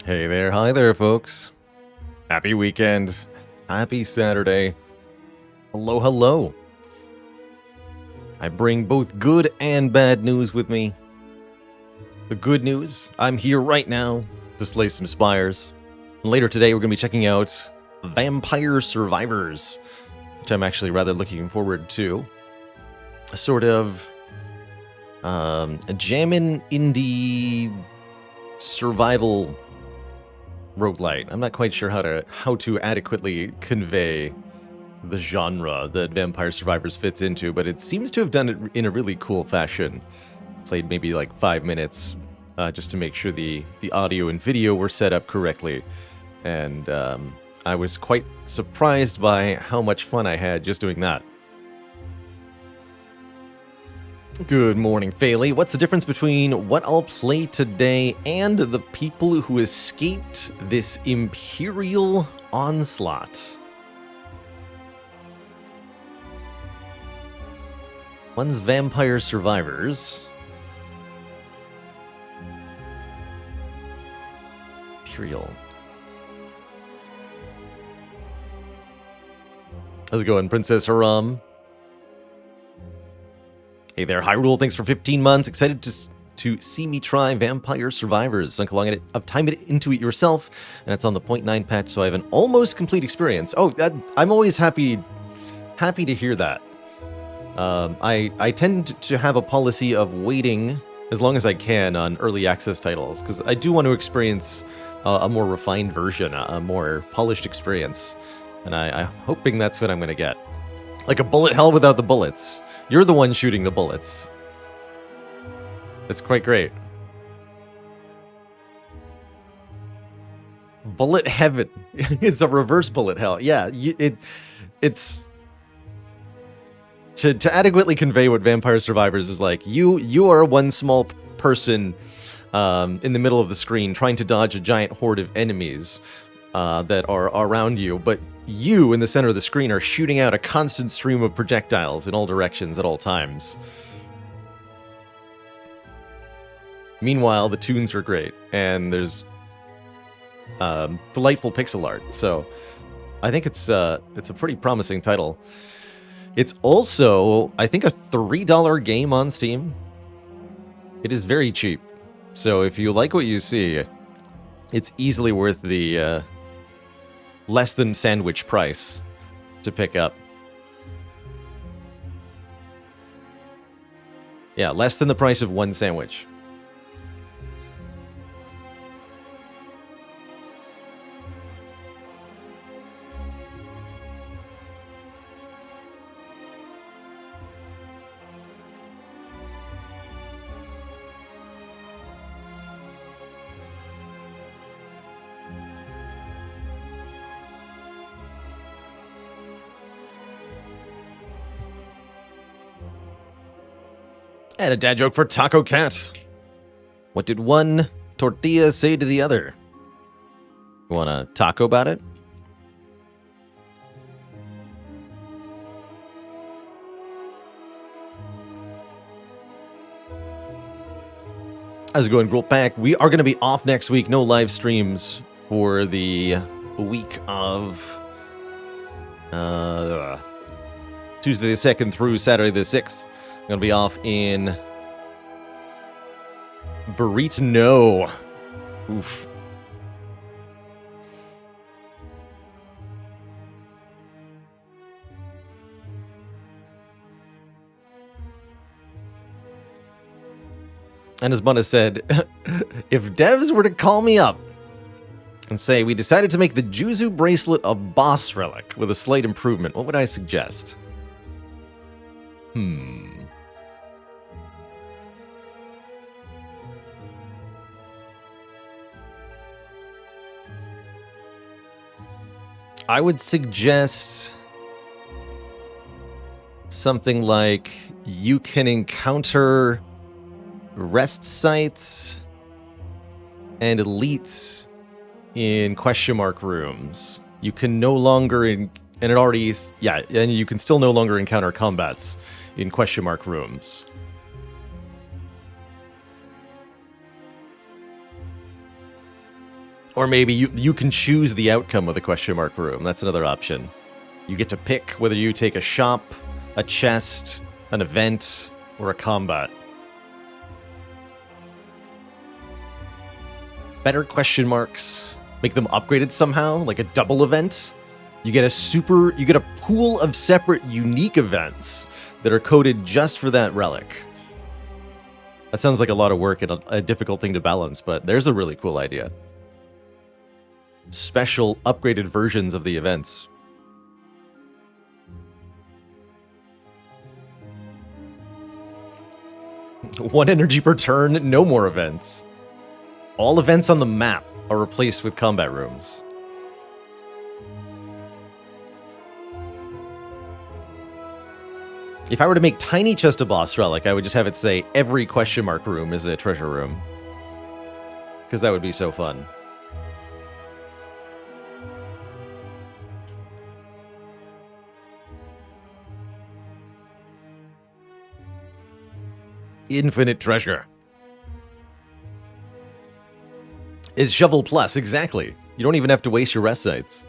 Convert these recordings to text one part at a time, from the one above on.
Hey there, hi there, folks. Happy weekend. Happy Saturday. Hello, hello. I bring both good and bad news with me. The good news, I'm here right now to slay some spires. And later today, we're going to be checking out Vampire Survivors, which I'm actually rather looking forward to. A sort of a jammin' indie survival roguelite. I'm not quite sure how to adequately convey the genre that Vampire Survivors fits into, but it seems to have done it in a really cool fashion. Played maybe like 5 minutes just to make sure the audio and video were set up correctly, and I was quite surprised by how much fun I had just doing that. Good morning, Faley. What's the difference between what I'll play today and the people who escaped this Imperial onslaught? One's Vampire Survivors. Imperial. How's it going, Princess Haram? Hey there, Hyrule, thanks for 15 months. Excited to see me try Vampire Survivors. Sunk a long of time into it yourself, and it's on the 0.9 patch, so I have an almost complete experience. Oh, I'm always happy to hear that. I tend to have a policy of waiting as long as I can on early access titles, because I do want to experience a more refined version, a more polished experience, and I'm hoping that's what I'm going to get. Like a bullet hell without the bullets. You're the one shooting the bullets. It's quite great. Bullet heaven. It's a reverse bullet hell. Yeah, it's to adequately convey what Vampire Survivors is like. You are one small person in the middle of the screen trying to dodge a giant horde of enemies that are around you, but you in the center of the screen are shooting out a constant stream of projectiles in all directions at all times. Meanwhile, the tunes are great, and there's delightful pixel art, so I think it's a pretty promising title. It's also, I think, a $3 game on Steam. It is very cheap, so if you like what you see, it's easily worth the less than sandwich price to pick up. Yeah, less than the price of one sandwich. And a dad joke for Taco Cat. What did one tortilla say to the other? You want to talk about it? How's it going, Gruel Pack? We are going to be off next week. No live streams for the week of Tuesday the 2nd through Saturday the 6th. Gonna be off in Burrito. Oof. And as Bunda said, if devs were to call me up and say, we decided to make the Juzu bracelet a boss relic with a slight improvement, what would I suggest? I would suggest something like you can encounter rest sites and elites in question mark rooms. You can no longer and you can still no longer encounter combats in question mark rooms. Or maybe you can choose the outcome of the question mark room. That's another option. You get to pick whether you take a shop, a chest, an event, or a combat. Better question marks. Make them upgraded somehow, like a double event. You get a pool of separate unique events that are coded just for that relic. That sounds like a lot of work and a difficult thing to balance, but there's a really cool idea. Special upgraded versions of the events. One energy per turn, no more events. All events on the map are replaced with combat rooms. If I were to make Tiny Chest a boss relic, I would just have it say every question mark room is a treasure room. Because that would be so fun. Infinite treasure. Is Shovel Plus, exactly. You don't even have to waste your rest sites.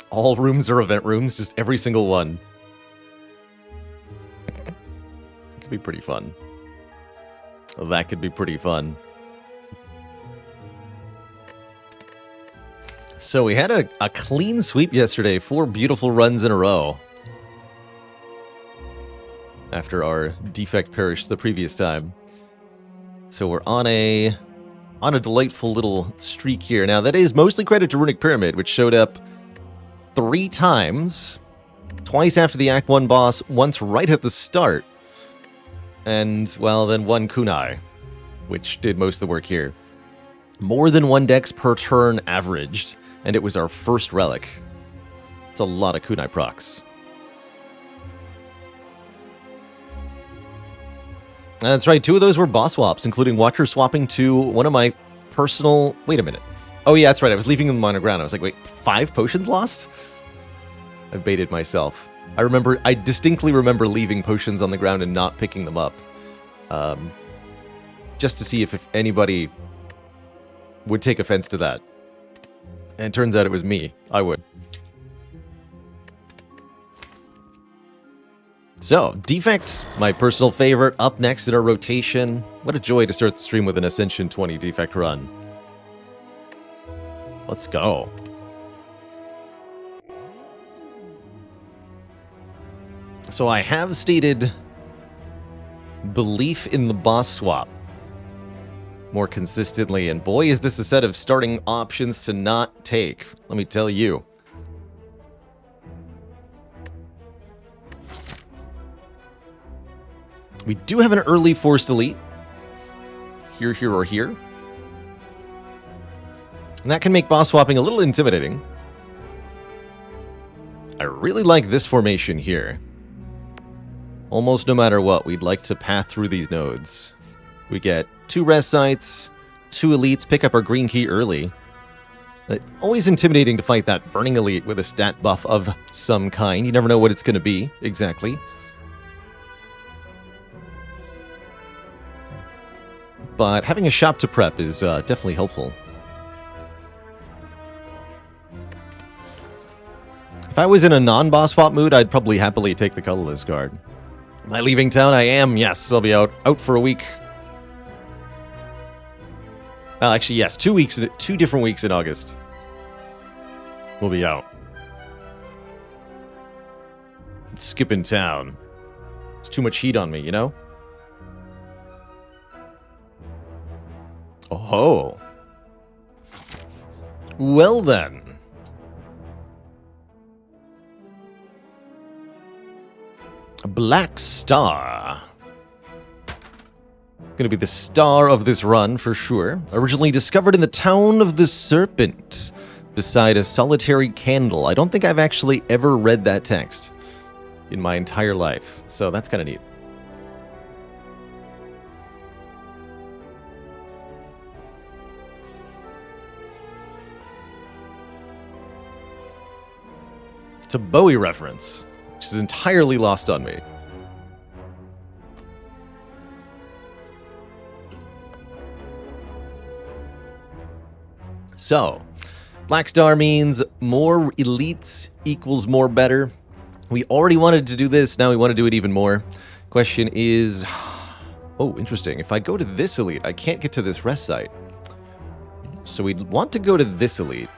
All rooms are event rooms, just every single one. Could be pretty fun. That could be pretty fun. So we had a clean sweep yesterday, 4 beautiful runs in a row. After our defect perished the previous time. So we're on a delightful little streak here. Now that is mostly credit to Runic Pyramid, which showed up 3 times. Twice after the Act 1 boss, once right at the start. And, well, then 1 kunai, which did most of the work here. More than 1 dex per turn averaged, and it was our first relic. It's a lot of kunai procs. That's right, 2 of those were boss swaps, including Watcher swapping to one of my personal... Wait a minute. Oh yeah, that's right, I was leaving them on the ground. I was like, wait, 5 potions lost? I baited myself. I distinctly remember leaving potions on the ground and not picking them up. Just to see if anybody would take offense to that. And it turns out it was me. I would. So, Defect, my personal favorite, up next in our rotation. What a joy to start the stream with an Ascension 20 Defect run. Let's go. So I have stated belief in the boss swap more consistently, and boy is this a set of starting options to not take, let me tell you. We do have an early Forced Elite. Here, here, or here. And that can make boss swapping a little intimidating. I really like this formation here. Almost no matter what, we'd like to path through these nodes. We get 2 rest sites, 2 elites, pick up our green key early. Always intimidating to fight that burning elite with a stat buff of some kind. You never know what it's going to be, exactly. But having a shop to prep is definitely helpful. If I was in a non-boss swap mood, I'd probably happily take the colorless card. Am I leaving town? I am, yes. I'll be out for a week. Well, actually, yes. 2 different weeks in August. We'll be out. Skipping town. It's too much heat on me, you know? Oh. Well then. Black Star. Gonna be the star of this run for sure. Originally discovered in the town of the Serpent, beside a solitary candle. I don't think I've actually ever read that text in my entire life, so that's kind of neat. It's a Bowie reference, which is entirely lost on me. So, Black Star means more elites equals more better. We already wanted to do this, now we want to do it even more. Question is... Oh, interesting. If I go to this elite, I can't get to this rest site. So we'd want to go to this elite.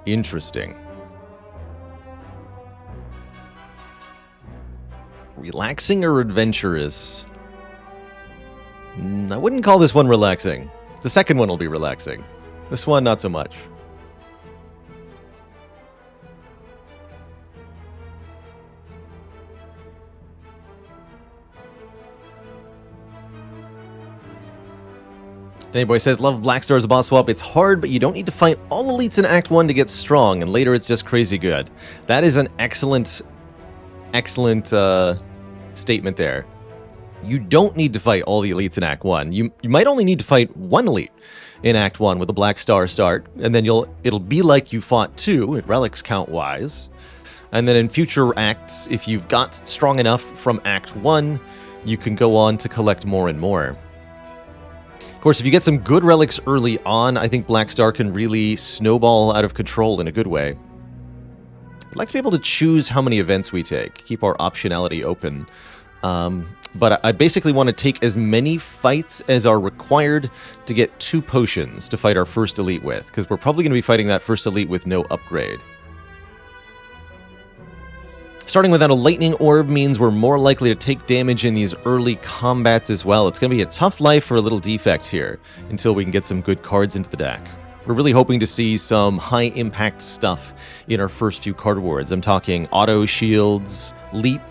Interesting. Relaxing or adventurous? I wouldn't call this one relaxing. The second one will be relaxing. This one, not so much. Danny Boy says, love Black Star as a boss swap. It's hard, but you don't need to fight all elites in Act 1 to get strong, and later it's just crazy good. That is an excellent statement there. You don't need to fight all the elites in Act 1. You might only need to fight one elite in Act 1 with a Black Star start, and then it'll be like you fought 2, relics count-wise. And then in future acts, if you've got strong enough from Act 1, you can go on to collect more and more. Of course, if you get some good relics early on, I think Black Star can really snowball out of control in a good way. I'd like to be able to choose how many events we take, keep our optionality open. But I basically want to take as many fights as are required to get 2 potions to fight our first elite with, because we're probably going to be fighting that first elite with no upgrade. Starting without a lightning orb means we're more likely to take damage in these early combats as well. It's going to be a tough life for a little defect here until we can get some good cards into the deck. We're really hoping to see some high-impact stuff in our first few card awards. I'm talking auto shields, leap,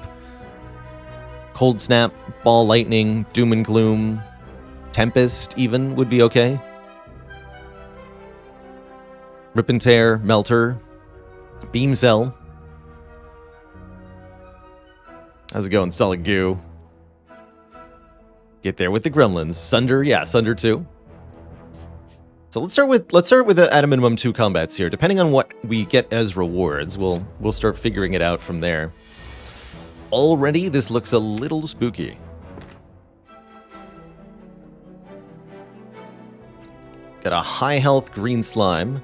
cold snap, ball lightning, doom and gloom, tempest even would be okay. Rip and tear, melter, beam cell. How's it going, Solid Goo? Get there with the gremlins. Sunder, yeah, Sunder too. So let's start with at a minimum 2 combats here. Depending on what we get as rewards, we'll start figuring it out from there. Already, this looks a little spooky. Got a high health green slime.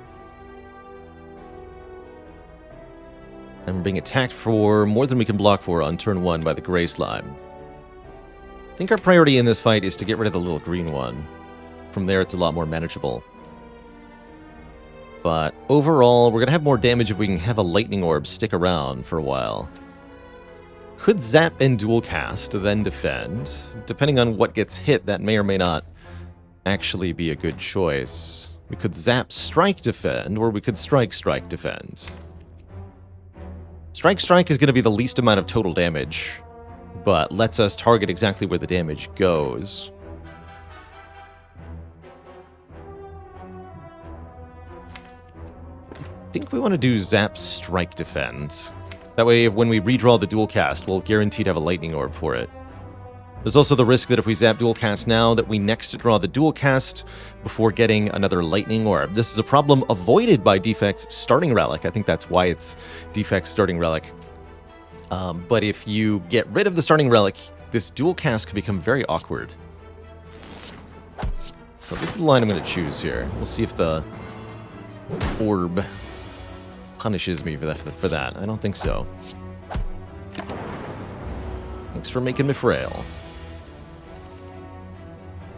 And we're being attacked for more than we can block for on turn 1 by the gray slime. I think our priority in this fight is to get rid of the little green one. From there, it's a lot more manageable. But overall, we're going to have more damage if we can have a lightning orb stick around for a while. Could zap and dual cast, then defend. Depending on what gets hit, that may or may not actually be a good choice. We could zap, strike, defend, or we could strike, strike, defend. Strike, strike is going to be the least amount of total damage, but lets us target exactly where the damage goes. I think we want to do zap, strike, defend. That way, when we redraw the dual cast, we'll guarantee to have a lightning orb for it. There's also the risk that if we zap dual cast now, that we next draw the dual cast before getting another lightning orb. This is a problem avoided by Defect's starting relic. I think that's why it's Defect's starting relic. But if you get rid of the starting relic, this dual cast can become very awkward. So this is the line I'm going to choose here. We'll see if the orb punishes me for that. I don't think so. Thanks for making me frail.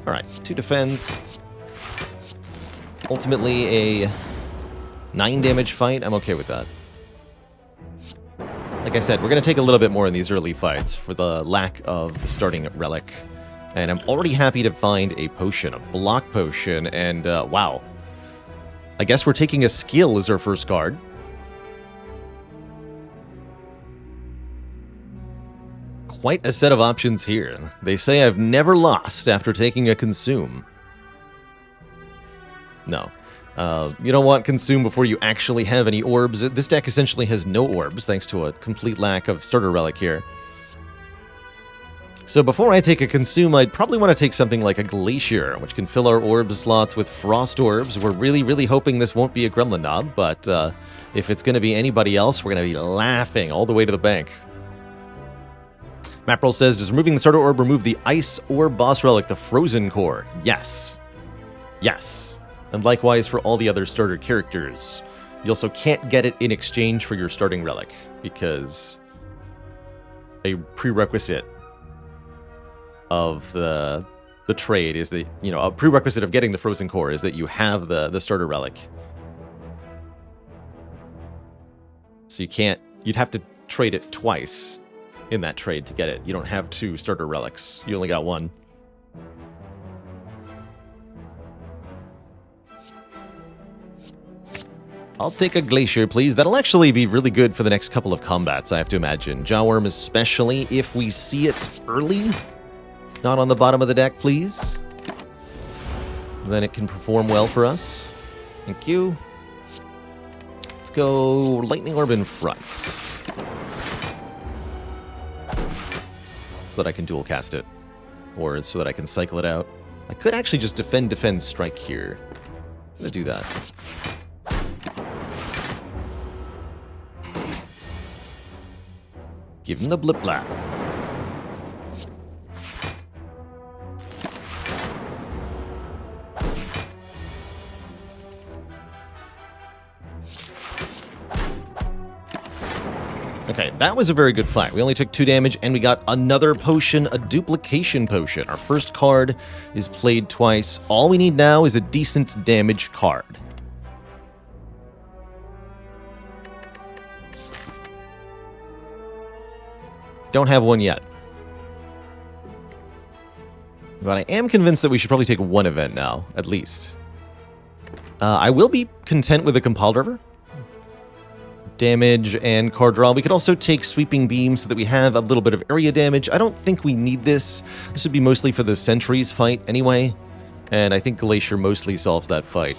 Alright, 2 defends. Ultimately a 9 damage fight. I'm okay with that. Like I said, we're going to take a little bit more in these early fights for the lack of the starting relic. And I'm already happy to find a potion, a block potion, and wow. I guess we're taking a skill as our first card. Quite a set of options here. They say I've never lost after taking a consume. No. You don't want consume before you actually have any orbs. This deck essentially has no orbs, thanks to a complete lack of starter relic here. So before I take a consume, I'd probably want to take something like a glacier, which can fill our orb slots with frost orbs. We're really, really hoping this won't be a gremlin knob, but if it's going to be anybody else, we're going to be laughing all the way to the bank. Maprol says, does removing the starter orb remove the ice or boss relic, the frozen core? Yes. Yes. And likewise for all the other starter characters. You also can't get it in exchange for your starting relic, because a prerequisite of the trade is that, you know, a prerequisite of getting the frozen core is that you have the starter relic. So you'd have to trade it twice in that trade to get it. You don't have 2 starter relics. You only got 1. I'll take a Glacier, please. That'll actually be really good for the next couple of combats, I have to imagine. Jawworm especially, if we see it early. Not on the bottom of the deck, please. Then it can perform well for us. Thank you. Let's go Lightning Orb in front. So that I can dual cast it. Or so that I can cycle it out. I could actually just defend, strike here. I'm gonna do that. Give him the blip blap. Okay, that was a very good fight. We only took 2 damage, and we got another potion, a duplication potion. Our first card is played twice. All we need now is a decent damage card. Don't have one yet. But I am convinced that we should probably take 1 event now, at least. I will be content with a Compiled River. Damage and card draw. We could also take Sweeping Beam so that we have a little bit of area damage. I don't think we need this. This would be mostly for the Sentries fight anyway. And I think Glacier mostly solves that fight.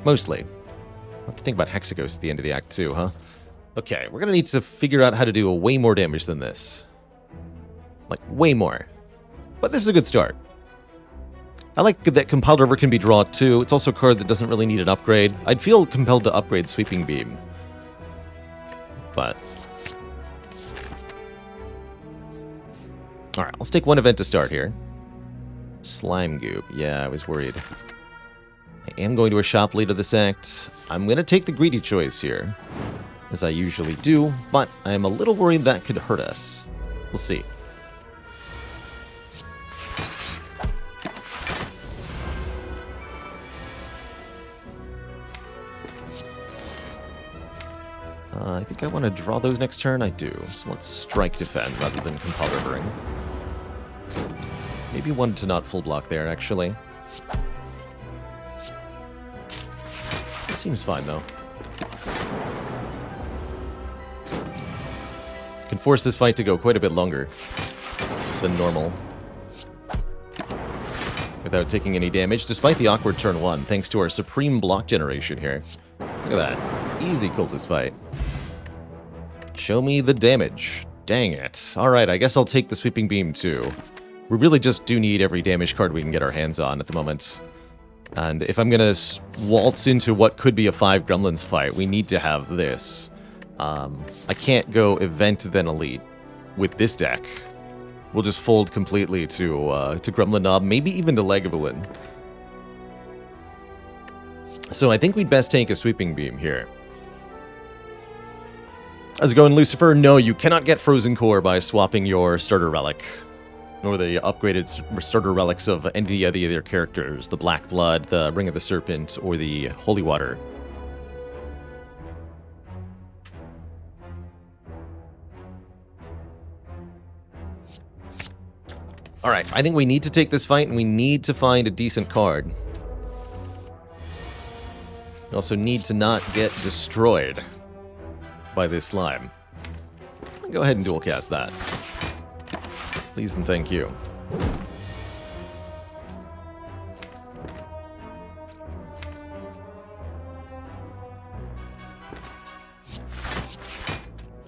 Mostly. I'll have to think about Hexaghost at the end of the act too, huh? Okay, we're going to need to figure out how to do way more damage than this. Like, way more. But this is a good start. I like that Compiled River can be drawn too. It's also a card that doesn't really need an upgrade. I'd feel compelled to upgrade Sweeping Beam. But... Alright, let's take 1 event to start here. Slime Goop. Yeah, I was worried. I am going to a shop later this act. I'm going to take the greedy choice here, as I usually do, but I am a little worried that could hurt us. We'll see. I think I want to draw those next turn. I do. So let's strike defend rather than Compiled Rivering. Maybe wanted to not full block there, actually. This seems fine, though. Can force this fight to go quite a bit longer than normal without taking any damage, despite the awkward turn 1, thanks to our supreme block generation here. Look at that. Easy cultist fight. Show me the damage. Dang it. Alright, I guess I'll take the Sweeping Beam too. We really just do need every damage card we can get our hands on at the moment. And if I'm gonna waltz into what could be a 5 Gremlins fight, we need to have this. I can't go Event then Elite with this deck. We'll just fold completely to Gremlin Knob, maybe even to Lagavulin. So I think we'd best take a Sweeping Beam here. How's it going, Lucifer? No, you cannot get Frozen Core by swapping your starter relic. Nor the upgraded starter relics of any of the other characters. The Black Blood, the Ring of the Serpent, or the Holy Water. Alright, I think we need to take this fight, and we need to find a decent card. We also need to not get destroyed by this slime. Go ahead and dual cast that. Please and thank you.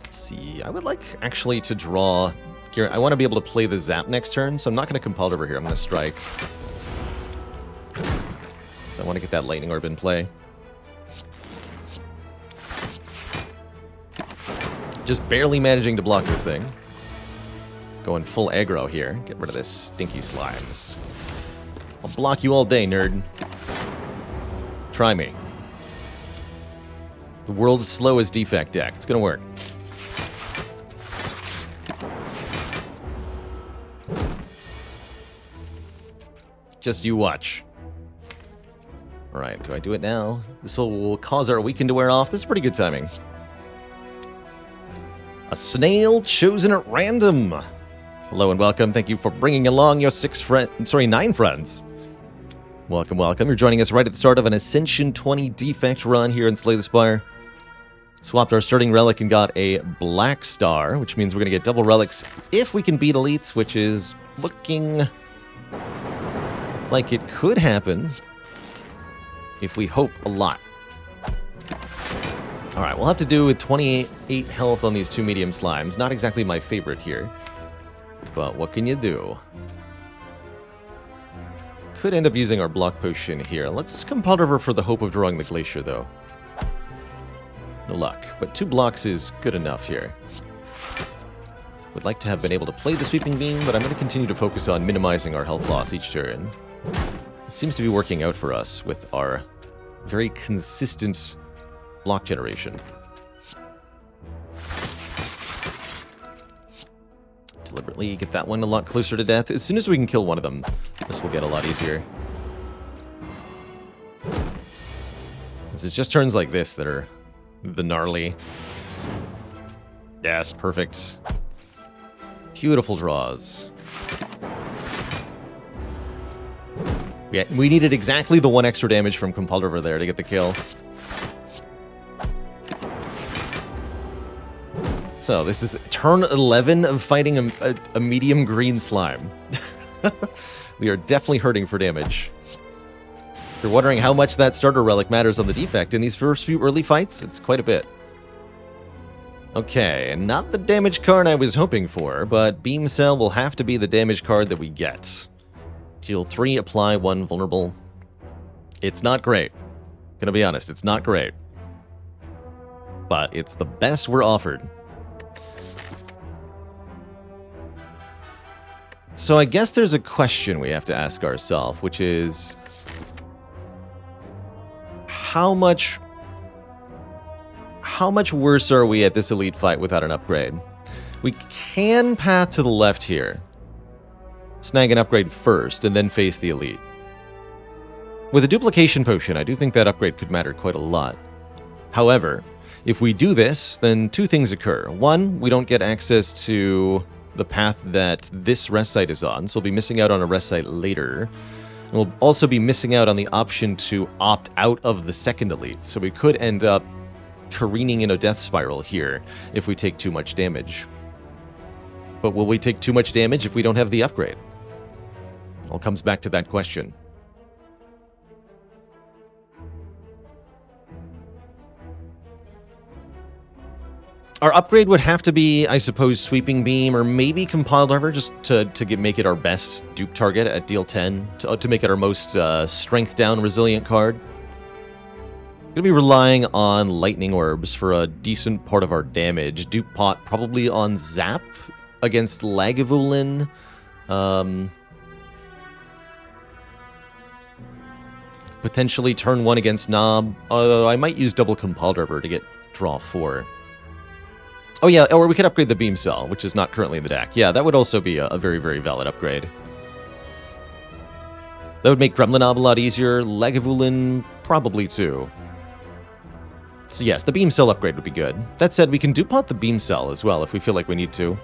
Let's see, I would like actually to draw... I want to be able to play the Zap next turn, so I'm not going to Compiled over here. I'm going to strike. So I want to get that Lightning Orb in play. Just barely managing to block this thing. Going full aggro here. Get rid of this stinky slimes. I'll block you all day, nerd. Try me. The world's slowest defect deck. It's gonna work. Just you watch. Alright, do I do it now? This will cause our weekend to wear off. This is pretty good timing. A snail chosen at random. Hello and welcome. Thank you for bringing along your 9 friends. Welcome, welcome. You're joining us right at the start of an Ascension 20 defect run here in Slay the Spire. Swapped our starting relic and got a black star, which means we're going to get double relics if we can beat elites, which is looking like it could happen if we hope a lot. Alright, we'll have to do with 28 health on these 2 medium slimes. Not exactly my favorite here, but what can you do? Could end up using our block potion here. Let's Compile River for the hope of drawing the glacier, though. No luck, but 2 blocks is good enough here. Would like to have been able to play the Sweeping Beam, but I'm going to continue to focus on minimizing our health loss each turn. It seems to be working out for us with our very consistent block generation. Deliberately get that one a lot closer to death. As soon as we can kill one of them, this will get a lot easier. It's just turns like this that are the gnarly. Yes, perfect. Beautiful draws. Yeah, we needed exactly the 1 extra damage from Compile River there to get the kill. So, this is turn 11 of fighting a medium green slime. We are definitely hurting for damage. If you're wondering how much that starter relic matters on the defect in these first few early fights, it's quite a bit. Okay, not the damage card I was hoping for, but Beam Cell will have to be the damage card that we get. Deal 3, apply 1 vulnerable. It's not great. Gonna be honest, it's not great. But it's the best we're offered. So I guess there's a question we have to ask ourselves, which is how much worse are we at this elite fight without an upgrade? We can path to the left here. Snag an upgrade first, and then face the elite. With a duplication potion, I do think that upgrade could matter quite a lot. However, if we do this, then 2 things occur. 1, we don't get access to the path that this rest site is on, so we'll be missing out on a rest site later. And we'll also be missing out on the option to opt out of the second elite, so we could end up careening in a death spiral here if we take too much damage. But will we take too much damage if we don't have the upgrade? It all comes back to that question. Our upgrade would have to be, I suppose, Sweeping Beam or maybe Compile River, just to make it our best dupe target at deal 10, to make it our most strength down resilient card. Going to be relying on Lightning Orbs for a decent part of our damage. Dupe Pot probably on Zap against Lagavulin. Potentially turn 1 against Knob, although I might use double Compile River to get draw 4. Oh yeah, or we could upgrade the Beam Cell, which is not currently in the deck. Yeah, that would also be a very, very valid upgrade. That would make Gremlinob a lot easier. Lagavulin, probably too. So yes, the Beam Cell upgrade would be good. That said, we can dupot the Beam Cell as well if we feel like we need to.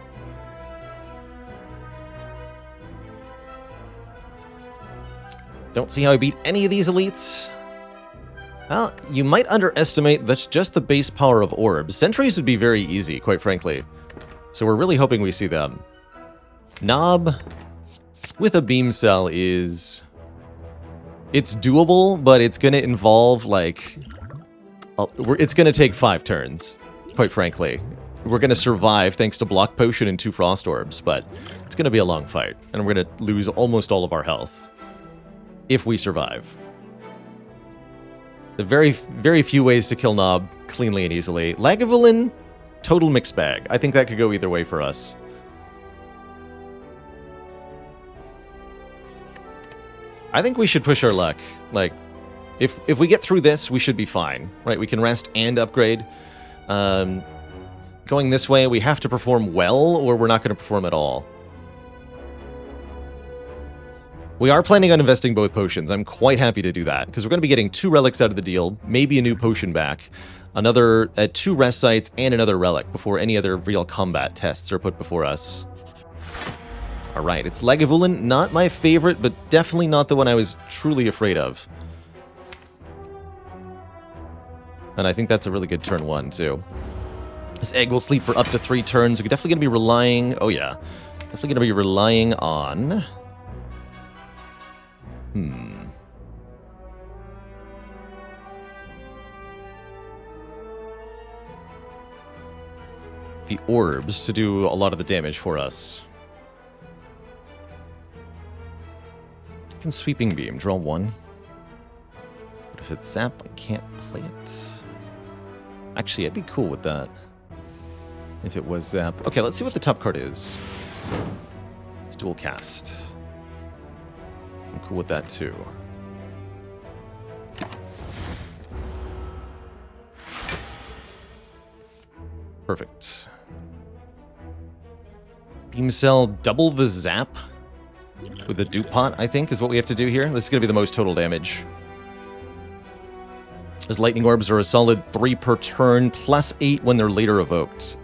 Don't see how I beat any of these elites. Well, you might underestimate that's just the base power of orbs. Sentries would be very easy, quite frankly. So we're really hoping we see them. Knob with a Beam Cell is... It's doable, but it's going to involve, like... It's going to take 5 turns, quite frankly. We're going to survive thanks to Block Potion and 2 Frost Orbs, but it's going to be a long fight. And we're going to lose almost all of our health. If we survive. The very few ways to kill Knob cleanly and easily. Lagavulin, total mixed bag. I think that could go either way for us. I think we should push our luck. Like, if we get through this, we should be fine, right? We can rest and upgrade. Going this way, we have to perform well, or we're not going to perform at all. We are planning on investing both potions. I'm quite happy to do that, because we're going to be getting 2 relics out of the deal, maybe a new potion back, another 2 rest sites, and another relic before any other real combat tests are put before us. Alright, it's Lagavulin. Not my favorite, but definitely not the one I was truly afraid of. And I think that's a really good turn 1, too. This egg will sleep for up to 3 turns. We're definitely going to be relying... Oh, yeah. Definitely going to be relying on... The orbs to do a lot of the damage for us. I can Sweeping Beam, draw 1. But if it's Zap, I can't play it. Actually, I'd be cool with that. If it was Zap. Okay, let's see what the top card is. It's Dual Cast. I'm cool with that too. Perfect. Beam Cell, double the Zap with the Dupe Pot, I think, is what we have to do here. This is going to be the most total damage. Those Lightning Orbs are a solid 3 per turn, plus 8 when they're later evoked.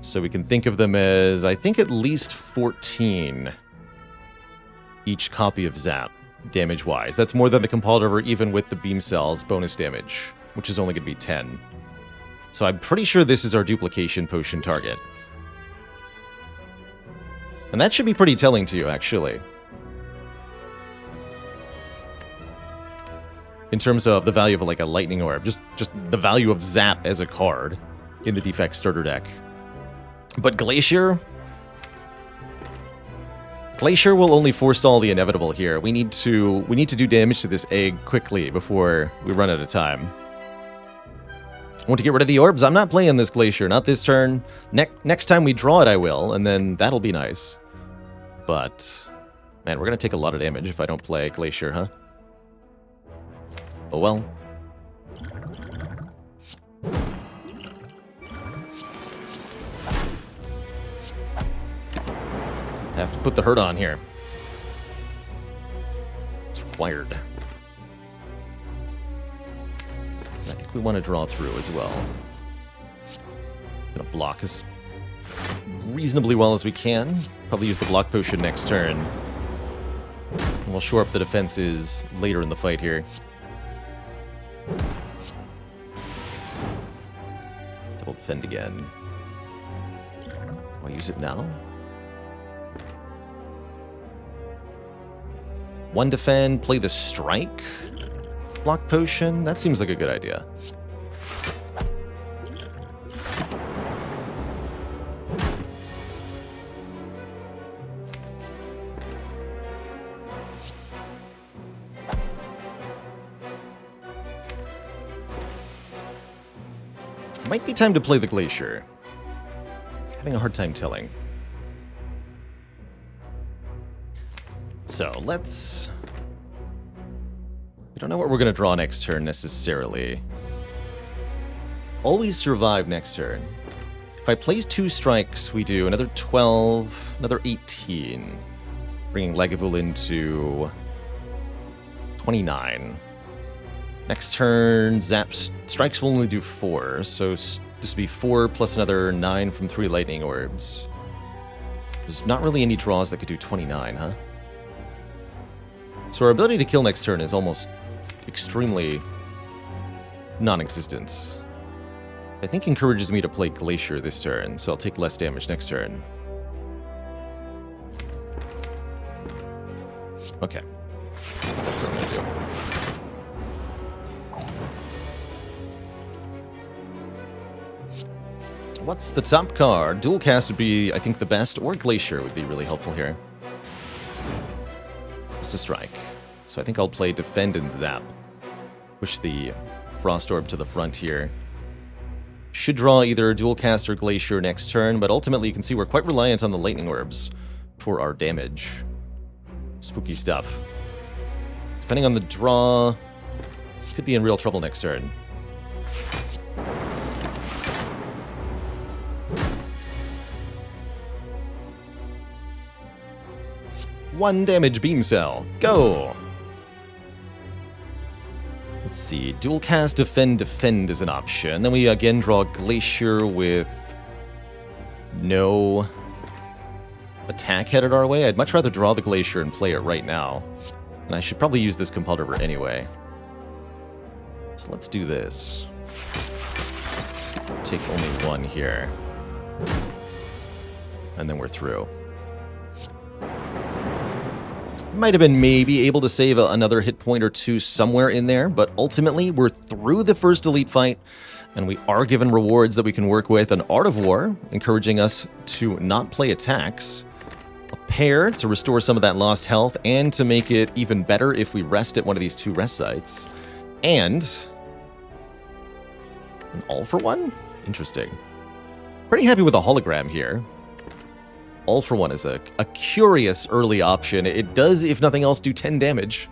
So we can think of them as, I think, at least 14 each copy of Zap, damage-wise. That's more than the Compulsive, even with the Beam Cell's bonus damage, which is only going to be 10. So I'm pretty sure this is our duplication potion target. And that should be pretty telling to you, actually. In terms of the value of like a Lightning Orb, just the value of Zap as a card in the Defect starter deck. But Glacier will only forestall the inevitable here. We need to do damage to this egg quickly before we run out of time. I want to get rid of the orbs. I'm not playing this Glacier, not this turn. Next time we draw it, I will, and then that'll be nice. But, man, we're going to take a lot of damage if I don't play Glacier, huh? Oh well. Have to put the hurt on here. It's required. I think we want to draw through as well. Gonna block as reasonably well as we can. Probably use the block potion next turn. And we'll shore up the defenses later in the fight here. Double defend again. Do I use it now? 1 defend, play the strike. Block potion, that seems like a good idea. Might be time to play the Glacier. Having a hard time telling. So, let's... We don't know what we're going to draw next turn, necessarily. Always survive next turn. If I place 2 strikes, we do another 12, another 18. Bringing Lagavulin to 29. Next turn, Zap strikes will only do 4, so this would be 4 plus another 9 from 3 Lightning Orbs. There's not really any draws that could do 29, huh? So our ability to kill next turn is almost extremely non-existent. I think encourages me to play Glacier this turn, so I'll take less damage next turn. Okay. That's what I'm going to do. What's the top card? Dual Cast would be, I think, the best, or Glacier would be really helpful here. Just a strike. So I think I'll play Defend and Zap. Push the Frost Orb to the front here. Should draw either Dual Cast or Glacier next turn, but ultimately you can see we're quite reliant on the Lightning Orbs for our damage. Spooky stuff. Depending on the draw, could be in real trouble next turn. One damage beam cell. Go! Let's see. Dual cast, defend is an option. Then we again draw Glacier with no attack headed our way. I'd much rather draw the Glacier and play it right now. And I should probably use this Compulder anyway. So let's do this. Take only one here. And then we're through. Might have been maybe able to save another hit point or two somewhere in there, but ultimately we're through the first elite fight, and we are given rewards that we can work with. An Art of War, encouraging us to not play attacks. A Pair to restore some of that lost health, and to make it even better if we rest at one of these 2 rest sites. And an All for One? Interesting. Pretty happy with the hologram here. All for One is a curious early option. It does, if nothing else, do 10 damage.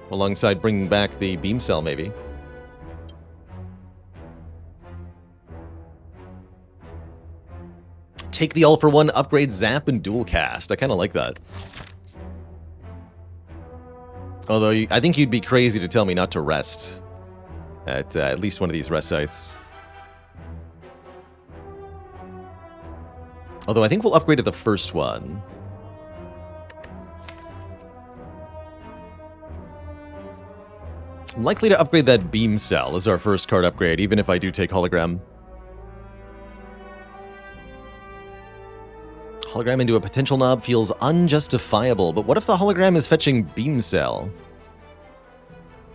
Alongside bringing back the beam cell, maybe. Take the All for One, upgrade Zap, and dual cast. I kind of like that. Although, I think you'd be crazy to tell me not to rest at least one of these rest sites. Although I think we'll upgrade to the first one. I'm likely to upgrade that beam cell as our first card upgrade, even if I do take hologram. Hologram into a potential knob feels unjustifiable, but what if the hologram is fetching beam cell?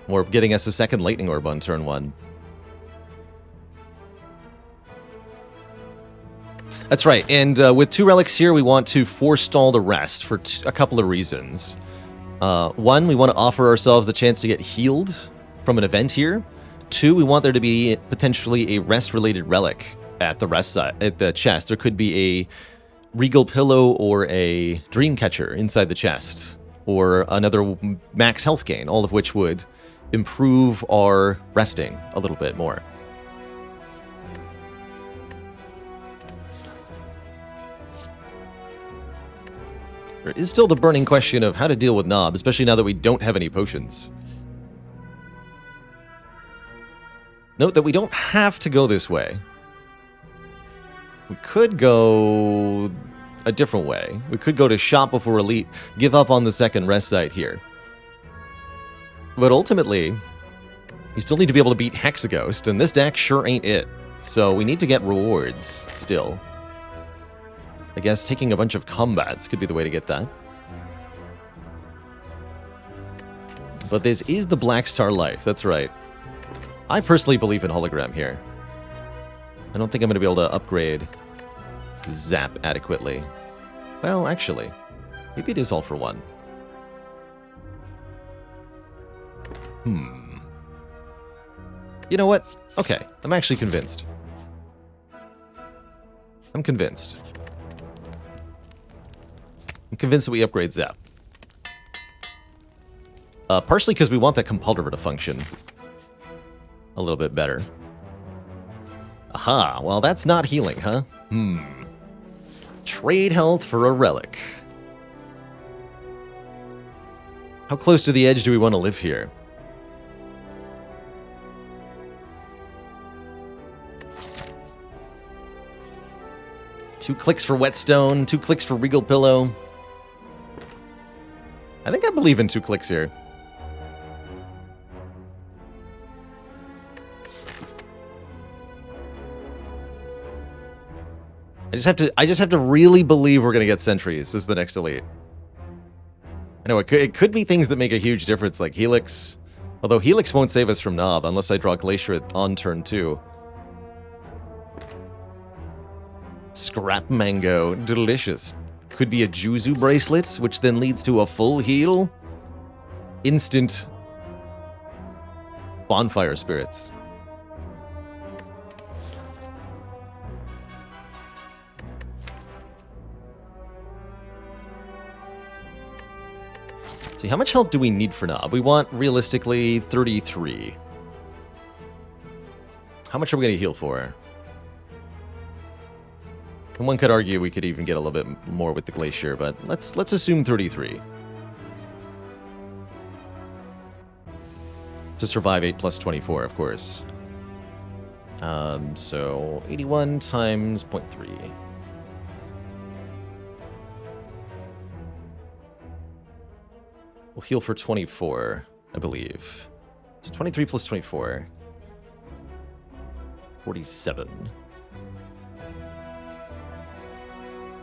Or getting us a second lightning orb on turn 1. That's right, and with 2 relics here, we want to forestall the rest for a couple of reasons. One, we want to offer ourselves the chance to get healed from an event here. 2, we want there to be potentially a rest-related relic at the rest side, at the chest. There could be a Regal Pillow or a Dreamcatcher inside the chest, or another max health gain, all of which would improve our resting a little bit more. There is still the burning question of how to deal with Nob, especially now that we don't have any potions. Note that we don't have to go this way. We could go a different way. We could go to Shop Before Elite, give up on the second rest site here. But ultimately, you still need to be able to beat Hexaghost, and this deck sure ain't it. So we need to get rewards still. I guess taking a bunch of combats could be the way to get that. But this is the Black Star Life, that's right. I personally believe in hologram here. I don't think I'm going to be able to upgrade Zap adequately. Well, actually, maybe it is All for One. You know what? Okay, I'm actually convinced. I'm convinced that we upgrade Zap. Partially because we want that Compulder to function a little bit better. Aha, well that's not healing, huh? Trade health for a relic. How close to the edge do we want to live here? Two clicks for Whetstone, 2 clicks for Regal Pillow. I think I believe in 2 clicks here. I just have to really believe we're gonna get sentries as the next elite. I know it could be things that make a huge difference, like Helix. Although Helix won't save us from Nob unless I draw Glacier on turn 2. Scrap Mango, delicious. Could be a Juzu bracelet, which then leads to a full heal. Instant Bonfire Spirits. Let's see, how much health do we need for Nob? We want, realistically, 33. How much are we going to heal for? And one could argue we could even get a little bit more with the Glacier, but let's assume 33. To survive 8 plus 24, of course. So 81 times 0.3. We'll heal for 24, I believe. So 23 plus 24. 47.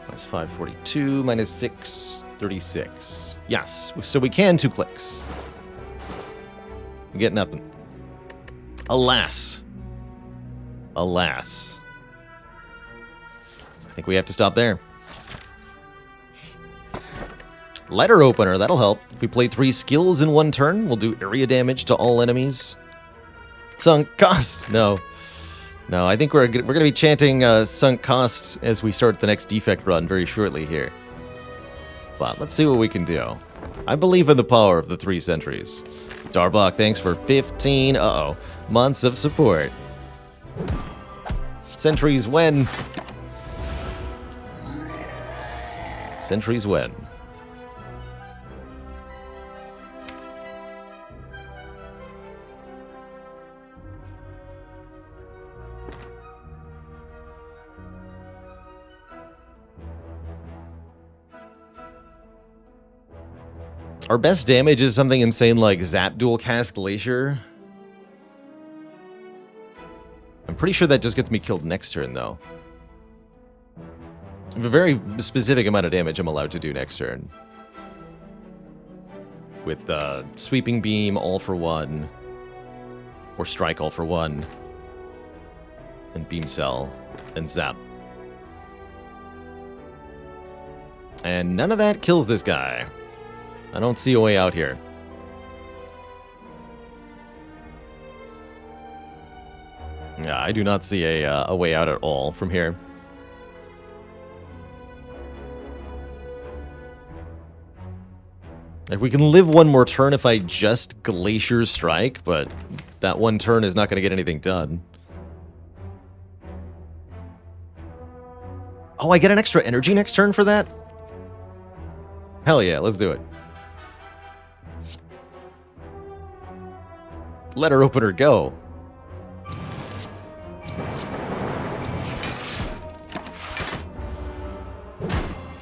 Minus 5, 42. Minus 6, 36. Yes, so we can 2 clicks. We get nothing. Alas. Alas. I think we have to stop there. Letter opener, that'll help. If we play 3 skills in 1 turn, we'll do area damage to all enemies. Sunk cost. No. No, I think we're going to be chanting sunk cost as we start the next defect run very shortly here. But let's see what we can do. I believe in the power of the 3 sentries. Darbuck, thanks for 15 months of support. Sentries win. Sentries win. Our best damage is something insane like Zap Dual Cast Glacier. I'm pretty sure that just gets me killed next turn, though. I have a very specific amount of damage I'm allowed to do next turn. With Sweeping Beam, All for 1. Or Strike, All for 1. And Beam Cell. And Zap. And none of that kills this guy. I don't see a way out here. Yeah, I do not see a way out at all from here. Like, we can live one more turn if I just Glacier Strike, but that one turn is not going to get anything done. Oh, I get an extra energy next turn for that? Hell yeah, let's do it. Letter opener, go.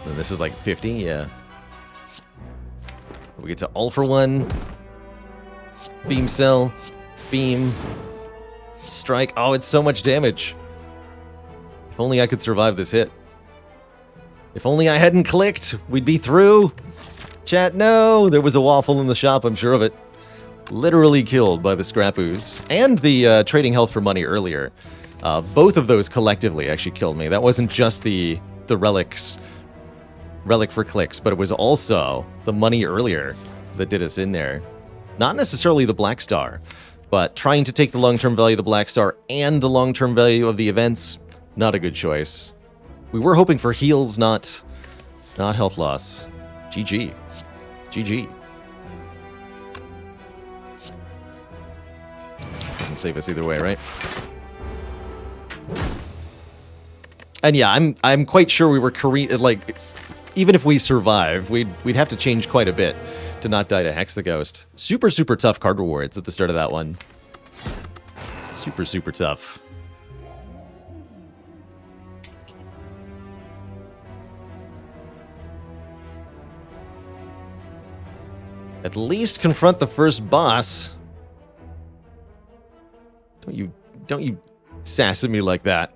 And this is like 50, yeah. We get to All for 1. Beam Cell. Beam. Strike. Oh, it's so much damage. If only I could survive this hit. If only I hadn't clicked, we'd be through. Chat, no! There was a waffle in the shop, I'm sure of it. Literally killed by the Scrap Ooze. And the trading health for money earlier. Both of those collectively actually killed me. That wasn't just the relics. Relic for clicks, but it was also the money earlier that did us in there. Not necessarily the Black Star, but trying to take the long-term value of the Black Star and the long-term value of the events, not a good choice. We were hoping for heals, not health loss. GG. GG. Doesn't save us either way, right? And yeah, I'm quite sure we were like, even if we survive, we'd have to change quite a bit to not die to Hex the Ghost. Super, super tough card rewards at the start of that one. Super, super tough. At least confront the first boss. Don't you sass at me like that.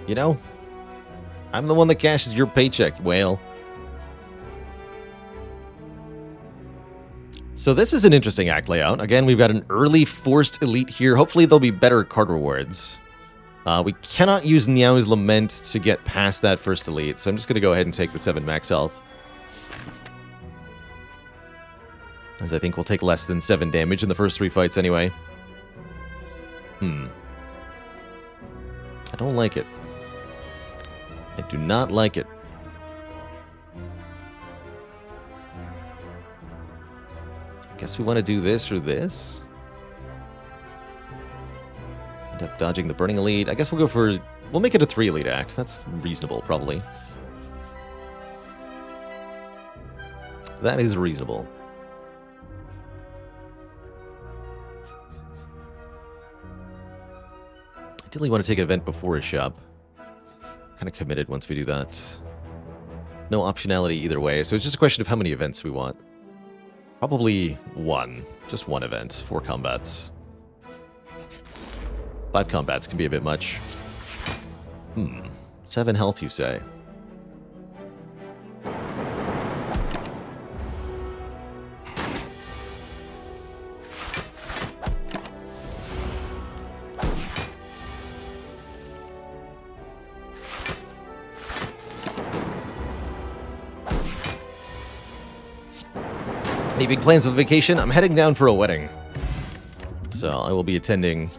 You know, I'm the one that cashes your paycheck, whale. So this is an interesting act layout. Again, we've got an early forced elite here. Hopefully there'll be better card rewards. We cannot use Niao's Lament to get past that first elite, so I'm just going to go ahead and take the 7 max health. As I think we'll take less than 7 damage in the first 3 fights anyway. I don't like it. I do not like it. Guess we want to do this or this. End up dodging the Burning Elite. I guess we'll go for... We'll make it a 3 Elite Act. That's reasonable, probably. That is reasonable. Ideally want to take an event before a shop. Kind of committed once we do that. No optionality either way, so it's just a question of how many events we want. Probably one. Just one event. 4 combats. 5 combats can be a bit much. 7 health, you say? Any big plans for the vacation? I'm heading down for a wedding. So I will be attending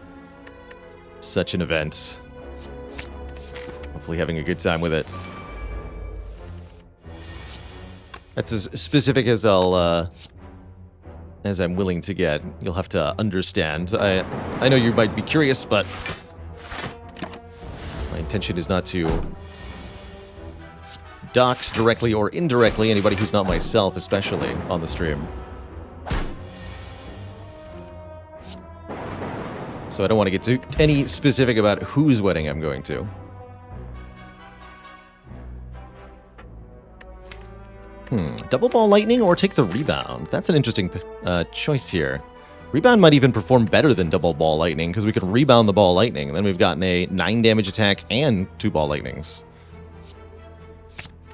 such an event. Hopefully having a good time with it. That's as specific as as I'm willing to get. You'll have to understand. I know you might be curious, but my intention is not to dox directly or indirectly anybody who's not myself, especially on the stream. So I don't want to get too any specific about whose wedding I'm going to. Double ball lightning or take the rebound? That's an interesting choice here. Rebound might even perform better than double ball lightning because we can rebound the ball lightning, and then we've gotten a 9 damage attack and 2 ball lightnings.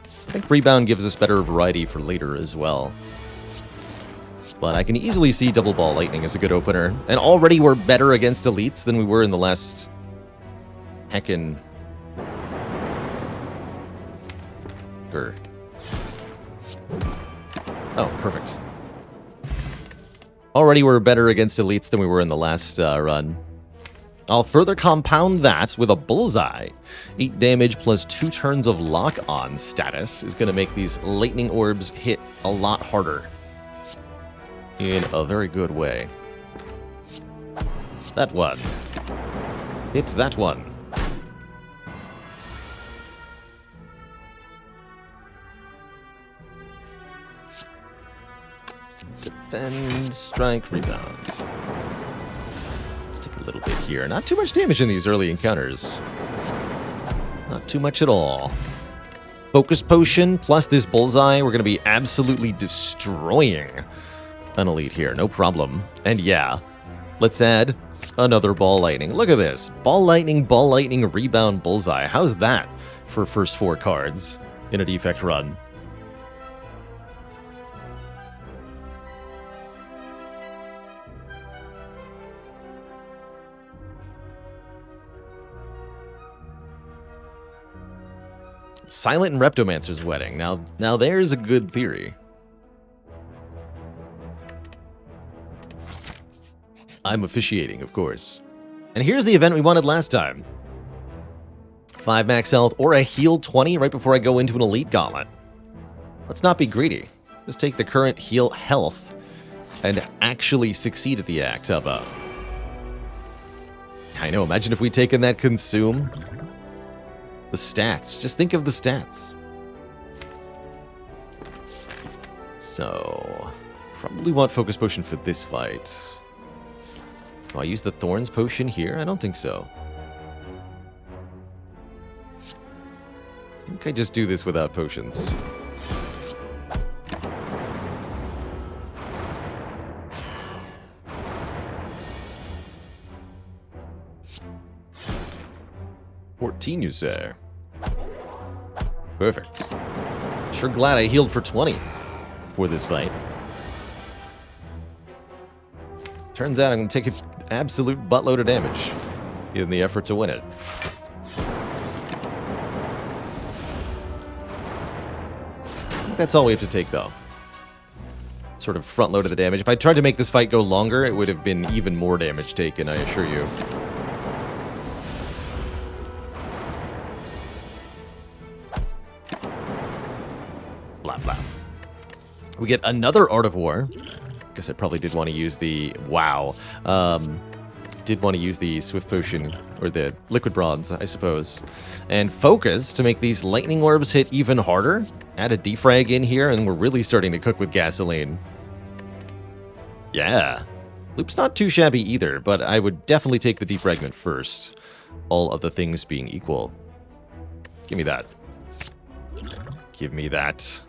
I think rebound gives us better variety for later as well. But I can easily see double ball lightning as a good opener. And already we're better against elites than we were in the last heckin'... Oh, perfect. Already we're better against elites than we were in the last run. I'll further compound that with a bullseye. 8 damage plus 2 turns of lock-on status is going to make these lightning orbs hit a lot harder. In a very good way. That one. Hit that one. Defend, strike, rebound. Let's take a little bit here. Not too much damage in these early encounters. Not too much at all. Focus potion plus this bullseye. We're going to be absolutely destroying an elite here. No problem. And yeah, let's add another ball lightning. Look at this. Ball lightning, rebound, bullseye. How's that for first 4 cards in a defect run? Silent and Reptomancer's wedding. Now there's a good theory. I'm officiating, of course. And here's the event we wanted last time. 5 max health or a heal 20 right before I go into an elite gauntlet. Let's not be greedy. Just take the current heal health and actually succeed at the act. How about? I know, imagine if we'd taken that consume. The stats. Just think of the stats. So, probably want Focus Potion for this fight. Do I use the Thorns Potion here? I don't think so. I think I just do this without potions. $14, you say? Perfect. Sure glad I healed for 20 for this fight. Turns out I'm going to take an absolute buttload of damage in the effort to win it. I think that's all we have to take, though. Sort of front-loaded the damage. If I tried to make this fight go longer, it would have been even more damage taken, I assure you. We get another Art of War. Guess I probably did want to use the... Wow. Did want to use the Swift Potion, or the Liquid Bronze, I suppose. And Focus to make these Lightning Orbs hit even harder. Add a defrag in here, and we're really starting to cook with gasoline. Yeah. Loop's not too shabby either, but I would definitely take the defragment first. All other things being equal. Give me that. Give me that.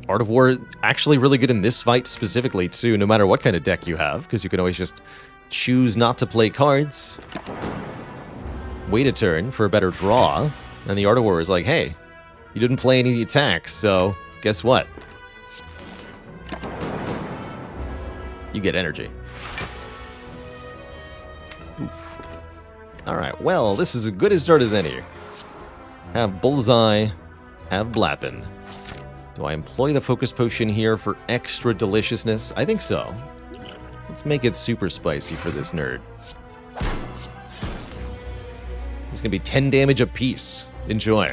Art of War actually really good in this fight specifically too, no matter what kind of deck you have, because you can always just choose not to play cards, wait a turn for a better draw, and the Art of War is like, hey, you didn't play any of the attacks, so guess what? You get energy. Alright, well, this is as good a start as any. Have Bullseye, have Blappin'. Do I employ the Focus Potion here for extra deliciousness? I think so. Let's make it super spicy for this nerd. It's gonna be 10 damage apiece. Enjoy.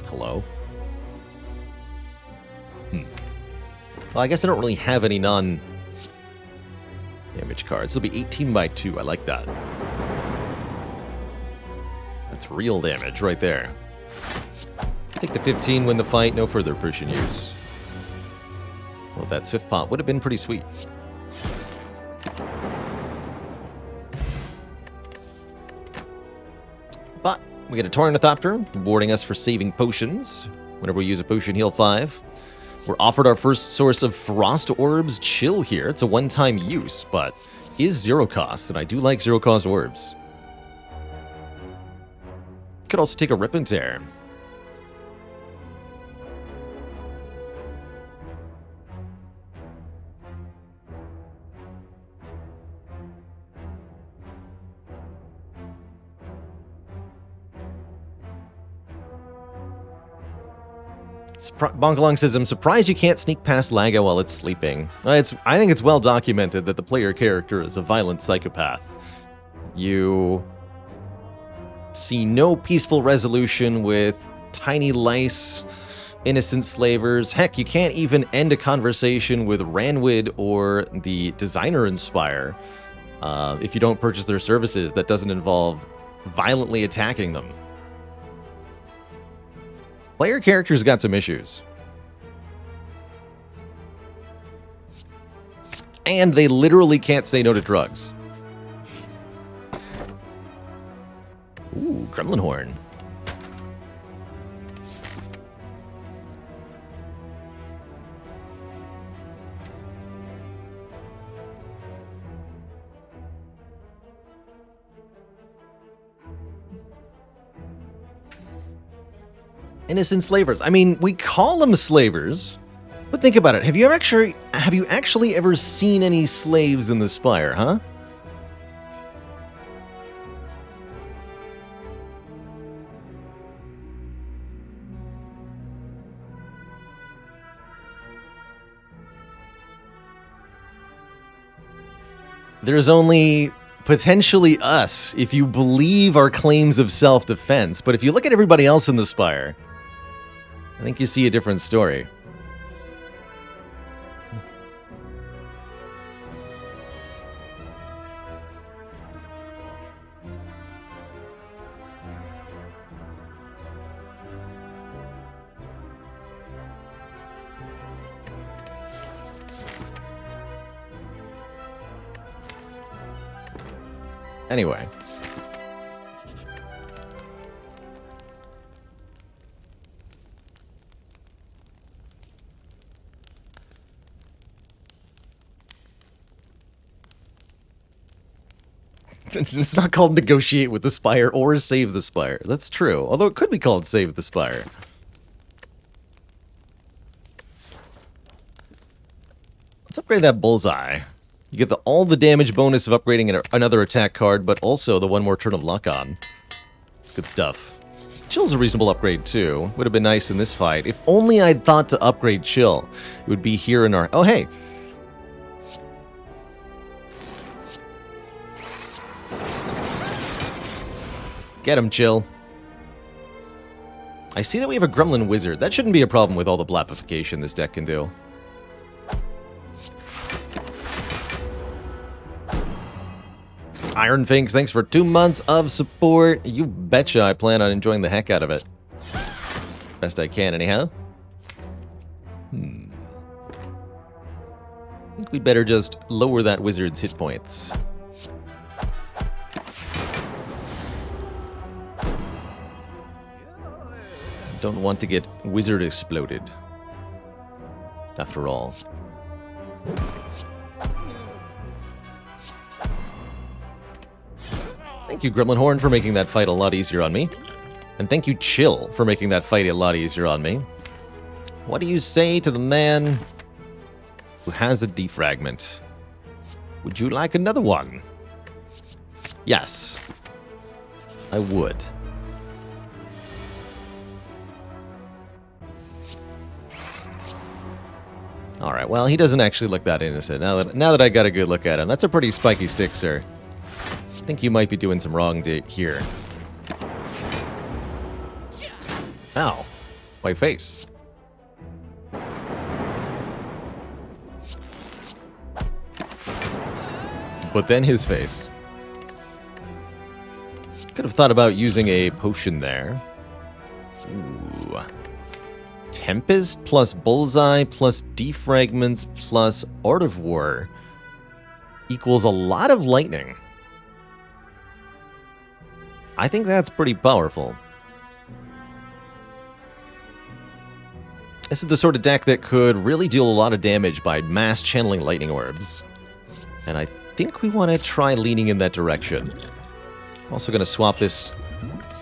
Hello? Well, I guess I don't really have any non-damage cards. It'll be 18 by 2. I like that. That's real damage right there. Take the 15, win the fight, no further potion use. Well, that Swift Pot would have been pretty sweet. But we get a Tornithopter, rewarding us for saving potions. Whenever we use a potion, heal 5. We're offered our first source of Frost Orbs Chill here. It's a one-time use, but is 0 cost, and I do like 0 cost orbs. Could also take a Rip and Tear. Bonkalong says, I'm surprised you can't sneak past Laga while it's sleeping. I think it's well documented that the player character is a violent psychopath. You see no peaceful resolution with tiny lice, innocent slavers. Heck, you can't even end a conversation with Ranwid or the designer in Spire if you don't purchase their services that doesn't involve violently attacking them. Player characters got some issues. And they literally can't say no to drugs. Ooh, Gremlin Horn. Innocent slavers. I mean, we call them slavers, but think about it. Have you actually ever seen any slaves in the Spire, huh? There's only potentially us if you believe our claims of self-defense, but if you look at everybody else in the Spire, I think you see a different story. Anyway. It's not called Negotiate with the Spire or Save the Spire. That's true. Although it could be called Save the Spire. Let's upgrade that Bullseye. You get all the damage bonus of upgrading another attack card, but also the one more turn of luck on. Good stuff. Chill's a reasonable upgrade too. Would have been nice in this fight. If only I'd thought to upgrade Chill. It would be here in our... Oh, hey. Get him, Chill. I see that we have a Gremlin Wizard. That shouldn't be a problem with all the blapification this deck can do. Iron Finks, thanks for 2 months of support. You betcha I plan on enjoying the heck out of it. Best I can, anyhow. I think we'd better just lower that wizard's hit points. Don't want to get wizard exploded. After all. Thank you, Gremlin Horn, for making that fight a lot easier on me. And thank you, Chill, for making that fight a lot easier on me. What do you say to the man who has a defragment? Would you like another one? Yes. I would. Alright, well, he doesn't actually look that innocent. Now that I got a good look at him. That's a pretty spiky stick, sir. I think you might be doing some wrong here. Ow. My face. But then his face. Could have thought about using a potion there. Ooh. Tempest plus Bullseye plus Defragments plus Art of War equals a lot of lightning. I think that's pretty powerful. This is the sort of deck that could really deal a lot of damage by mass channeling lightning orbs. And I think we want to try leaning in that direction. I'm also going to swap this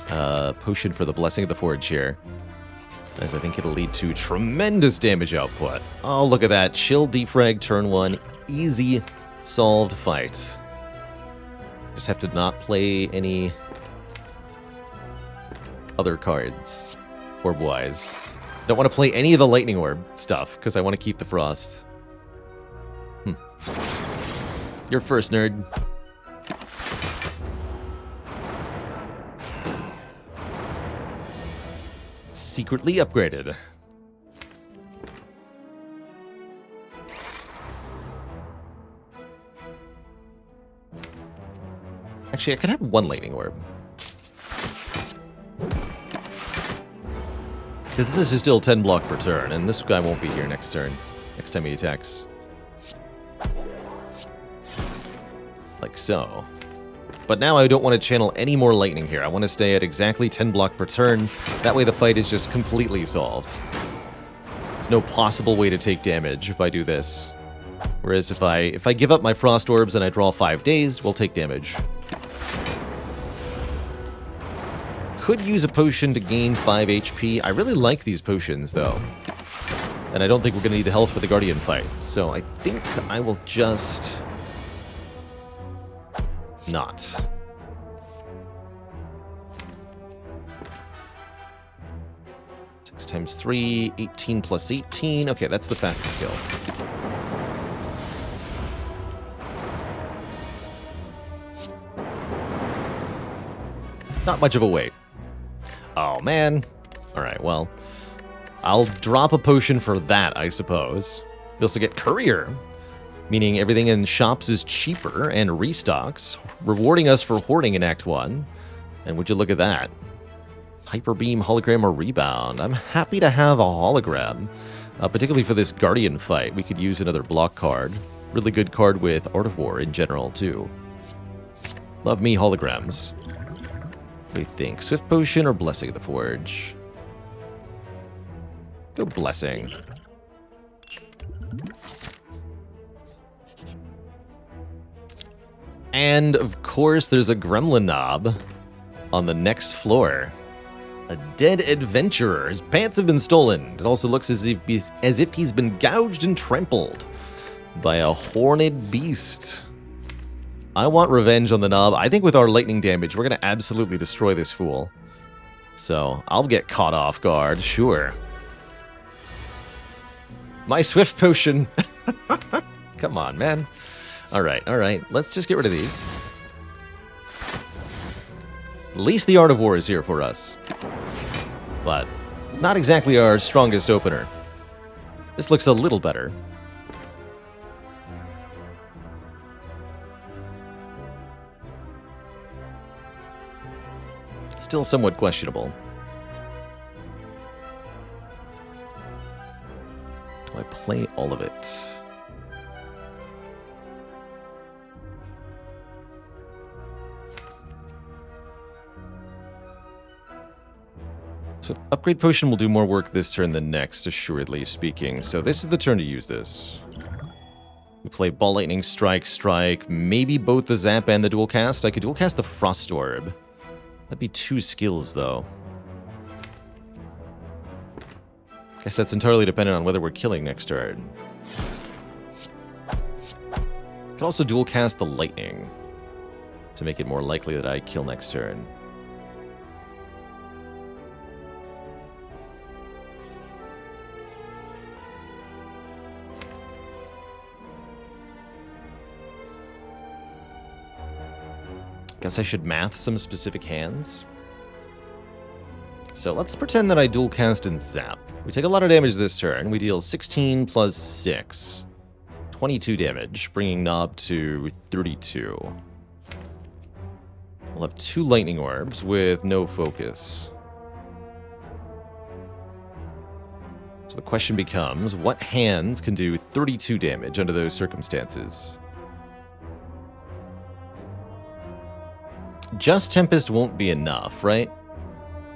potion for the Blessing of the Forge here, as I think it'll lead to tremendous damage output. Oh, look at that. Chill defrag turn 1. Easy solved fight. Just have to not play any other cards, orb-wise. Don't want to play any of the lightning orb stuff, because I want to keep the frost. You're first, nerd. Secretly upgraded. Actually, I could have one lightning orb. Because this is still 10 block per turn, and this guy won't be here next turn. Next time he attacks. Like so. But now I don't want to channel any more lightning here. I want to stay at exactly 10 block per turn. That way the fight is just completely solved. There's no possible way to take damage if I do this. Whereas if I give up my frost orbs and I draw 5 days, we'll take damage. Could use a potion to gain 5 HP. I really like these potions, though. And I don't think we're going to need the health for the Guardian fight. So I think I will just... not. Six times 3, 18 plus 18. Okay, that's the fastest kill. Not much of a wait. Oh, man. Alright, well. I'll drop a potion for that, I suppose. We also get Courier, meaning everything in shops is cheaper and restocks, rewarding us for hoarding in Act 1. And would you look at that? Hyper Beam, Hologram, or Rebound. I'm happy to have a hologram, particularly for this Guardian fight. We could use another block card. Really good card with Art of War in general, too. Love me holograms. What do you think? Swift Potion or Blessing of the Forge? Go Blessing. And, of course, there's a Gremlin Knob on the next floor. A dead adventurer. His pants have been stolen. It also looks as if he's been gouged and trampled by a horned beast. I want revenge on the Knob. I think with our lightning damage, we're going to absolutely destroy this fool. So I'll get caught off guard, sure. My swift potion. Come on, man. All right. Let's just get rid of these. At least the Art of War is here for us. But not exactly our strongest opener. This looks a little better. Still somewhat questionable. Do I play all of it? So upgrade potion will do more work this turn than next, assuredly speaking. So this is the turn to use this. We play Ball Lightning, Strike, maybe both the Zap and the Dual Cast. I could Dual Cast the Frost Orb. That'd be 2 skills, though. Guess that's entirely dependent on whether we're killing next turn. Could also Dual Cast the Lightning to make it more likely that I kill next turn. Guess I should math some specific hands. So let's pretend that I dual cast and zap. We take a lot of damage this turn. We deal 16 plus 6. 22 damage, bringing Knob to 32. We'll have 2 lightning orbs with no focus. So the question becomes, what hands can do 32 damage under those circumstances? Just Tempest won't be enough, right?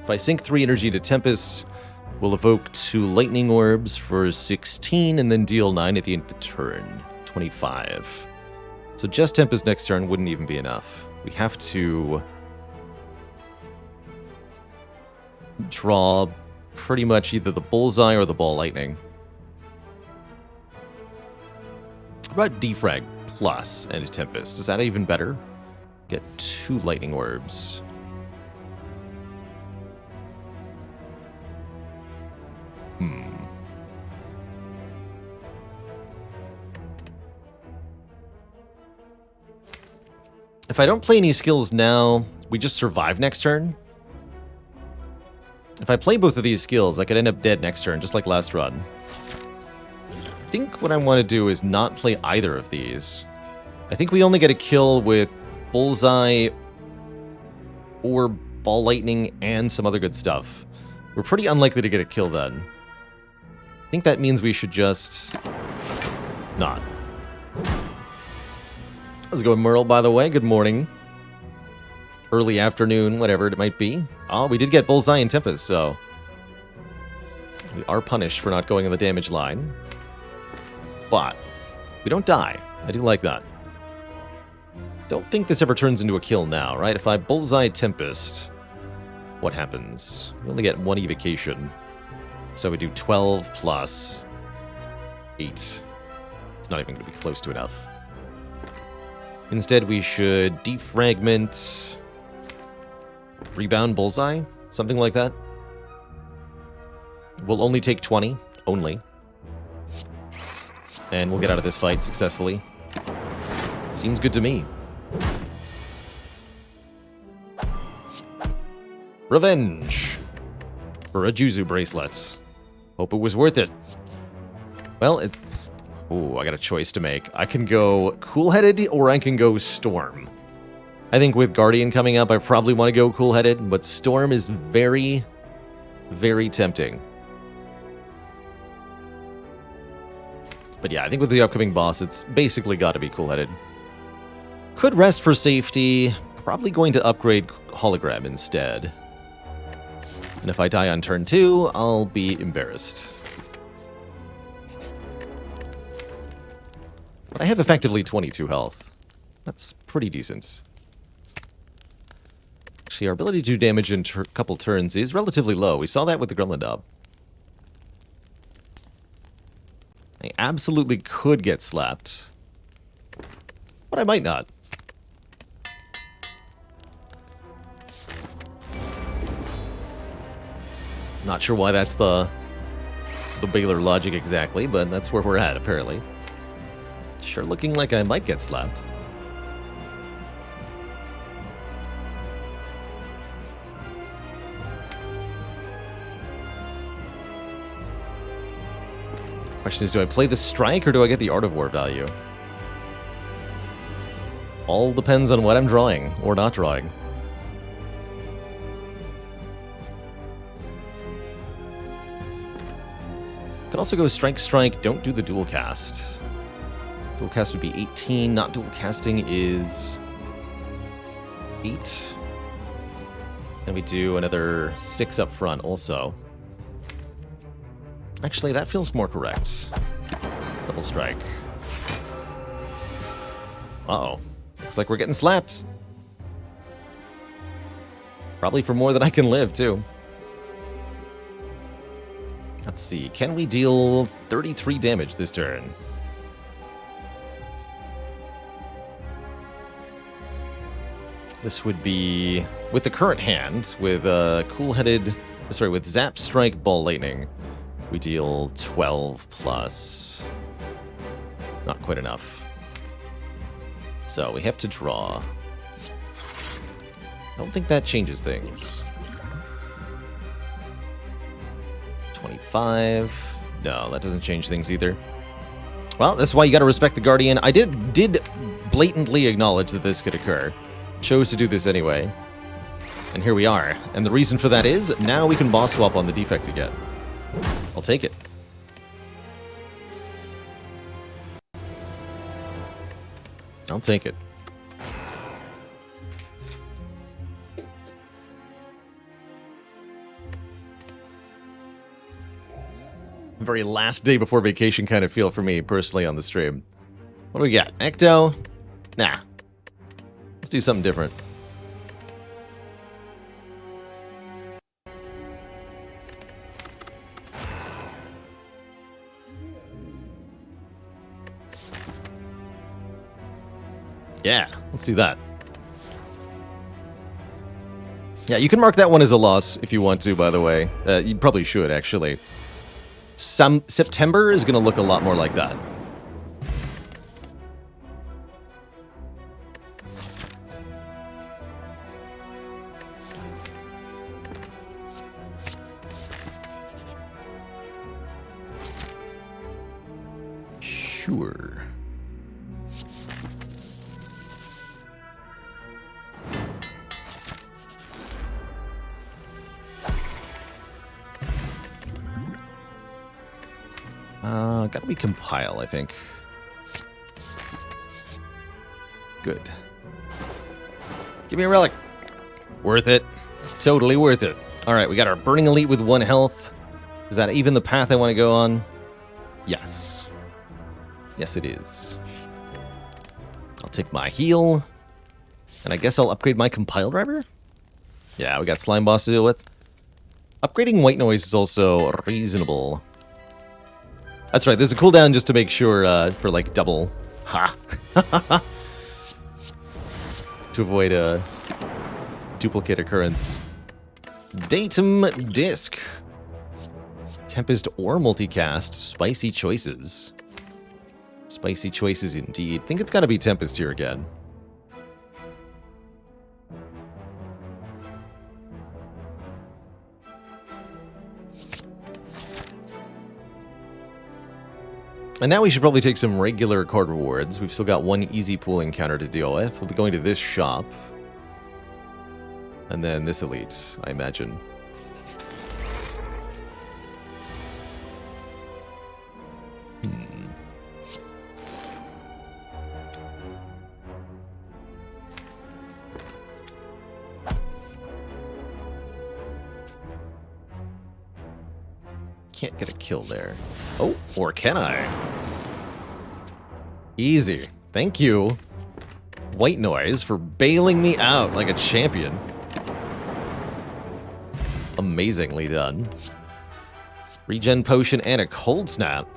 If I sink 3 energy into Tempest, we'll evoke 2 lightning orbs for 16 and then deal 9 at the end of the turn. 25. So just Tempest next turn wouldn't even be enough. We have to draw pretty much either the Bullseye or the Ball Lightning. How about Defrag Plus and Tempest? Is that even better? Get 2 lightning orbs. If I don't play any skills now, we just survive next turn. If I play both of these skills, I could end up dead next turn, just like last run. I think what I want to do is not play either of these. I think we only get a kill with Bullseye or Ball Lightning and some other good stuff. We're pretty unlikely to get a kill then. I think that means we should just not. How's it going, Merle, by the way? Good morning. Early afternoon, whatever it might be. Oh, we did get Bullseye and Tempest, so we are punished for not going on the damage line. But we don't die. I do like that. Don't think this ever turns into a kill now, right? If I Bullseye Tempest, what happens? We only get 1 evocation. So we do 12 plus 8. It's not even going to be close to enough. Instead, we should defragment, rebound Bullseye, something like that. We'll only take 20, only. And we'll get out of this fight successfully. Seems good to me. Revenge for a Juzu bracelet. Hope it was worth it. Well, ooh, I got a choice to make. I can go cool-headed or I can go Storm. I think with Guardian coming up, I probably want to go cool-headed, but Storm is very, very tempting. But yeah, I think with the upcoming boss, it's basically got to be cool-headed. Could rest for safety. Probably going to upgrade Hologram instead. And if I die on turn 2, I'll be embarrassed. But I have effectively 22 health. That's pretty decent. Actually, our ability to do damage in a couple turns is relatively low. We saw that with the Gremlin Dub. I absolutely could get slapped. But I might not. Not sure why that's the Baylor logic exactly, but that's where we're at, apparently. Sure looking like I might get slapped. Question is, do I play the strike or do I get the Art of War value? All depends on what I'm drawing or not drawing. Could also go strike, strike, don't do the dual cast. Dual cast would be 18, not dual casting is 8. And we do another 6 up front also. Actually, that feels more correct. Double strike. Uh-oh. Looks like we're getting slapped. Probably for more than I can live, too. Let's see. Can we deal 33 damage this turn? This would be, with the current hand, with with Zap, Strike, Ball, Lightning, we deal 12 plus. Not quite enough. So we have to draw. Don't think that changes things. 25. No, that doesn't change things either. Well, that's why you gotta respect the Guardian. I did blatantly acknowledge that this could occur. Chose to do this anyway. And here we are. And the reason for that is, now we can boss swap on the defect again. I'll take it. I'll take it. Very last day before vacation kind of feel for me, personally, on the stream. What do we got? Ecto? Nah. Let's do something different. Yeah, let's do that. Yeah, you can mark that one as a loss if you want to, by the way. You probably should, actually. September is going to look a lot more like that. Sure. Gotta be compile, I think. Good. Give me a relic. Worth it. Totally worth it. Alright, we got our Burning Elite with 1 health. Is that even the path I want to go on? Yes. Yes, it is. I'll take my heal. And I guess I'll upgrade my compile driver? Yeah, we got Slime Boss to deal with. Upgrading White Noise is also reasonable. That's right, there's a cooldown just to make sure for like double. Ha! To avoid a duplicate occurrence. Datum Disc. Tempest or multicast. Spicy choices. Spicy choices indeed. Think it's gotta be Tempest here again. And now we should probably take some regular card rewards. We've still got 1 easy pool encounter to deal with. We'll be going to this shop. And then this elite, I imagine. Can't get a kill there. Oh, or can I? Easy. Thank you, White Noise, for bailing me out like a champion. Amazingly done. Regen potion and a cold snap.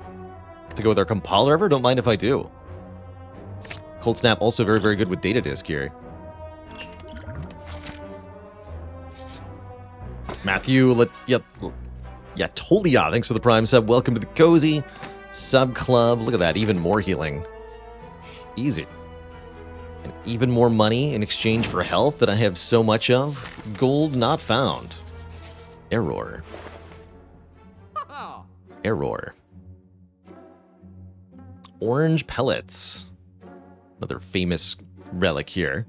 To go with our compile driver? Don't mind if I do. Cold snap also very, very good with data disk here. Matthew, Yeah, totally. Yeah, thanks for the Prime sub. Welcome to the Cozy Sub Club. Look at that, even more healing. Easy. And even more money in exchange for health that I have so much of. Gold not found. Error. Error. Orange pellets. Another famous relic here.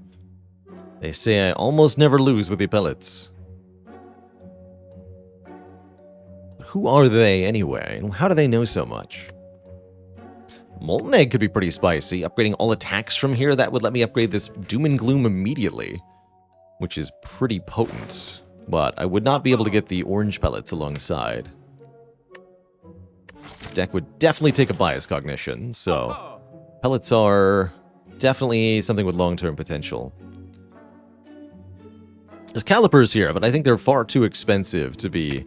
They say I almost never lose with the pellets. Who are they anyway? And how do they know so much? Molten Egg could be pretty spicy. Upgrading all attacks from here, that would let me upgrade this Doom and Gloom immediately, which is pretty potent. But I would not be able to get the orange pellets alongside. This deck would definitely take a bias cognition, so pellets are definitely something with long-term potential. There's calipers here, but I think they're far too expensive to be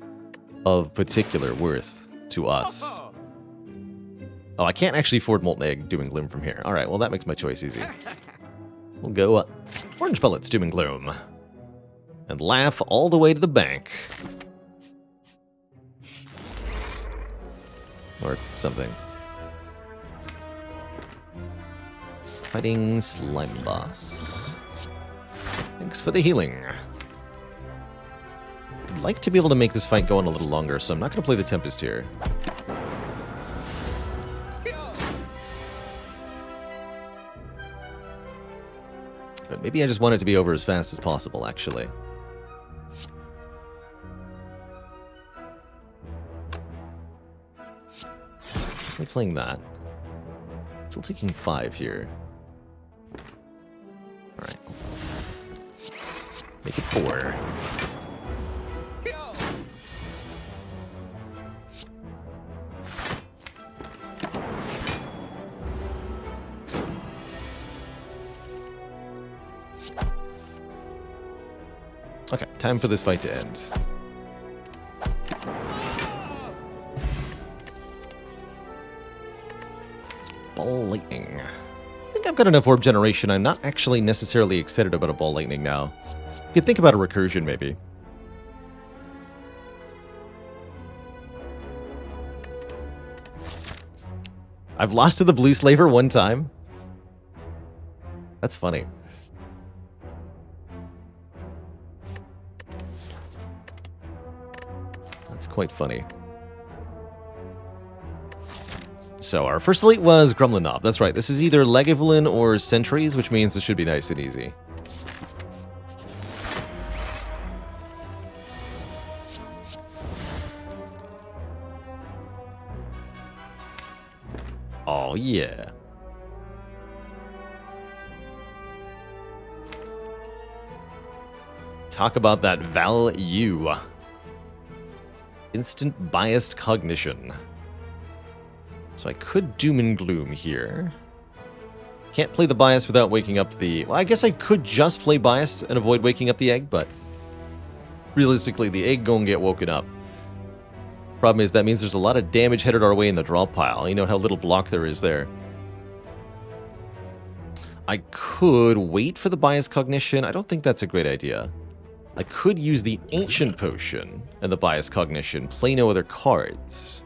of particular worth to us. Oh, I can't actually afford Molten Egg, Doom and Gloom from here. Alright, well that makes my choice easy. We'll go orange pellets, Doom and Gloom. And laugh all the way to the bank. Or something. Fighting Slime Boss. Thanks for the healing. I'd like to be able to make this fight go on a little longer, so I'm not going to play the Tempest here. But maybe I just want it to be over as fast as possible, actually. I'm playing that. Still taking 5 here. Alright. Make it 4. Okay, time for this fight to end. Ball Lightning. I think I've got enough Orb Generation. I'm not actually necessarily excited about a Ball Lightning now. You could think about a Recursion, maybe. I've lost to the Blue Slaver one time. That's funny. That's quite funny. So our first elite was Gremlin Knob. That's right. This is either Lagavulin or Sentries, which means this should be nice and easy. Oh, yeah. Talk about that value. Instant biased cognition. So I could Doom and Gloom here. Can't play the bias without waking up the... Well, I guess I could just play biased and avoid waking up the egg, but... realistically, the egg gonna get woken up. Problem is, that means there's a lot of damage headed our way in the draw pile. You know how little block there is there. I could wait for the bias cognition. I don't think that's a great idea. I could use the Ancient Potion and the bias cognition. Play no other cards.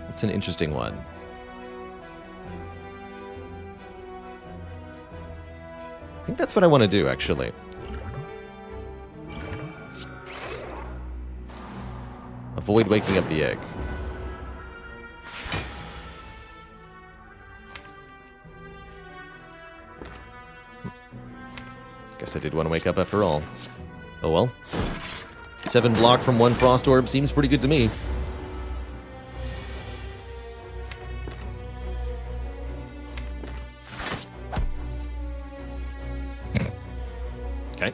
That's an interesting one. I think that's what I want to do, actually. Avoid waking up the egg. Guess I did want to wake up after all. Oh well. 7 block from 1 Frost Orb seems pretty good to me. Okay.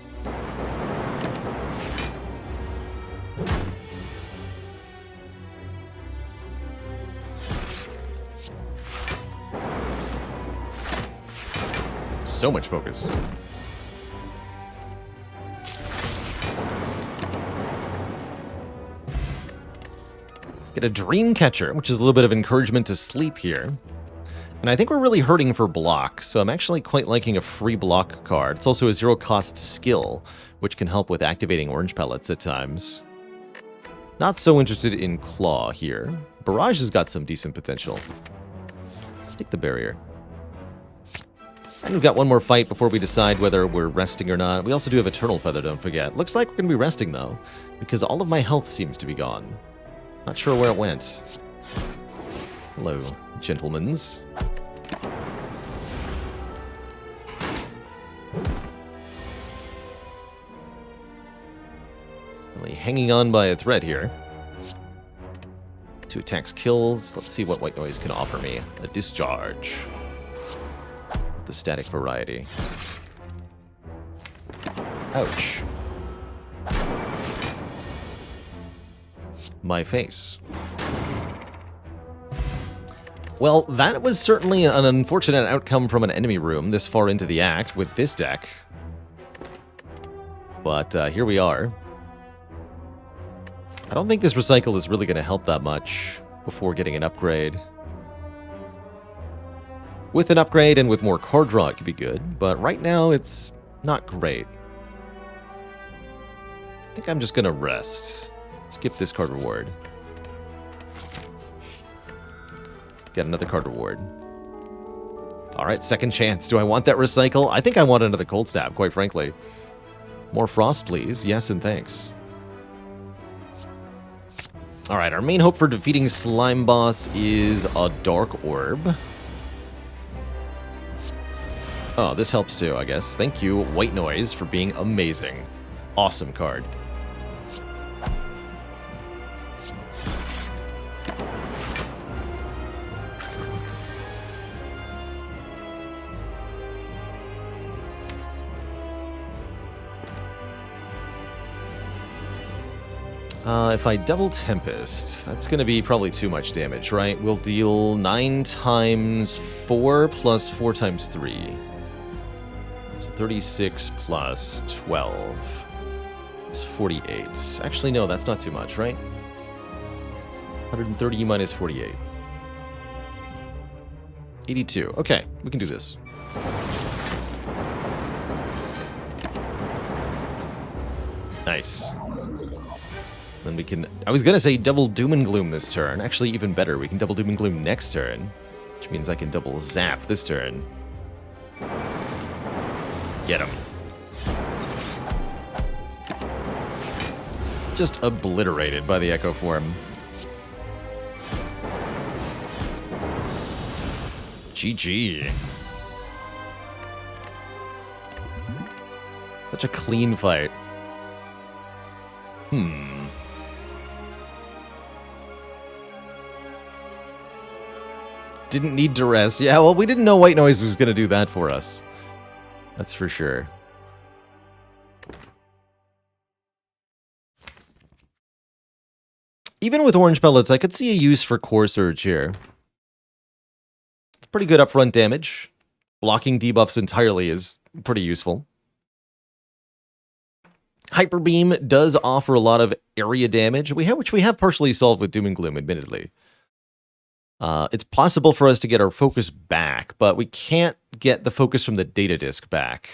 So much focus. Get a Dream Catcher, which is a little bit of encouragement to sleep here. And I think we're really hurting for block, so I'm actually quite liking a free block card. It's also a 0-cost skill, which can help with activating orange pellets at times. Not so interested in Claw here. Barrage has got some decent potential. Take the barrier. And we've got one more fight before we decide whether we're resting or not. We also do have Eternal Feather, don't forget. Looks like we're going to be resting, though, because all of my health seems to be gone. Not sure where it went. Hello, gentlemans. Really hanging on by a thread here. 2 attacks kills. Let's see what White Noise can offer me. A discharge. The static variety. Ouch. My face. Well, that was certainly an unfortunate outcome from an enemy room this far into the act with this deck. But here we are. I don't think this recycle is really going to help that much before getting an upgrade. With an upgrade and with more card draw, it could be good, but right now it's not great. I think I'm just going to rest. Skip this card reward. Get another card reward. Alright, second chance. Do I want that recycle? I think I want another Cold Stab, quite frankly. More Frost, please. Yes, and thanks. Alright, our main hope for defeating Slime Boss is a Dark Orb. Oh, this helps too, I guess. Thank you, White Noise, for being amazing. Awesome card. If I double Tempest, that's going to be probably too much damage, right? We'll deal 9 times 4 plus 4 times 3. So 36 plus 12. It's 48. Actually, no, that's not too much, right? 130 minus 48. 82. Okay, we can do this. Nice. Then we can... I was going to say double Doom and Gloom this turn. Actually, even better. We can double Doom and Gloom next turn. Which means I can double Zap this turn. Get him. Just obliterated by the Echo Form. GG. Such a clean fight. Didn't need to rest. Yeah, well, we didn't know White Noise was going to do that for us. That's for sure. Even with Orange Pellets, I could see a use for Core Surge here. It's pretty good upfront damage. Blocking debuffs entirely is pretty useful. Hyper Beam does offer a lot of area damage, which we have partially solved with Doom and Gloom, admittedly. It's possible for us to get our focus back, but we can't get the focus from the data disk back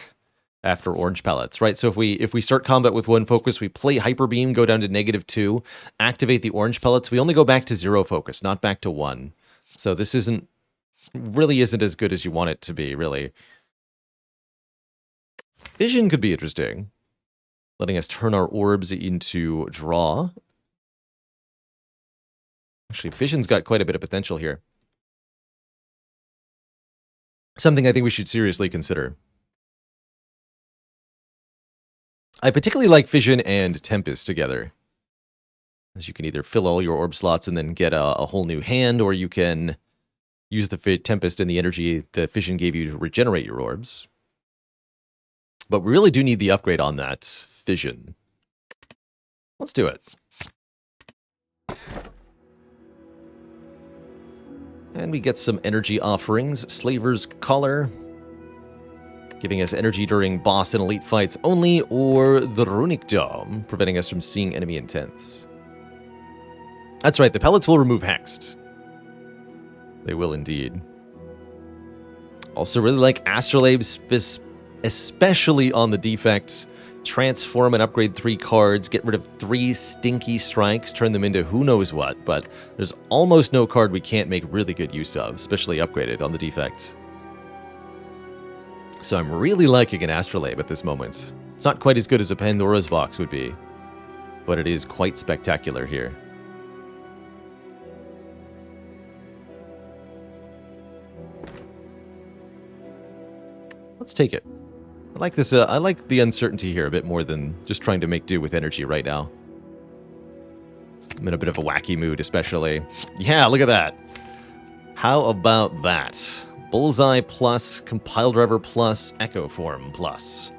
after Orange Pellets, right? So if we start combat with 1 focus, we play Hyper Beam, go down to -2, activate the Orange Pellets, we only go back to 0 focus, not back to 1. So this really isn't as good as you want it to be, really. Vision could be interesting, letting us turn our orbs into draw. Actually, Vision's got quite a bit of potential here. Something I think we should seriously consider. I particularly like Vision and Tempest together, as you can either fill all your orb slots and then get a whole new hand, or you can use the Tempest and the energy the Vision gave you to regenerate your orbs. But we really do need the upgrade on that Vision. Let's do it. And we get some energy offerings. Slaver's Collar, giving us energy during boss and elite fights only, or the Runic Dome, preventing us from seeing enemy intents. That's right, the pellets will remove Hexed. They will indeed. Also really like Astrolabe, especially on the defect. transform and upgrade 3 cards, get rid of 3 stinky strikes, turn them into who knows what, but there's almost no card we can't make really good use of, especially upgraded on the defect. So I'm really liking an Astrolabe at this moment. It's not quite as good as a Pandora's Box would be, but it is quite spectacular here. Let's take it. I like this. I like the uncertainty here a bit more than just trying to make do with energy right now. I'm in a bit of a wacky mood, especially. Yeah, look at that. How about that? Bullseye plus, Compile Driver plus, Echo Form plus.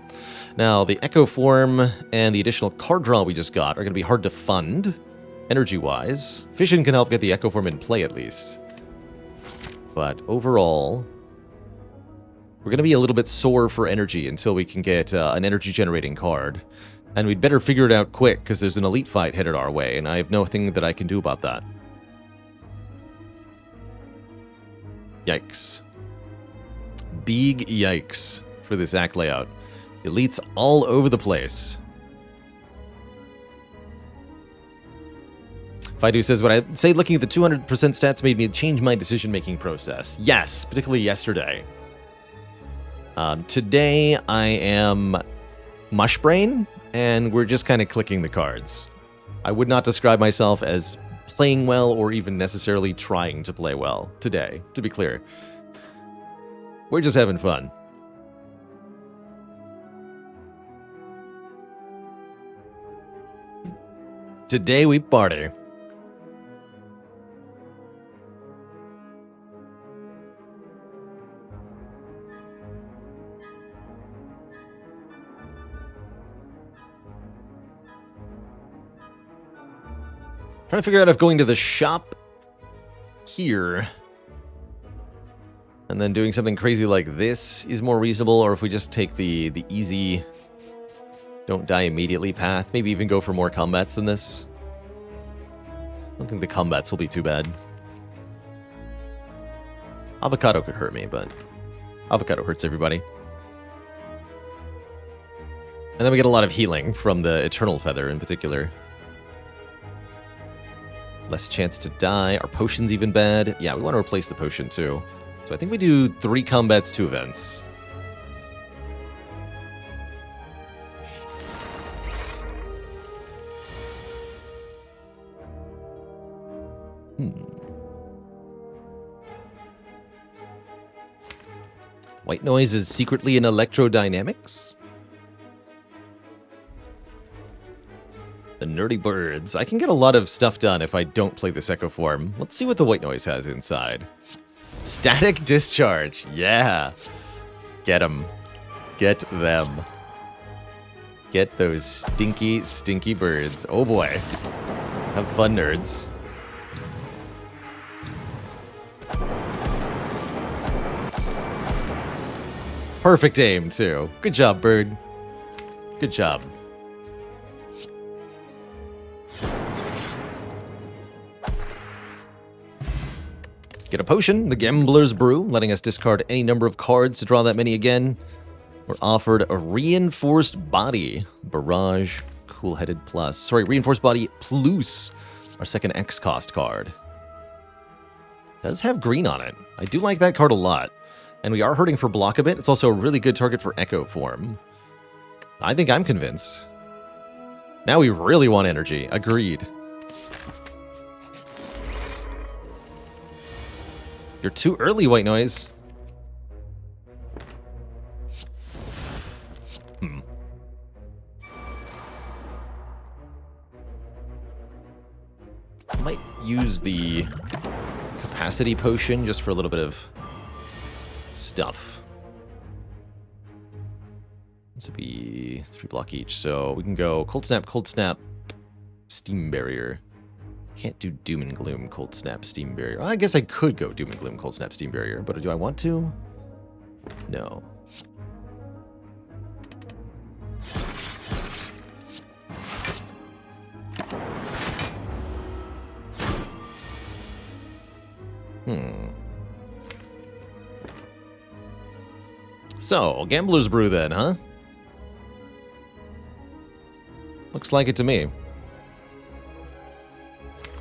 Now, the Echo Form and the additional card draw we just got are going to be hard to fund, energy-wise. Fission can help get the Echo Form in play, at least. But overall, we're going to be a little bit sore for energy until we can get an energy-generating card. And we'd better figure it out quick, because there's an elite fight headed our way, and I have nothing that I can do about that. Yikes. Big yikes for this act layout. Elites all over the place. Fidu says, what I'd say looking at the 200% stats made me change my decision-making process. Yes, particularly yesterday. Today, I am Mushbrain, and we're just kind of clicking the cards. I would not describe myself as playing well or even necessarily trying to play well today, to be clear. We're just having fun. Today we party. Trying to figure out if going to the shop here and then doing something crazy like this is more reasonable, or if we just take the easy don't die immediately path, maybe even go for more combats than this. I don't think the combats will be too bad. Avocado could hurt me, but Avocado hurts everybody. And then we get a lot of healing from the Eternal Feather in particular. Less chance to die. Are potions even bad? Yeah, we want to replace the potion too. So I think we do 3 combats, 2 events. White Noise is secretly in electrodynamics? The nerdy birds. I can get a lot of stuff done if I don't play this Echo Form. Let's see what the White Noise has inside. Static Discharge. Yeah. Get them. Get them. Get those stinky, stinky birds. Oh boy. Have fun, nerds. Perfect aim, too. Good job, bird. Good job. Get a potion, the Gambler's Brew, letting us discard any number of cards to draw that many again. We're offered a Reinforced Body. Barrage, Cool-Headed Plus. Sorry, Reinforced Body plus our second X cost card. Does have green on it. I do like that card a lot. And we are hurting for block a bit. It's also a really good target for Echo Form. I think I'm convinced. Now we really want energy. Agreed. You're too early, White Noise. I might use the capacity potion just for a little bit of stuff. This would be 3 block each, so we can go Cold Snap, Steam Barrier. Can't do Doom and Gloom, Cold Snap, Steam Barrier. I guess I could go Doom and Gloom, Cold Snap, Steam Barrier, but do I want to? No. So, Gambler's Brew then, huh? Looks like it to me.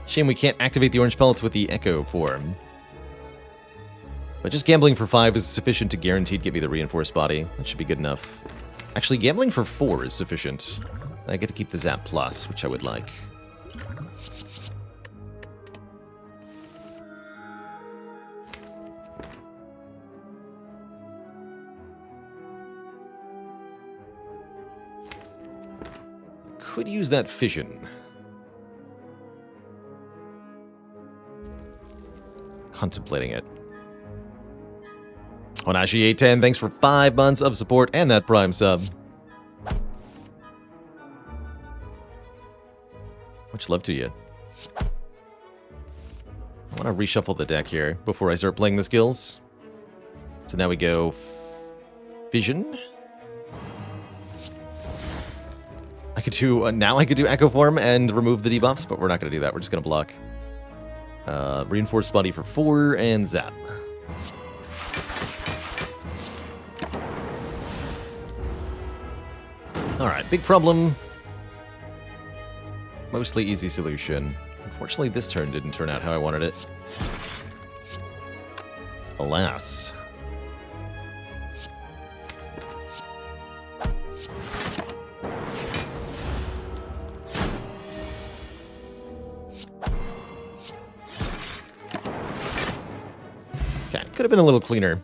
Shame we can't activate the orange pellets with the Echo form. But just gambling for 5 is sufficient to guaranteed get me the reinforced body. That should be good enough. Actually, gambling for 4 is sufficient. I get to keep the Zap Plus, which I would like. Could use that fission. Contemplating it. Onashi810, thanks for 5 months of support and that Prime sub. Much love to you. I want to reshuffle the deck here before I start playing the skills. So now we go Fission. I could do now I could do Echo Form and remove the debuffs, but we're not going to do that. We're just going to block. Reinforced body for 4 and Zap. Alright, big problem. Mostly easy solution. Unfortunately, this turn didn't turn out how I wanted it. Alas. Okay, could have been a little cleaner.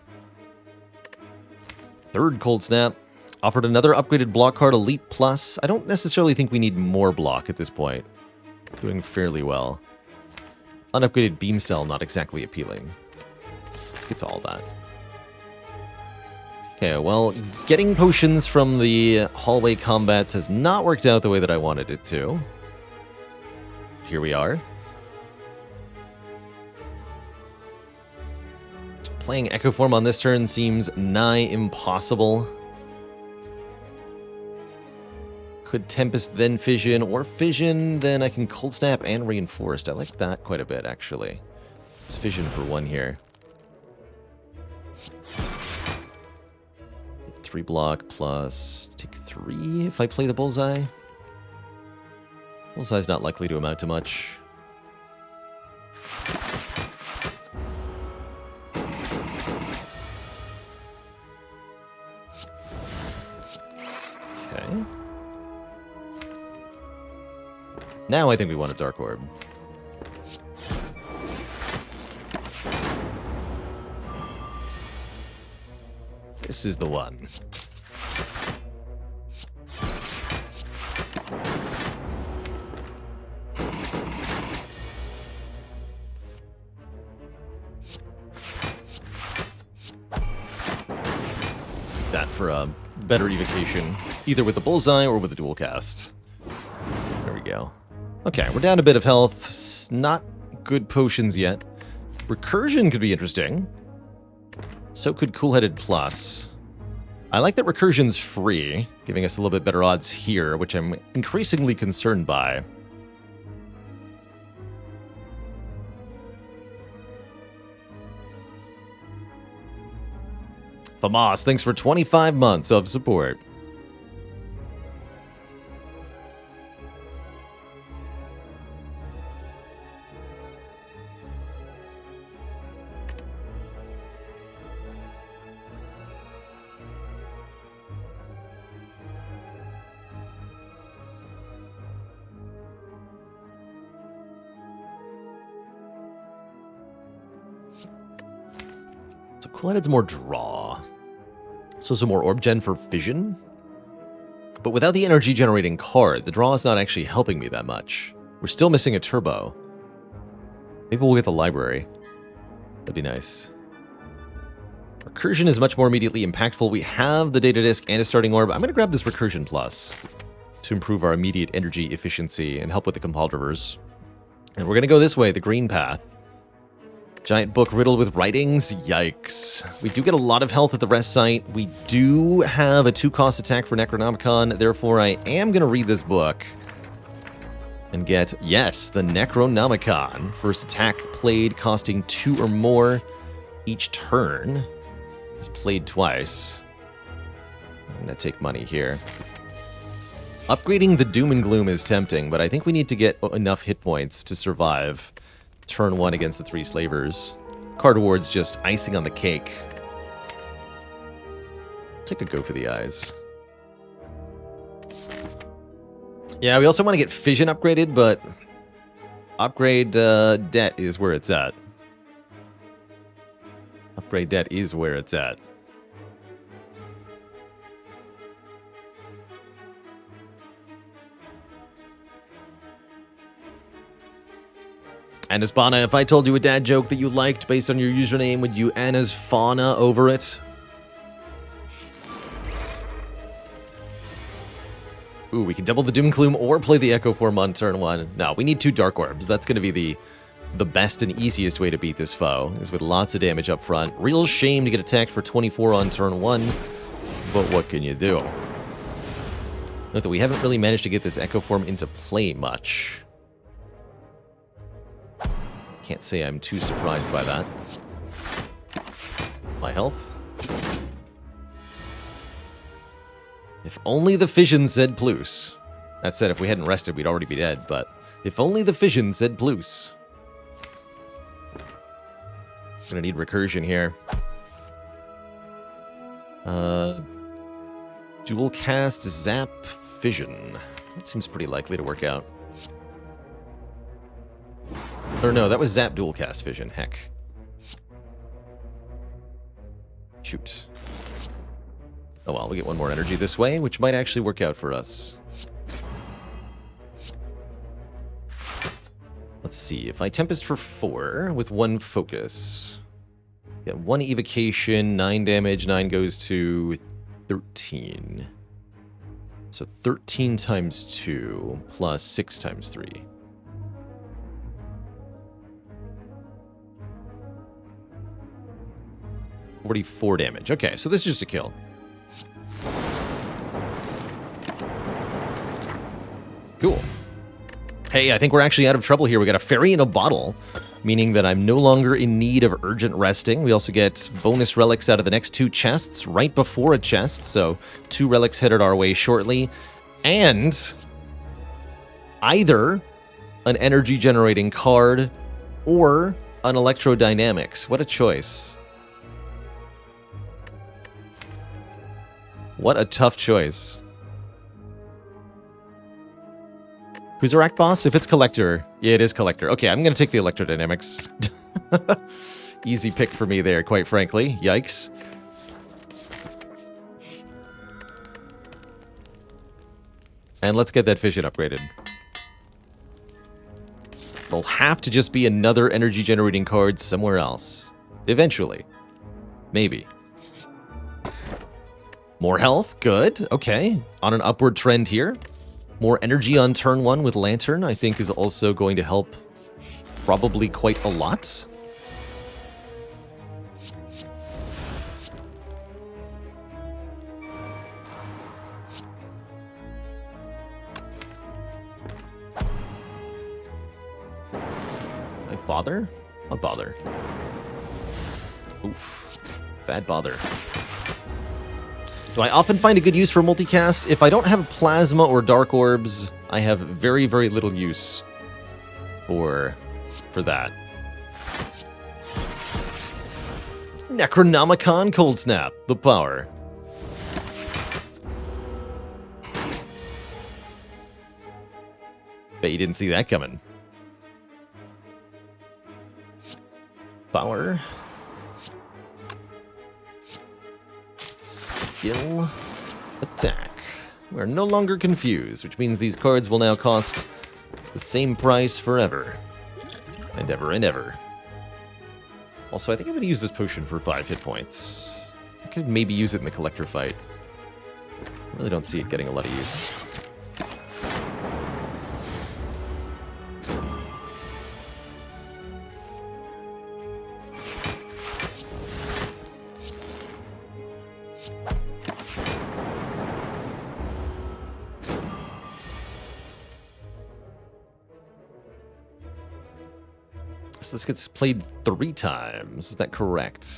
Third Cold Snap. Offered another upgraded block card, Elite Plus. I don't necessarily think we need more block at this point. Doing fairly well. Unupgraded Beam Cell, not exactly appealing. Let's get to all that. Okay, well, getting potions from the hallway combats has not worked out the way that I wanted it to. Here we are. Playing Echo Form on this turn seems nigh impossible. Could Tempest, then Fission, or Fission, then I can Cold Snap and Reinforced. I like that quite a bit, actually. It's Fission for 1 here. 3 block plus take 3 if I play the Bullseye. Bullseye's not likely to amount to much. Okay. Now I think we want a Dark Orb. This is the one. That for a better evocation, either with the Bullseye or with a dual cast. There we go. Okay, we're down a bit of health. Not good potions yet. Recursion could be interesting. So could Cool-Headed Plus. I like that Recursion's free, giving us a little bit better odds here, which I'm increasingly concerned by. Famas, thanks for 25 months of support. Cool-Headed's more draw. So some more Orb Gen for Fission. But without the energy generating card, the draw is not actually helping me that much. We're still missing a turbo. Maybe we'll get the library. That'd be nice. Recursion is much more immediately impactful. We have the data disk and a starting orb. I'm going to grab this Recursion Plus to improve our immediate energy efficiency and help with the compiled reverse. And we're going to go this way, the green path. Giant book riddled with writings? Yikes. We do get a lot of health at the rest site. We do have a 2-cost attack for Necronomicon, therefore I am going to read this book and get, yes, the Necronomicon. First attack played costing 2 or more each turn. Is played twice. I'm going to take money here. Upgrading the Doom and Gloom is tempting, but I think we need to get enough hit points to survive turn 1 against the 3 slavers. Card Ward's just icing on the cake. Take a go for the eyes. Yeah, we also want to get Fission upgraded, but upgrade Debt is where it's at. Upgrade Debt is where it's at. Anna's Fauna, if I told you a dad joke that you liked based on your username, would you Anna's Fauna over it? Ooh, we can double the Doom Gloom or play the Echo Form on turn 1. No, we need 2 Dark Orbs. That's going to be the best and easiest way to beat this foe, is with lots of damage up front. Real shame to get attacked for 24 on turn 1, but what can you do? Note that we haven't really managed to get this Echo Form into play much. Can't say I'm too surprised by that. My health. If only the fission said plus. That said, if we hadn't rested, we'd already be dead, but if only the fission said plus. Gonna need recursion here. Dual cast Zap Fission. That seems pretty likely to work out. Or no, that was Zap Dual Cast Fission. Heck. Shoot. Oh well, we get 1 more energy this way, which might actually work out for us. Let's see. If I Tempest for 4 with 1 focus, get 1 evocation, 9 damage, 9 goes to 13. So 13 times 2 plus 6 times 3. 44 damage. Okay, so this is just a kill. Cool. Hey, I think we're actually out of trouble here. We got a fairy in a bottle, meaning that I'm no longer in need of urgent resting. We also get bonus relics out of the next 2 chests right before a chest, so 2 relics headed our way shortly. And either an energy generating card or an electrodynamics. What a choice. What a tough choice. Who's a rack boss? If it's Collector. Yeah, it is Collector. Okay, I'm going to take the electrodynamics. Easy pick for me there, quite frankly. Yikes. And let's get that fission upgraded. There'll have to just be another energy generating card somewhere else. Eventually. Maybe. More health, good, okay. On an upward trend here. More energy on turn 1 with Lantern, I think is also going to help probably quite a lot. I bother? I'll bother. Oof. Bad bother. Do I often find a good use for multicast? If I don't have plasma or dark orbs, I have very, very little use for that. Necronomicon Cold Snap, the power. Bet you didn't see that coming. Power. Skill. Attack. We're no longer confused, which means these cards will now cost the same price forever. And ever and ever. Also, I think I'm going to use this potion for 5 hit points. I could maybe use it in the Collector fight. I really don't see it getting a lot of use. So this gets played 3 times. Is that correct?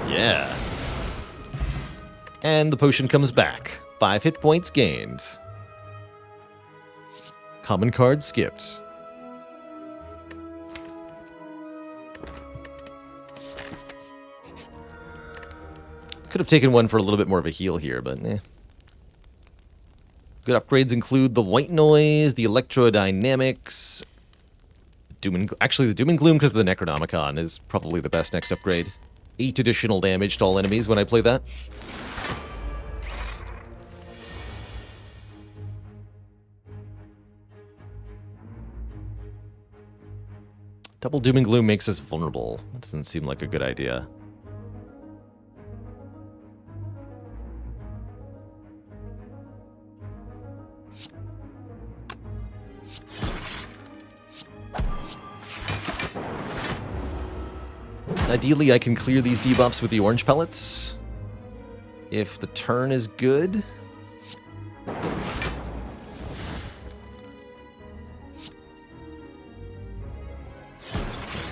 Yeah. And the potion comes back. 5 hit points gained. Common card skipped. Could have taken one for a little bit more of a heal here, but eh. Good upgrades include the white noise, the electrodynamics, actually the Doom and Gloom because of the Necronomicon is probably the best next upgrade. 8 additional damage to all enemies when I play that. Double Doom and Gloom makes us vulnerable. That doesn't seem like a good idea. Ideally, I can clear these debuffs with the orange pellets. If the turn is good.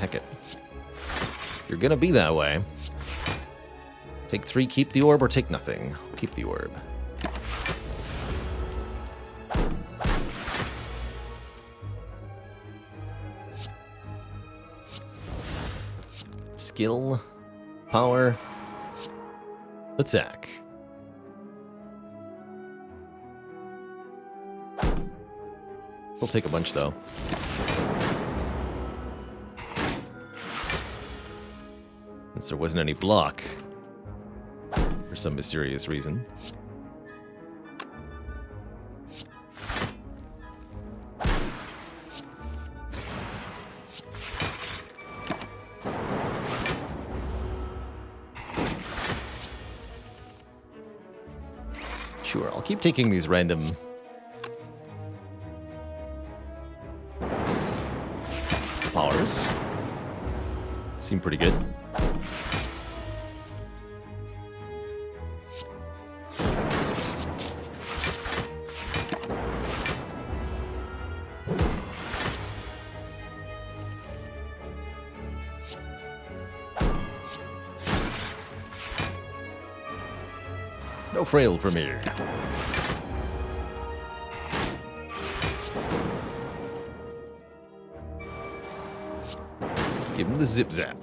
Heck it. You're gonna be that way. Take 3, keep the orb, or take nothing. Keep the orb. Skill, power, attack. We'll take a bunch though. Since there wasn't any block for some mysterious reason. Sure, I'll keep taking these random powers. Seem pretty good. No frail for me. Give him the zip zap.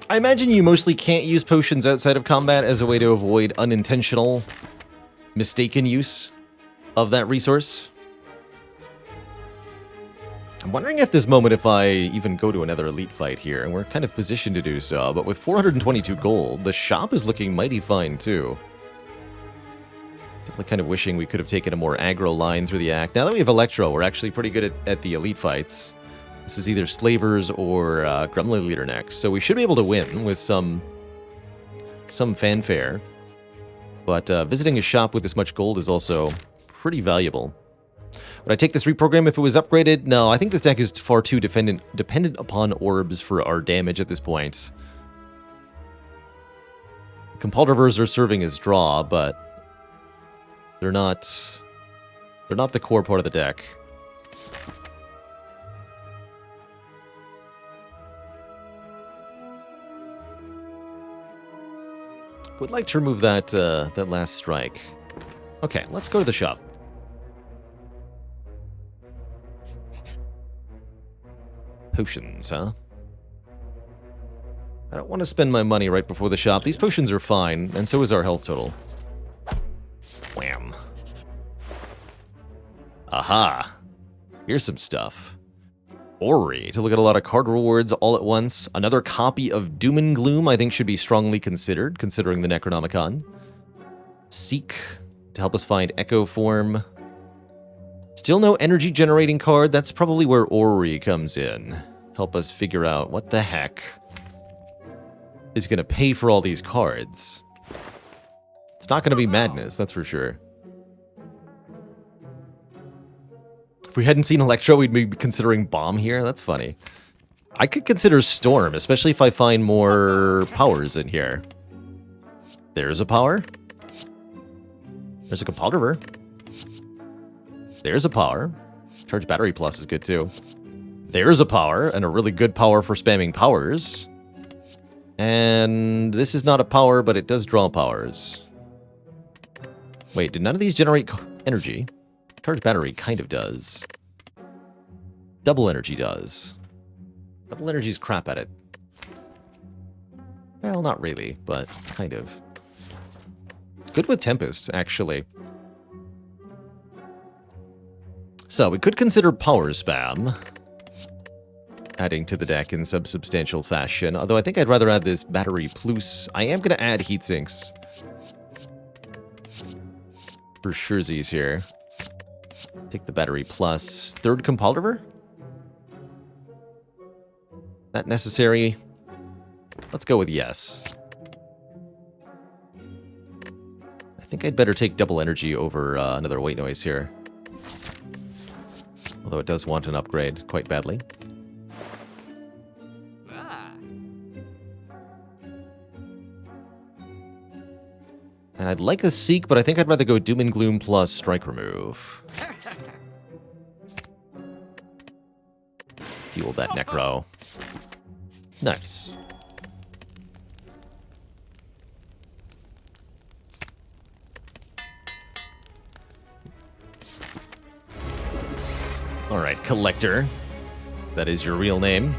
I imagine you mostly can't use potions outside of combat as a way to avoid unintentional, mistaken use of that resource. I'm wondering at this moment if I even go to another elite fight here, and we're kind of positioned to do so, but with 422 gold, the shop is looking mighty fine too. Definitely kind of wishing we could have taken a more aggro line through the act. Now that we have Electro, we're actually pretty good at the elite fights. This is either Slavers or Gremlin Leader next, so we should be able to win with some fanfare. But visiting a shop with this much gold is also pretty valuable. Would I take this reprogram if it was upgraded? No, I think this deck is far too dependent upon orbs for our damage at this point. Compulsivers are serving as draw, but they're not the core part of the deck. Would like to remove that that last strike. Okay, let's go to the shop. Potions, huh? I don't want to spend my money right before the shop. These potions are fine, and so is our health total. Wham. Aha. Here's some stuff. Ori, to look at a lot of card rewards all at once. Another copy of Doom and Gloom I think should be strongly considered, considering the Necronomicon. Seek, to help us find Echo Form. Still no energy generating card. That's probably where Ori comes in. Help us figure out what the heck is going to pay for all these cards. It's not going to be Madness, that's for sure. If we hadn't seen Electro, we'd be considering Bomb here. That's funny. I could consider Storm, especially if I find more powers in here. There's a power. There's a Compulsiver. There's a power. Charge battery plus is good too. There's a power, and a really good power for spamming powers. And this is not a power, but it does draw powers. Wait, did none of these generate energy? Charge battery kind of does. Double energy does. Double energy's crap at it. Well, not really, but kind of. Good with Tempest, actually. So, we could consider power spam. Adding to the deck in some substantial fashion. Although I think I'd rather add this battery plus. I am going to add heat sinks. For surezies here. Take the battery plus. Third Compulsiver? That necessary? Let's go with yes. I think I'd better take double energy over another white noise here. Although it does want an upgrade quite badly. And I'd like a Seek, but I think I'd rather go Doom and Gloom plus Strike Remove. Fuel that Necro. Nice. Alright, Collector. That is your real name.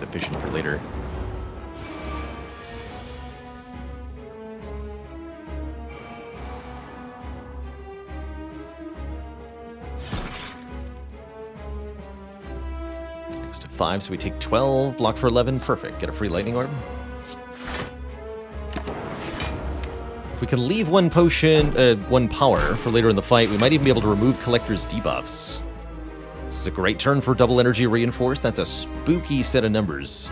Efficient for later. Goes to 5, so we take 12. Block for 11. Perfect. Get a free lightning orb. If we can leave one potion, one power for later in the fight, we might even be able to remove Collector's debuffs. This is a great turn for double energy reinforced. That's a spooky set of numbers.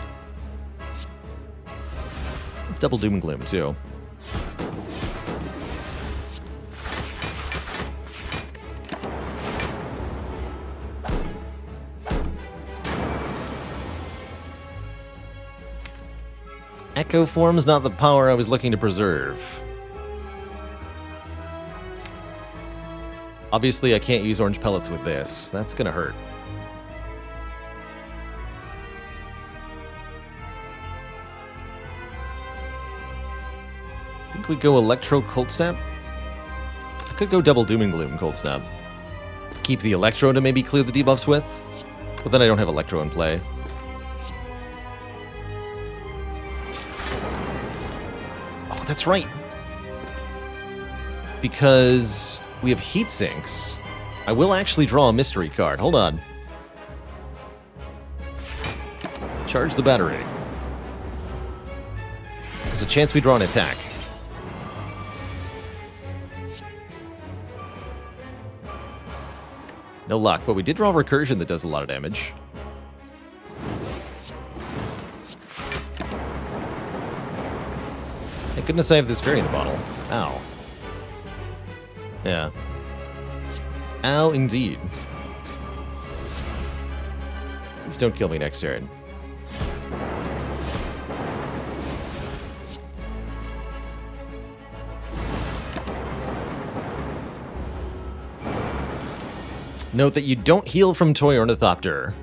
Let's double Doom and Gloom, too. Echo form's not the power I was looking to preserve. Obviously, I can't use orange pellets with this. That's gonna hurt. I think we go Electro Cold Snap. I could go double Doom and Gloom Cold Snap. Keep the Electro to maybe clear the debuffs with, but then I don't have Electro in play. Oh, that's right. Because we have heat sinks. I will actually draw a mystery card. Hold on. Charge the battery. There's a chance we draw an attack. No luck, but we did draw recursion that does a lot of damage. Thank goodness I have this fairy in the bottle. Ow. Yeah. Ow, indeed. Please don't kill me next turn. Note that you don't heal from Toy Ornithopter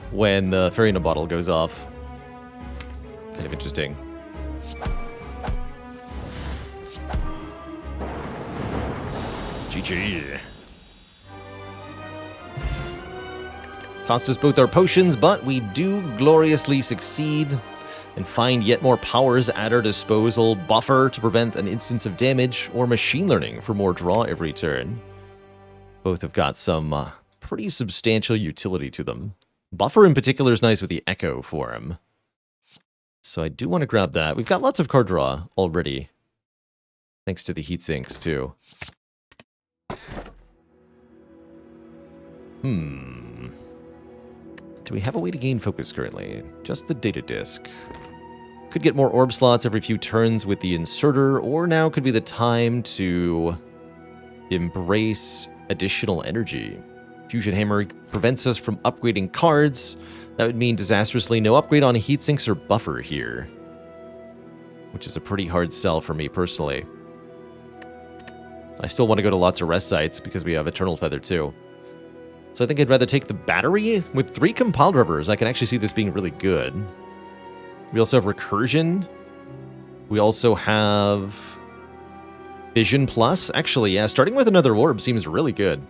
when the fairy in a bottle goes off. Kind of interesting. GG. Cost us both our potions, but we do gloriously succeed and find yet more powers at our disposal. Buffer to prevent an instance of damage, or Machine Learning for more draw every turn. Both have got some pretty substantial utility to them. Buffer in particular is nice with the Echo form. So I do want to grab that. We've got lots of card draw already. Thanks to the heat sinks, too. Do we have a way to gain focus currently? Just the data disk. Could get more orb slots every few turns with the inserter, or now could be the time to embrace additional energy. Fusion Hammer prevents us from upgrading cards. That would mean disastrously no upgrade on heat sinks or buffer here, which is a pretty hard sell for me personally. I still want to go to lots of rest sites because we have Eternal Feather too. So I think I'd rather take the battery. With 3 compiled rivers, I can actually see this being really good. We also have Recursion. We also have Vision Plus. Actually, yeah, starting with another orb seems really good.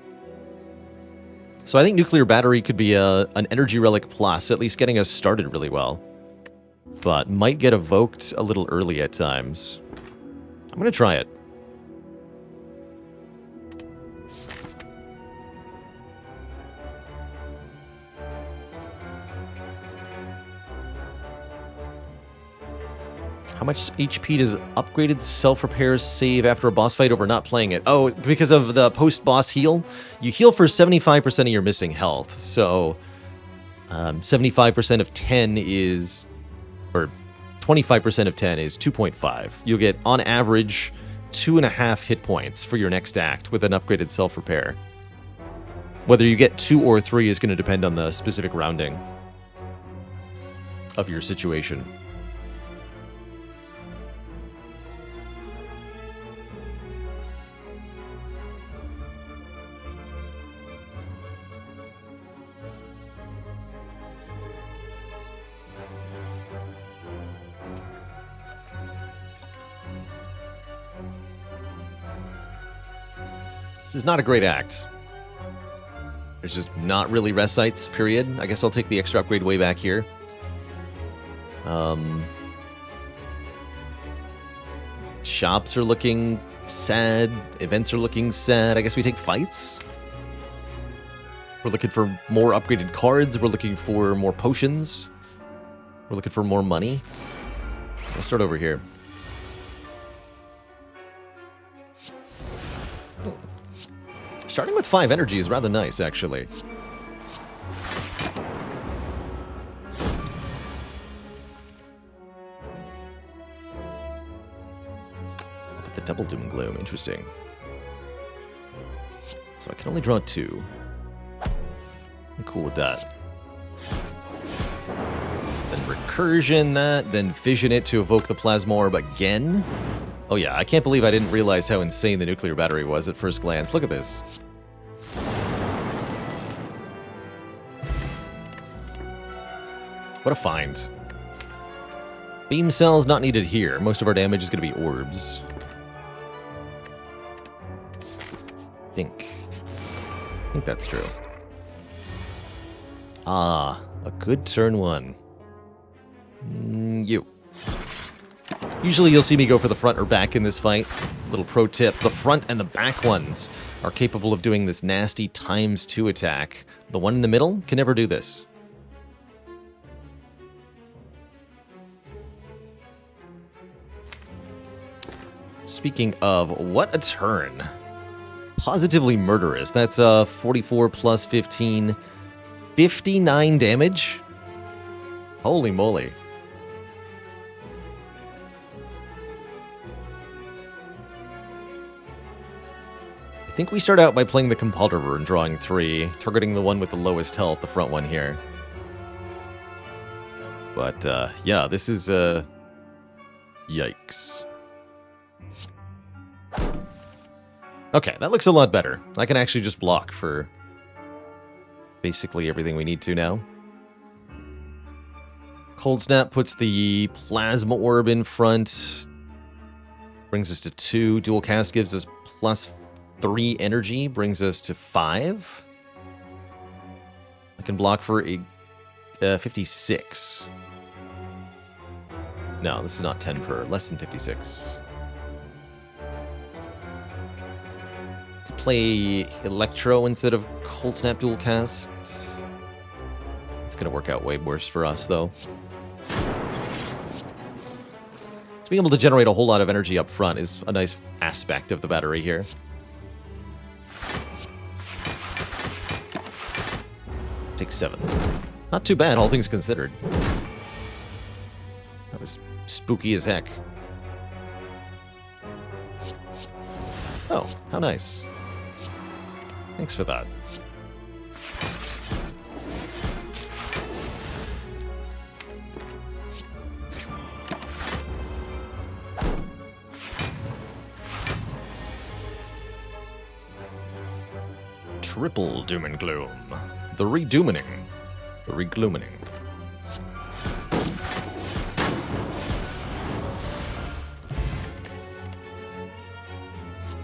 So I think Nuclear Battery could be an Energy Relic Plus, at least getting us started really well. But might get evoked a little early at times. I'm going to try it. How much HP does upgraded self-repair save after a boss fight over not playing it? Oh, because of the post-boss heal? You heal for 75% of your missing health. So 75% of 10 is... or 25% of 10 is 2.5. You'll get, on average, 2.5 hit points for your next act with an upgraded self-repair. Whether you get 2 or 3 is going to depend on the specific rounding of your situation. This is not a great act. There's just not really rest sites, period. I guess I'll take the extra upgrade way back here. Shops are looking sad. Events are looking sad. I guess we take fights. We're looking for more upgraded cards. We're looking for more potions. We're looking for more money. We'll start over here. Starting with 5 energy is rather nice, actually. But the double doom and gloom, interesting. So I can only draw 2. I'm cool with that. Then recursion that, then fission it to evoke the plasma orb again. Oh yeah, I can't believe I didn't realize how insane the nuclear battery was at first glance. Look at this. What a find. Beam cells not needed here. Most of our damage is going to be orbs. I think that's true. Ah, a good turn 1. You. Usually you'll see me go for the front or back in this fight. Little pro tip, the front and the back ones are capable of doing this nasty ×2 attack. The one in the middle can never do this. Speaking of, what a turn. Positively murderous. That's 44 plus 15. 59 damage? Holy moly. I think we start out by playing the Compulder and drawing 3, targeting the one with the lowest health, the front one here. But, yeah, this is, yikes. Okay, that looks a lot better. I can actually just block for basically everything we need to now. Cold Snap puts the Plasma Orb in front. Brings us to 2. Dual Cast gives us plus 3 energy, brings us to 5. I can block for a 56. No, this is not 10 per. Less than 56. Could play Electro instead of Cold Snap Dual Cast. It's going to work out way worse for us, though. So being able to generate a whole lot of energy up front is a nice aspect of the battery here. Take 7. Not too bad, all things considered. That was spooky as heck. Oh, how nice. Thanks for that. Triple Doom and Gloom. The Redoomining. The Reglooming.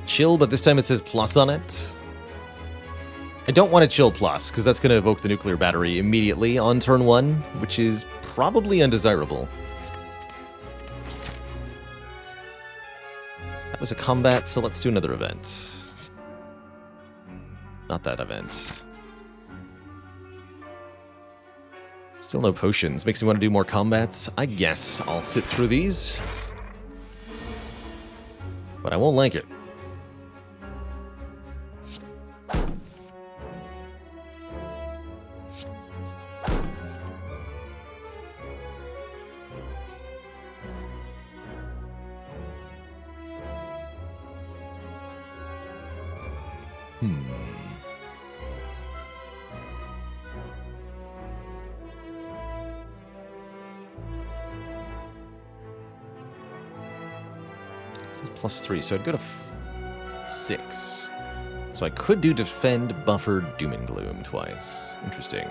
Chill, but this time it says plus on it. I don't want to chill plus, because that's going to evoke the nuclear battery immediately on turn 1, which is probably undesirable. That was a combat, so let's do another event. Not that event. Still no potions. Makes me want to do more combats. I guess I'll sit through these. But I won't like it. +3, so I'd go to 6. So I could do Defend, Buffer, Doom and Gloom twice. Interesting.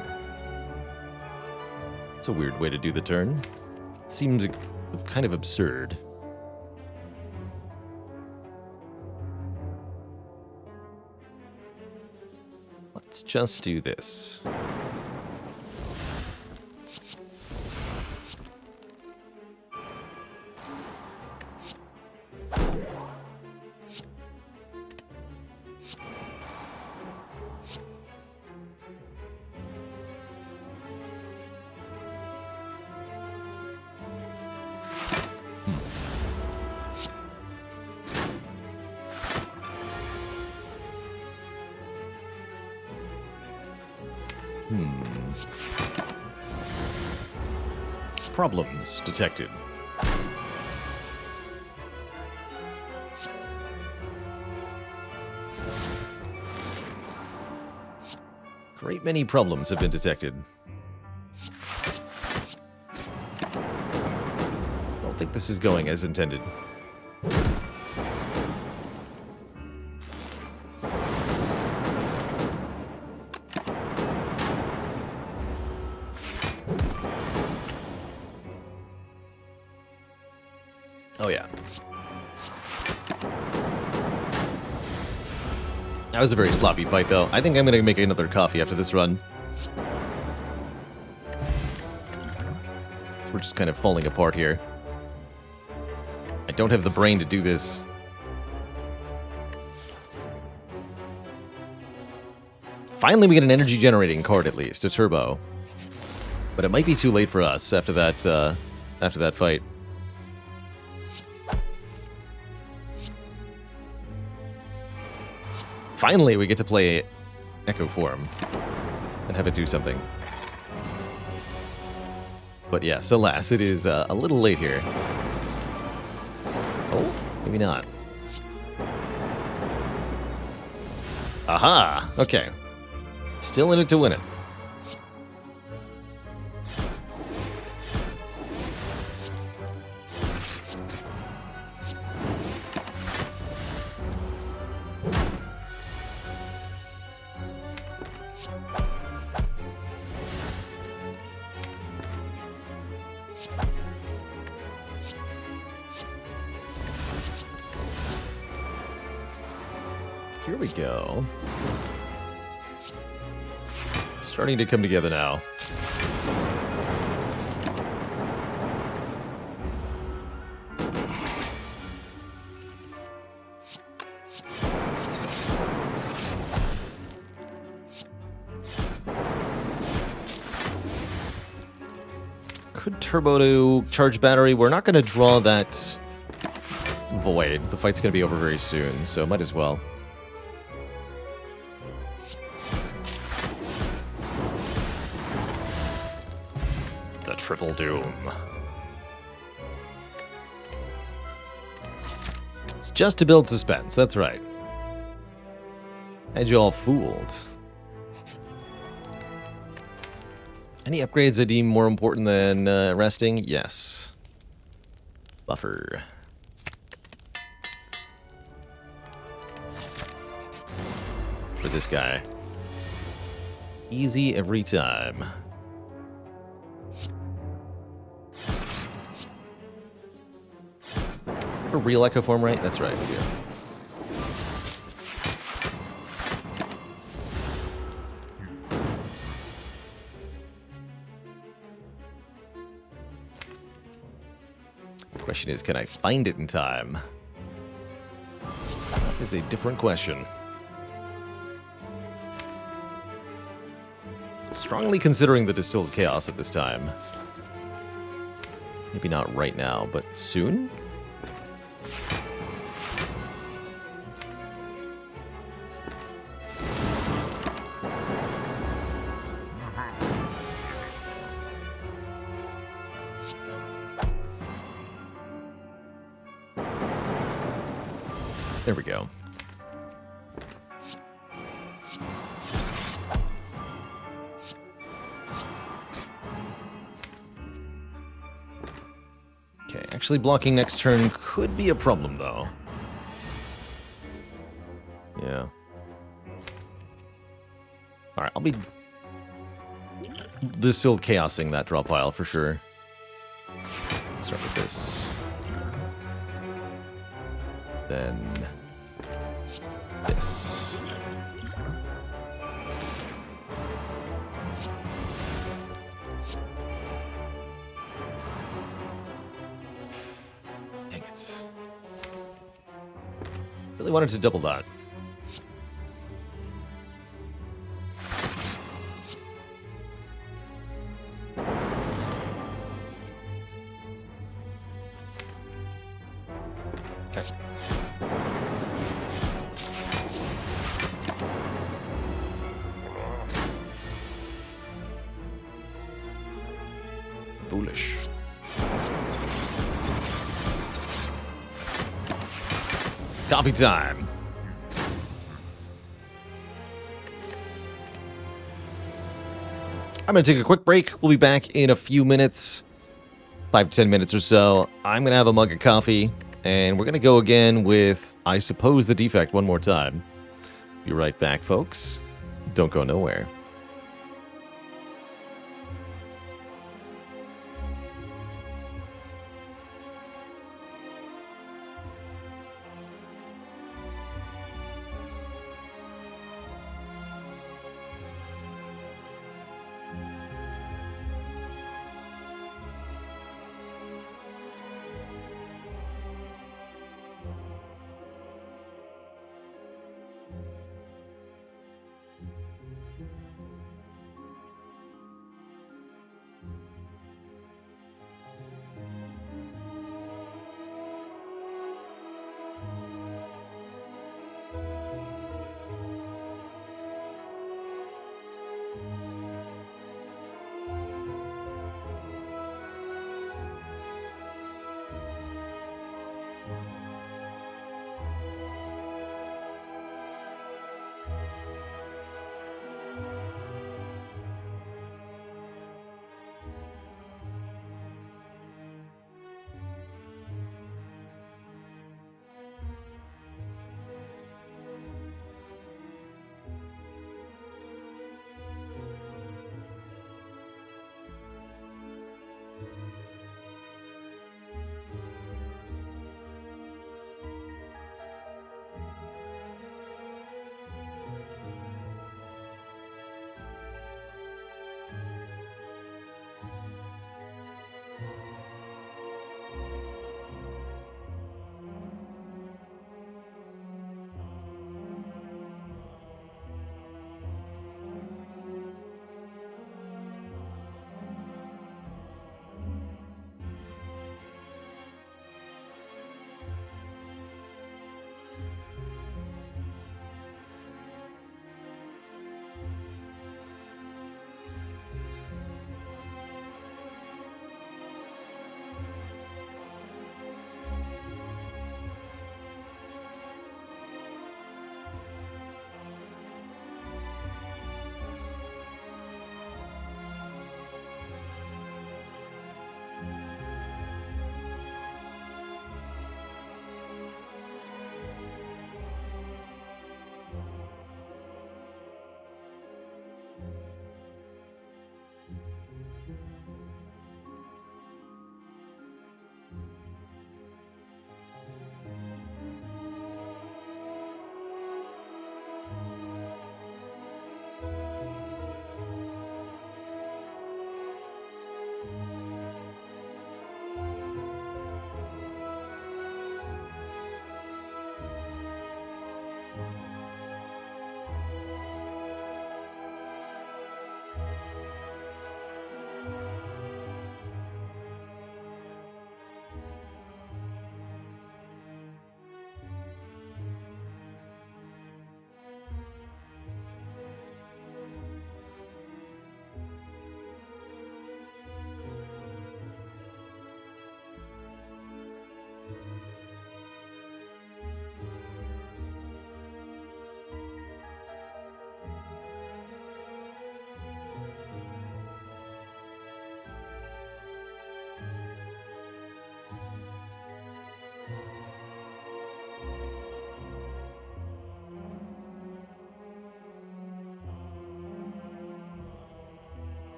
It's a weird way to do the turn. Seems kind of absurd. Let's just do this. Problems detected. Great many problems have been detected. Don't think this is going as intended. Oh, yeah. That was a very sloppy fight, though. I think I'm going to make another coffee after this run. So we're just kind of falling apart here. I don't have the brain to do this. Finally, we get an energy generating card, at least, a turbo. But it might be too late for us after that fight. Finally, we get to play Echo Form and have it do something. But yes, alas, it is a little late here. Oh, maybe not. Aha! Okay. Still in it to win it. Here we go. Starting to come together now. Could turbo to charge battery. We're not going to draw that void. The fight's going to be over very soon, so might as well. Triple Doom. It's just to build suspense, that's right. Had you all fooled. Any upgrades I deem more important than resting? Yes. Buffer. For this guy. Easy every time. For real echo form, right? That's right, we do. The question is, can I find it in time? That is a different question. Strongly considering the Distilled Chaos at this time. Maybe not right now, but soon? There we go. Okay, actually blocking next turn could be a problem, though. Yeah. Alright, I'll be Distilled Chaosing that draw pile for sure. Let's start with this. Then this. Dang it. Really wanted to double that. Okay. Foolish. Copy time. I'm going to take a quick break. We'll be back in a few minutes. 5 to 10 minutes or so. I'm going to have a mug of coffee. And we're going to go again with, I suppose, the defect one more time. Be right back, folks. Don't go nowhere.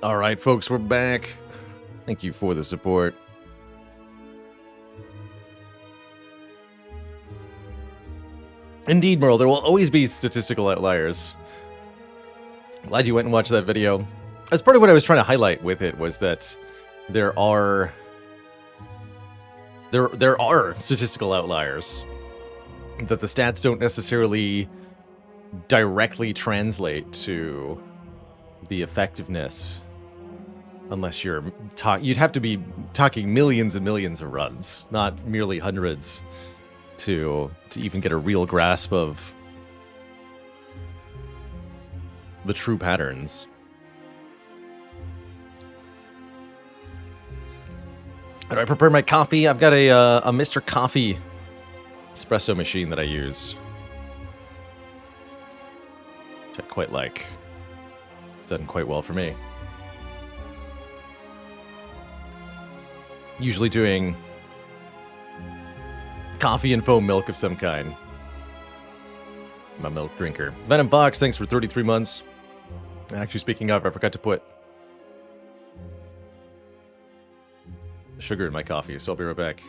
All right, folks, we're back. Thank you for the support. Indeed, Merle, there will always be statistical outliers. Glad you went and watched that video. As part of what I was trying to highlight with it was that there are statistical outliers, that the stats don't necessarily directly translate to the effectiveness, unless you'd have to be talking millions and millions of runs, not merely hundreds, to even get a real grasp of the true patterns. How do I prepare my coffee? I've got a Mr. Coffee espresso machine that I use, which I quite like. It's done quite well for me. Usually doing coffee and foam milk of some kind. I'm a milk drinker. Venom Fox, thanks for 33 months. Actually, speaking of, I forgot to put sugar in my coffee, so I'll be right back.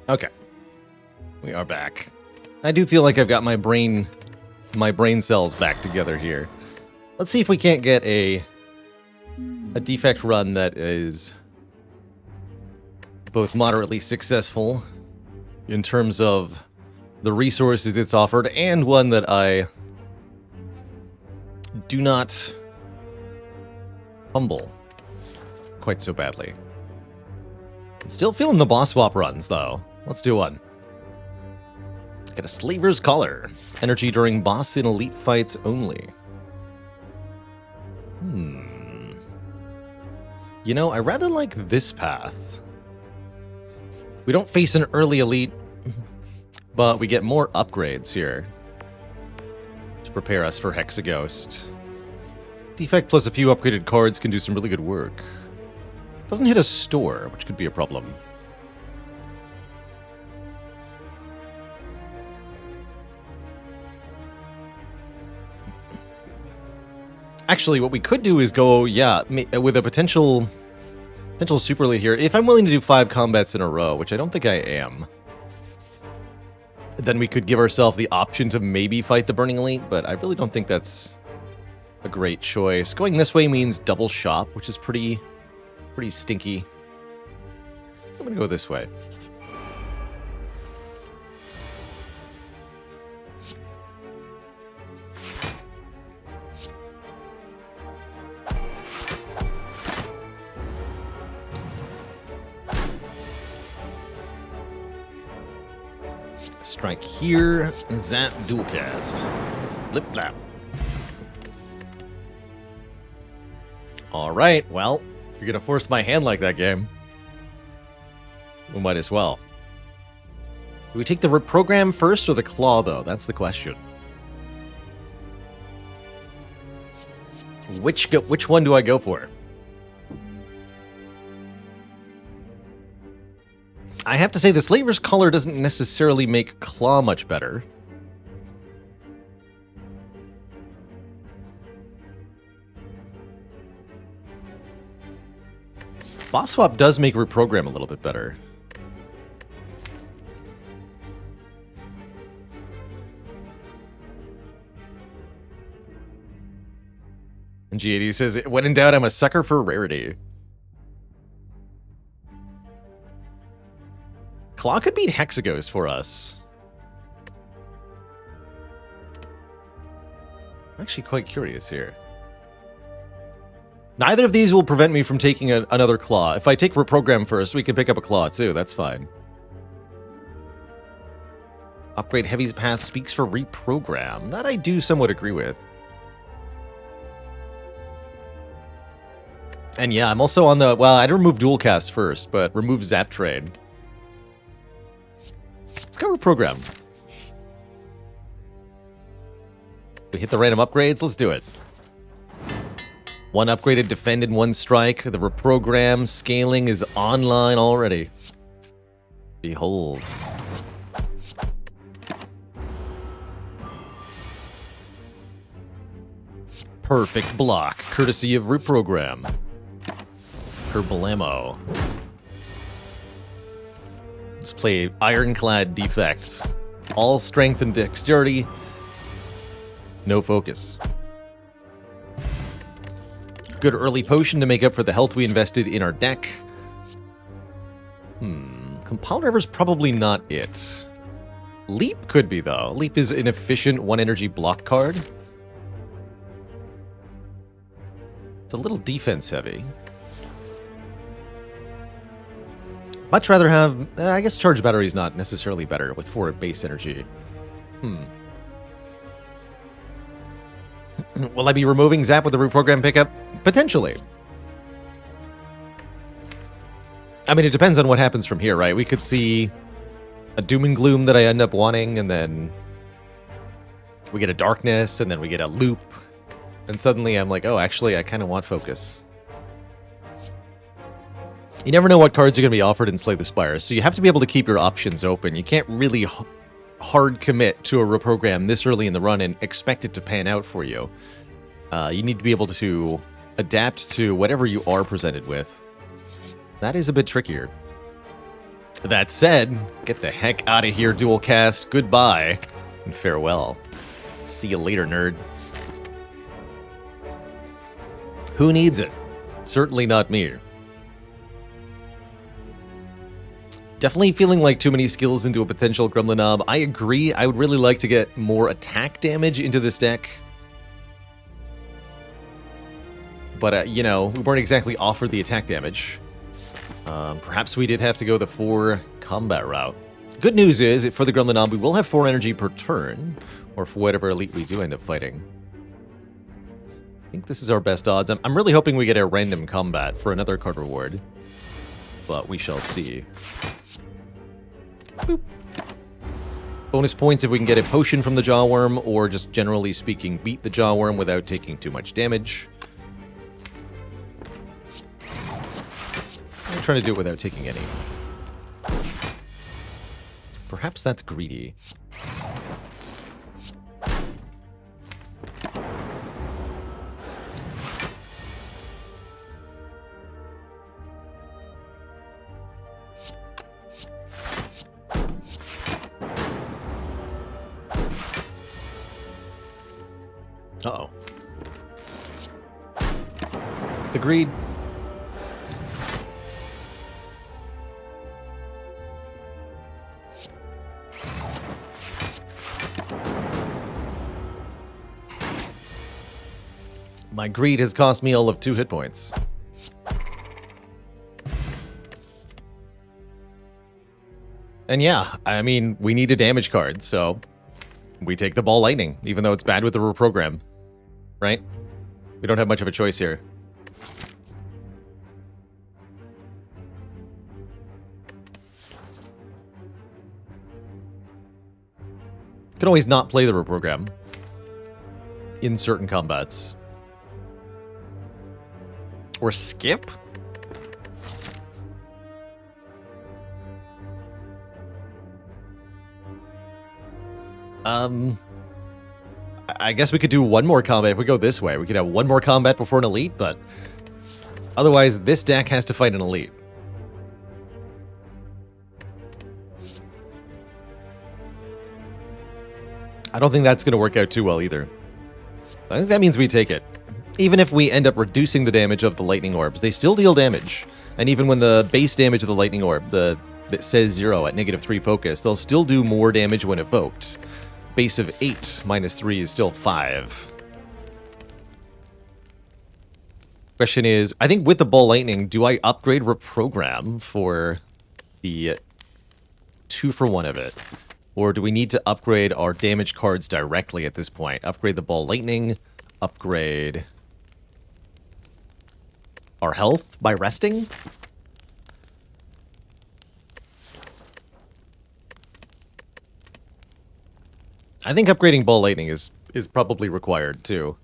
Okay, we are back. I do feel like I've got my brain cells back together here. Let's see if we can't get a defect run that is both moderately successful in terms of the resources it's offered, and one that I do not fumble quite so badly. Still feeling the boss swap runs, though. Let's do one. Get a Slaver's Collar. Energy during boss and elite fights only. You know, I rather like this path. We don't face an early elite, but we get more upgrades here to prepare us for Hexaghost. Defect plus a few upgraded cards can do some really good work. Doesn't hit a store, which could be a problem. Actually, what we could do is go, with a potential super elite here. If I'm willing to do 5 combats in a row, which I don't think I am, then we could give ourselves the option to maybe fight the Burning Elite, but I really don't think that's a great choice. Going this way means double shop, which is pretty stinky. I'm gonna go this way. Strike here, zap, dual cast. Blip blap. Alright, well, if you're gonna force my hand like that, game, we might as well. Do we take the reprogram first or the claw, though? That's the question. Which one do I go for? I have to say, the Slaver's Collar doesn't necessarily make Claw much better. Boss Swap does make Reprogram a little bit better. And G80 says, when in doubt, I'm a sucker for rarity. Claw could beat Hexaghost for us. I'm actually quite curious here. Neither of these will prevent me from taking another Claw. If I take Reprogram first, we can pick up a Claw too. That's fine. Upgrade Heavy Path speaks for reprogram. That I do somewhat agree with. And yeah, I'm also on the... Well, I'd remove Dual Cast first, but remove Zap Trade. Let's go reprogram. We hit the random upgrades, let's do it. One upgraded defend and one strike. The reprogram scaling is online already. Behold. Perfect block, courtesy of reprogram. Kerblamo. Let's play Ironclad Defects. All strength and dexterity. No focus. Good early potion to make up for the health we invested in our deck. Compile Driver's probably not it. Leap could be, though. Leap is an efficient 1 energy block card. It's a little defense heavy. Much rather have... I guess Charge Battery is not necessarily better with 4 base energy. Will I be removing Zap with the reprogram pickup? Potentially. I mean, it depends on what happens from here, right? We could see a Doom and Gloom that I end up wanting, and then we get a Darkness, and then we get a Loop. And suddenly I'm like, oh, actually, I kind of want Focus. You never know what cards are going to be offered in Slay the Spire, so you have to be able to keep your options open. You can't really hard commit to a reprogram this early in the run and expect it to pan out for you. You need to be able to adapt to whatever you are presented with. That is a bit trickier. That said, get the heck out of here, Dual Cast. Goodbye and farewell. See you later, nerd. Who needs it? Certainly not me. Definitely feeling like too many skills into a potential Gremlin Knob. I agree. I would really like to get more attack damage into this deck. But, you know, we weren't exactly offered the attack damage. Perhaps we did have to go the 4 combat route. Good news is, for the Gremlin Knob, we will have 4 energy per turn, or for whatever elite we do end up fighting. I think this is our best odds. I'm really hoping we get a random combat for another card reward. But we shall see. Boop. Bonus points if we can get a potion from the Jawworm, or just generally speaking, beat the Jawworm without taking too much damage. I'm trying to do it without taking any. Perhaps that's greedy. Uh-oh. The greed. My greed has cost me all of 2 hit points. And yeah, I mean, we need a damage card, so we take the Ball Lightning, even though it's bad with the reprogram. Right? We don't have much of a choice here. Can always not play the reprogram in certain combats. Or skip? I guess we could do one more combat if we go this way. We could have one more combat before an elite, but otherwise this deck has to fight an elite. I don't think that's going to work out too well either. I think that means we take it. Even if we end up reducing the damage of the lightning orbs, they still deal damage. And even when the base damage of the lightning orb, that says 0 at -3 focus, they'll still do more damage when evoked. Base of 8 minus 3 is still 5. Question is, I think with the Ball Lightning, do I upgrade Reprogram for the 2-for-1 of it? Or do we need to upgrade our damage cards directly at this point? Upgrade the Ball Lightning, upgrade our health by resting? I think upgrading Ball Lightning is probably required, too.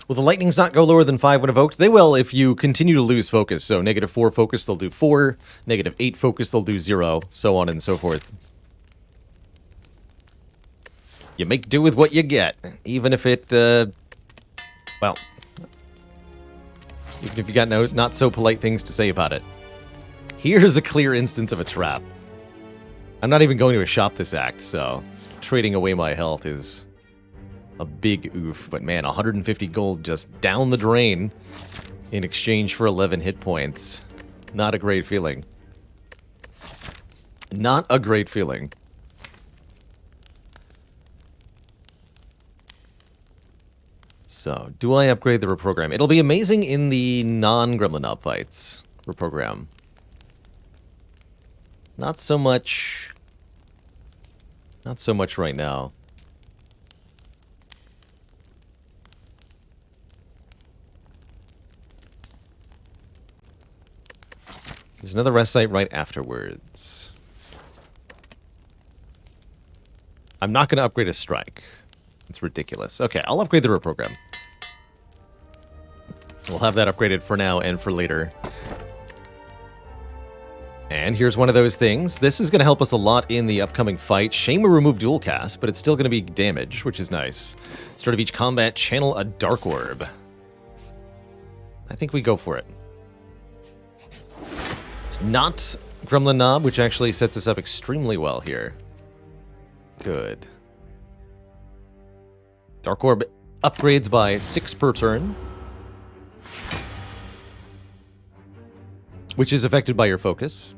Will the lightnings not go lower than 5 when evoked? They will if you continue to lose focus. So -4 focus, they'll do 4. -8 focus, they'll do 0. So on and so forth. You make do with what you get. Even if it, well, even if you got no not so polite things to say about it. Here's a clear instance of a trap. I'm not even going to a shop this act, so trading away my health is a big oof, but man, 150 gold just down the drain in exchange for 11 hit points. Not a great feeling. Not a great feeling. So, do I upgrade the reprogram? It'll be amazing in the non-Gremlin Knob fights. Reprogram. Not so much... Not so much right now. There's another rest site right afterwards. I'm not going to upgrade a strike. It's ridiculous. Okay, I'll upgrade the reprogram. We'll have that upgraded for now and for later. And here's one of those things. This is going to help us a lot in the upcoming fight. Shame we remove dual cast, but it's still going to be damage, which is nice. Start of each combat, channel a Dark Orb. I think we go for it. It's not Gremlin Knob, which actually sets us up extremely well here. Good. Dark Orb upgrades by 6 per turn, which is affected by your focus.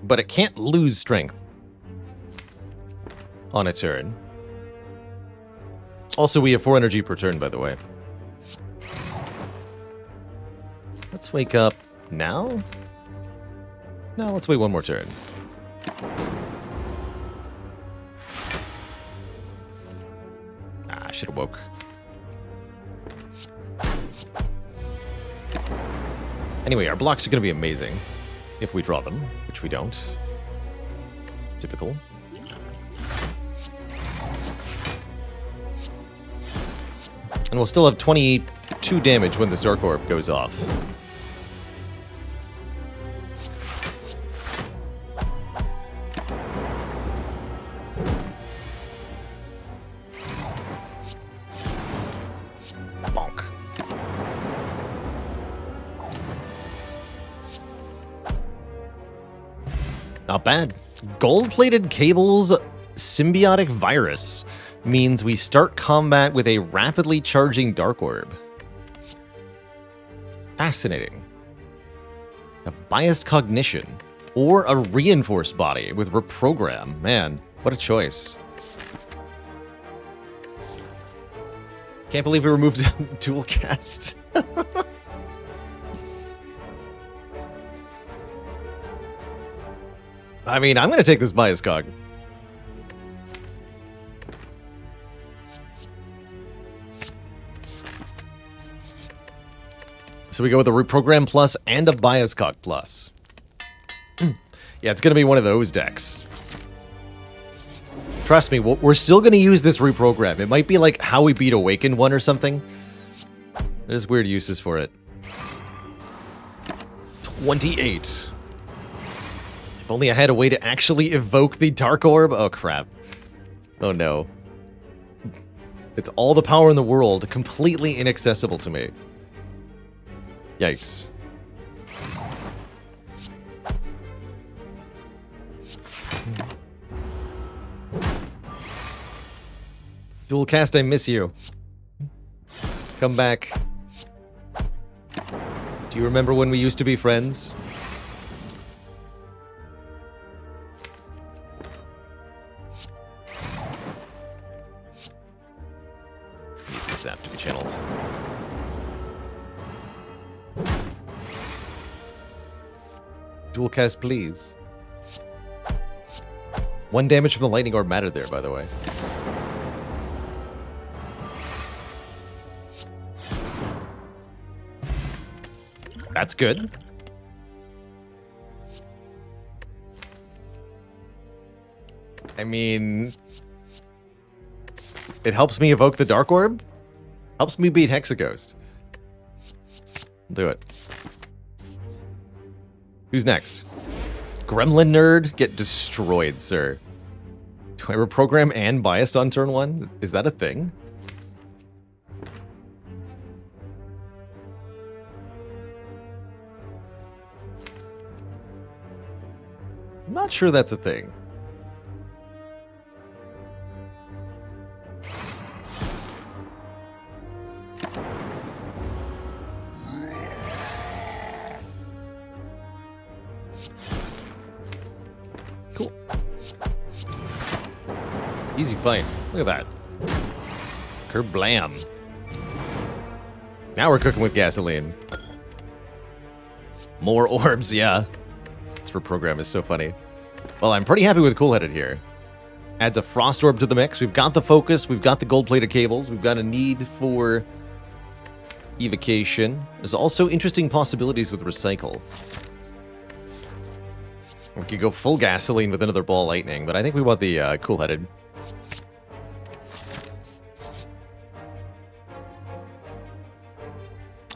But it can't lose strength on a turn. Also, we have 4 energy per turn, by the way. Let's wake up now? No, let's wait one more turn. I should have woke. Anyway, our blocks are going to be amazing if we draw them, which we don't. Typical. And we'll still have 22 damage when this Dark Orb goes off. Bonk. Not bad. Gold-plated cables symbiotic virus means we start combat with a rapidly charging Dark Orb. Fascinating. A biased cognition or a reinforced body with reprogram. Man, what a choice. Can't believe we removed dual cast. I mean, I'm going to take this bias cog. So we go with a reprogram plus and a bias cog plus. Yeah, it's going to be one of those decks. Trust me, we're still going to use this reprogram. It might be like how we beat Awakened one or something. There's weird uses for it. 28. If only I had a way to actually evoke the Dark Orb. Oh, crap. Oh, no. It's all the power in the world, completely inaccessible to me. Yikes. Dual cast, I miss you. Come back. Do you remember when we used to be friends? Need the sap to be channeled. Dual cast, please. 1 damage from the lightning orb mattered there, by the way. That's good. I mean, it helps me evoke the Dark Orb. Helps me beat Hexaghost. I'll do it. Who's next? Gremlin Nerd? Get destroyed, sir. Do I reprogram and biased on turn 1? Is that a thing? I'm not sure that's a thing. Cool. Easy fight. Look at that. Kerblam. Now we're cooking with gasoline. More orbs, yeah. This reprogram is so funny. Well, I'm pretty happy with Cool-Headed here. Adds a Frost Orb to the mix. We've got the focus. We've got the gold-plated cables. We've got a need for evocation. There's also interesting possibilities with recycle. We could go full gasoline with another ball lightning, but I think we want the Cool-Headed.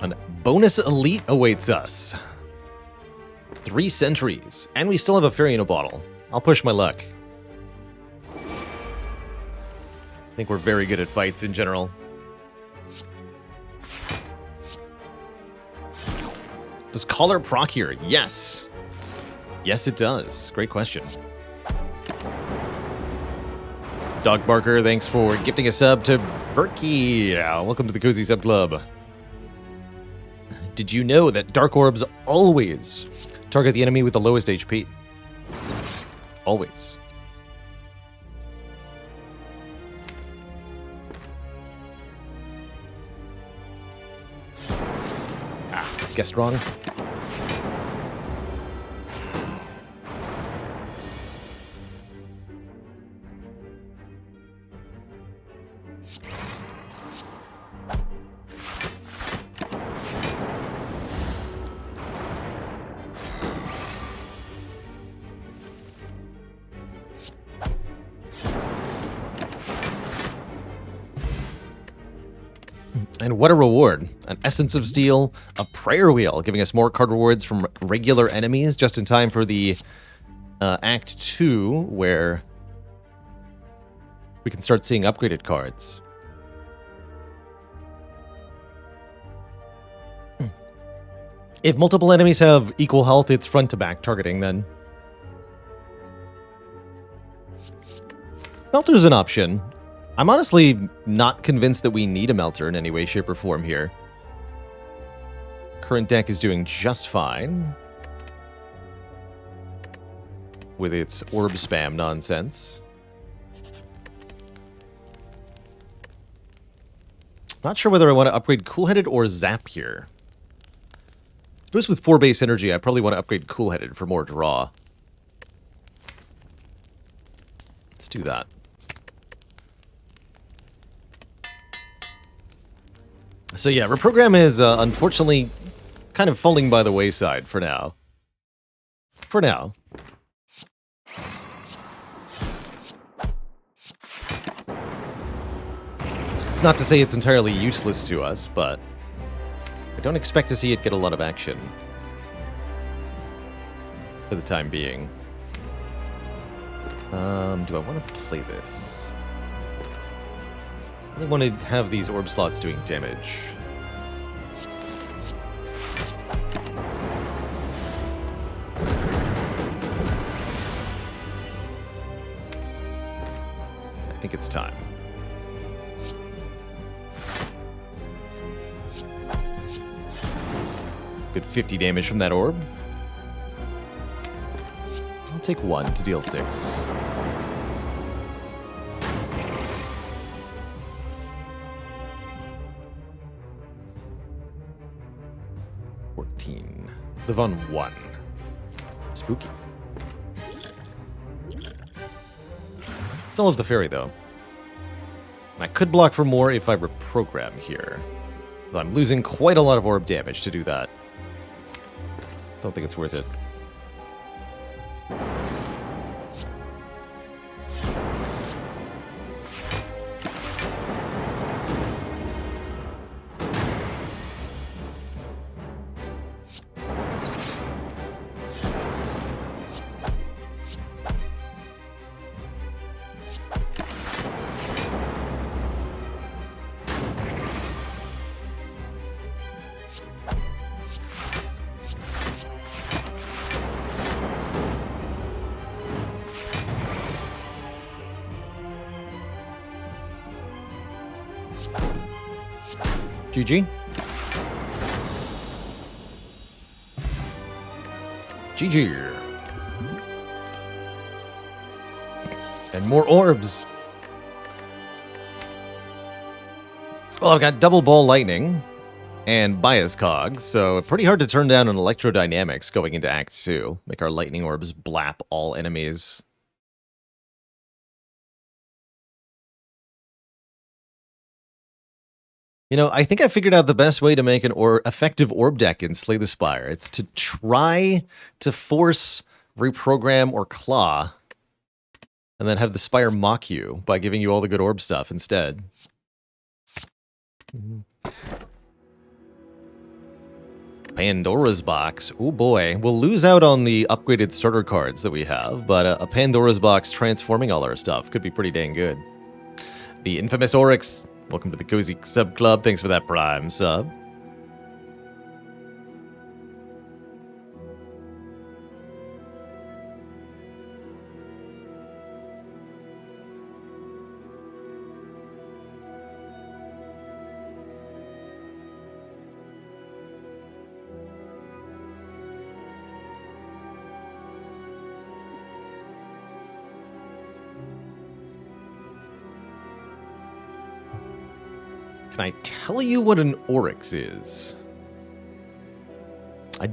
A bonus elite awaits us. 3 sentries. And we still have a fairy in a bottle. I'll push my luck. I think we're very good at fights in general. Does Collar proc here? Yes. Yes, it does. Great question. Dog Barker, thanks for gifting a sub to Berkey. Yeah, welcome to the Cozy Sub Club. Did you know that Dark Orbs always target the enemy with the lowest HP? Always. Guessed wrong. And what a reward. An Essence of Steel, a Prayer Wheel, giving us more card rewards from regular enemies, just in time for the Act 2, where we can start seeing upgraded cards. If multiple enemies have equal health, it's front-to-back targeting, then. Melter's an option. I'm honestly not convinced that we need a Melter in any way, shape, or form here. Current deck is doing just fine with its orb spam nonsense. Not sure whether I want to upgrade Cool-Headed or Zap here. I suppose with 4 base energy, I probably want to upgrade Cool-Headed for more draw. Let's do that. So yeah, reprogram is unfortunately kind of falling by the wayside for now. For now. It's not to say it's entirely useless to us, but I don't expect to see it get a lot of action for the time being. Do I want to play this? I really want to have these orb slots doing damage. I think it's time. Good 50 damage from that orb. I'll take 1 to deal 6. Live on 1. Spooky. Still have the fairy, though. And I could block for more if I reprogram here. So I'm losing quite a lot of orb damage to do that. Don't think it's worth it. GG. GG. And more orbs. Well, I've got double ball lightning and bias cog, so pretty hard to turn down on electrodynamics going into Act 2. Make our lightning orbs blap all enemies. You know, I think I figured out the best way to make an effective orb deck in Slay the Spire. It's to try to force, reprogram, or claw, and then have the Spire mock you by giving you all the good orb stuff instead. Pandora's Box. Oh boy. We'll lose out on the upgraded starter cards that we have, but a Pandora's Box transforming all our stuff could be pretty dang good. The infamous Oryx. Welcome to the Cozy Sub Club. Thanks for that Prime sub. Can I tell you what an Oryx is? I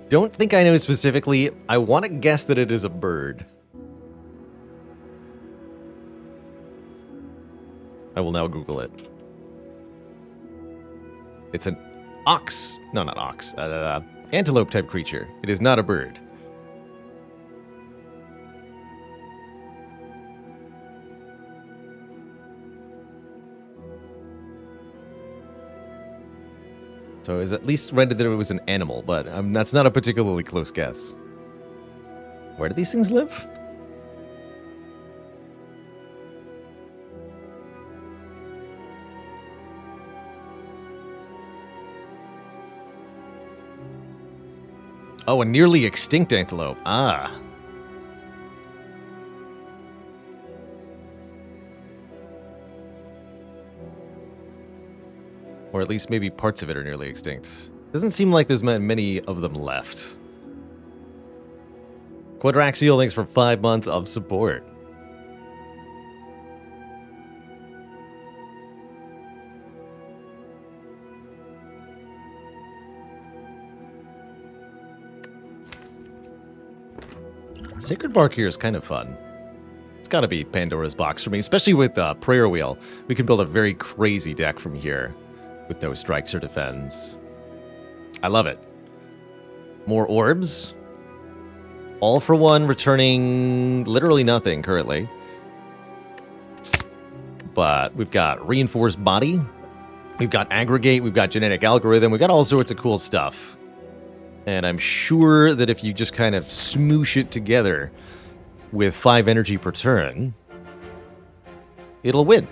don't think I know specifically. I want to guess that it is a bird. I will now Google it. It's an ox. No, not ox. Antelope type creature. It is not a bird. So it was at least rendered that it was an animal, but that's not a particularly close guess. Where do these things live? Oh, a nearly extinct antelope. Ah. Or at least maybe parts of it are nearly extinct. Doesn't seem like there's many of them left. Quadraxial, thanks for 5 months of support. Sacred Bark here is kind of fun. It's gotta be Pandora's Box for me, especially with Prayer Wheel. We can build a very crazy deck from here. With no strikes or defends. I love it. More orbs. All for one, returning literally nothing currently. But we've got reinforced body. We've got aggregate. We've got genetic algorithm. We've got all sorts of cool stuff. And I'm sure that if you just kind of smoosh it together with 5 energy per turn, it'll win.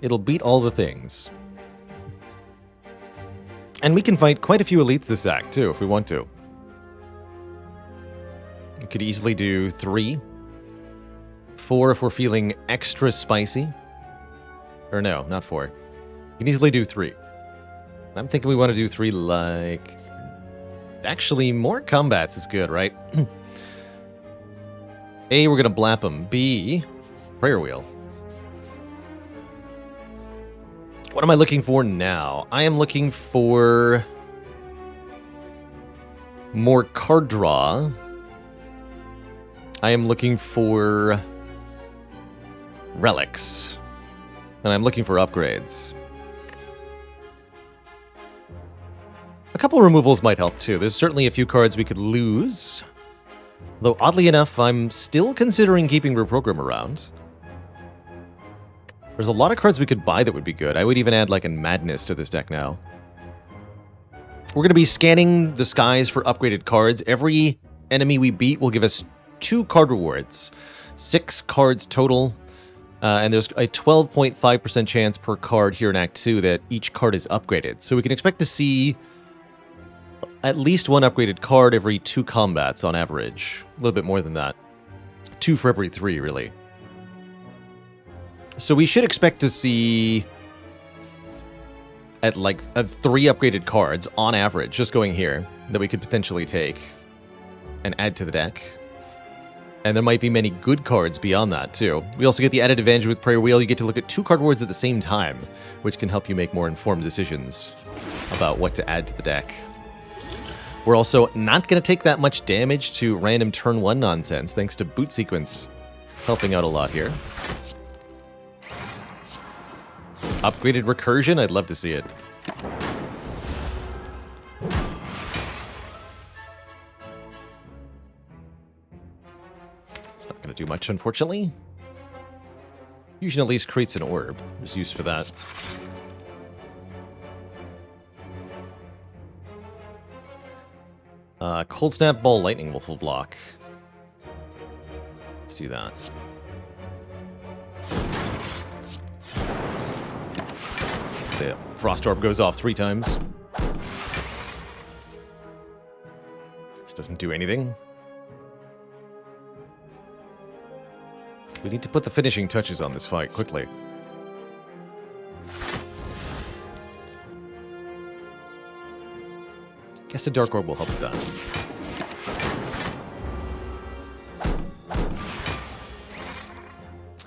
It'll beat all the things. And we can fight quite a few elites this act, too, if we want to. We could easily do 3. 4 if we're feeling extra spicy. Or no, not 4. We can easily do 3. I'm thinking we want to do 3 like... Actually, more combats is good, right? A, we're going to blap them. B, Prayer Wheel. What am I looking for now? I am looking for... more card draw, I am looking for relics. And I'm looking for upgrades. A couple removals might help too. There's certainly a few cards we could lose. Though oddly enough, I'm still considering keeping Reprogram around. There's a lot of cards we could buy that would be good. I would even add like a Madness to this deck now. We're going to be scanning the skies for upgraded cards. Every enemy we beat will give us 2 card rewards. 6 cards total. And there's a 12.5% chance per card here in Act 2 that each card is upgraded. So we can expect to see at least 1 upgraded card every 2 combats on average. A little bit more than that. 2 for every 3, really. So we should expect to see at like 3 upgraded cards on average, just going here, that we could potentially take and add to the deck. And there might be many good cards beyond that, too. We also get the added advantage with Prayer Wheel. You get to look at 2 card rewards at the same time, which can help you make more informed decisions about what to add to the deck. We're also not going to take that much damage to random turn 1 nonsense, thanks to Boot Sequence helping out a lot here. Upgraded Recursion, I'd love to see it. It's not going to do much, unfortunately. Fusion at least creates an orb. There's use for that. Cold Snap, Ball, Lightning will full block. Let's do that. The Frost Orb goes off 3 times. This doesn't do anything. We need to put the finishing touches on this fight quickly. Guess the Dark Orb will help with that.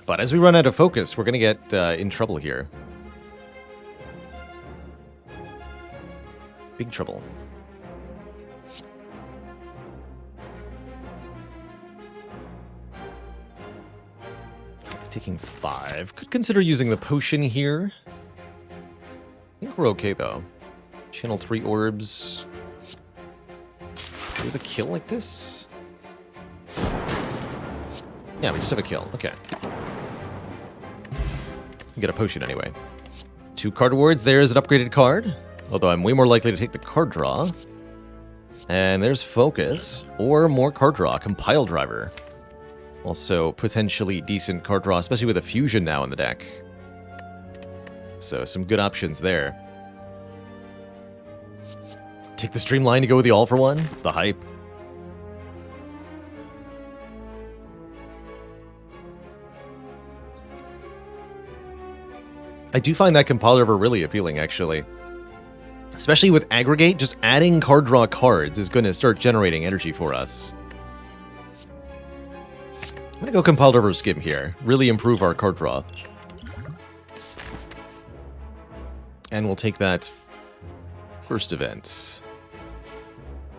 But as we run out of focus, we're going to get in trouble here. Big trouble. Taking 5. Could consider using the potion here. I think we're okay, though. Channel 3 orbs. Do we have a kill like this? Yeah, we just have a kill. Okay. We get a potion anyway. 2 card rewards. There's an upgraded card. Although I'm way more likely to take the card draw. And there's Focus. Or more card draw. Compile Driver. Also, potentially decent card draw, especially with a Fusion now in the deck. So, some good options there. Take the Streamline to go with the All-for-One. The hype. I do find that Compile Driver really appealing, actually. Especially with Aggregate, just adding card draw cards is going to start generating energy for us. I'm going to go Compile Driver Skim here. Really improve our card draw. And we'll take that first event.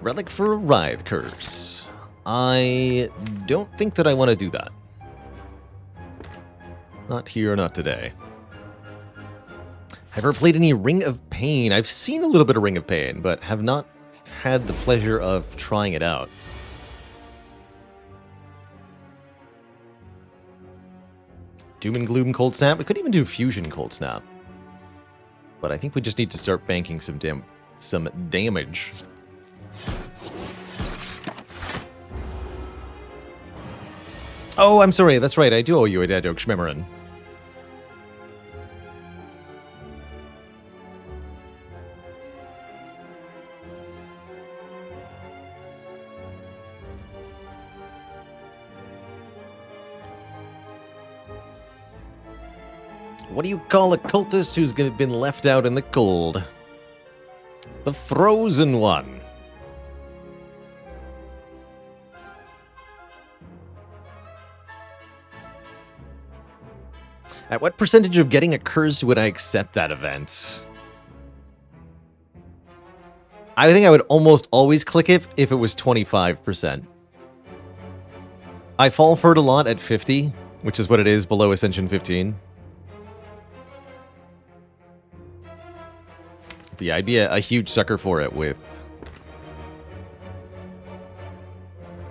Relic for Writhe Curse. I don't think that I want to do that. Not here, not today. Have ever played any Ring of Pain? I've seen a little bit of Ring of Pain, but have not had the pleasure of trying it out. Doom and Gloom Cold Snap. We could even do Fusion Cold Snap. But I think we just need to start banking some damage. Oh, I'm sorry. That's right. I do owe you a Dadok Shmemorin. What do you call a cultist who's been left out in the cold? The Frozen One. At what percentage of getting a curse would I accept that event? I think I would almost always click it if it was 25%. I fall for it a lot at 50, which is what it is below Ascension 15. But yeah, I'd be a huge sucker for it with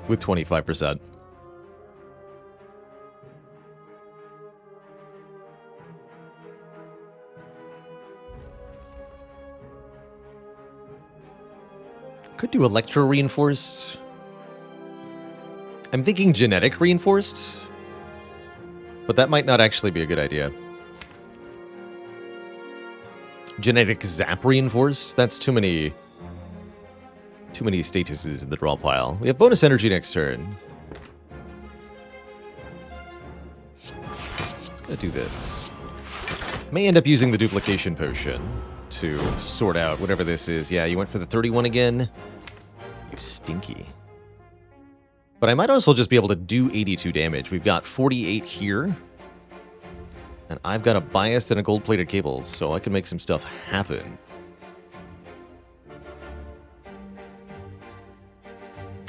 25%. Could do electro reinforced. I'm thinking genetic reinforced, but that might not actually be a good idea. Genetic zap reinforced? That's too many statuses in the draw pile. We have bonus energy next turn. Let's do this. May end up using the duplication potion to sort out whatever this is. Yeah, you went for the 31 again. You stinky. But I might also just be able to do 82 damage. We've got 48 here. And I've got a bias and a gold-plated cable, so I can make some stuff happen.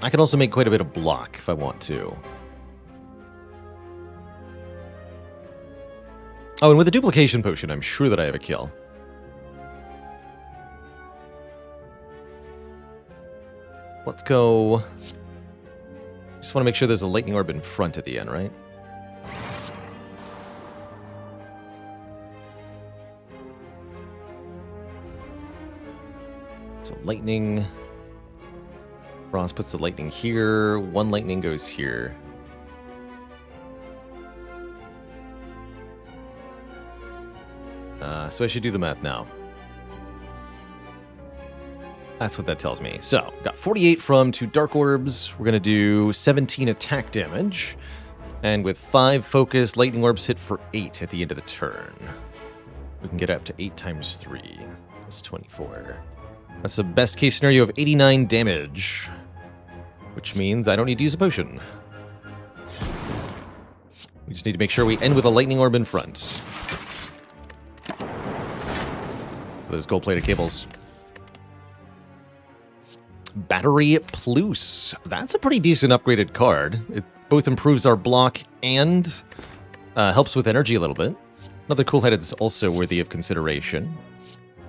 I can also make quite a bit of block if I want to. Oh, and with the duplication potion, I'm sure that I have a kill. Let's go... Just want to make sure there's a lightning orb in front at the end, right? So lightning... Ross puts the lightning here. One lightning goes here. So I should do the math now. That's what that tells me. So, got 48 from 2 Dark Orbs. We're going to do 17 attack damage. And with 5 focus, Lightning Orbs hit for 8 at the end of the turn. We can get up to 8 times 3. That's 24. That's the best case scenario of 89 damage. Which means I don't need to use a potion. We just need to make sure we end with a Lightning Orb in front. Those gold-plated cables. Battery Plus. That's a pretty decent upgraded card. It both improves our block and helps with energy a little bit. Another cool head is also worthy of consideration.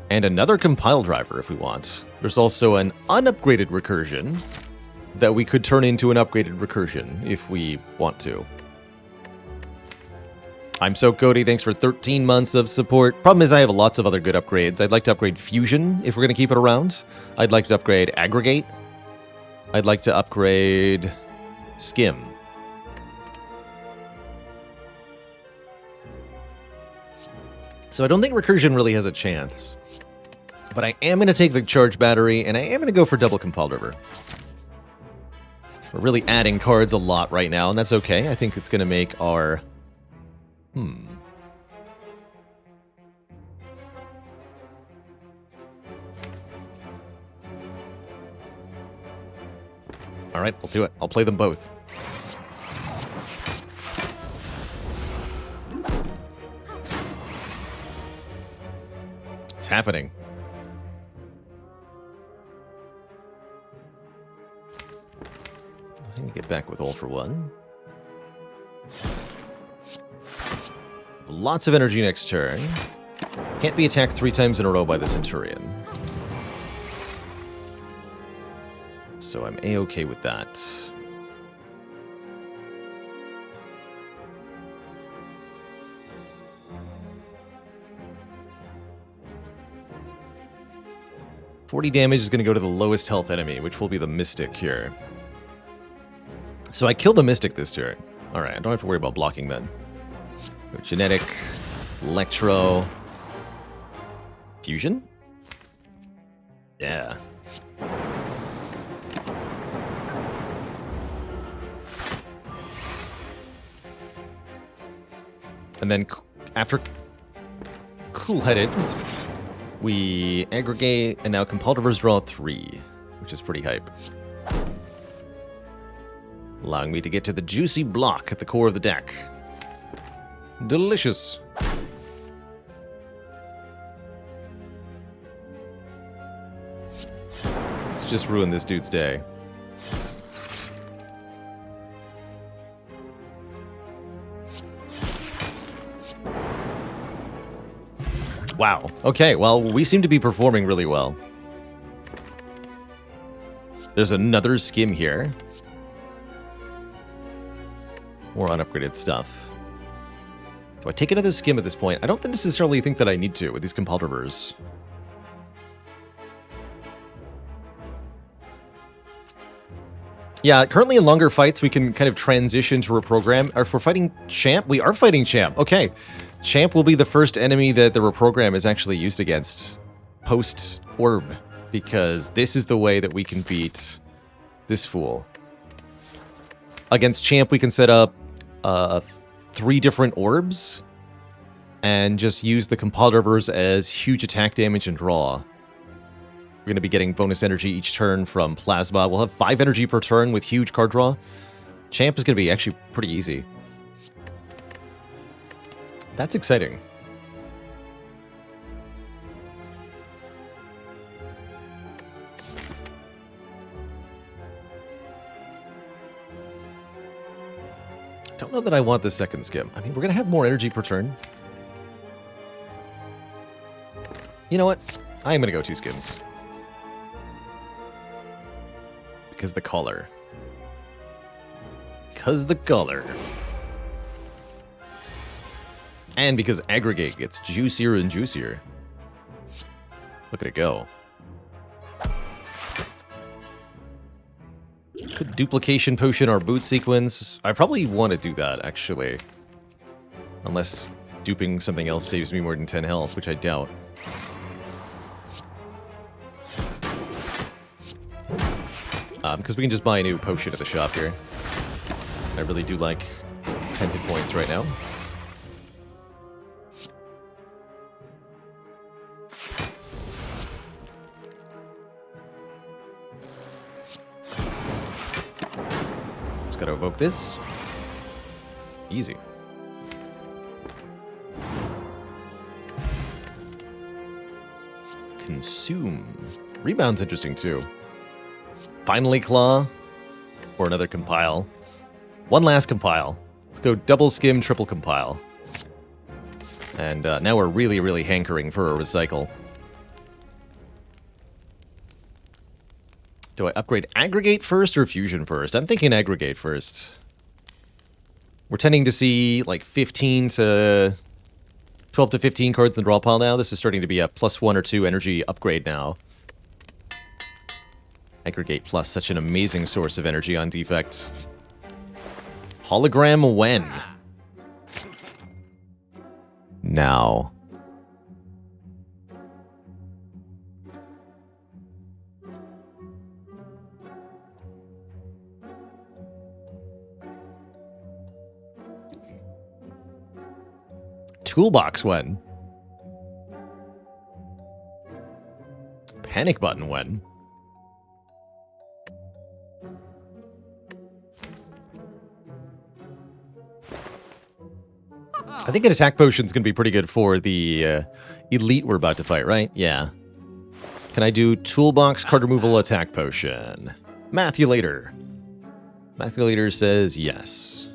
And another compile driver if we want. There's also an unupgraded recursion that we could turn into an upgraded recursion if we want to. I'm So Cody, thanks for 13 months of support. Problem is I have lots of other good upgrades. I'd like to upgrade Fusion if we're going to keep it around. I'd like to upgrade Aggregate. I'd like to upgrade Skim. So I don't think Recursion really has a chance. But I am going to take the Charge Battery, and I am going to go for Double Compile Driver. We're really adding cards a lot right now, and that's okay. I think it's going to make our... Alright, I'll do it. I'll play them both. It's happening. I need to get back with All for One. Lots of energy next turn. Can't be attacked 3 times in a row by the Centurion. So I'm A-okay with that. $40 damage is going to go to the lowest health enemy, which will be the Mystic here. So I kill the Mystic this turn. Alright, I don't have to worry about blocking then. Genetic, Electro, Fusion? Yeah. And then after Cool-Headed, we aggregate, and now Compulsivers draw 3, which is pretty hype. Allowing me to get to the juicy block at the core of the deck. Delicious. just ruin this dude's day. Wow. Okay, well, we seem to be performing really well. There's another skim here. More unupgraded stuff. Do I take another skim at this point? I don't necessarily think that I need to with these compulsivers. Yeah, currently in longer fights, we can kind of transition to a program. Or if we're fighting Champ, we are fighting Champ. Okay. Champ will be the first enemy that the reprogram is actually used against post-orb, because this is the way that we can beat this fool. Against Champ, we can set up 3 different orbs and just use the compulsivers as huge attack damage and draw. We're going to be getting bonus energy each turn from Plasma. We'll have 5 energy per turn with huge card draw. Champ is going to be actually pretty easy. That's exciting. Don't know that I want the second skim. I mean, we're going to have more energy per turn. You know what? I am going to go 2 skims. Because the color. Because the color. And because aggregate gets juicier and juicier. Look at it go. Could duplication potion our boot sequence? I probably want to do that, actually. Unless duping something else saves me more than 10 health, which I doubt. Because we can just buy a new potion at the shop here. I really do like 10 hit points right now. Just gotta evoke this. Easy. Consume. Rebound's interesting too. Finally Claw. Or another compile. One last compile. Let's go double skim, triple compile. And now we're really, really hankering for a recycle. Do I upgrade aggregate first or fusion first? I'm thinking aggregate first. We're tending to see like 15 to 12 to 15 cards in the draw pile now. This is starting to be a +1 or 2 energy upgrade now. Aggregate plus, such an amazing source of energy on defect. Hologram when? Now. Toolbox when? Panic button when? I think an attack potion's going to be pretty good for the elite we're about to fight, right? Yeah. Can I do toolbox card removal attack potion? Mathulator. Mathulator says yes.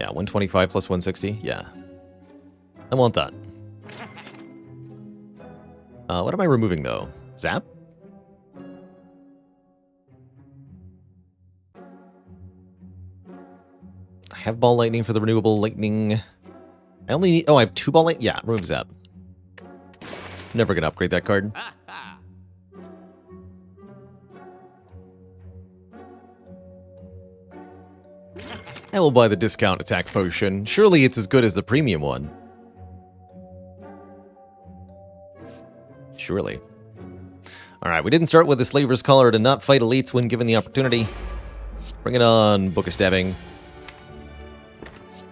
Yeah, 125 plus 160? Yeah. I want that. What am I removing, though? Zap? I have ball lightning for the renewable lightning. I only need... Oh, I have 2 ball lightning? Yeah, remove Zap. Never gonna upgrade that card. I will buy the discount attack potion. Surely it's as good as the premium one. Surely. Alright, we didn't start with the Slaver's Collar to not fight elites when given the opportunity. Bring it on, Book of Stabbing.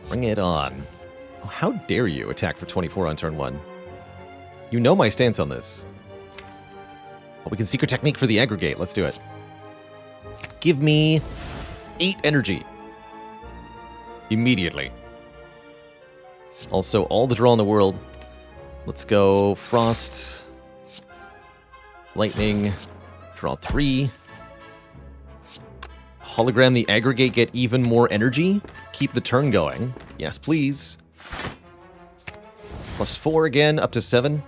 Bring it on. Oh, how dare you attack for 24 on turn 1? You know my stance on this. Oh, we can Secret Technique for the aggregate. Let's do it. Give me 8 energy. Immediately. Also, all the draw in the world. Let's go Frost, Lightning, draw 3. Hologram the aggregate, get even more energy. Keep the turn going. Yes, please. +4 again, up to 7.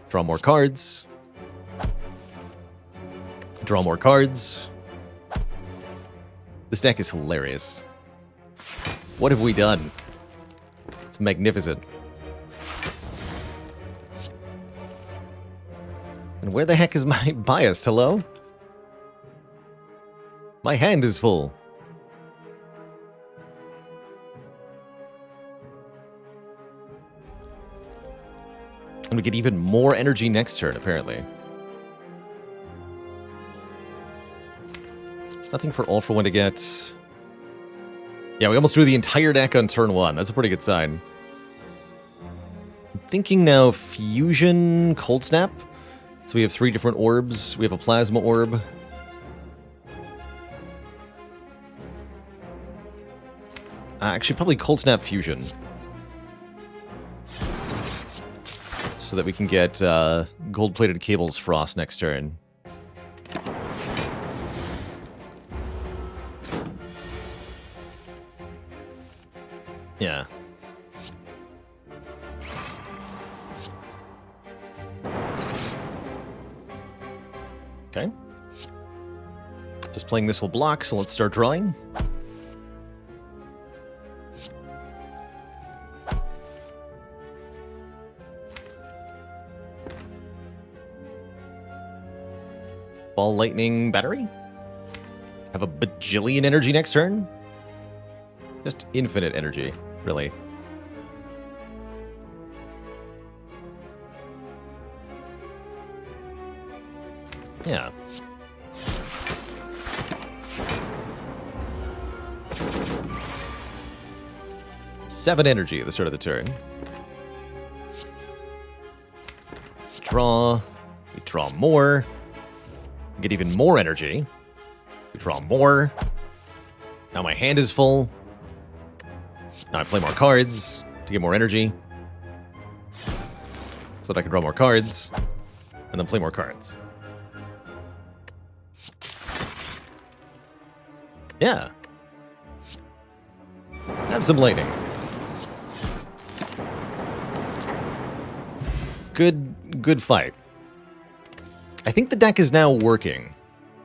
Draw more cards. Draw more cards. This deck is hilarious. What have we done? It's magnificent. And where the heck is my bias? Hello? My hand is full. And we get even more energy next turn, apparently. There's nothing for All for One to get. Yeah, we almost drew the entire deck on turn 1. That's a pretty good sign. I'm thinking now Fusion, Cold Snap. So we have 3 different orbs. We have a Plasma Orb. Actually, probably Cold Snap Fusion. So that we can get gold-plated cables Frost next turn. Yeah. Okay. Just playing this will block, so let's start drawing. Ball Lightning Battery. Have a bajillion energy next turn. Just infinite energy, really. Yeah. Seven energy at the start of the turn. Draw. We draw more. We get even more energy. We draw more. Now my hand is full. Now I play more cards to get more energy. So that I can draw more cards. And then play more cards. Yeah. Have some lightning. Good fight. I think the deck is now working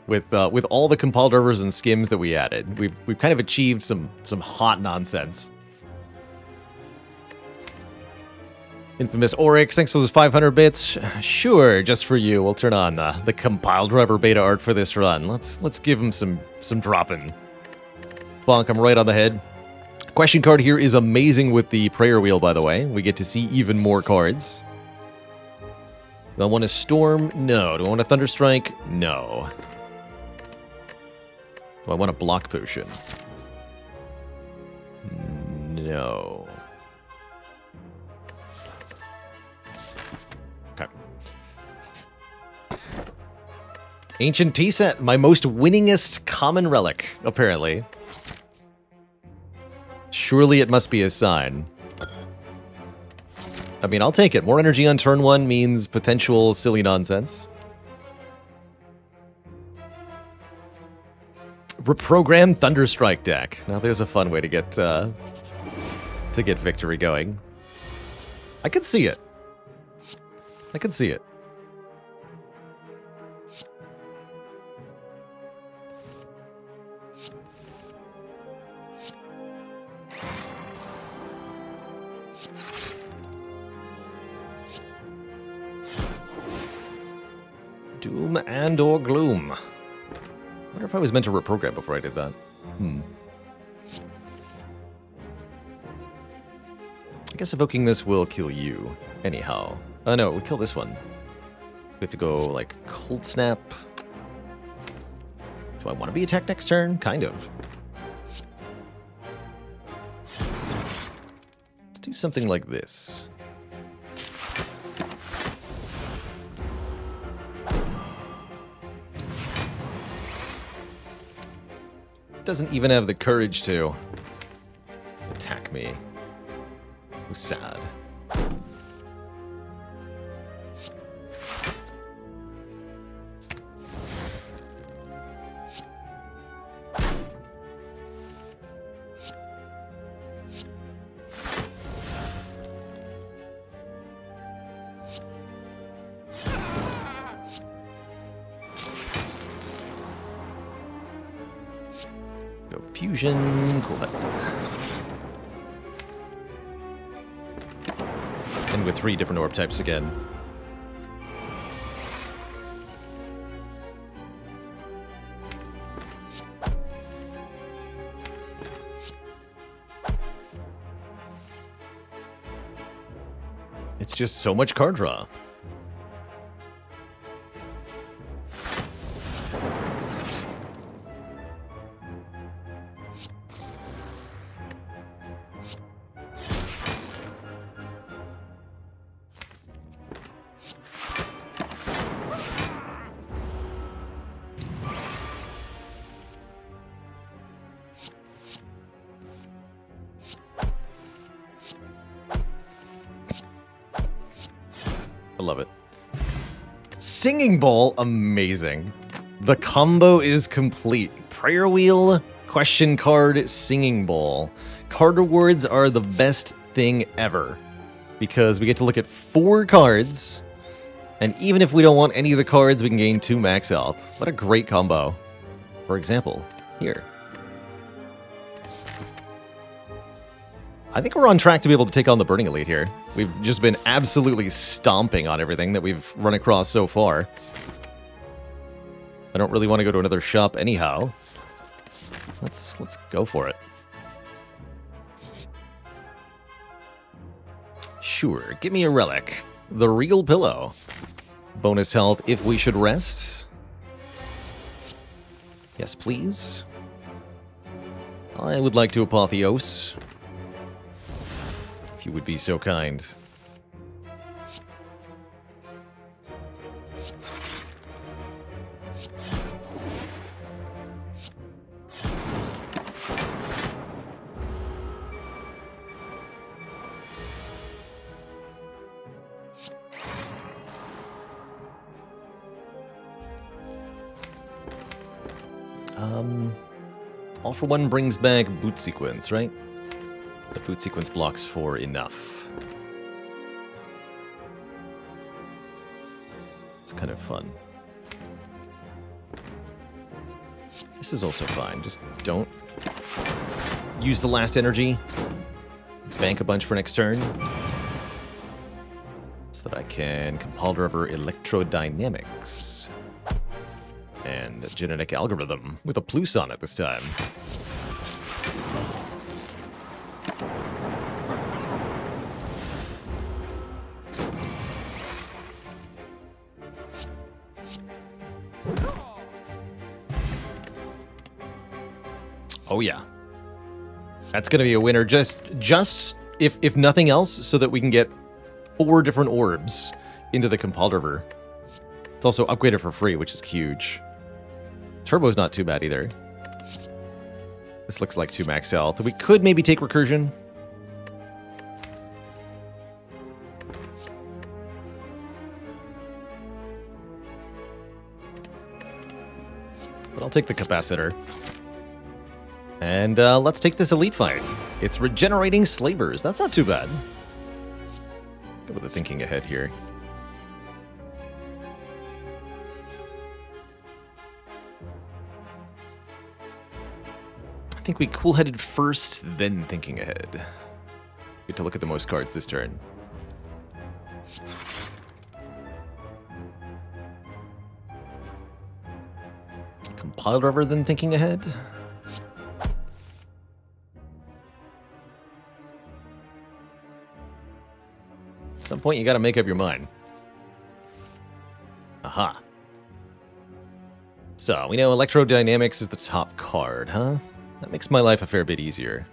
with all the compile drivers and skims that we added. We've kind of achieved some hot nonsense. Infamous Oryx, thanks for those 500 bits. Sure, just for you, we'll turn on the compile driver beta art for this run. Let's give him some dropping. Bonk him right on the head. Question card here is amazing with the prayer wheel, by the way. We get to see even more cards. Do I want a Storm? No. Do I want a Thunderstrike? No. Do I want a Block Potion? No. Okay. Ancient Tea Set, my most winningest common relic, apparently. Surely it must be a sign. I mean, I'll take it. More energy on turn 1 means potential silly nonsense. Reprogram Thunderstrike deck. Now there's a fun way to get victory going. I could see it. I could see it. Doom and or gloom. I wonder if I was meant to reprogram before I did that. I guess evoking this will kill you. Anyhow. No, it would kill this one. We have to go, like, Cold Snap. Do I want to be attacked next turn? Kind of. Let's do something like this. Doesn't even have the courage to attack me. So sad. Fusion, cool that. And with 3 different orb types again. It's just so much card draw. I love it. Singing Bowl, amazing. The combo is complete. Prayer Wheel, question card, Singing Bowl. Card rewards are the best thing ever because we get to look at 4 cards, and even if we don't want any of the cards, we can gain 2 max health. What a great combo. For example, here. I think we're on track to be able to take on the Burning Elite here. We've just been absolutely stomping on everything that we've run across so far. I don't really want to go to another shop anyhow. Let's go for it. Sure, give me a relic. The Regal Pillow. Bonus health if we should rest. Yes, please. I would like to Apotheose. If you would be so kind. All for One brings back Boot Sequence, right? The Boot Sequence blocks 4 enough. It's kind of fun. This is also fine. Just don't use the last energy. Bank a bunch for next turn. So that I can Compile Driver Electrodynamics. And Genetic Algorithm with a plus on it this time. Oh yeah. That's going to be a winner just if nothing else so that we can get 4 different orbs into the Compile Driver. It's also upgraded for free, which is huge. Turbo's not too bad either. This looks like 2 max health. We could maybe take Recursion. But I'll take the Capacitor. And let's take this Elite fight. It's Regenerating Slavers. That's not too bad. Go with the thinking ahead here. I think we cool-headed first, then thinking ahead. Get to look at the most cards this turn. Compile Driver, then thinking ahead. At some point, you gotta make up your mind. Aha. So, we know Electrodynamics is the top card, huh? That makes my life a fair bit easier.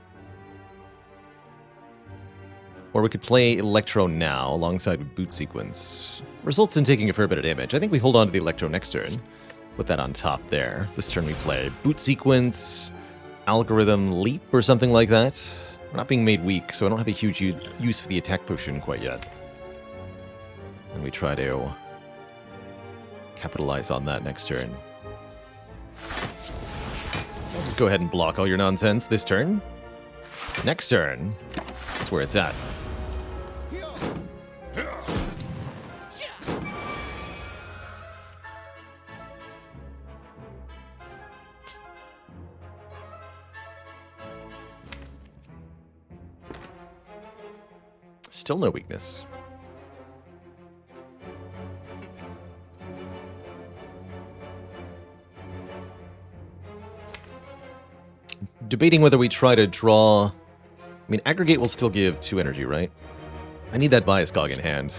Or we could play Electro now, alongside with Boot Sequence. Results in taking a fair bit of damage. I think we hold on to the Electro next turn. Put that on top there. This turn we play Boot Sequence, Algorithm Leap, or something like that. We're not being made weak, so I don't have a huge use for the attack potion quite yet. And we try to capitalize on that next turn. I'll just go ahead and block all your nonsense this turn. Next turn, that's where it's at. Still no weakness. Debating whether we try to draw... I mean, aggregate will still give 2 energy, right? I need that bias cog in hand.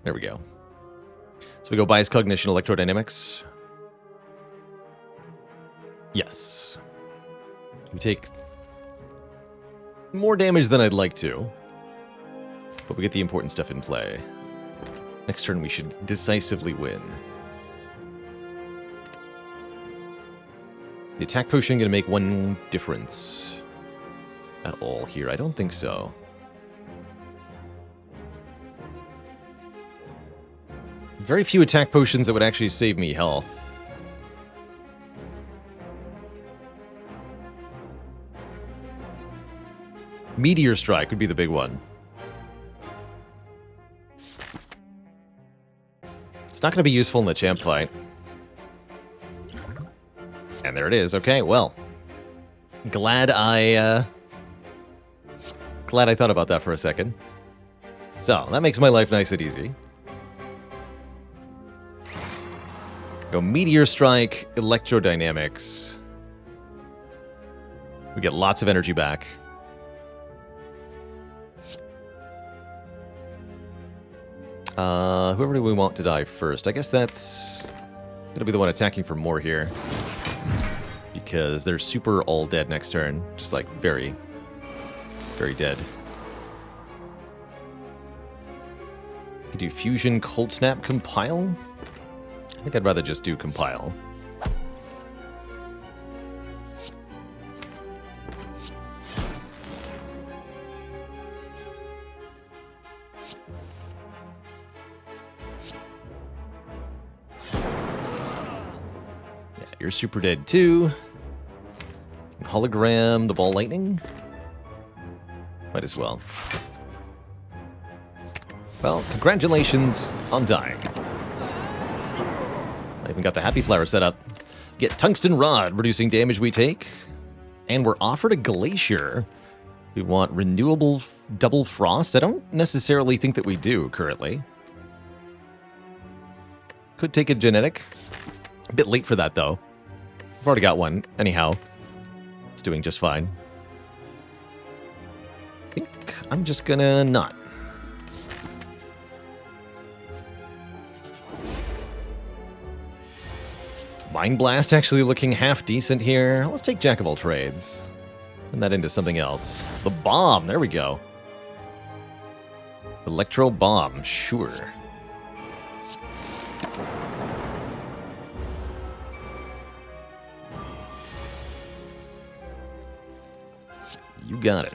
There we go. So we go bias cognition, electrodynamics. Yes. We take more damage than I'd like to. But we get the important stuff in play. Next turn we should decisively win. The attack potion going to make 1 difference at all here? I don't think so. Very few attack potions that would actually save me health. Meteor Strike would be the big one. It's not going to be useful in the champ fight. And there it is. Okay, well. Glad I thought about that for a second. So, that makes my life nice and easy. Go Meteor Strike, Electrodynamics. We get lots of energy back. Whoever do we want to die first? I guess that's going to be the one attacking for more here. Because they're super all dead next turn. Just like very, very dead. Could do Fusion, Cold Snap, Compile? I think I'd rather just do Compile. Yeah, you're super dead too. Hologram, the ball lightning? Might as well. Well, congratulations on dying. I even got the Happy Flower set up. Get Tungsten Rod, reducing damage we take. And we're offered a Glacier. We want Renewable Double Frost. I don't necessarily think that we do currently. Could take a Genetic. A bit late for that, though. I've already got one, anyhow. It's doing just fine. I think I'm just gonna not. Mind Blast actually looking half decent here. Let's take Jack of all trades. Turn that into something else. The Bomb, there we go. Electro Bomb, sure. You got it.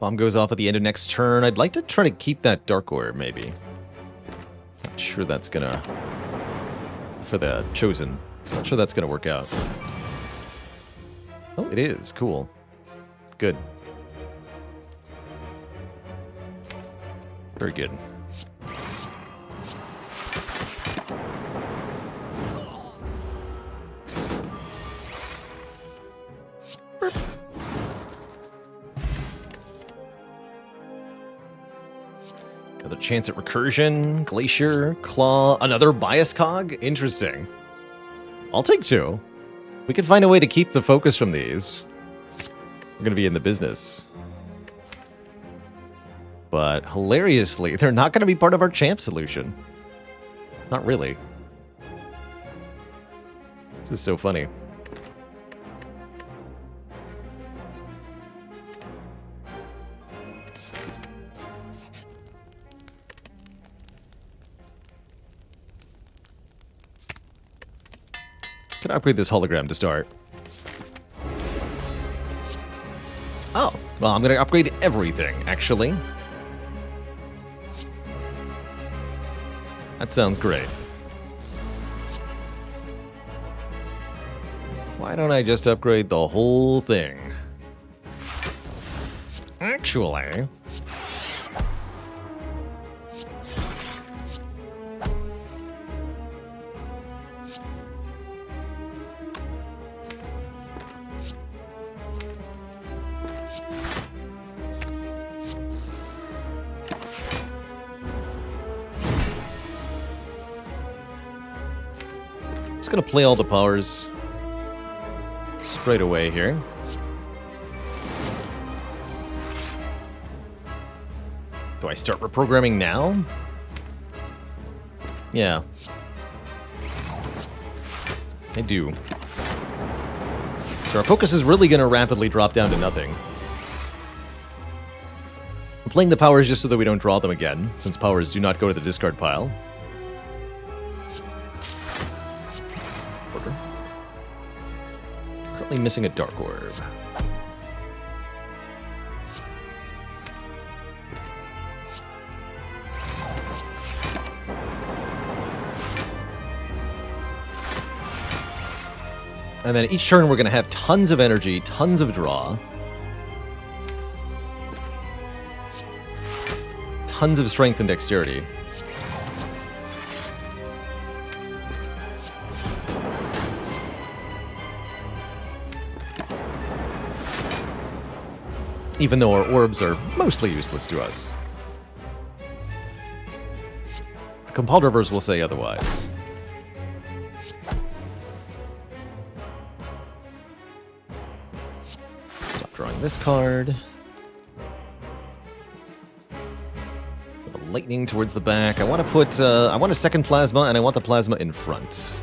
Bomb goes off at the end of next turn. I'd like to try to keep that Dark Orb, maybe. Not sure that's gonna... For the Chosen. Not sure that's gonna work out. Oh, it is. Cool. Good. Very good. Another chance at recursion, Glacier, Claw, another Bias Cog? Interesting. I'll take 2. We can find a way to keep the focus from these. We're going to be in the business. But hilariously, they're not going to be part of our champ solution. Not really. This is so funny. Can upgrade this hologram to start. Oh, well, I'm going to upgrade everything, actually. That sounds great. Why don't I just upgrade the whole thing? Actually... Just gonna play all the powers straight away here. Do I start reprogramming now? Yeah. I do. So our focus is really going to rapidly drop down to nothing. I'm playing the powers just so that we don't draw them again, since powers do not go to the discard pile. Order. Currently missing a Dark Orb. And then each turn we're going to have tons of energy, tons of draw. Tons of strength and dexterity. Even though our orbs are mostly useless to us. The compiled rivers will say otherwise. Drawing this card. Lightning towards the back. I want to put, I want a second plasma, and I want the plasma in front.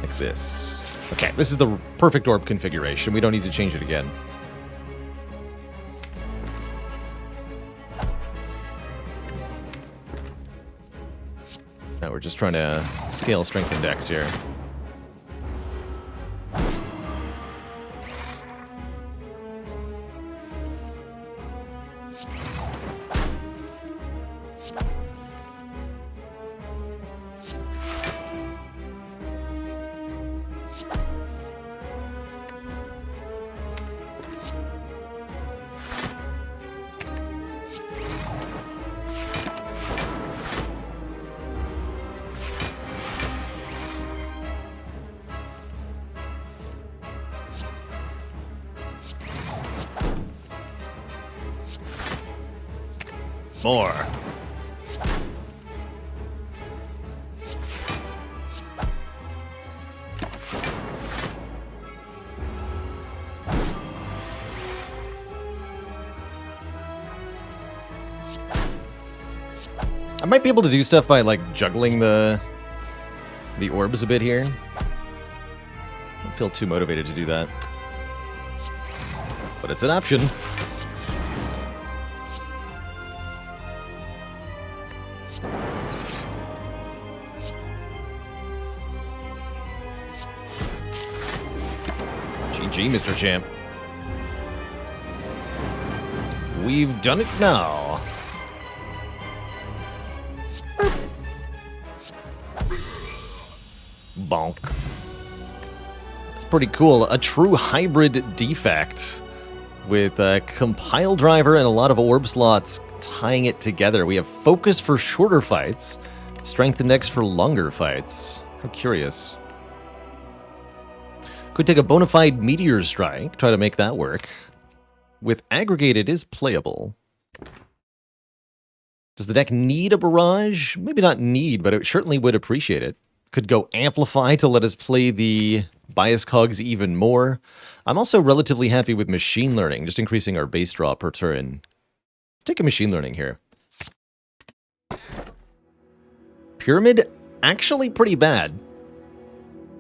Like this. Okay, this is the perfect orb configuration. We don't need to change it again. Now we're just trying to scale strength and dex here. More. I might be able to do stuff by, like, juggling the orbs a bit here. I don't feel too motivated to do that. But it's an option. GG, Mr. Champ. We've done it now. Bonk. That's pretty cool. A true hybrid defect with a compile driver and a lot of orb slots tying it together. We have focus for shorter fights, strength index for longer fights. How curious. Could take a bona fide meteor strike, try to make that work. With aggregate, it is playable. Does the deck need a barrage? Maybe not need, but it certainly would appreciate it. Could go amplify to let us play the bias cogs even more. I'm also relatively happy with machine learning, just increasing our base draw per turn. Let's take a machine learning here. Pyramid, actually pretty bad.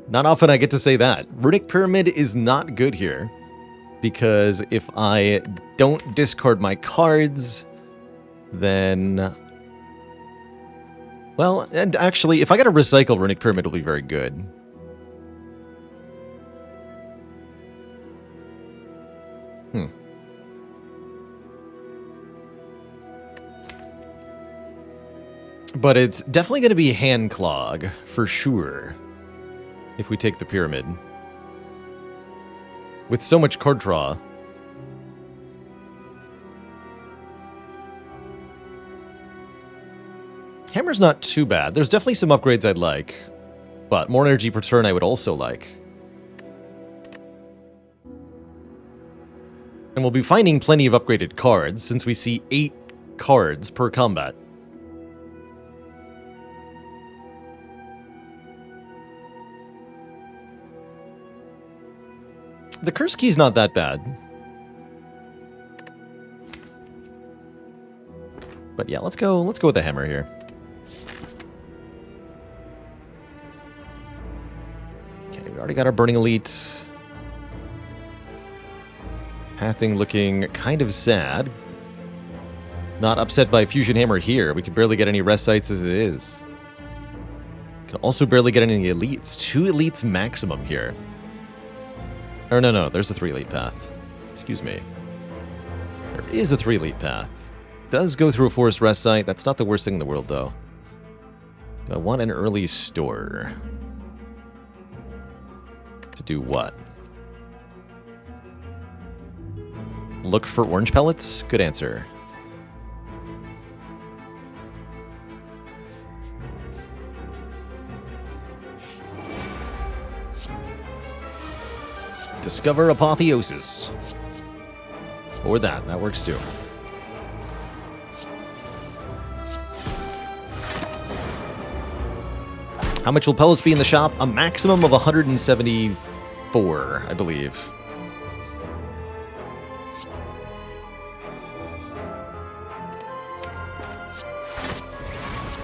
Not often I get to say that. Runic Pyramid is not good here, because if I don't discard my cards, then... Well, and actually, if I get a recycle, Runic Pyramid will be very good. But it's definitely going to be hand clog, for sure, if we take the Pyramid. With so much card draw. Hammer's not too bad. There's definitely some upgrades I'd like. But more energy per turn I would also like. And we'll be finding plenty of upgraded cards, since we see 8 cards per combat. The curse key's not that bad. But yeah, let's go with the hammer here. Okay, we already got our Burning Elite. Pathing looking kind of sad. Not upset by Fusion Hammer here. We can barely get any rest sites as it is. Can also barely get any elites. 2 elites maximum here. Or no, there's a 3 elite path. Excuse me. There is a 3 elite path. Does go through a forest rest site. That's not the worst thing in the world, though. Do I want an early store? To do what? Look for orange pellets? Good answer. Discover Apotheosis. Or that works too. How much will pellets be in the shop? A maximum of 174, I believe.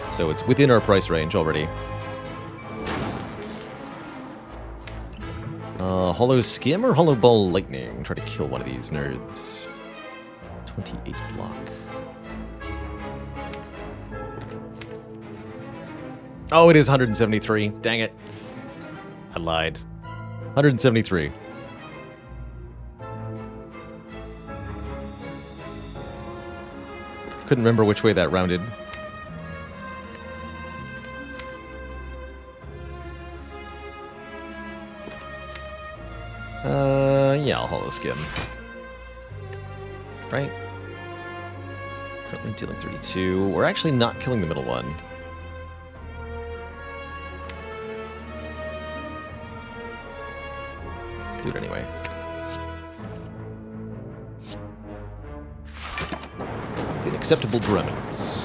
So it's within our price range already. Hollow Skim or Hollow Ball Lightning? Try to kill one of these nerds. 28 block. Oh, it is 173. Dang it. I lied. 173. Couldn't remember which way that rounded. Yeah, I'll Hollow Skim. Right? Currently dealing 32. We're actually not killing the middle one. Do it anyway. The acceptable parameters.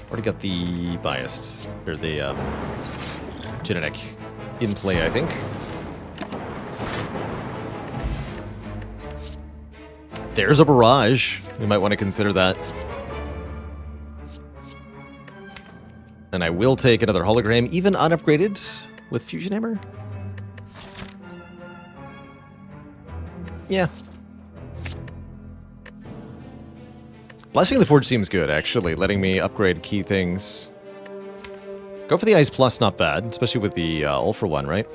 Already got the biased, or the genetic in play, I think. There's a barrage. You might want to consider that. And I will take another hologram, even unupgraded with Fusion Hammer. Yeah. Blessing the Forge seems good, actually, letting me upgrade key things. Go for the Ice Plus, not bad, especially with the Ultra one, right?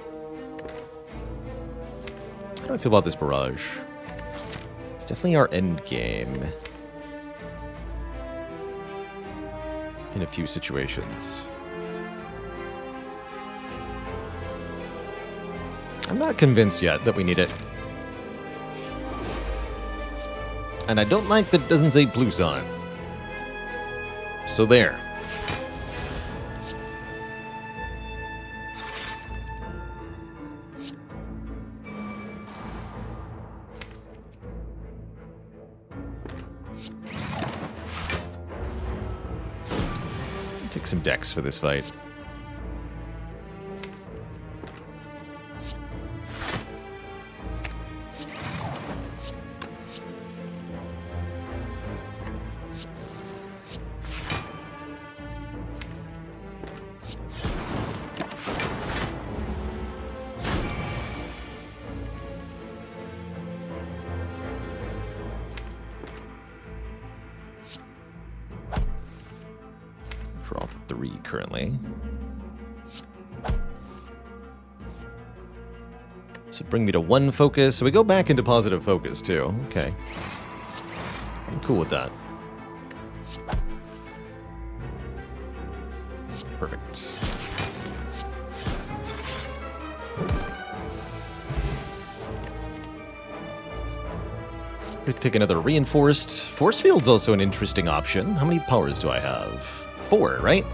How do I feel about this barrage? It's definitely our end game. In a few situations. I'm not convinced yet that we need it. And I don't like that it doesn't say Plus on it. So there. Take some decks for this fight. Draw 3 currently. So bring me to 1 focus. So we go back into positive focus too. Okay. I'm cool with that. Perfect. Take another reinforced. Force field's also an interesting option. How many powers do I have? 4, right?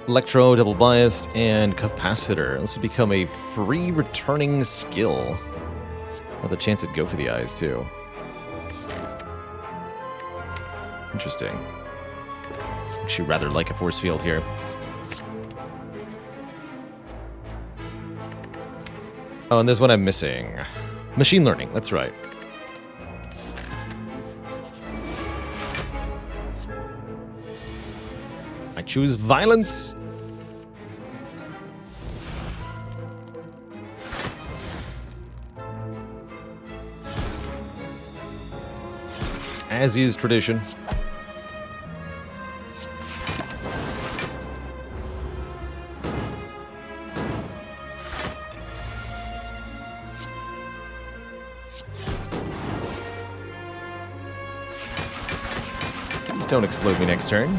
Electro, double biased, and capacitor. This will become a free returning skill. With a chance at go for the eyes, too. Interesting. Actually, rather like a force field here. Oh, and there's one I'm missing. Machine learning, that's right. I choose violence. As is tradition. Please don't explode me next turn.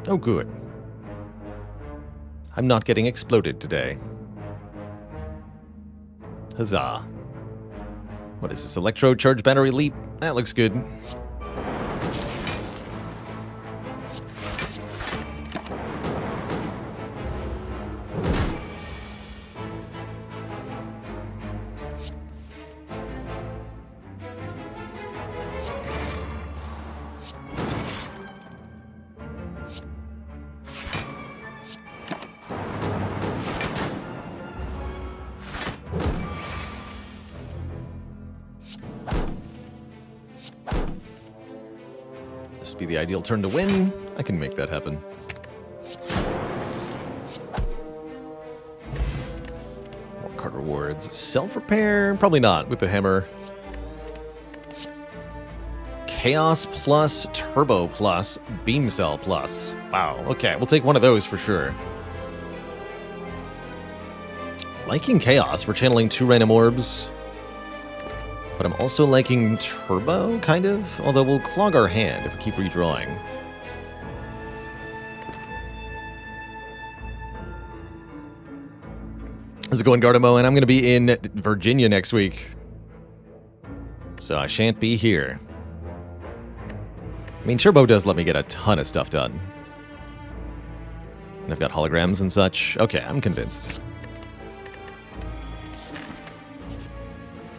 Oh, good. I'm not getting exploded today. Huzzah. What is this? Electro charge battery leap? That looks good. This would be the ideal turn to win. I can make that happen. More card rewards. Self-repair? Probably not with the hammer. Chaos plus, Turbo plus, Beam Cell plus. Wow, okay, we'll take one of those for sure. Liking Chaos for channeling 2 random orbs. But I'm also liking Turbo, kind of. Although we'll clog our hand if we keep redrawing. How's it going, Gardemo? And I'm going to be in Virginia next week. So I shan't be here. I mean, Turbo does let me get a ton of stuff done. And I've got holograms and such. Okay, I'm convinced.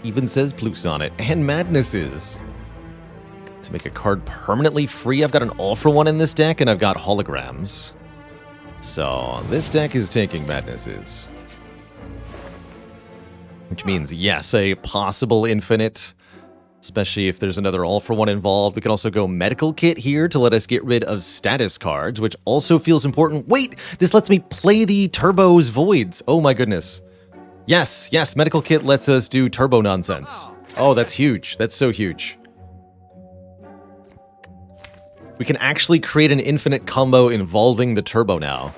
Even says Plus on it. And Madnesses. To make a card permanently free, I've got an all-for-one in this deck, and I've got holograms. So, this deck is taking Madnesses. Which means, yes, a possible infinite. Especially if there's another all-for-one involved. We can also go Medical Kit here to let us get rid of status cards, which also feels important. Wait! This lets me play the Turbo's Voids. Oh my goodness. Yes, yes, Medical Kit lets us do turbo nonsense. Oh, that's huge. That's so huge. We can actually create an infinite combo involving the turbo now.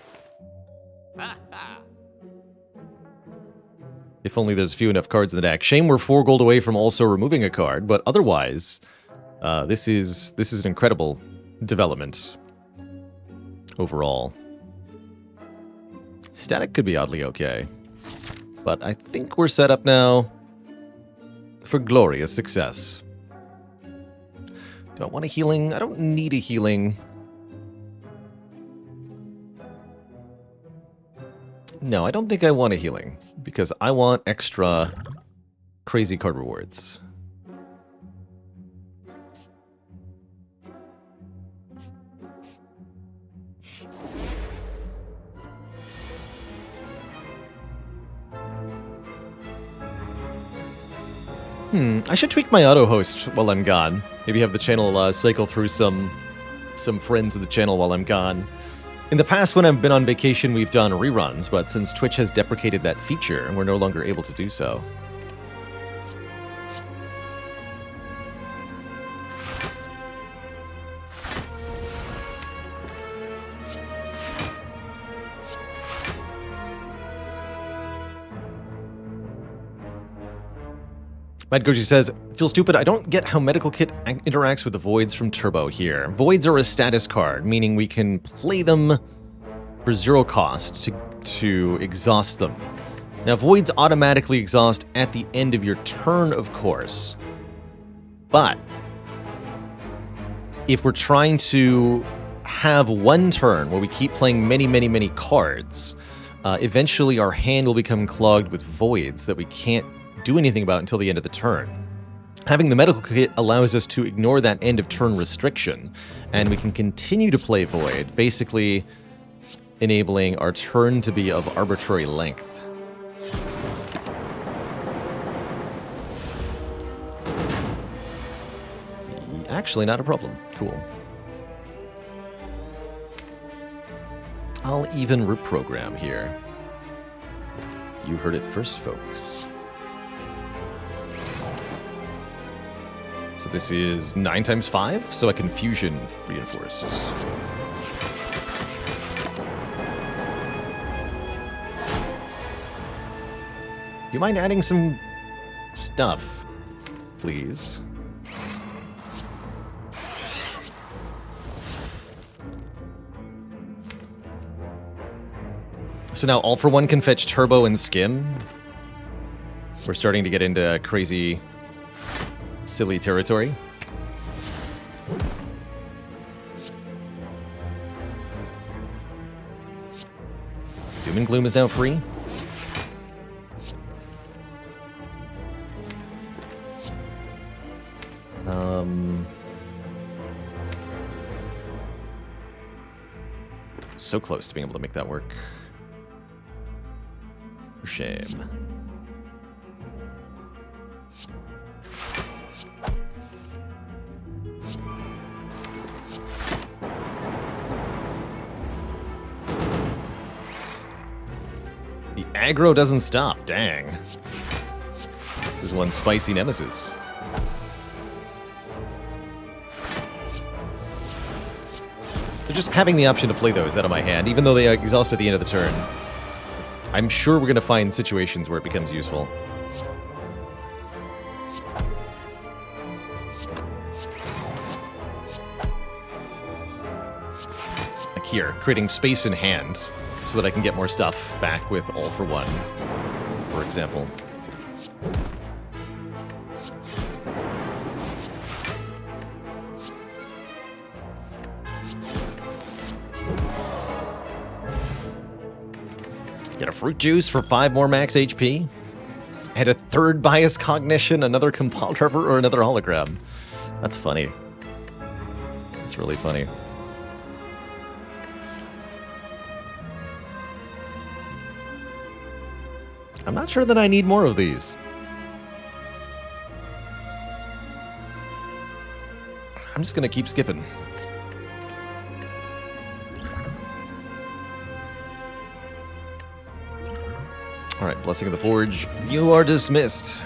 If only there's few enough cards in the deck. Shame we're 4 gold away from also removing a card, but otherwise, this is an incredible development overall. Static could be oddly okay. But I think we're set up now for glorious success. Do I want a healing? I don't need a healing. No, I don't think I want a healing, because I want extra crazy card rewards. I should tweak my auto-host while I'm gone. Maybe have the channel cycle through some friends of the channel while I'm gone. In the past, when I've been on vacation, we've done reruns, but since Twitch has deprecated that feature, we're no longer able to do so. Mad Goji says, feel stupid, I don't get how Medical Kit interacts with the Voids from Turbo here. Voids are a status card, meaning we can play them for 0 cost to exhaust them. Now, Voids automatically exhaust at the end of your turn, of course. But if we're trying to have one turn where we keep playing many, many, many cards, eventually our hand will become clogged with voids that we can't do anything about until the end of the turn. Having the medical kit allows us to ignore that end of turn restriction, and we can continue to play void, basically enabling our turn to be of arbitrary length. Actually, not a problem. Cool. I'll even reprogram here. You heard it first, folks. So this is 9 times 5, so a confusion reinforced. Do you mind adding some stuff, please? So now All for One can fetch Turbo and Skim. We're starting to get into crazy, silly territory. Doom and Gloom is now free. So close to being able to make that work. For shame. The aggro doesn't stop, dang. This is one spicy nemesis. Just having the option to play those out of my hand, even though they exhaust at the end of the turn, I'm sure we're going to find situations where it becomes useful. Like here, creating space in hand so that I can get more stuff back with All for One, for example. Get a fruit juice for 5 more max HP. And a third bias cognition, another compile driver, or another hologram. That's funny. That's really funny. I'm not sure that I need more of these. I'm just gonna keep skipping. Alright, Blessing of the Forge, you are dismissed.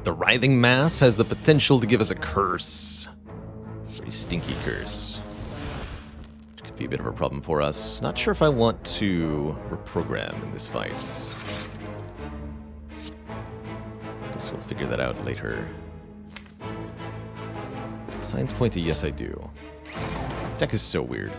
The Writhing Mass has the potential to give us a curse. Very stinky curse. Which could be a bit of a problem for us. Not sure if I want to reprogram in this fight. Guess we'll figure that out later. Signs point to yes, I do. Deck is so weird.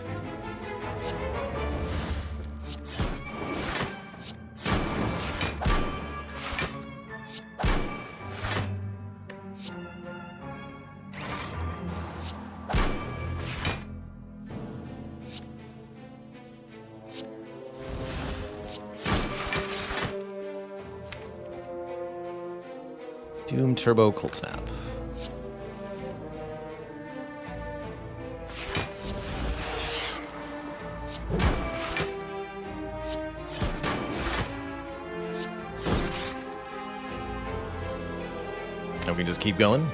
Doom Turbo Cold Snap. And we can just keep going.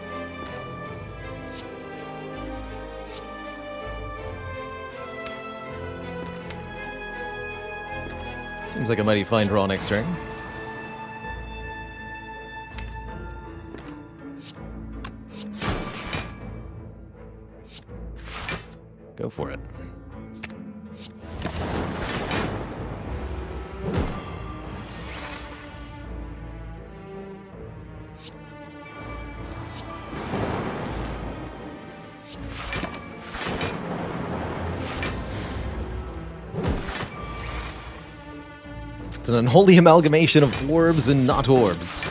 Seems like a mighty fine draw next turn. Go for it. It's an unholy amalgamation of orbs and not orbs.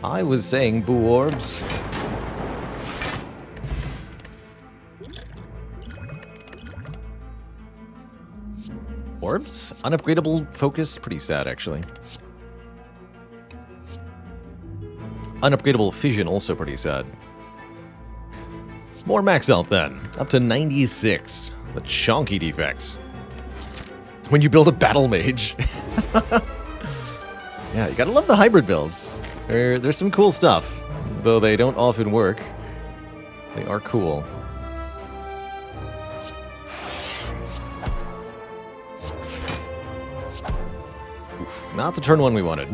I was saying boo orbs. Orbs? Unupgradable focus? Pretty sad, actually. Unupgradable fission, also pretty sad. More max health then. Up to 96. The chonky defects. When you build a battle mage. Yeah, you gotta love the hybrid builds. There's some cool stuff. Though they don't often work. They are cool. Oof, not the turn one we wanted.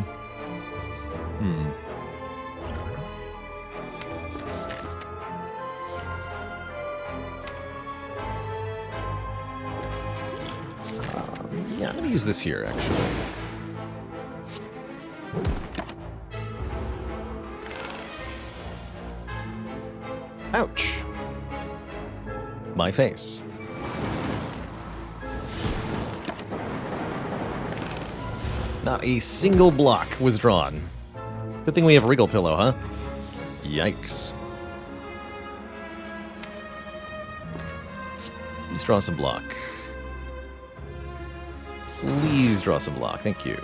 Yeah, I'm gonna use this here, actually. Ouch. My face. Not a single block was drawn. Good thing we have Wriggle Pillow, huh? Yikes. Please draw some block. Please draw some block. Thank you.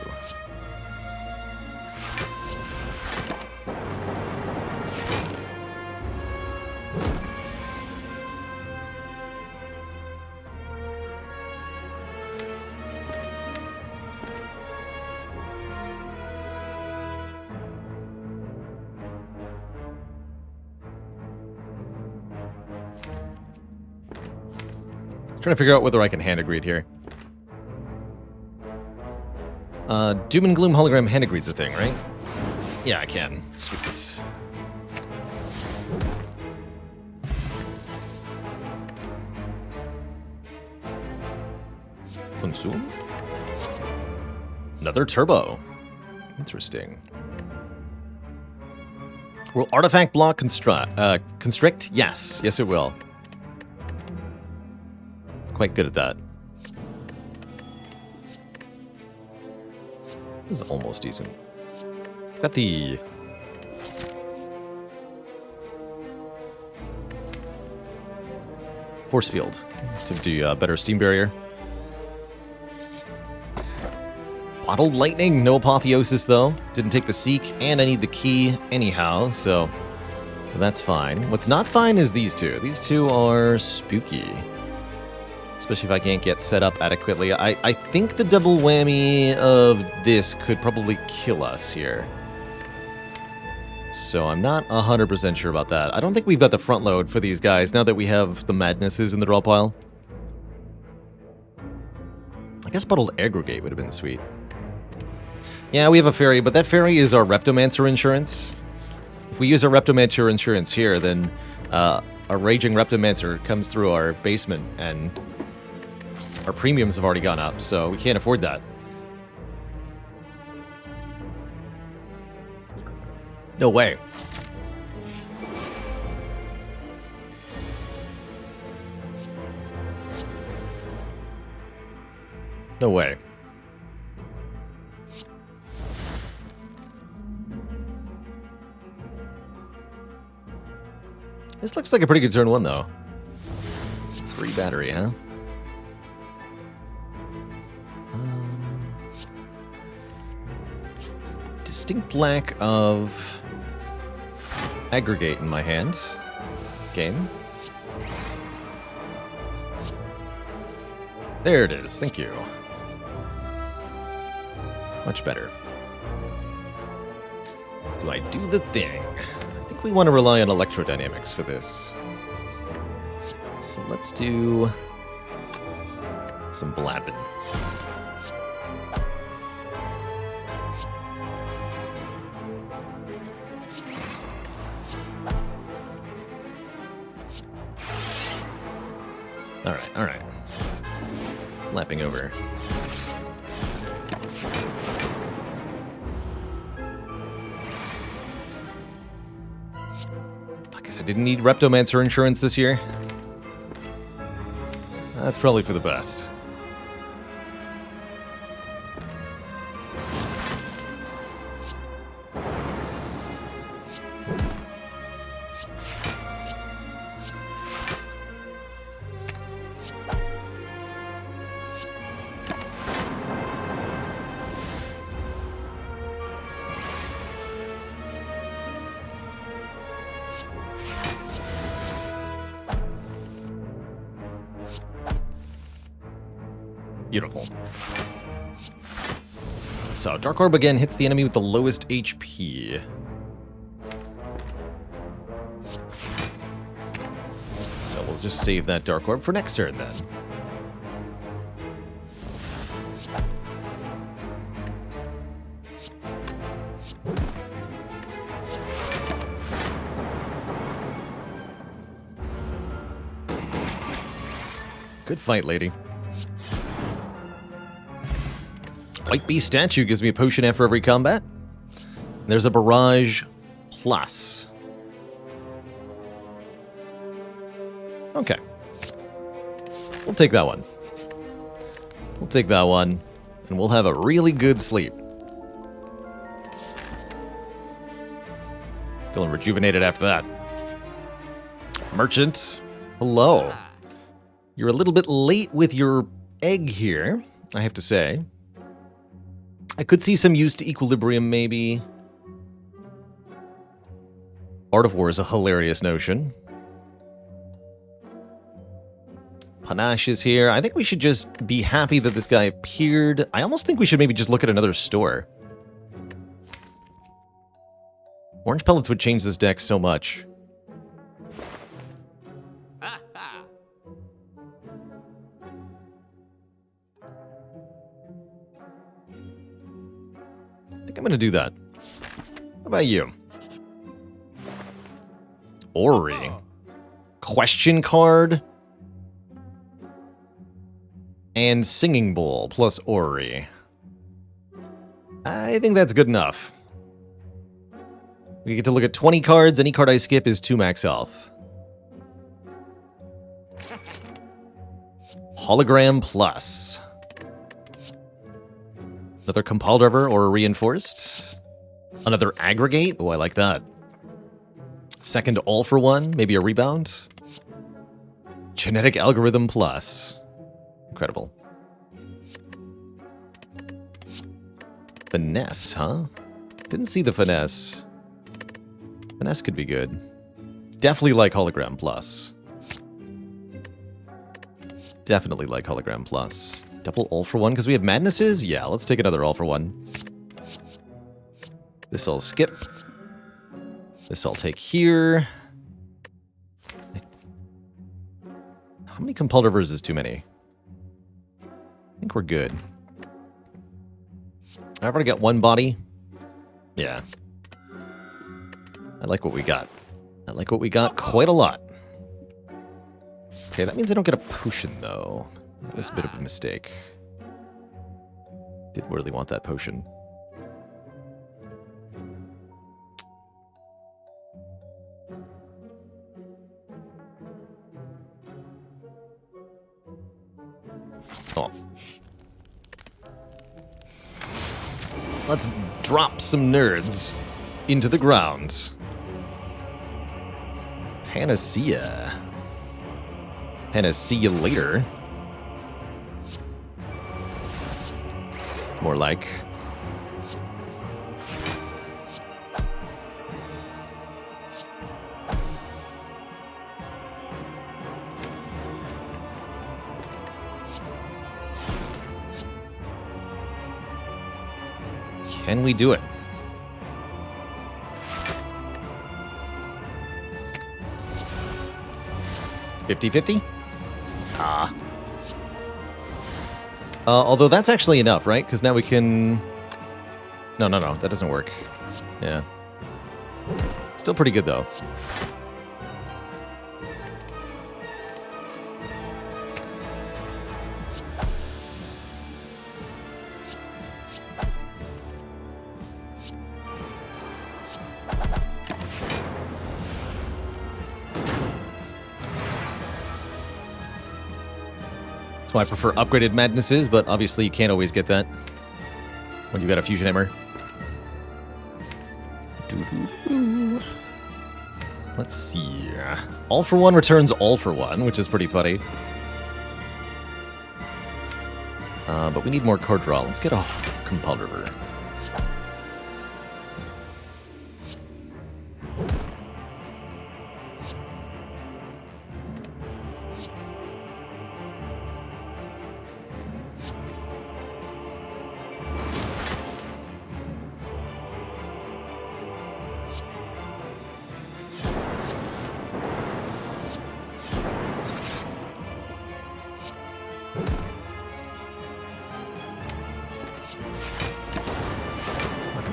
Trying to figure out whether I can hand agreed here. Doom and Gloom hologram hand agreed's a thing, right? Yeah, I can. Sweet. Consume? Another turbo. Interesting. Will artifact block constrict? Yes. Yes, it will. It's quite good at that. This is almost decent. Got the... force field to do better steam barrier. Bottled lightning, no apotheosis though. Didn't take the seek, and I need the key anyhow, so that's fine. What's not fine is these two. These two are spooky. Especially if I can't get set up adequately. I think the double whammy of this could probably kill us here. So I'm not 100% sure about that. I don't think we've got the front load for these guys now that we have the madnesses in the draw pile. I guess bottled aggregate would have been sweet. Yeah, we have a fairy, but that fairy is our Reptomancer insurance. If we use our Reptomancer insurance here, then a Raging Reptomancer comes through our basement, and our premiums have already gone up, so we can't afford that. No way. No way. This looks like a pretty good turn one, though. 3 battery, huh? Distinct lack of aggregate in my hand. Game. There it is. Thank you. Much better. Do I do the thing? I think we want to rely on electrodynamics for this. So let's do some blabbing. All right. Lapping over. I guess I didn't need Reptomancer insurance this year. That's probably for the best. Beautiful. So, Dark Orb again hits the enemy with the lowest HP. So we'll just save that Dark Orb for next turn then. Good fight, lady. White Beast statue gives me a potion after every combat. There's a Barrage Plus. Okay. We'll take that one. We'll take that one, and we'll have a really good sleep. Feeling rejuvenated after that. Merchant, hello. You're a little bit late with your egg here, I have to say. I could see some use to Equilibrium, maybe. Art of War is a hilarious notion. Panache is here. I think we should just be happy that this guy appeared. I almost think we should maybe just look at another store. Orange Pellets would change this deck so much. I'm going to do that. How about you? Ori. Question card. And Singing Bowl plus Ori. I think that's good enough. We get to look at 20 cards. Any card I skip is 2 max health. Hologram plus. Another Compile Driver or a Reinforced. Another Aggregate. Oh, I like that. Second All for One. Maybe a Rebound. Genetic Algorithm plus. Incredible. Finesse, huh? Didn't see the Finesse. Finesse could be good. Definitely like Hologram plus. Definitely like Hologram plus. Double All for One because we have Madnesses? Yeah, let's take another All for One. This I'll skip. This I'll take here. How many Compile Drivers is too many? I think we're good. I've already got one body. Yeah. I like what we got. I like what we got quite a lot. Okay, that means I don't get a potion, though. That was a bit of a mistake. Did really want that potion. Oh. Let's drop some nerds into the ground. Panacea. Panacea later. More like. Can we do it? $50-50? Ah. Although that's actually enough, right? Because now we can... No, that doesn't work. Yeah. Still pretty good, though. why I prefer upgraded madnesses, but obviously you can't always get that when you got a fusion hammer. Doo-doo-doo. Let's see. All for One returns All for One, which is pretty funny. But we need more card draw. Let's get a competitor.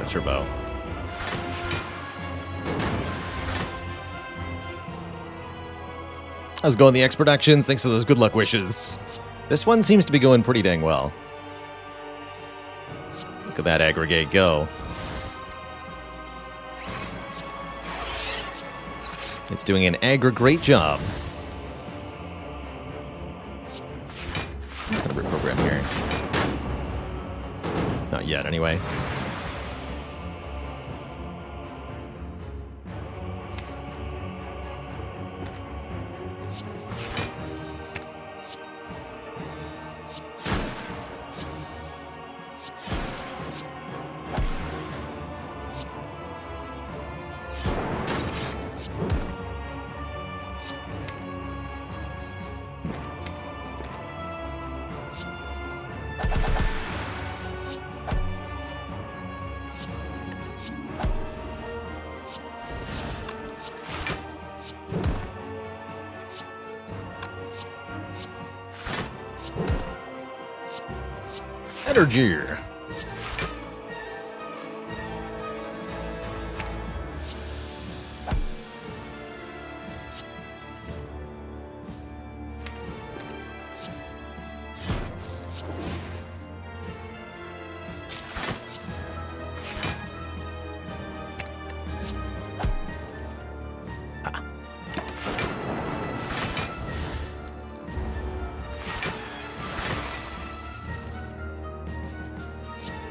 Turbo. How's it going, the expert actions? Thanks for those good luck wishes. This one seems to be going pretty dang well. Look at that aggregate go. It's doing an aggregate job. I'm not gonna reprogram here. Not yet, anyway. Energy.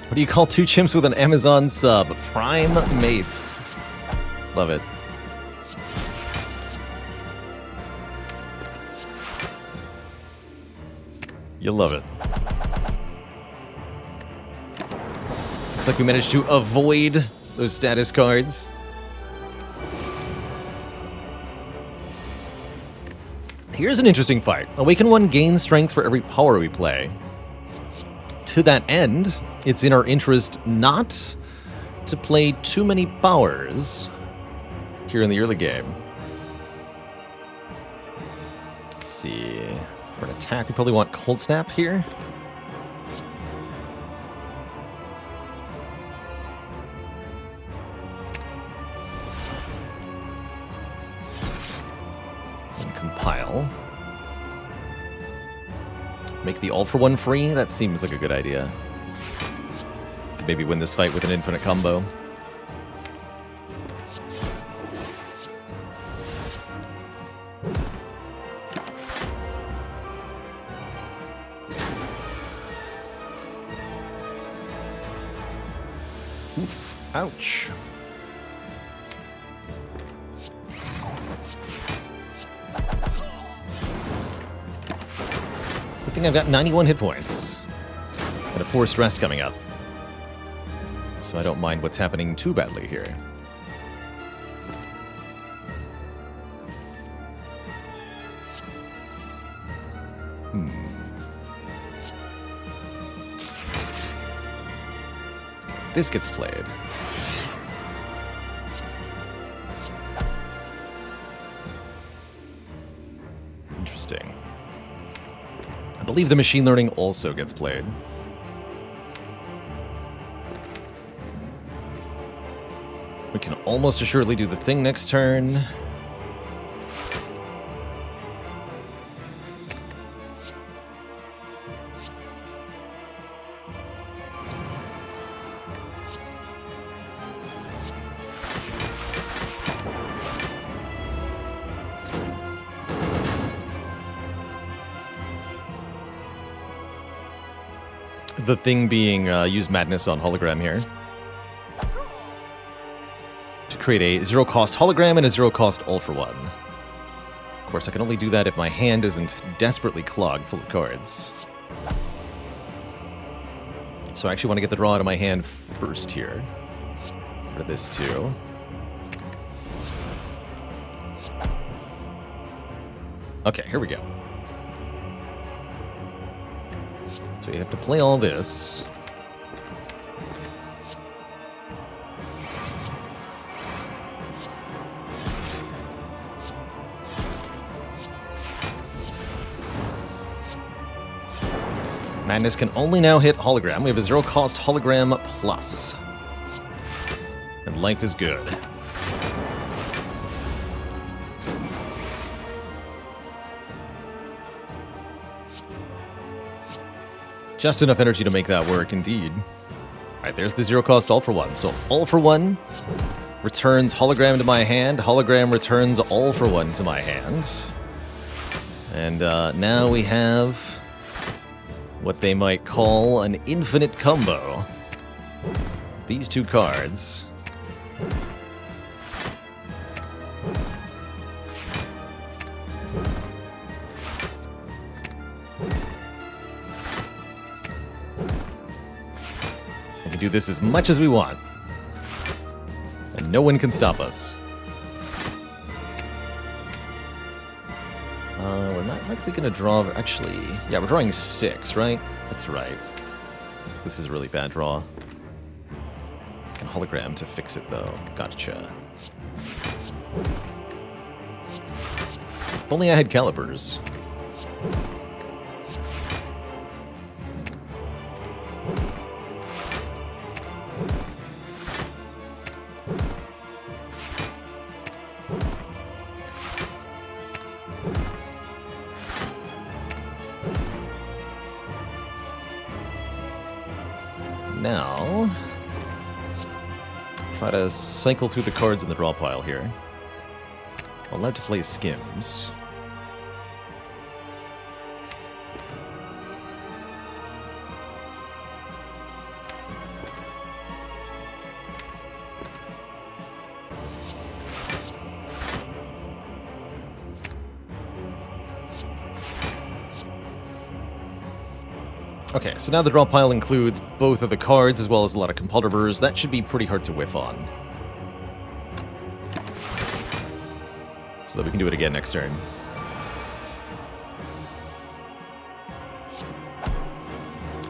What do you call two chimps with an Amazon sub? Prime mates. Love it. You love it. Looks like we managed to avoid those status cards. Here's an interesting fight. Awaken 1 gains strength for every power we play. To that end, it's in our interest not to play too many powers here in the early game. Let's see. For an attack, we probably want Cold Snap here. And compile. Make the All for One free? That seems like a good idea. Could maybe win this fight with an infinite combo. Oof. Ouch. I think I've got 91 hit points. And a forced rest coming up. So I don't mind what's happening too badly here. This gets played. Interesting. I believe the machine learning also gets played. We can almost assuredly do the thing next turn. The thing being use Madness on Hologram here. To create a 0-cost hologram and a 0-cost all for one. Of course, I can only do that if my hand isn't desperately clogged full of cards. So I actually want to get the draw out of my hand first here. Rid of this too. Okay, here we go. So you have to play all this. Madness can only now hit hologram. We have a 0-cost hologram plus. And life is good. Just enough energy to make that work, indeed. Alright, there's the 0-cost all for one. So all for one returns hologram to my hand. Hologram returns all for one to my hand. And now we have what they might call an infinite combo. These two cards. We can do this as much as we want. And no one can stop us. We're not likely going to draw... Actually, yeah, we're drawing 6, right? That's right. This is a really bad draw. I can hologram to fix it, though. Gotcha. If only I had calipers. Now, try to cycle through the cards in the draw pile here. I'm allowed to play skims. Okay, so now the draw pile includes both of the cards as well as a lot of compulsivers. That should be pretty hard to whiff on. So that we can do it again next turn.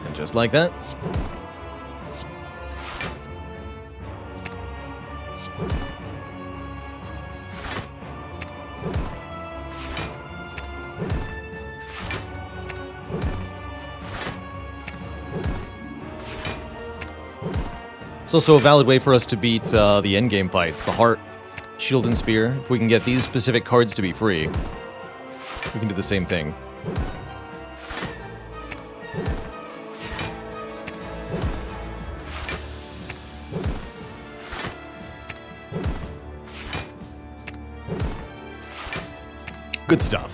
And just like that. It's also a valid way for us to beat the endgame fights, the Heart, Shield, and Spear. If we can get these specific cards to be free, we can do the same thing. Good stuff.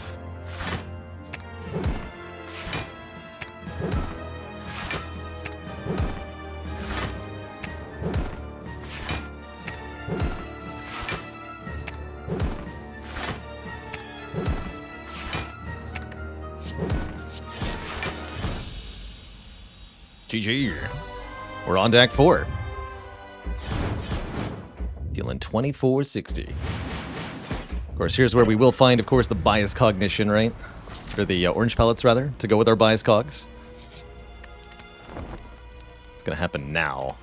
GG. We're on to Act 4. Dealing 2460. Of course, here's where we will find, of course, the bias cognition, right? Or the orange pellets, rather, to go with our bias cogs. It's gonna happen now.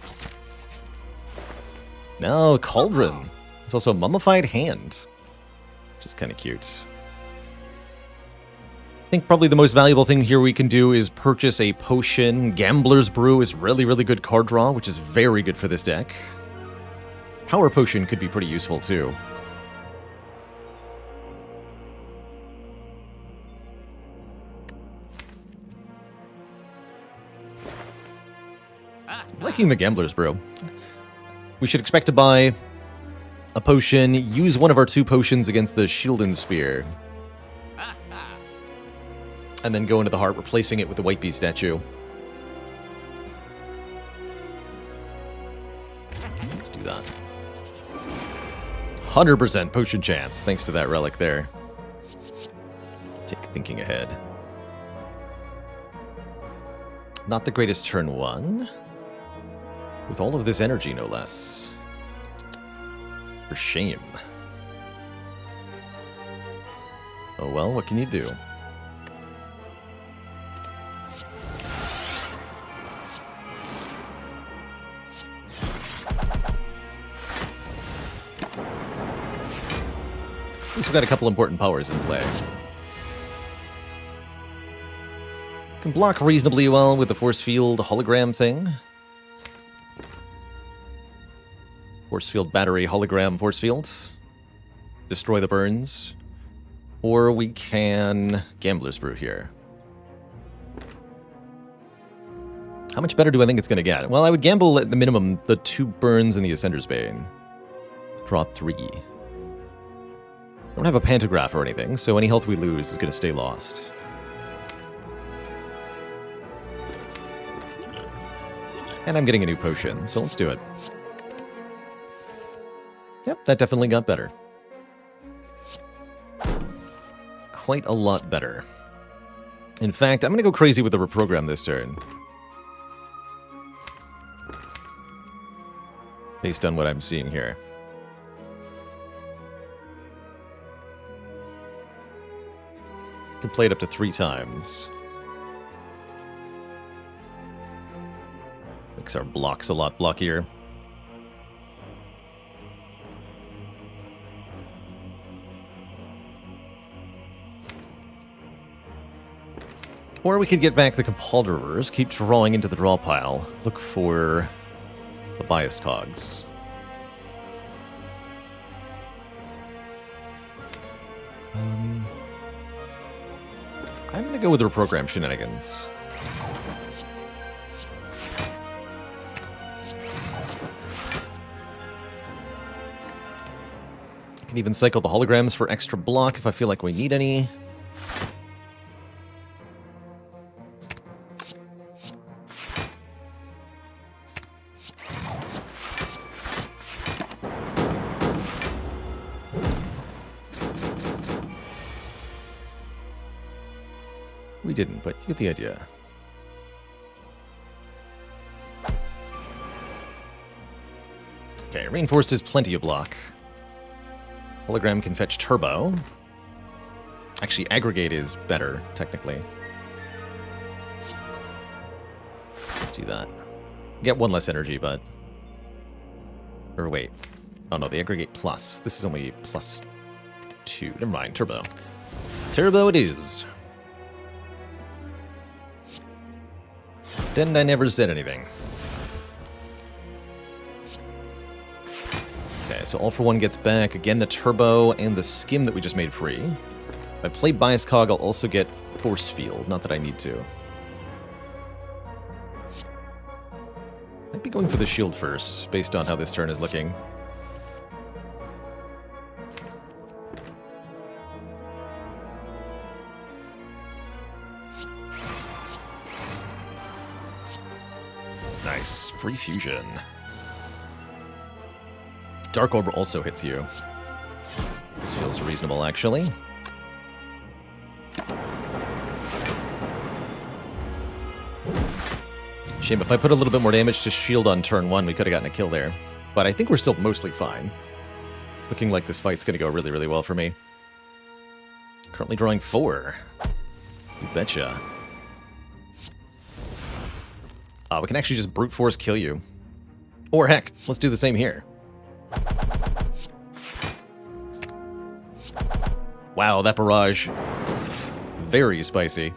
No, Cauldron. It's also a mummified hand, which is kind of cute. I think probably the most valuable thing here we can do is purchase a potion. Gambler's Brew is really, really good card draw, which is very good for this deck. Power Potion could be pretty useful, too. Liking the Gambler's Brew. We should expect to buy a potion, use one of our 2 potions against the Shield and Spear. And then go into the Heart, replacing it with the White Beast statue. 100% potion chance, thanks to that relic there. Take thinking ahead. Not the greatest turn 1. With all of this energy, no less. For shame. Oh well, what can you do? At least we've got a couple important powers in play. Can block reasonably well with the force field hologram thing. Force field battery, hologram force field. Destroy the burns. Or we can Gambler's Brew here. How much better do I think it's going to get? Well, I would gamble at the minimum the 2 burns and the Ascender's Bane. Draw 3. Don't have a pantograph or anything, so any health we lose is going to stay lost. And I'm getting a new potion, so let's do it. Yep, that definitely got better. Quite a lot better. In fact, I'm going to go crazy with the reprogram this turn. Based on what I'm seeing here. Can play it up to 3 times. Makes our blocks a lot blockier. Or we could get back the Compulderers, keep drawing into the draw pile, look for the biased cogs. I'm going to go with the reprogram shenanigans. I can even cycle the holograms for extra block if I feel like we need any. We didn't, but you get the idea. Okay, Reinforced is plenty of block. Hologram can fetch Turbo. Actually, Aggregate is better, technically. Let's do that. Get 1 less energy, but... Or wait. Oh no, the Aggregate plus. This is only plus 2. Never mind, Turbo. Turbo it is. Then I never said anything. Okay, so All for One gets back. Again, the Turbo and the Skim that we just made free. If I play Bias Cog, I'll also get Force Field. Not that I need to. Might be going for the shield first, based on how this turn is looking. Nice. Free fusion. Dark Orb also hits you. This feels reasonable, actually. Shame, if I put a little bit more damage to shield on turn 1, we could have gotten a kill there. But I think we're still mostly fine. Looking like this fight's going to go really, really well for me. Currently drawing 4. You betcha. We can actually just brute force kill you. Or heck, let's do the same here. Wow, that barrage. Very spicy.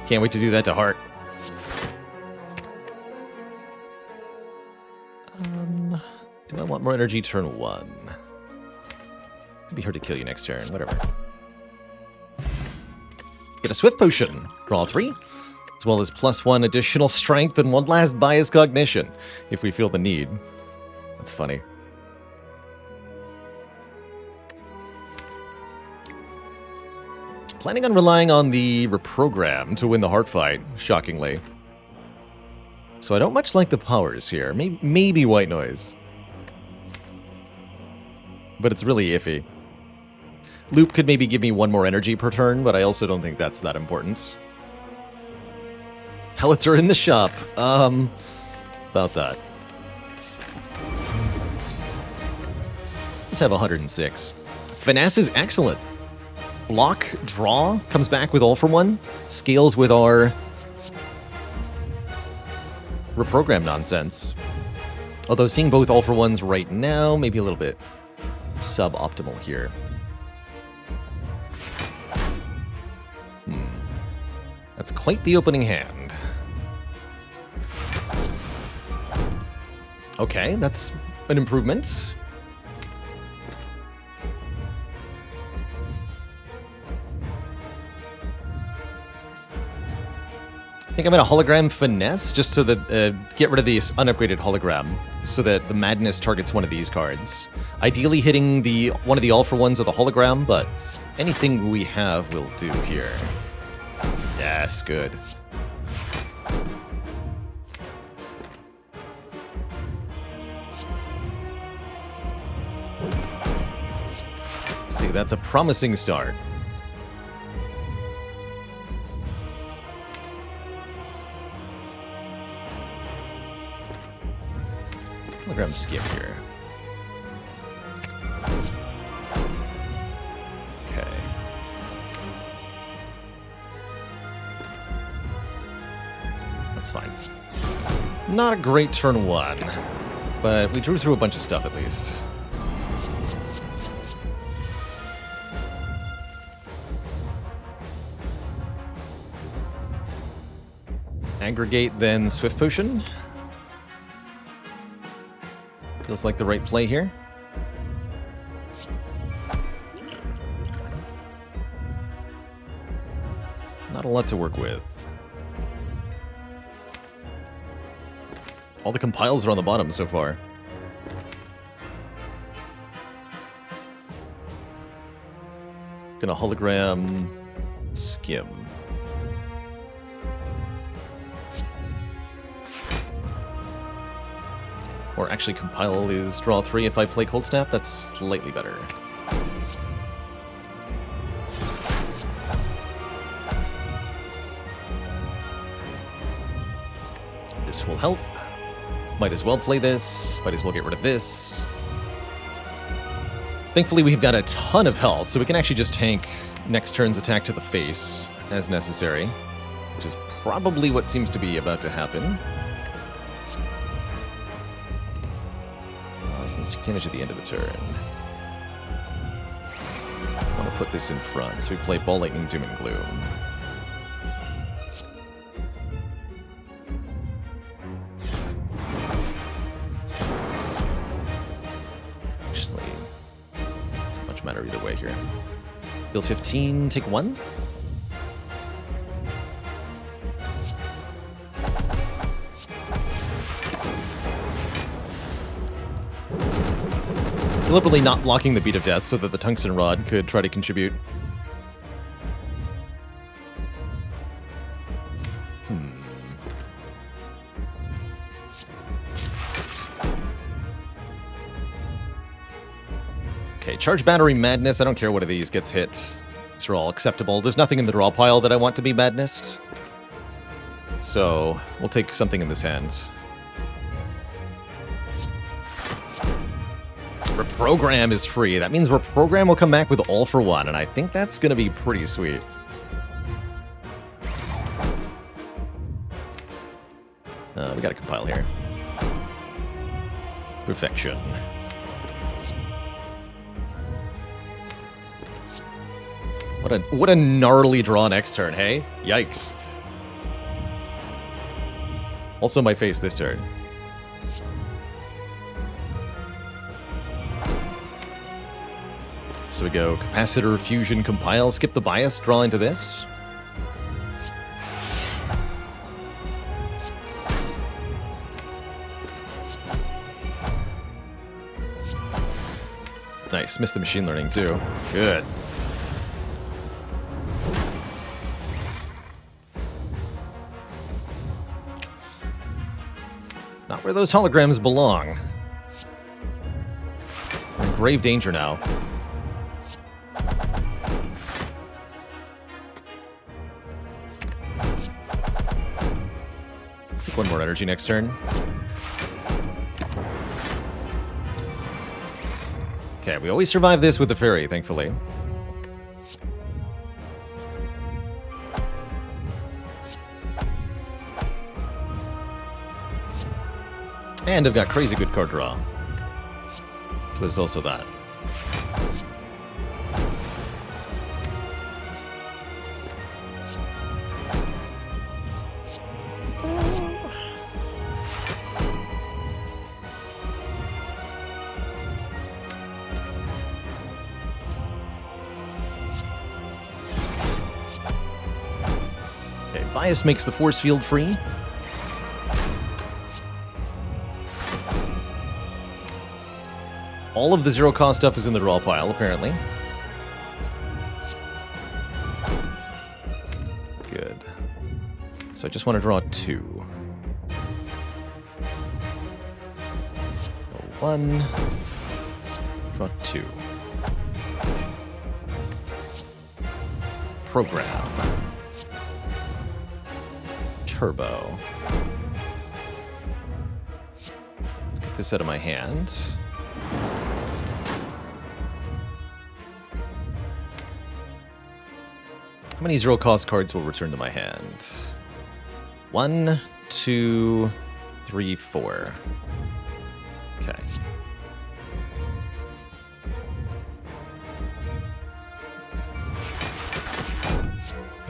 Can't wait to do that to Heart. Do I want more energy turn 1? It'd be hard to kill you next turn, whatever. Get a Swift Potion. Draw 3. As well as +1 additional strength and 1 last bias cognition, if we feel the need. That's funny. Planning on relying on the reprogram to win the heart fight, shockingly. So I don't much like the powers here. Maybe white noise. But it's really iffy. Loop could maybe give me one more energy per turn, but I also don't think that's that important. Pellets are in the shop. About that. Let's have 106. Finesse is excellent. Block, draw, comes back with all for one. Scales with our reprogram nonsense. Although seeing both all for ones right now, maybe a little bit suboptimal here. That's quite the opening hand. Okay, that's an improvement. I think I'm going to hologram finesse just so that get rid of this unupgraded hologram so that the madness targets one of these cards. Ideally hitting the one of the all for ones of the hologram, but anything we have will do here. Yes, good. Let's see, that's a promising start. Hologram skip here. Okay. That's fine. Not a great turn one, but we drew through a bunch of stuff at least. Aggregate, then Swift Potion. Feels like the right play here. Not a lot to work with. All the compiles are on the bottom so far. Gonna hologram skim. Or actually compile is draw 3 if I play Cold Snap. That's slightly better. This will help. Might as well play this. Might as well get rid of this. Thankfully, we've got a ton of health, so we can actually just tank next turn's attack to the face as necessary, which is probably what seems to be about to happen. Let's take damage at the end of the turn. I want to put this in front, so we play Ball, Lightning, Doom, and Gloom. Actually, doesn't much matter either way here. Deal 15, take 1. Deliberately not blocking the Beat of Death so that the Tungsten Rod could try to contribute. Okay, Charge Battery Madness. I don't care what of these gets hit. These are all acceptable. There's nothing in the draw pile that I want to be Madnessed. So, we'll take something in this hand. Reprogram is free. That means Reprogram will come back with all for one, and I think that's going to be pretty sweet. We got to compile here. Perfection. What a gnarly draw next turn, hey? Yikes. Also my face this turn. So we go Capacitor, Fusion, Compile, skip the bias, draw into this. Nice, missed the machine learning too. Good. Not where those holograms belong. We're in grave danger now. Take one more energy next turn. Okay, we always survive this with the fairy, thankfully. And I've got crazy good card draw. So there's also that. Okay, Bias makes the force field free. All of the zero-cost stuff is in the draw pile, apparently. Good. So I just want to draw 2. Draw 1. Draw 2. Program. Turbo. Let's get this out of my hand. How many zero-cost cards will return to my hand? 1, 2, 3, 4. Okay.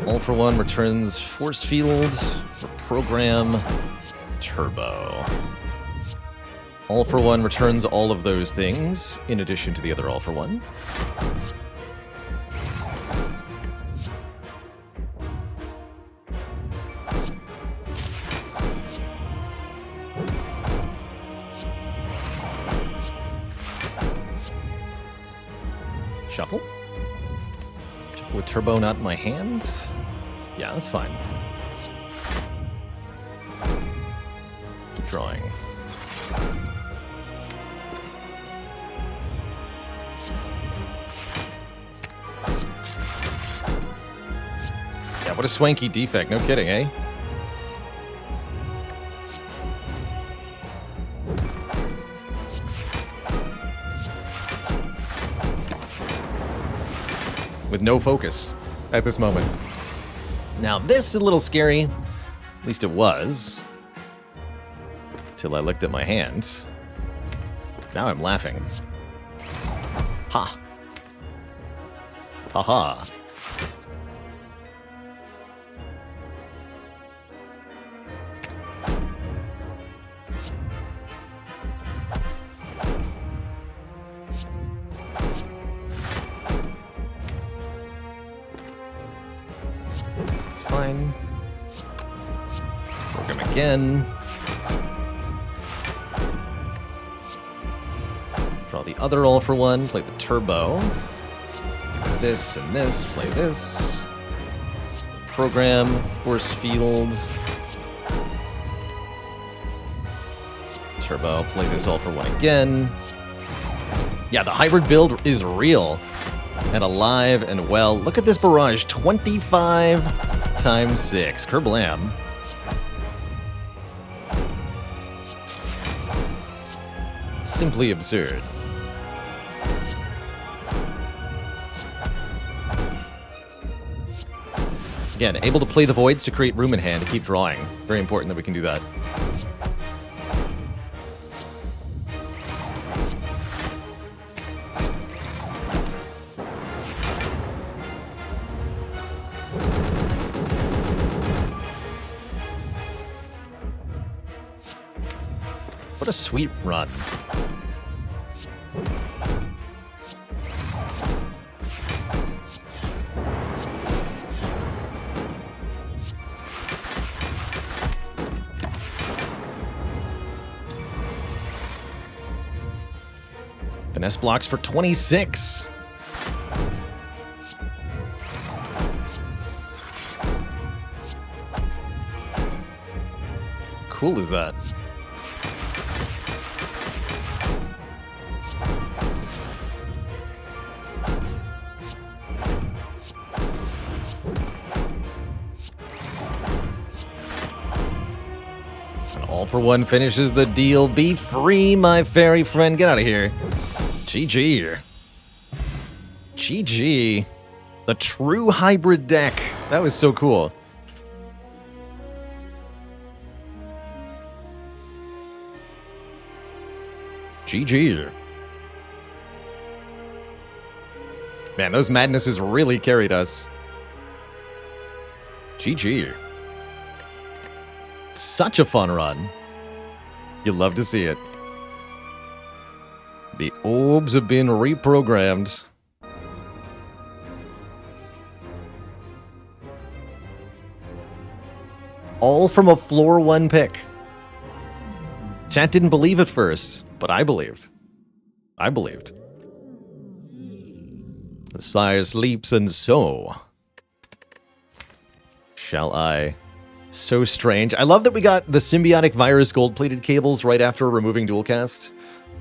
All for One returns Force Field for Program Turbo. All for One returns all of those things, in addition to the other All for One. Shuffle. Shuffle with Turbo not in my hand. Yeah, that's fine. Keep drawing. Yeah, what a swanky defect. No kidding, eh? With no focus at this moment. Now, this is a little scary. At least it was. Till I looked at my hand. Now I'm laughing. Ha. Ha ha. Fine. Program again. Draw the other All for One. Play the Turbo. This and this. Play this. Program. Force Field. Turbo. Play this All for One again. Yeah, the hybrid build is real. And alive and well. Look at this barrage. 25 times 6. Kerblam. Simply absurd. Again, able to play the voids to create room in hand to keep drawing. Very important that we can do that. What a sweet run. Finesse blocks for 26. Cool is that? All for One finishes the deal. Be free, my fairy friend. Get out of here. GG. GG. The true hybrid deck. That was so cool. GG. Man, those madnesses really carried us. GG. Such a fun run. You love to see it. The orbs have been reprogrammed. All from a floor 1 pick. Chat didn't believe at first, but I believed. I believed. The sire sleeps, and so shall I. So strange. I love that we got the symbiotic virus gold-plated cables right after removing dualcast.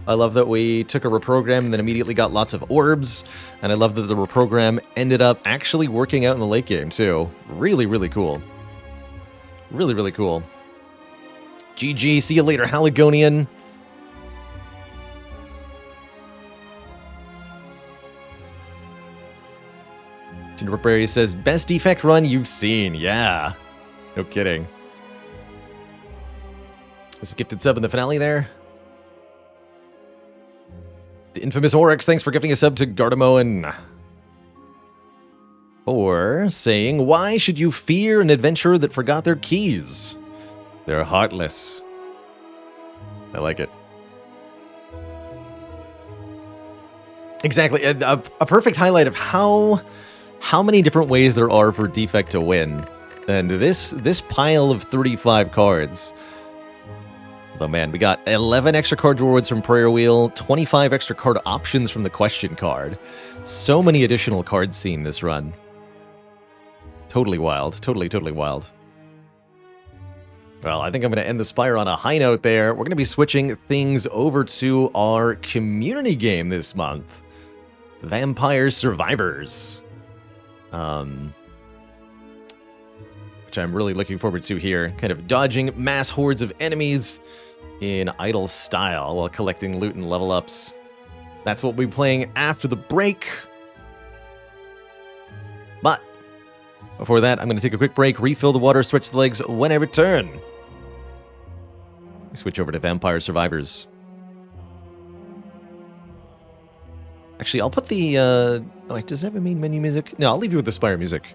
I love that we took a reprogram and then immediately got lots of orbs. And I love that the reprogram ended up actually working out in the late game, too. Really, really cool. Really, really cool. GG. See you later, Haligonian. Gingerberry says, best defect run you've seen. Yeah. No kidding. There's a gifted sub in the finale there. The infamous Oryx, thanks for gifting a sub to Gardamoan. Or saying, why should you fear an adventurer that forgot their keys? They're heartless. I like it. Exactly. A perfect highlight of how many different ways there are for Defect to win. And this pile of 35 cards. Oh man, we got 11 extra card rewards from Prayer Wheel, 25 extra card options from the question card. So many additional cards seen this run. Totally wild. Totally wild. Well, I think I'm going to end the Spire on a high note there. We're going to be switching things over to our community game this month. Vampire Survivors. Which I'm really looking forward to here. Kind of dodging mass hordes of enemies in idle style while collecting loot and level ups. That's what we'll be playing after the break. But before that, I'm going to take a quick break, refill the water, switch the legs when I return. We switch over to Vampire Survivors. Actually, I'll put the... oh, wait, does it have a main menu music? No, I'll leave you with the Spire music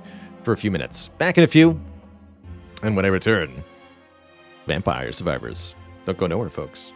for a few minutes. Back in a few. And when I return, Vampire Survivors. Don't go nowhere, folks.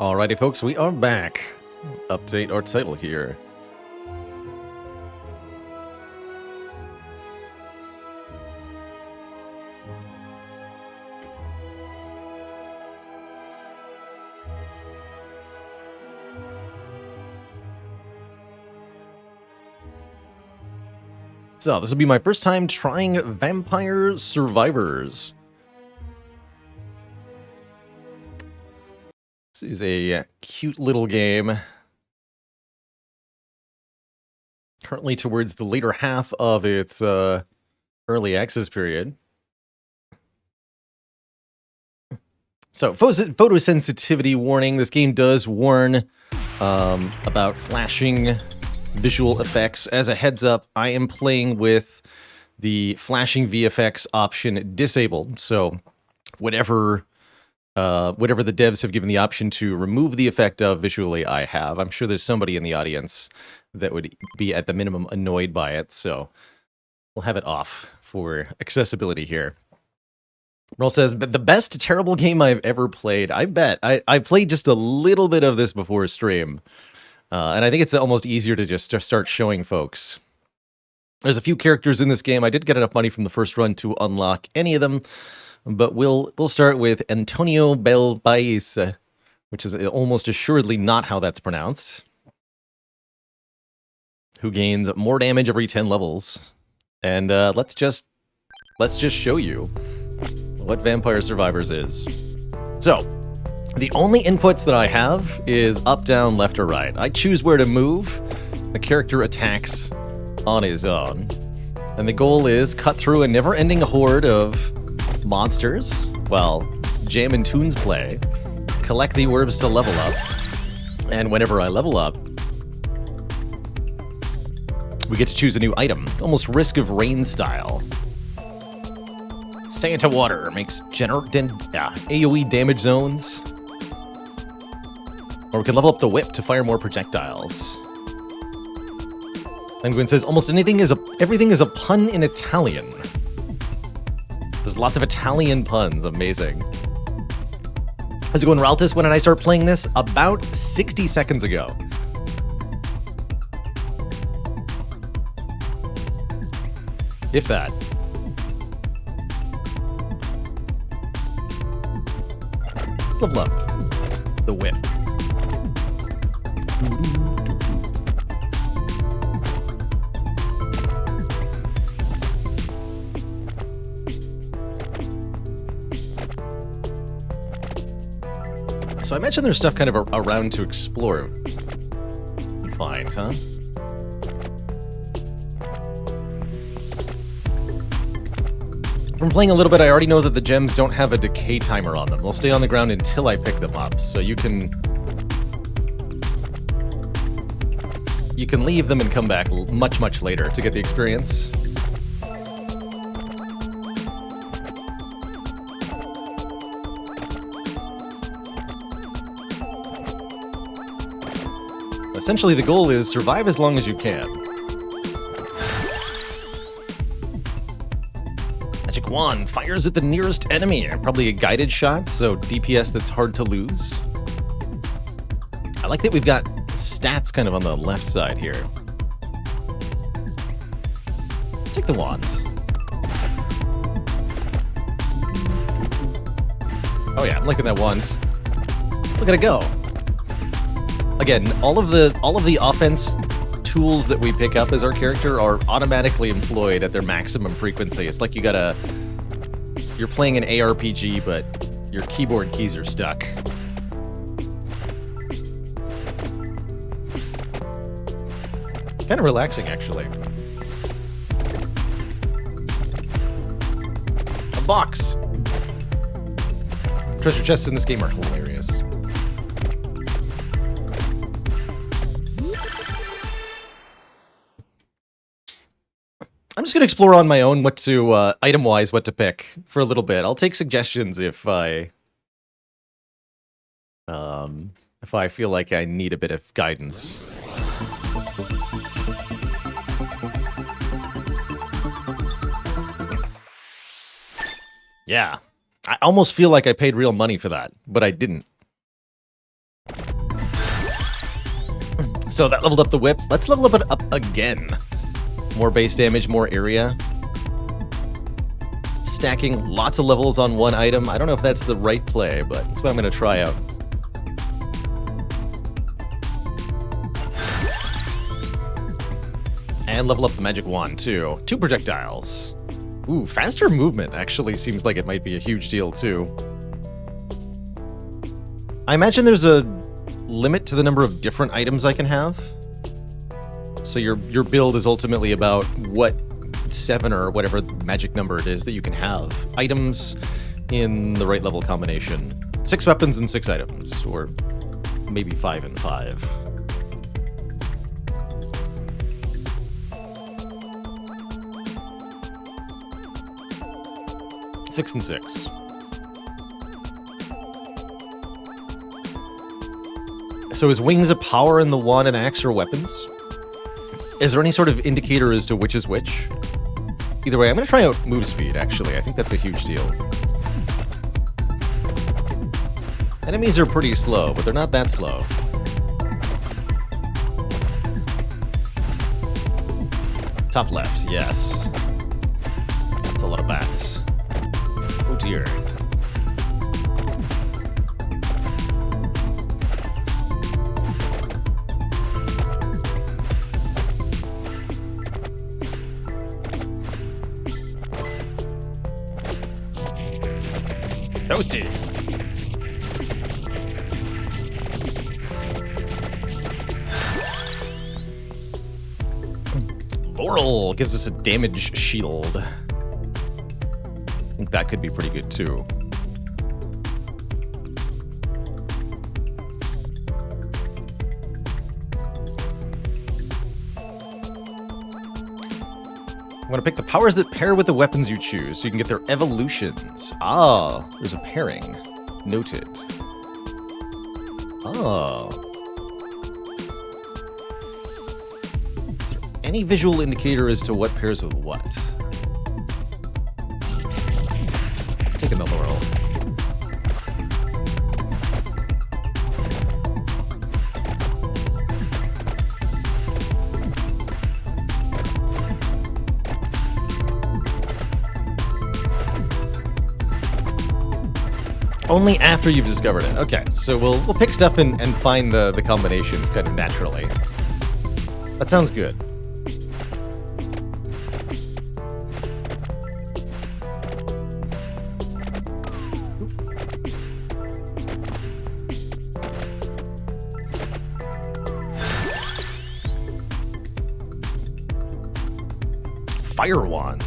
Alrighty, folks, we are back. Update our title here. So, this will be my first time trying Vampire Survivors. This is a cute little game. Currently towards the later half of its early access period. So, photosensitivity warning. This game does warn about flashing visual effects. As a heads up, I am playing with the flashing VFX option disabled. So, whatever the devs have given the option to remove the effect of visually, I have. I'm sure there's somebody in the audience that would be at the minimum annoyed by it, so we'll have it off for accessibility here. Merle says, but the best terrible game I've ever played. I bet. I played just a little bit of this before stream, and I think it's almost easier to just start showing folks. There's a few characters in this game. I did get enough money from the first run to unlock any of them. But we'll start with Antonio Belbais, which is almost assuredly not how that's pronounced, who gains more damage every 10 levels. And let's just show you what Vampire Survivors is. So, the only inputs that I have is up, down, left, or right. I choose where to move. The character attacks on his own. And the goal is cut through a never-ending horde of monsters, while jam and tunes play, collect the orbs to level up, and whenever I level up, we get to choose a new item, almost Risk of Rain style. Santa Water makes AoE damage zones, or we can level up the whip to fire more projectiles. Penguin says, almost everything is a pun in Italian. There's lots of Italian puns. Amazing. How's it going, Raltus? When did I start playing this? About 60 seconds ago. If that. Level up. The whip. So I mentioned there's stuff kind of around to explore. Fine, huh? From playing a little bit, I already know that the gems don't have a decay timer on them. They'll stay on the ground until I pick them up, so you can leave them and come back much later to get the experience. Essentially, the goal is survive as long as you can. Magic Wand fires at the nearest enemy. Probably a guided shot, so DPS that's hard to lose. I like that we've got stats kind of on the left side here. Take the wand. Oh yeah, I'm liking that wand. Look at it go. Again, all of the offense tools that we pick up as our character are automatically employed at their maximum frequency. It's like you're playing an ARPG, but your keyboard keys are stuck. Kind of relaxing, actually. A box! Treasure chests in this game are hilarious. I'm just going to explore on my own what to, item-wise, what to pick for a little bit. I'll take suggestions if I feel like I need a bit of guidance. Yeah. I almost feel like I paid real money for that, but I didn't. So that leveled up the whip. Let's level up it up again. More base damage, more area. Stacking lots of levels on one item. I don't know if that's the right play, but that's what I'm going to try out. And level up the magic wand, too. 2 projectiles. Ooh, faster movement actually seems like it might be a huge deal, too. I imagine there's a limit to the number of different items I can have. So your build is ultimately about what 7 or whatever magic number it is that you can have items in the right level combination. 6 weapons and 6 items, or maybe 5 and 5. Six and 6. So is Wings of Power in the wand and axe or weapons? Is there any sort of indicator as to which is which? Either way, I'm going to try out move speed, actually. I think that's a huge deal. Enemies are pretty slow, but they're not that slow. Top left, yes. That's a lot of bats. Oh dear. Toasty. Laurel gives us a damage shield. I think that could be pretty good too. I'm going to pick the powers that pair with the weapons you choose, so you can get their evolutions. Ah, there's a pairing. Noted. Oh. Is there any visual indicator as to what pairs with what? Taking the Laurel. Only after you've discovered it. Okay, so we'll pick stuff and find the combinations kind of naturally. That sounds good. Fire wand.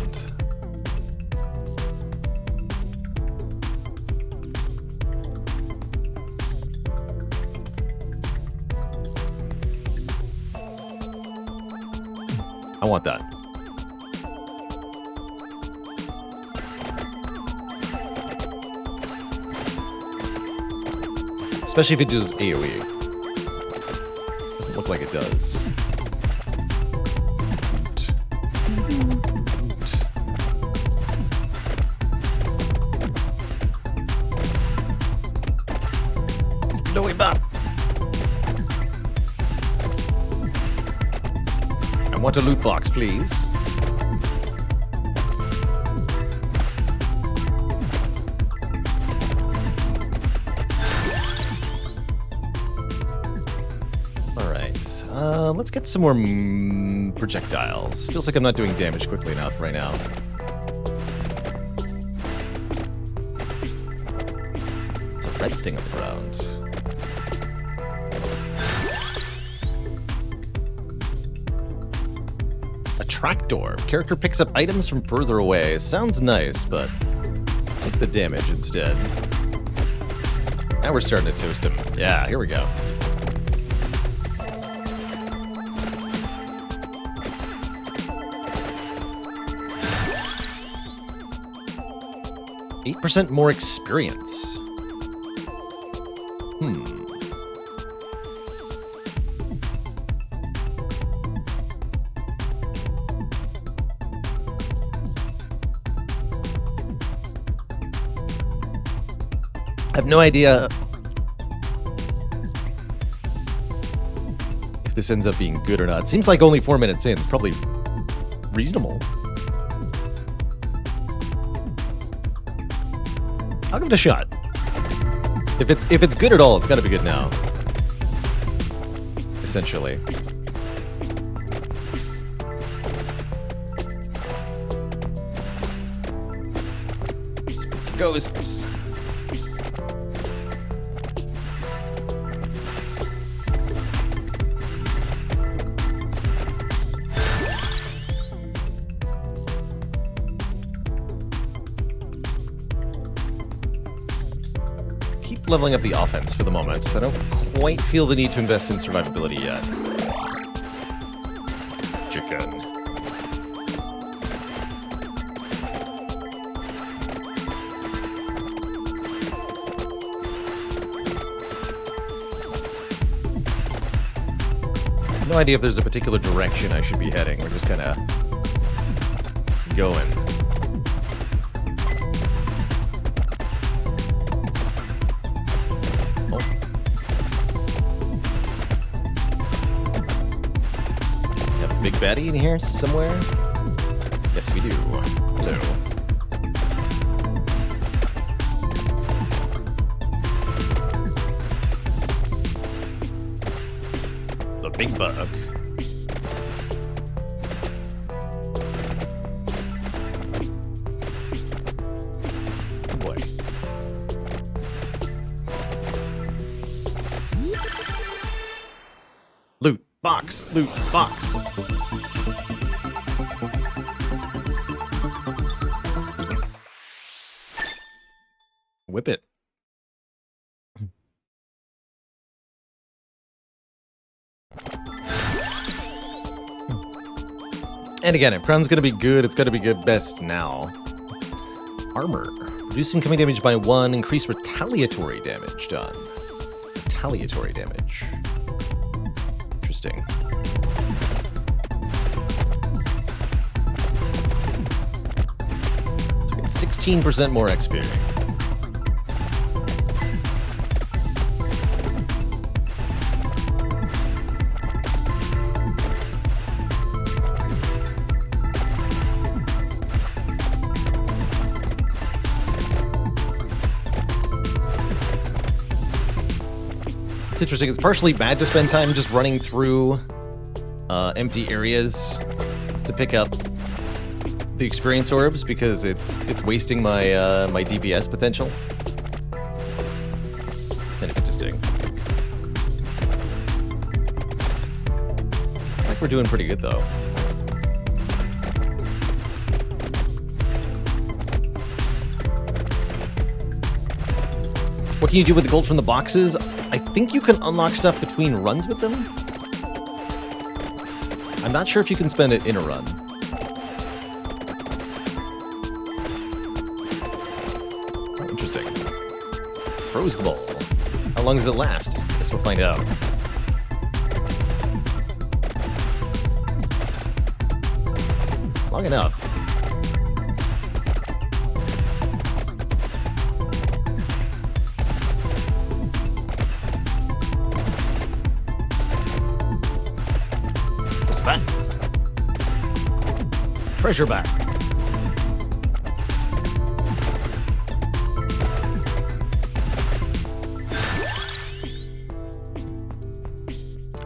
I want that. Especially if it does AoE. Doesn't look like it does. No way back. I want a loot box, please. Alright, let's get some more projectiles. Feels like I'm not doing damage quickly enough right now. It's a red thing on the ground. Trapdoor. Character picks up items from further away. Sounds nice, but take the damage instead. Now we're starting to toast him. Yeah, here we go. %8 more experience. I have no idea if if this ends up being good or not. It seems like only 4 minutes in. It's probably reasonable. I'll give it a shot. If it's good at all, it's got to be good now. Essentially. Spooky ghosts. Leveling up the offense for the moment. I don't quite feel the need to invest in survivability yet. Chicken. No idea if there's a particular direction I should be heading. We're just kind of going. Big baddie in here somewhere? Yes, we do. Hello. The big bug. Oh boy. Loot box. Loot box. Whip it. And again, if Crown's gonna be good, it's gotta be good best now. Armor. Reduce incoming damage by 1, increase retaliatory damage done. Retaliatory damage. Interesting. So we get 16% more XP. Interesting. It's partially bad to spend time just running through empty areas to pick up the experience orbs because it's wasting my my DPS potential. Kind of interesting. Looks like we're doing pretty good though. What can you do with the gold from the boxes? I think you can unlock stuff between runs with them. I'm not sure if you can spend it in a run. Oh, interesting. Froze Bowl. How long does it last? Guess we'll find out. Long enough. Treasure back.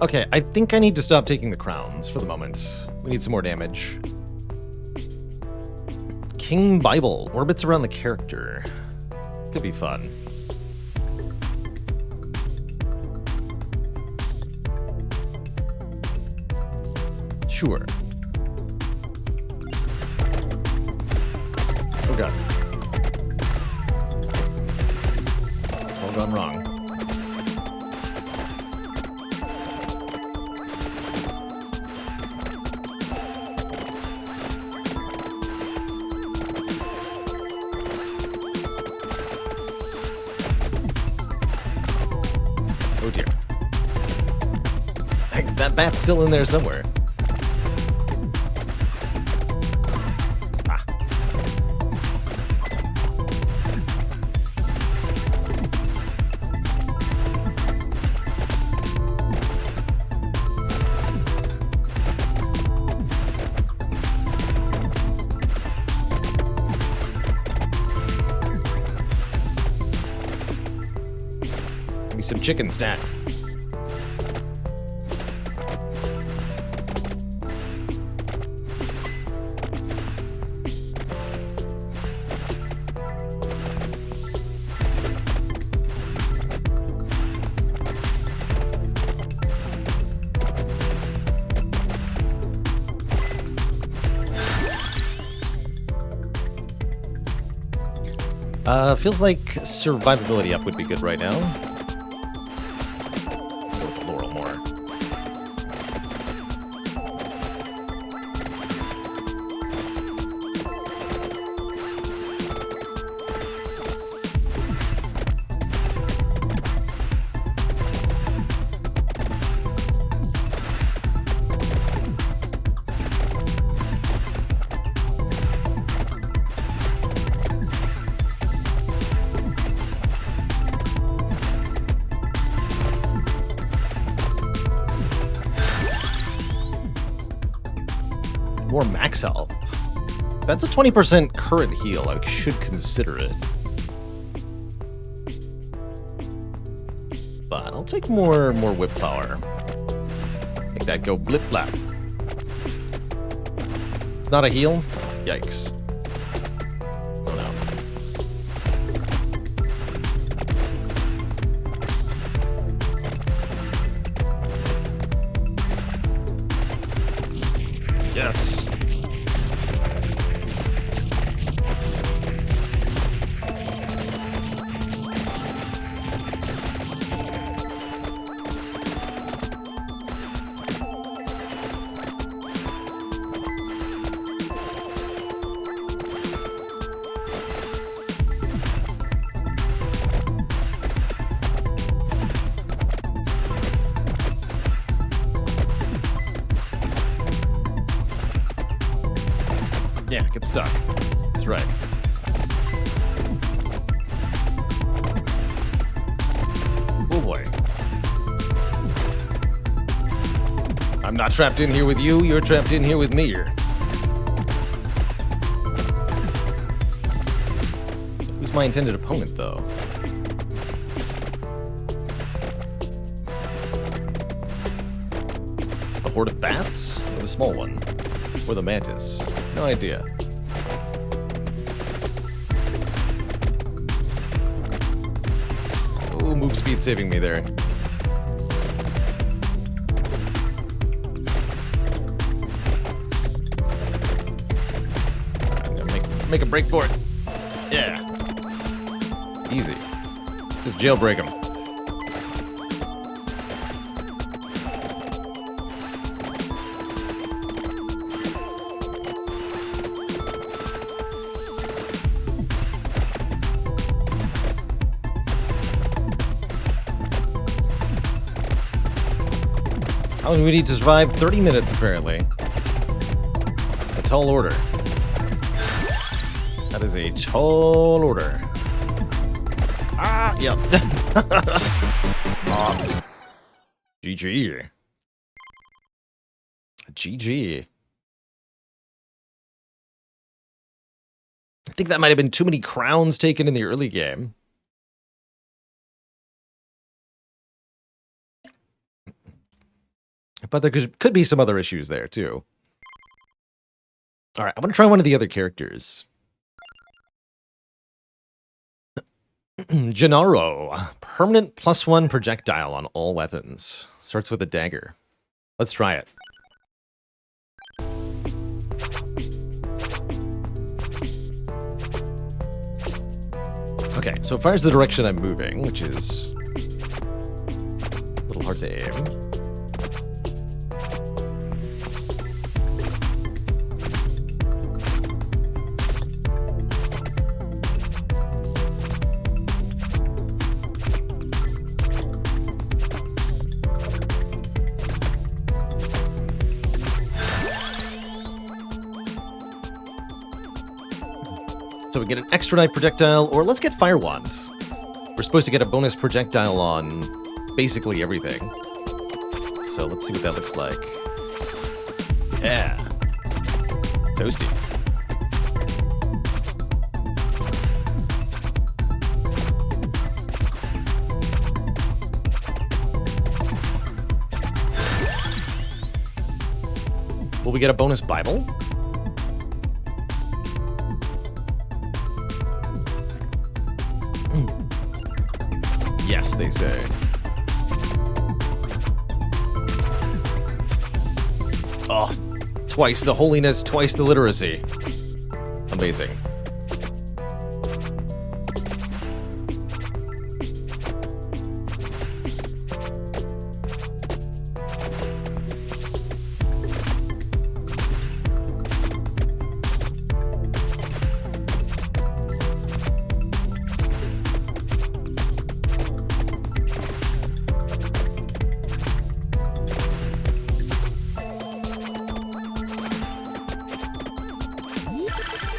Okay, I think I need to stop taking the crowns for the moment. We need some more damage. King Bible orbits around the character. Could be fun. Sure. Oh god. All gone wrong. Oh dear. That bat's still in there somewhere. Give me some chicken stat. Feels like survivability up would be good right now. Go with the Laurel more. More max health. That's a 20% current heal. I should consider it. But I'll take more whip power. Make that go blip blap. It's not a heal? Yikes. Oh no. Yes. Yeah, get stuck. That's right. Oh boy. I'm not trapped in here with you, you're trapped in here with me. Who's my intended opponent, though? A horde of bats? Or the small one? Or the mantis? No idea. Oh, move speed saving me there. I'm gonna make a break for it. Yeah. Easy. Just jailbreak him. How long do we need to survive? 30 minutes, apparently. A tall order. That is a tall order. Ah, yep. GG. GG. I think that might have been too many crowns taken in the early game. But there could be some other issues there, too. Alright, I want to try one of the other characters. Gennaro. Permanent +1 projectile on all weapons. Starts with a dagger. Let's try it. Okay, so it fires the direction I'm moving, which is a little hard to aim. So we get an extra knife projectile, or let's get Fire Wand. We're supposed to get a bonus projectile on basically everything. So let's see what that looks like. Yeah. Toasty. Will we get a bonus Bible? Yes, they say. Oh, twice the holiness, twice the literacy. Amazing.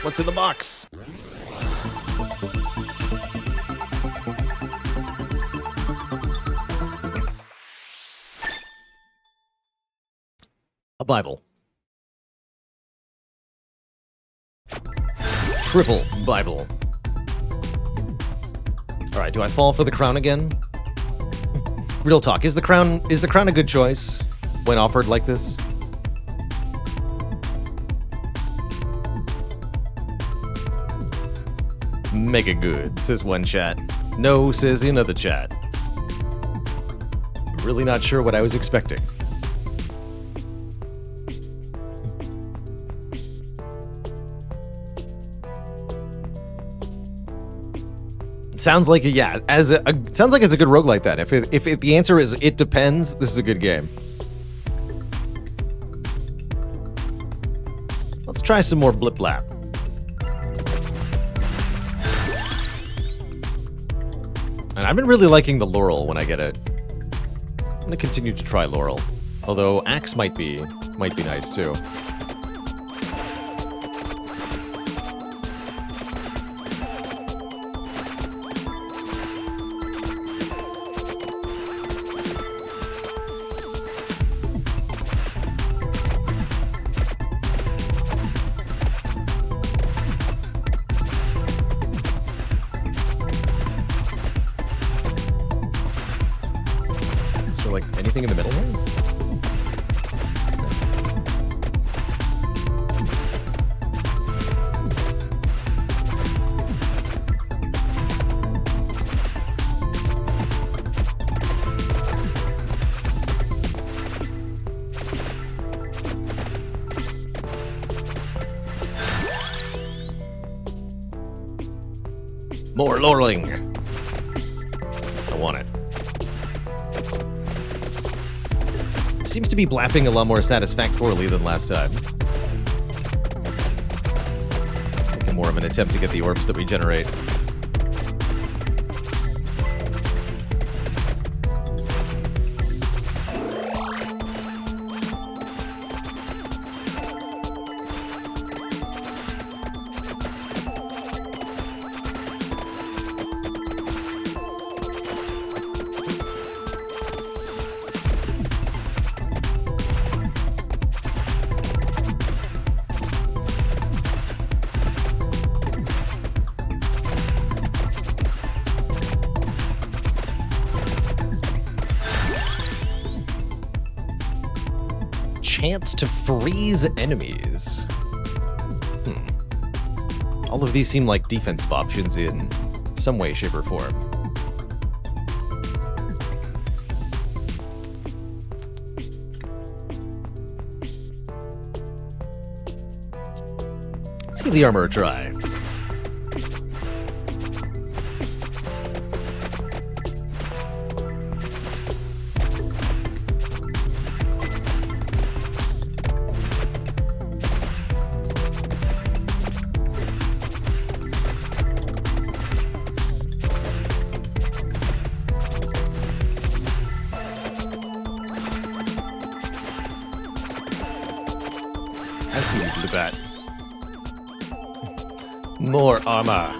What's in the box? A Bible. Triple Bible. All right, do I fall for the crown again? Real talk, is the crown a good choice when offered like this? Mega good, says one chat. No, says the another chat. Really not sure what I was expecting. Sounds like sounds like it's a good roguelike then. If the answer is it depends, this is a good game. Let's try some more blip blap. And I've been really liking the Laurel when I get it. I'm gonna continue to try Laurel. Although Axe might be nice too. Like anything in the middle here? More Lorling. I want it. Seems to be blapping a lot more satisfactorily than last time. Making more of an attempt to get the orbs that we generate. Chance to freeze enemies. All of these seem like defensive options in some way, shape, or form. Let's give the armor a try. I see you, the bat. More armor.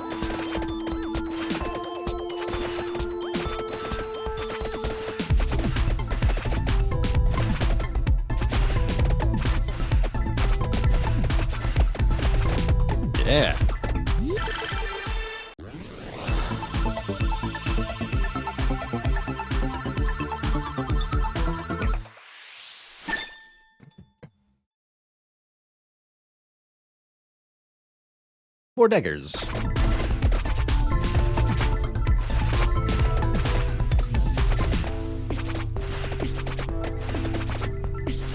Yeah. More daggers.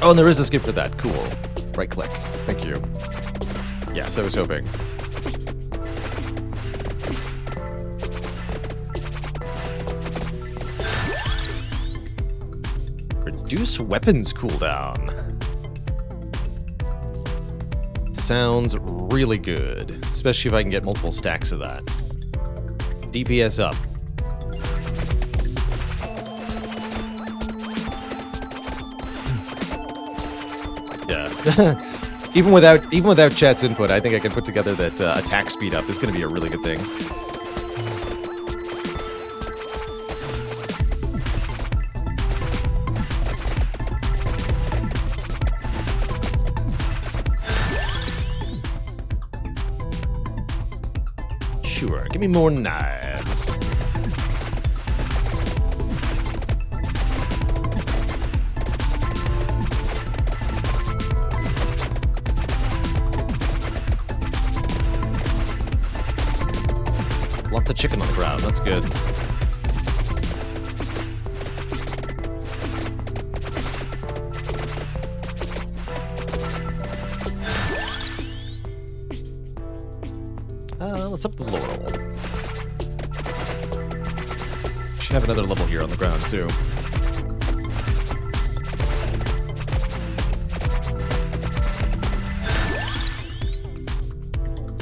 Oh, and there is a skip for that. Cool. Right click. Thank you. Yes, I was hoping. Reduce weapons cooldown. Sounds really good, especially if I can get multiple stacks of that. DPS up. Yeah. even without chat's input, I think I can put together that attack speed up is going to be a really good thing. Sure, give me more knives. Lots of chicken on the ground, that's good. Let's up the laurel. Should have another level here on the ground, too.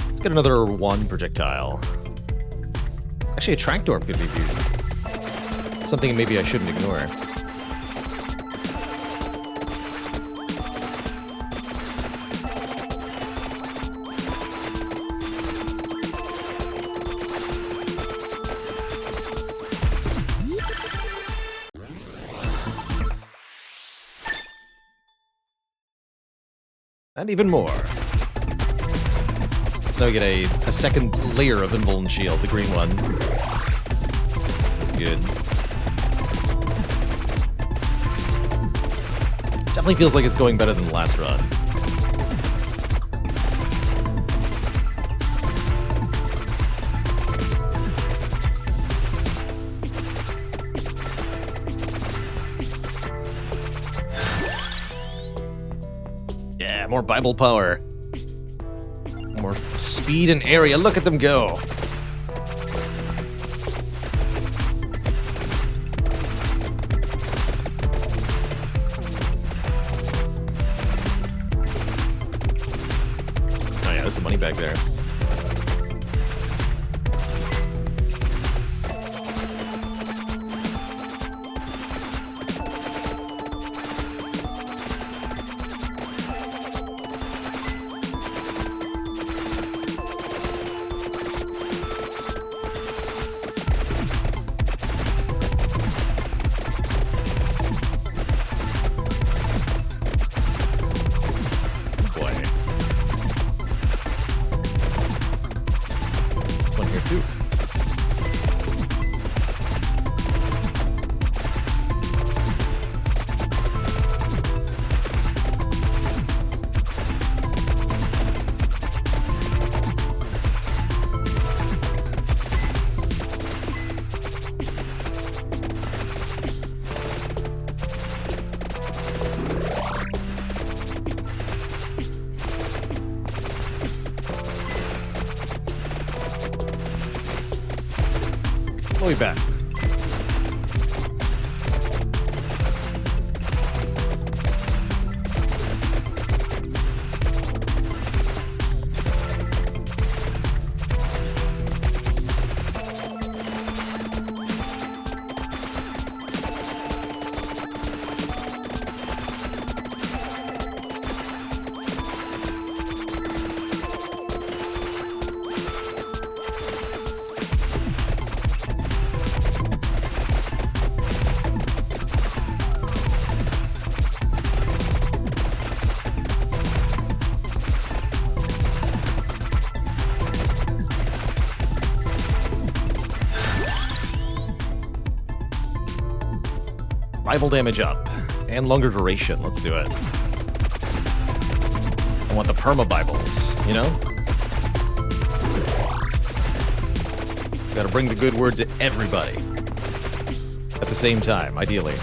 Let's get another one projectile. Actually, a tractor could be used. Something maybe I shouldn't ignore. And even more. So we get a second layer of Invuln Shield, the green one. Good. Definitely feels like it's going better than the last run. Yeah, more Bible power. More speed and area. Look at them go. Oh yeah, there's some money back there. We'll be back. Rival damage up. And longer duration. Let's do it. I want the perma Bibles, you know? Gotta bring the good word to everybody. At the same time, ideally.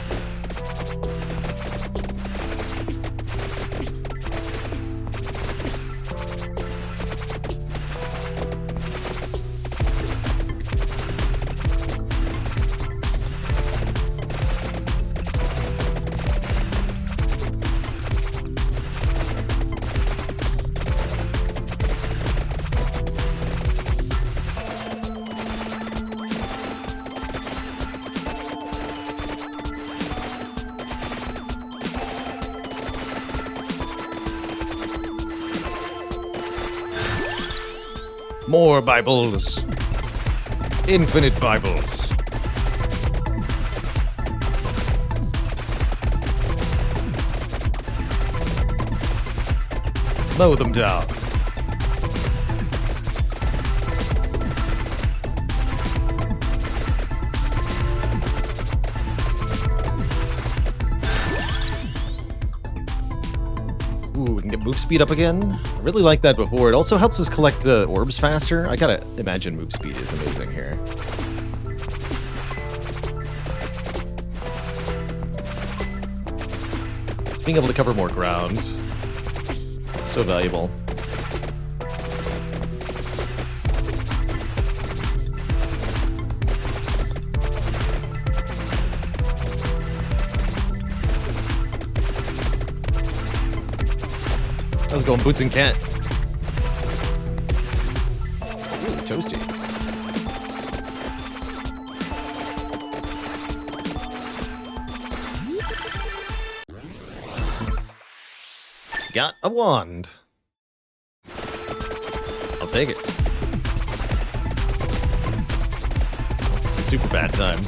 More Bibles. Infinite Bibles. Mow them down. Ooh, we can get move speed up again. I really like that before. It also helps us collect orbs faster. I gotta imagine move speed is amazing here. Being able to cover more ground. So valuable. How's it going, Boots and Cat? Ooh, toasty. Got a wand. I'll take it. It's a super bad time.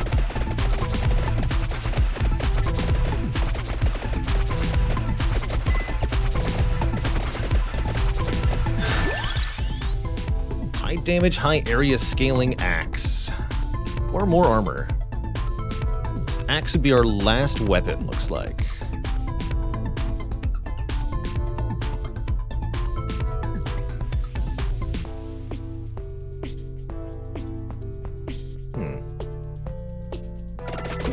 High damage, high area scaling axe. Or more armor. This axe would be our last weapon, looks like.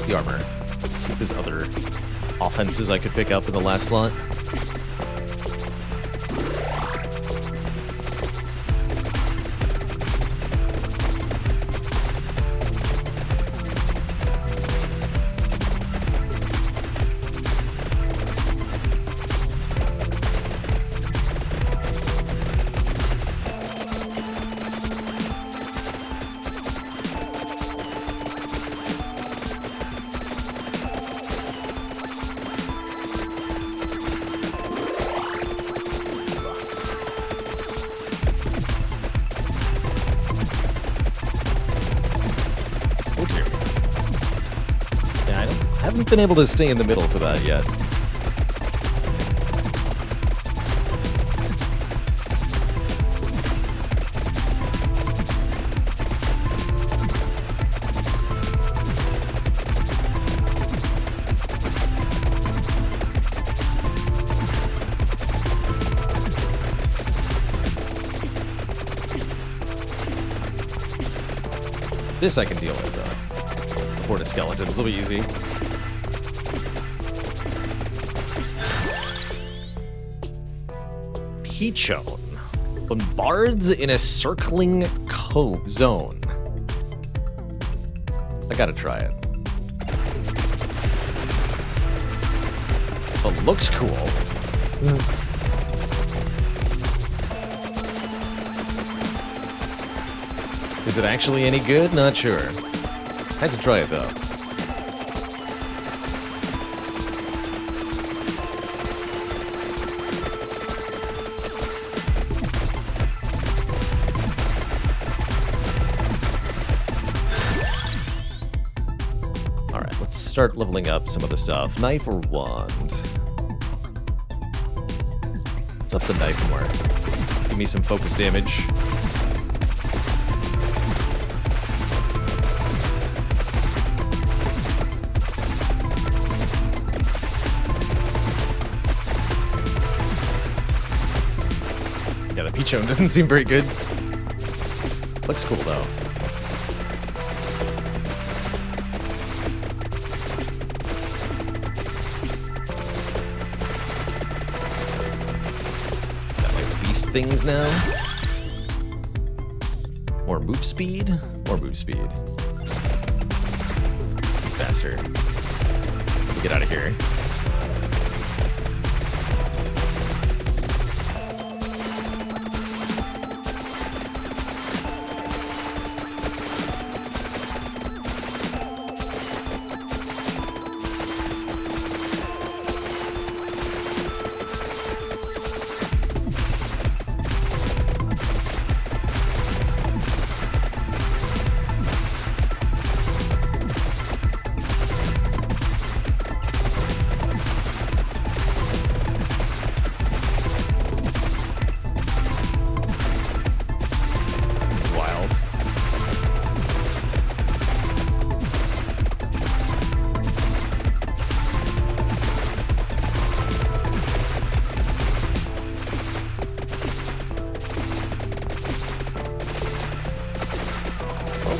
The armor. Let's see if there's other offenses I could pick up in the last slot. Haven't been able to stay in the middle for that yet. This I can deal with, though. Horde of skeletons will be easy. Peachone. Bombards in a circling cove zone. I gotta try it. It looks cool. Is it actually any good? Not sure. Had to try it though. Start leveling up some of the stuff. Knife or wand? It's up the knife more. Give me some focus damage. Yeah, the Peachone doesn't seem very good. Looks cool though. things now. More move speed. More move speed. Faster. Get out of here.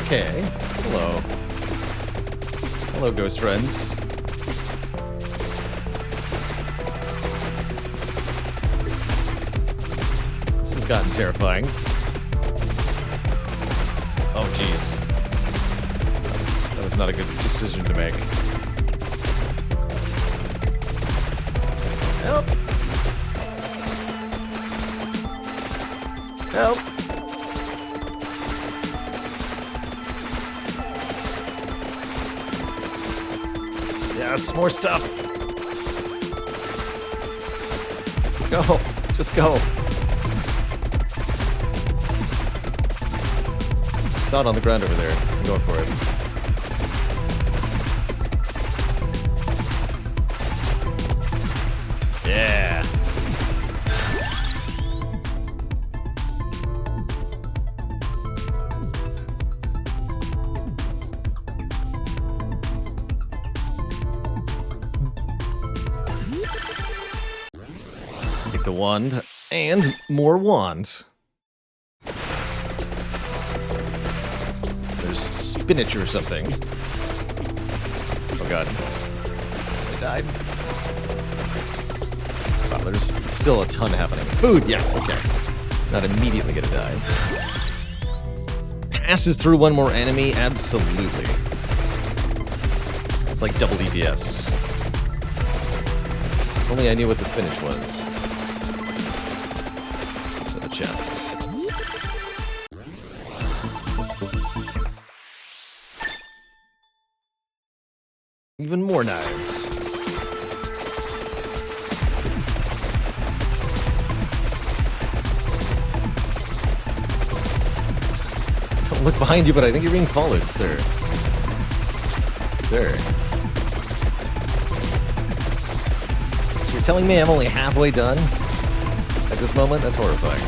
Okay. Hello. Hello, ghost friends. This has gotten terrifying. Oh, jeez. That was not a good decision to make. Help! Help! Yes, more stuff. Go. Just go. Saw it on the ground over there. I'm going for it. Yeah. Take the wand and more wand. There's spinach or something. Oh god. I died. Wow, there's still a ton happening. Food, yes, okay. Not immediately gonna die. Passes through one more enemy, absolutely. It's like double DPS. If only I knew what the spinach was. So the chest. Even more knives. Don't look behind you, but I think you're being followed, sir. Sir. So you're telling me I'm only halfway done at this moment? That's horrifying.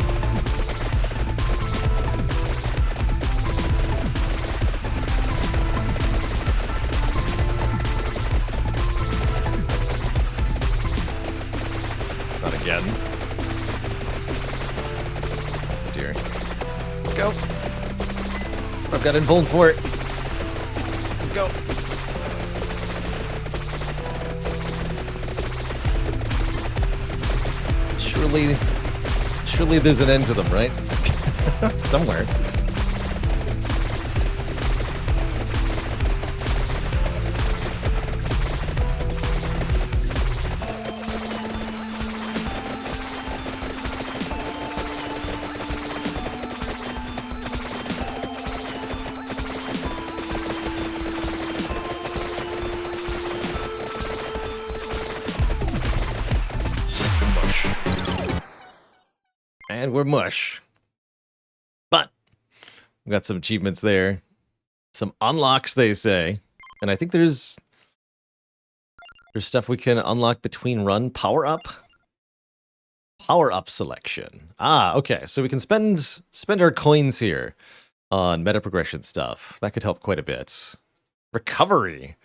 Not again. Oh dear. Let's go. I've got invuln for it. Let's go. Surely there's an end to them, right? Somewhere. And we're mush. But we got some achievements there. Some unlocks, they say. And I think there's stuff we can unlock between run. Power up? Power up selection. Ah, okay. So we can spend our coins here on meta progression stuff. That could help quite a bit. Recovery.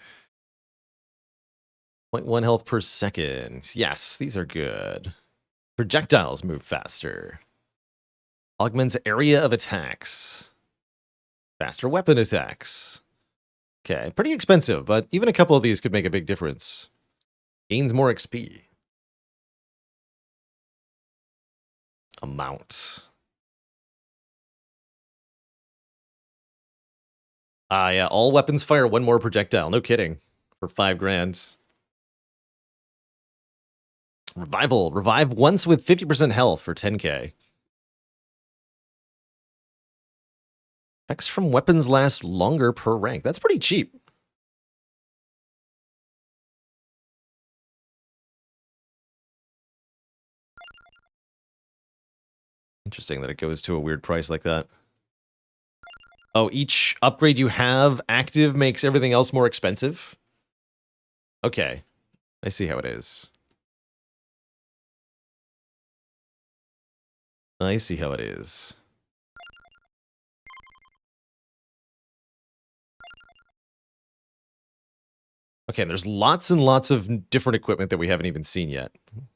0.1 health per second. Yes, these are good. Projectiles move faster. Augments area of attacks. Faster weapon attacks. Okay, pretty expensive, but even a couple of these could make a big difference. Gains more XP. amount. Yeah, all weapons fire one more projectile. No kidding. For 5 grand. Revival. Revive once with 50% health for 10k. Effects from weapons last longer per rank. That's pretty cheap. Interesting that it goes to a weird price like that. Oh, each upgrade you have active makes everything else more expensive? Okay. I see how it is. I see how it is. Okay, and there's lots and lots of different equipment that we haven't even seen yet,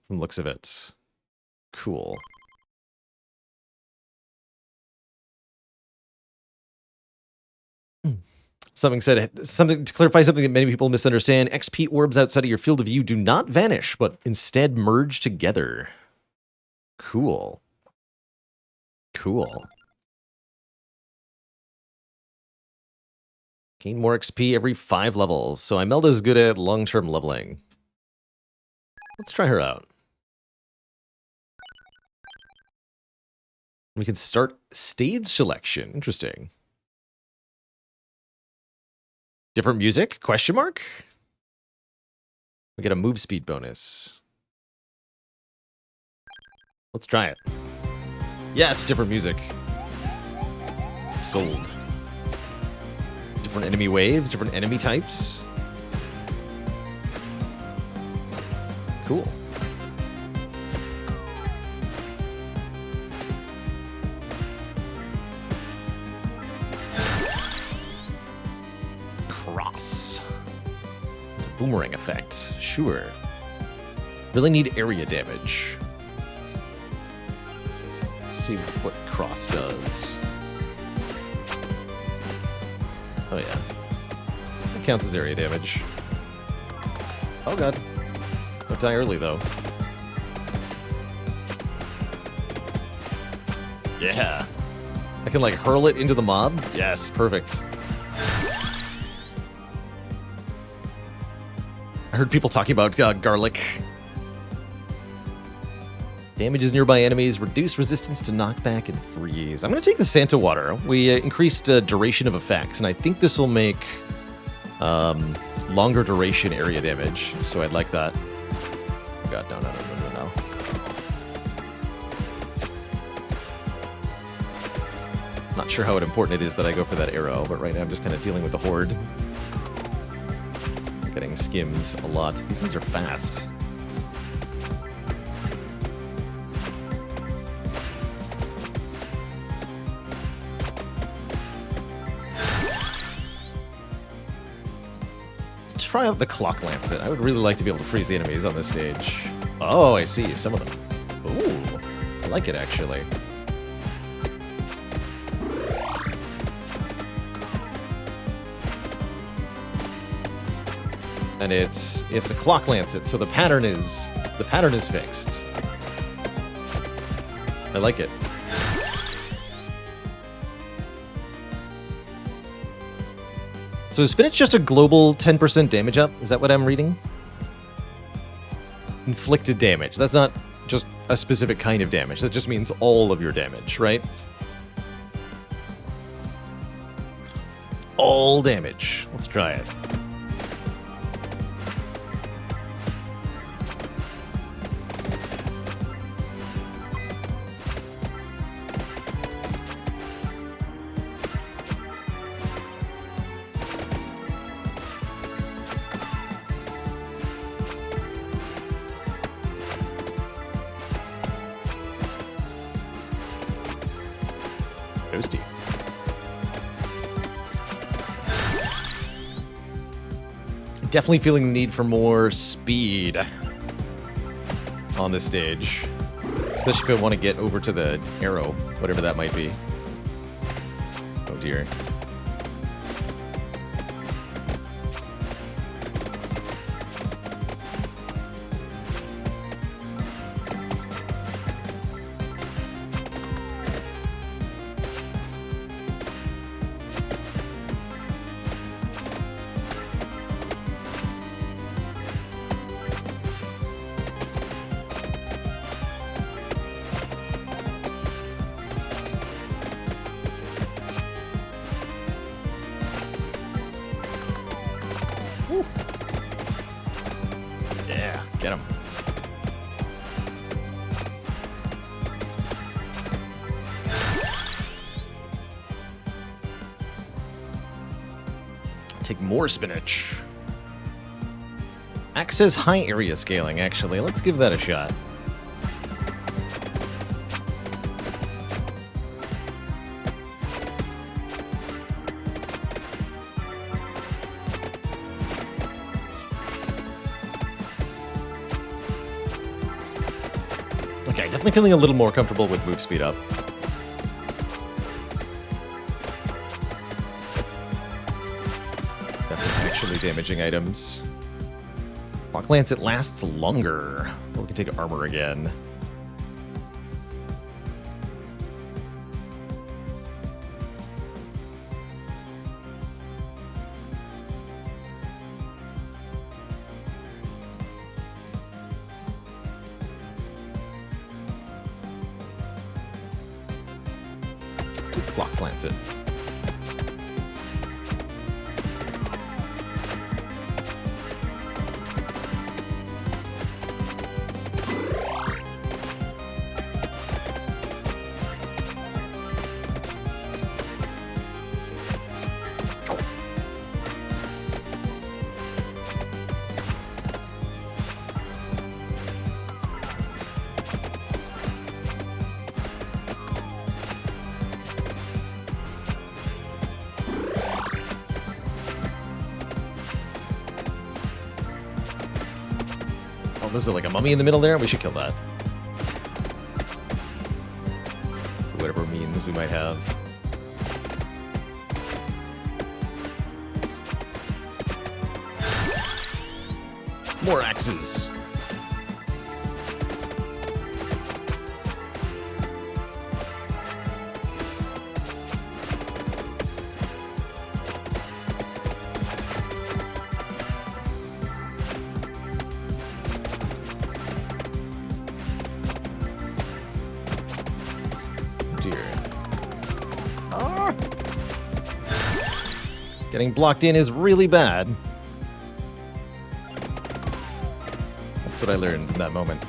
from the looks of it. Cool. Something to clarify something that many people misunderstand. XP orbs outside of your field of view do not vanish, but instead merge together. Cool. Cool. Gain more XP every 5 levels, so Imelda's good at long-term leveling. Let's try her out. We can start stage selection. Interesting. Different music? Question mark? We get a move speed bonus. Let's try it. Yes, different music. Sold. Different enemy waves, different enemy types. Cool. Cross. It's a boomerang effect. Sure. Really need area damage. Let's see what cross does. Oh yeah. That counts as area damage. Oh god. Don't die early though. Yeah. I can like hurl it into the mob? Yes, perfect. I heard people talking about garlic. Damages nearby enemies, reduce resistance to knockback and freeze. I'm going to take the Santa Water. We increased duration of effects, and I think this will make longer duration area damage, so I'd like that. God, no. Not sure how important it is that I go for that arrow, but right now I'm just kind of dealing with the horde. Getting skims a lot. These things are fast. Try out the Clock Lancet. I would really like to be able to freeze the enemies on this stage. Oh, I see. Some of them. Ooh. I like it, actually. And it's a Clock Lancet, so the pattern is fixed. I like it. So is Spinach just a global 10% damage up? Is that what I'm reading? Inflicted damage. That's not just a specific kind of damage. That just means all of your damage, right? All damage. Let's try it. Toasty. Definitely feeling the need for more speed on this stage. Especially if I want to get over to the arrow, whatever that might be. Oh dear. Get him. Take more spinach. Axe says high area scaling, actually. Let's give that a shot. Okay, definitely feeling a little more comfortable with move speed up. Got some actually damaging items. Clock Lance, it lasts longer. We can take armor again. Let's do Clock Lance it. Oh, there's like a mummy in the middle there? We should kill that. Whatever means we might have. More axes. Getting blocked in is really bad. That's what I learned in that moment.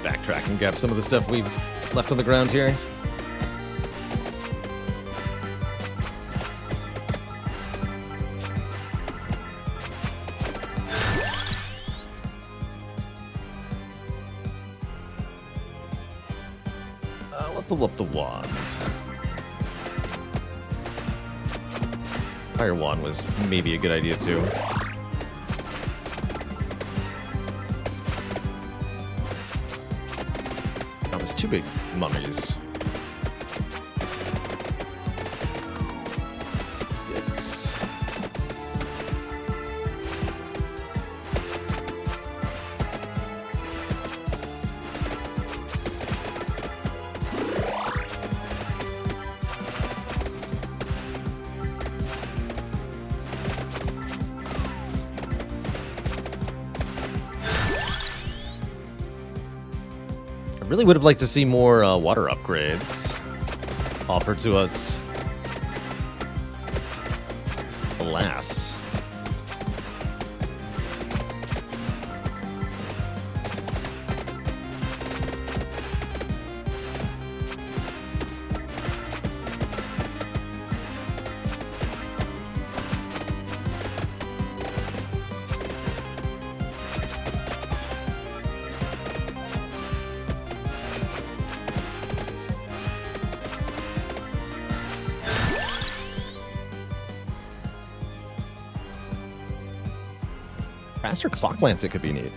Backtrack and grab some of the stuff we've left on the ground here. Let's level up the wand. Fire wand was maybe a good idea too. Two big mummies. Yikes. Really would have liked to see more water upgrades offered to us. Alas. Faster Clock Lance, it could be neat.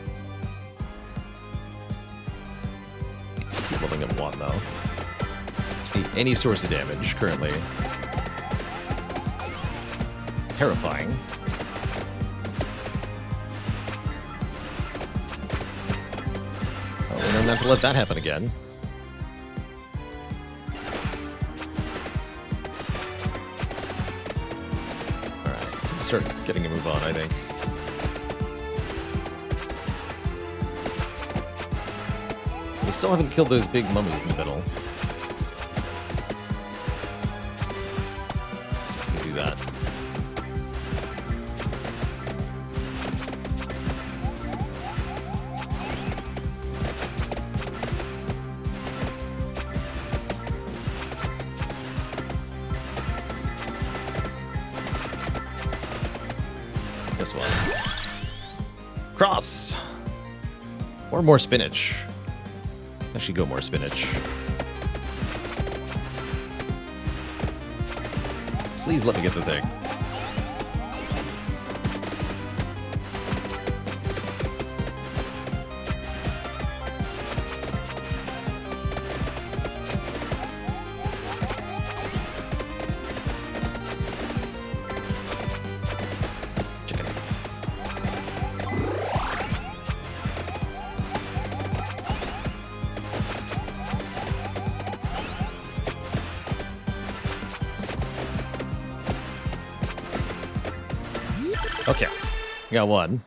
Keep leveling up one, though. Just need any source of damage, currently. Terrifying. Oh, we don't have to let that happen again. start getting a move on, I think. We still haven't killed those big mummies in the middle. Let's do that. Guess what? Cross! Or more spinach. I should go more spinach. Please let me get the thing. Chicken. Okay, got one.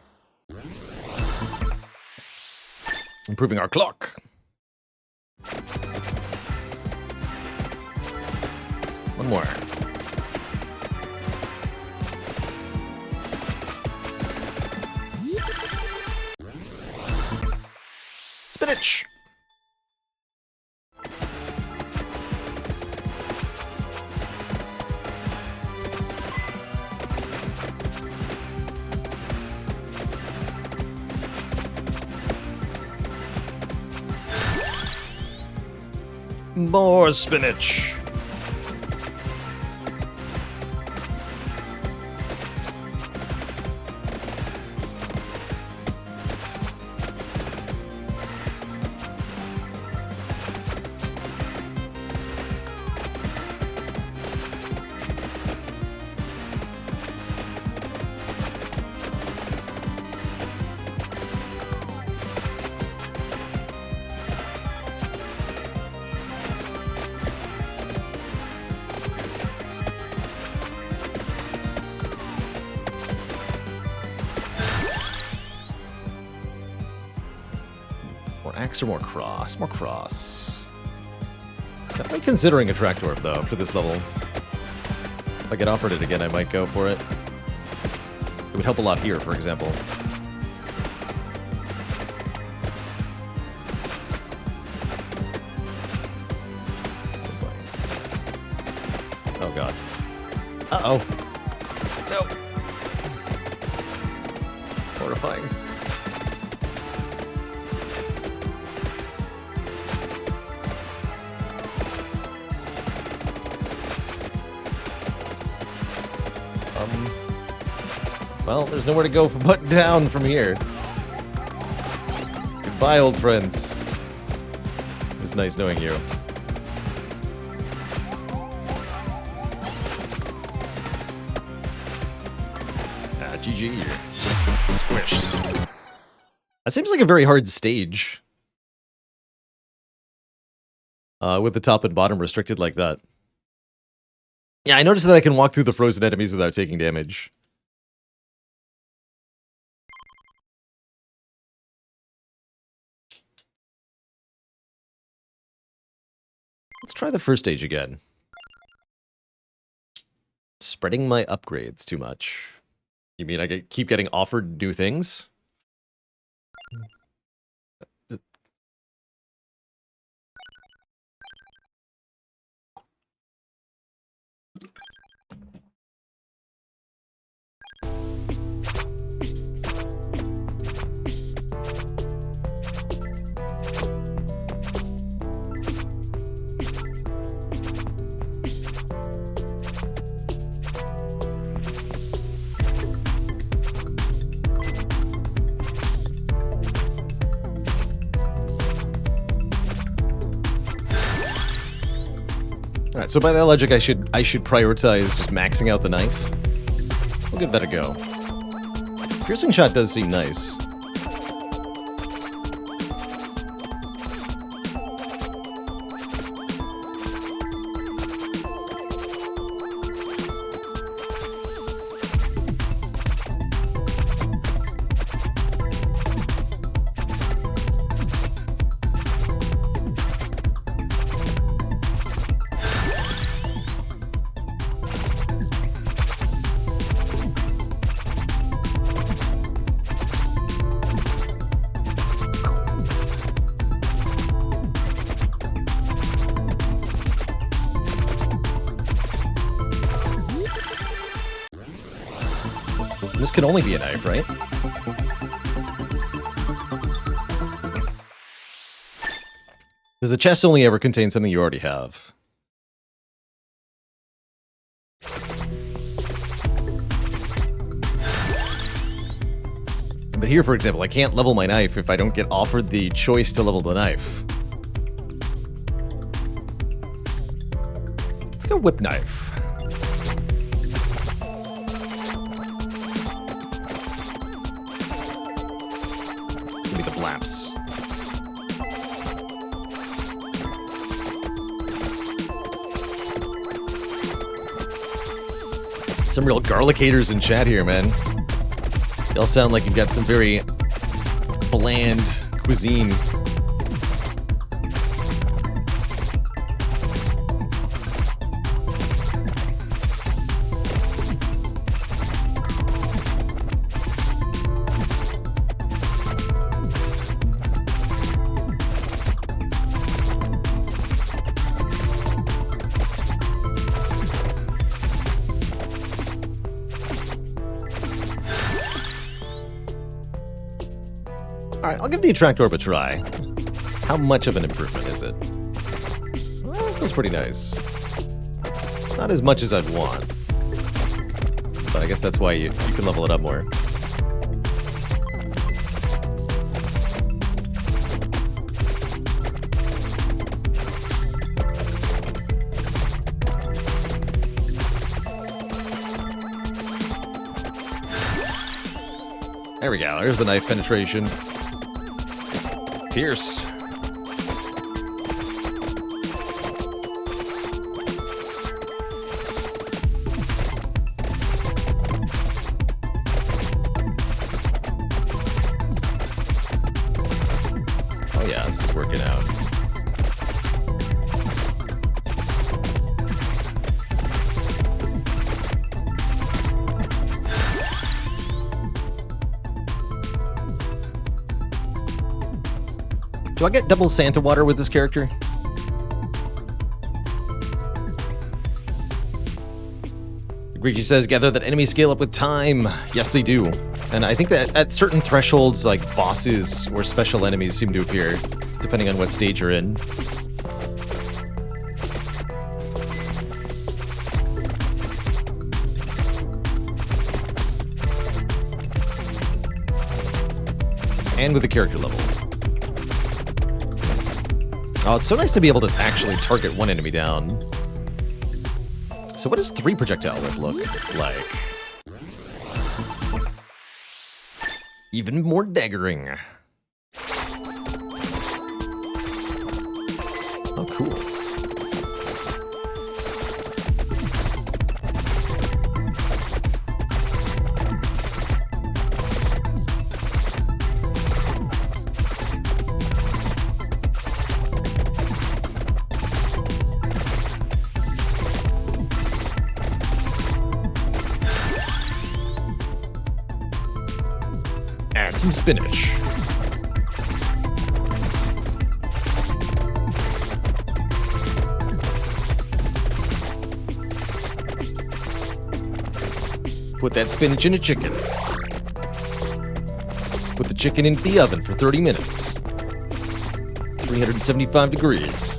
Improving our clock. One more. Spinach. More spinach. More axe or more cross? More cross. Definitely considering a Tractorp, though, for this level. If I get offered it again, I might go for it. It would help a lot here, for example. Oh, God. Uh-oh. No. Horrifying. Well, there's nowhere to go but down from here. Goodbye, old friends. It was nice knowing you. GG. Squished. That seems like a very hard stage. With the top and bottom restricted like that. Yeah, I noticed that I can walk through the frozen enemies without taking damage. Let's try the first stage again. Spreading my upgrades too much. You mean I keep getting offered new things? Alright, so by that logic, I should prioritize just maxing out the knife. We'll give that a go. Piercing shot does seem nice. This could only be a knife, right? Does the chest only ever contain something you already have? But here, for example, I can't level my knife if I don't get offered the choice to level the knife. Let's go whip knife. Give me the flaps. Some real garlic haters in chat here, man. Y'all sound like you've got some very bland cuisine. Alright, I'll give the attract orb a try. How much of an improvement is it? Well, it feels pretty nice. Not as much as I'd want. But I guess that's why you can level it up more. There we go, there's the knife penetration. Pierce. Oh yeah, this is working out. Do I get double Santa water with this character? Greeky says, gather that enemies scale up with time. Yes, they do. And I think that at certain thresholds, like bosses or special enemies seem to appear, depending on what stage you're in. And with the character level. Oh, it's so nice to be able to actually target one enemy down. So what does 3 projectile whip look like? Even more daggering. Oh, cool. Add some spinach. Put that spinach in a chicken. Put the chicken into the oven for 30 minutes. 375 degrees.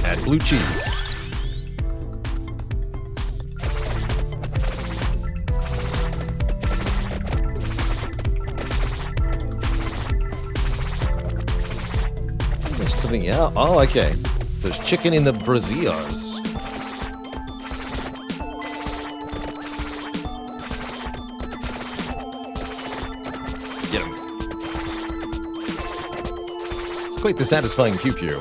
Add blue cheese. Yeah. Oh, okay. There's chicken in the braziers. Get him. It's quite the satisfying pew-pew.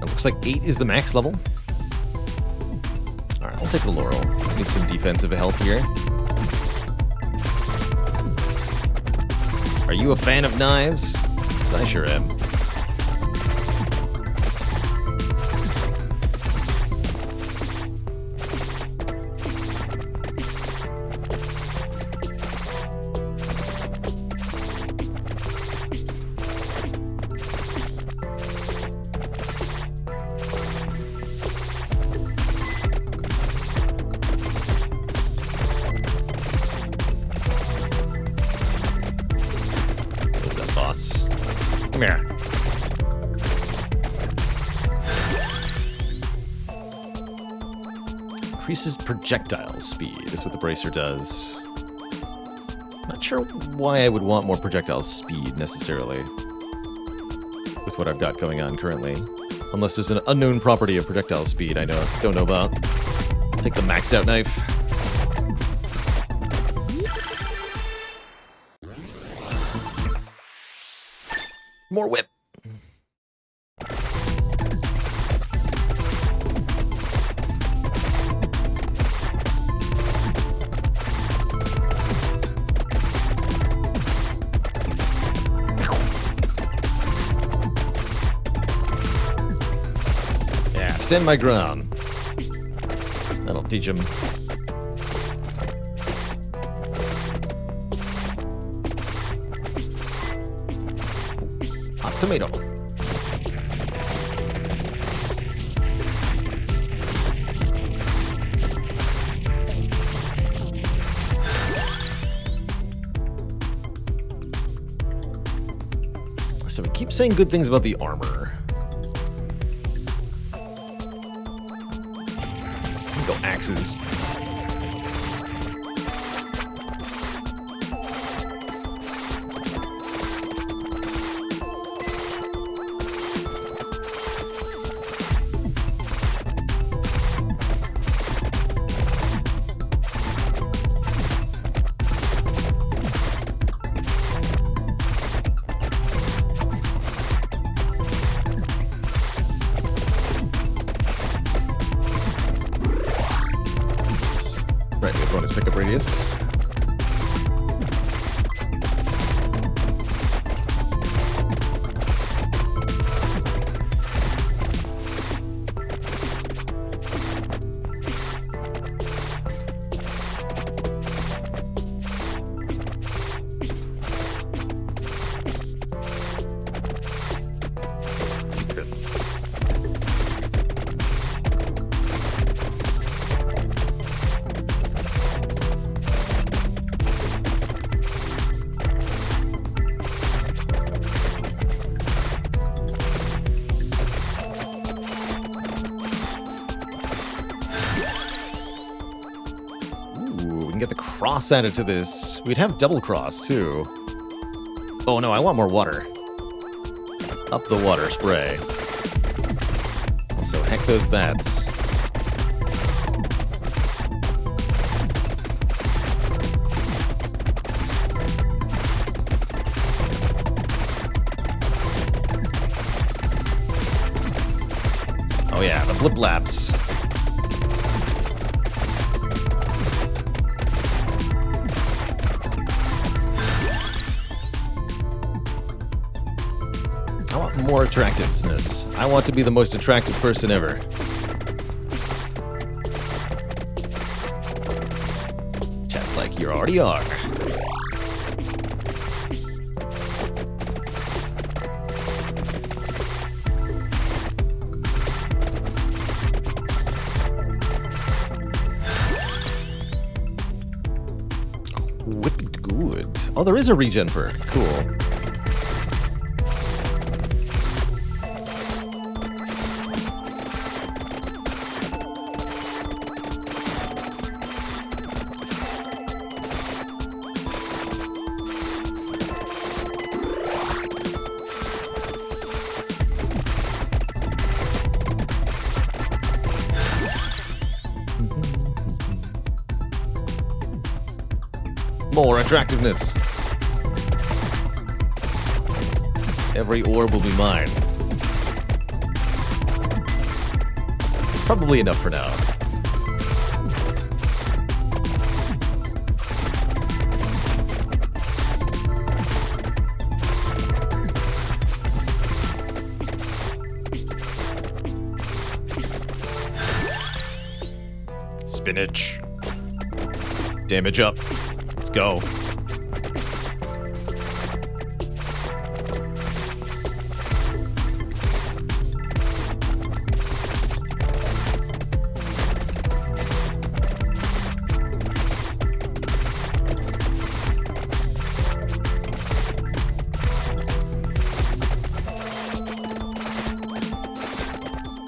Looks like 8 is the max level. Alright, I'll take the Laurel. Need some defensive help here. Are you a fan of knives? I sure am. Increases projectile speed is what the bracer does. Not sure why I would want more projectile speed, necessarily, with what I've got going on currently. Unless there's an unknown property of projectile speed I don't know about. Take the maxed out knife. More whip. Yeah, stand my ground. That'll teach him. Hot tomato. So we keep saying good things about the armor. Go axes. Right, we have bonus pickup radius. Get the cross added to this. We'd have double cross too. Oh no, I want more water. Up the water spray. So heck those bats. Oh yeah, the flip laps. I want more attractiveness. I want to be the most attractive person ever. Chat's like, you already are. Whipped good. Oh, there is a regen perk. Cool. More attractiveness. Every orb will be mine. Probably enough for now. Spinach. Damage up. Let's go.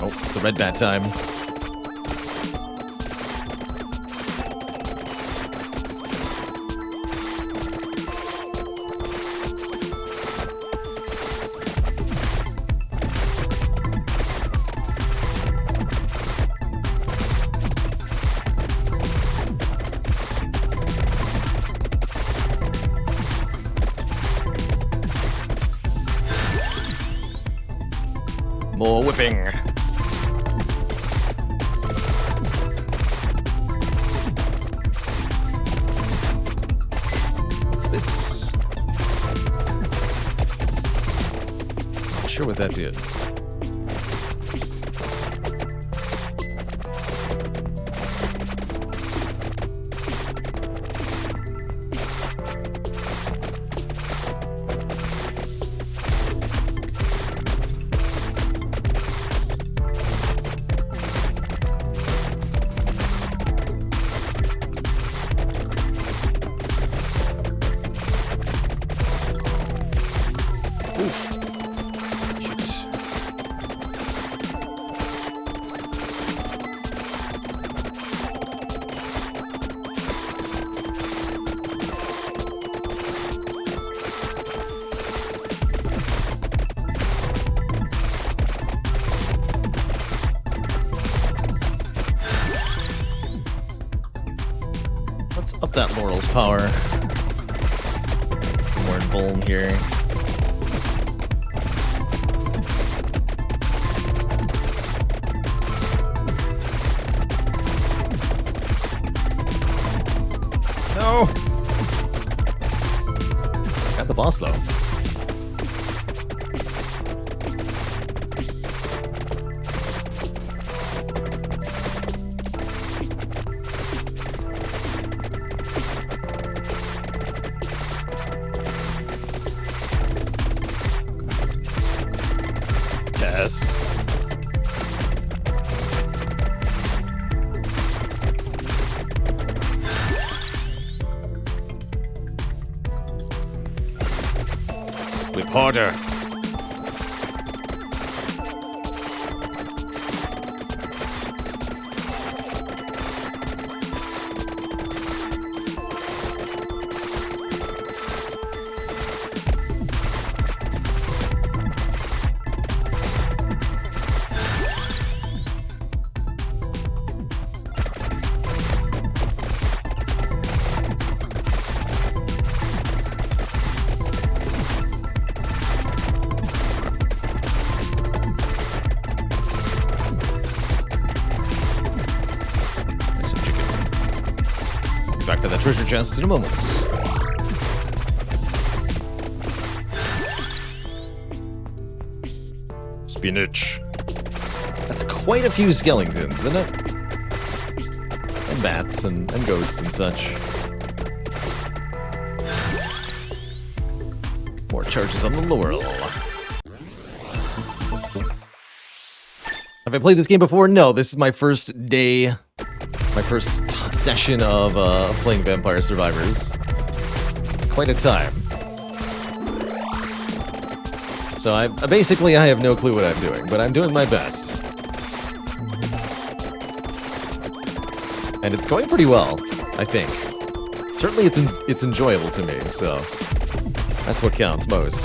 Oh, it's the red bat time. More whipping. What's this? Not sure what that did. Up that Laurel's power. Some more Buln here. No! Got the boss though. Yes. With harder. Back to that treasure chest in a moment. Spinach. That's quite a few skeletons, isn't it? And bats and ghosts and such. More charges on the Laurel. Have I played this game before? No, this is my first day, my first session of playing Vampire Survivors. Quite a time. So I have no clue what I'm doing, but I'm doing my best. And it's going pretty well, I think. Certainly it's enjoyable to me, so that's what counts most.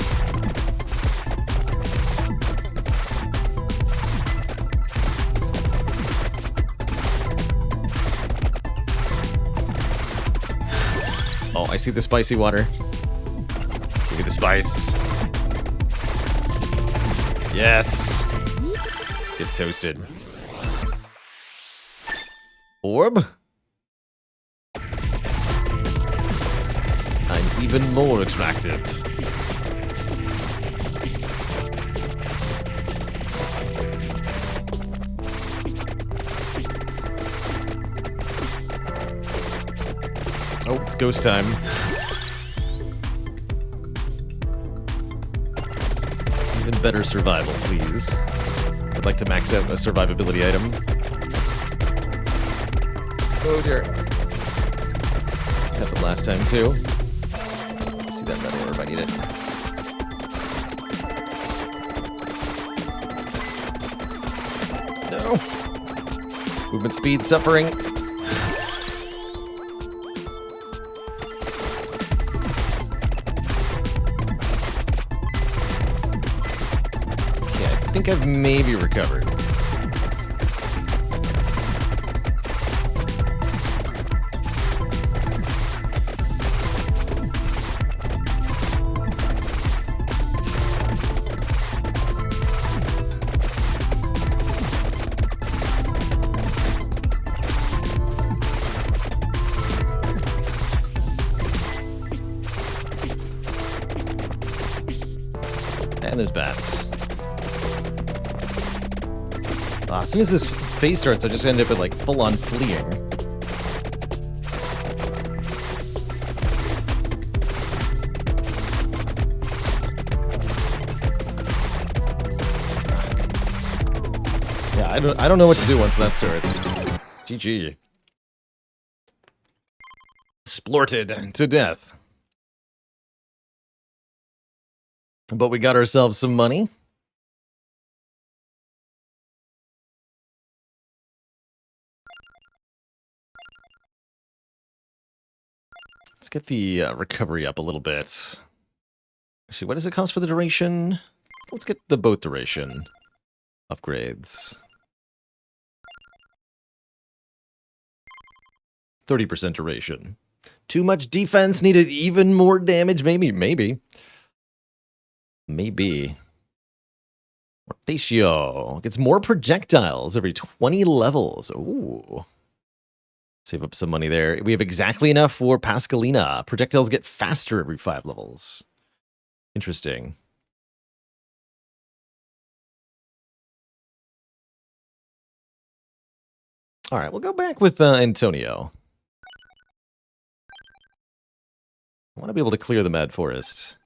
Oh, I see the spicy water. Give me the spice. Yes! Get toasted. Orb? I'm even more attractive. Oh, it's ghost time. Even better survival, please. I'd like to max out a survivability item. Oh dear. This happened last time too. See that red orb, I need it. No! Movement speed suffering. I think I've maybe recovered. And there's bats. As soon as this phase starts, I just end up with like full-on fleeing. Yeah, I don't know what to do once that starts. GG. Splorted to death. But we got ourselves some money. Let's get the recovery up a little bit. Actually, what does it cost for the duration? Let's get the boat duration upgrades. 30% duration. Too much defense, needed even more damage, maybe. Ratio gets more projectiles every 20 levels. Ooh. Save up some money there. We have exactly enough for Pascalina. Projectiles get faster every 5 levels. Interesting. All right, we'll go back with Antonio. I want to be able to clear the Mad Forest.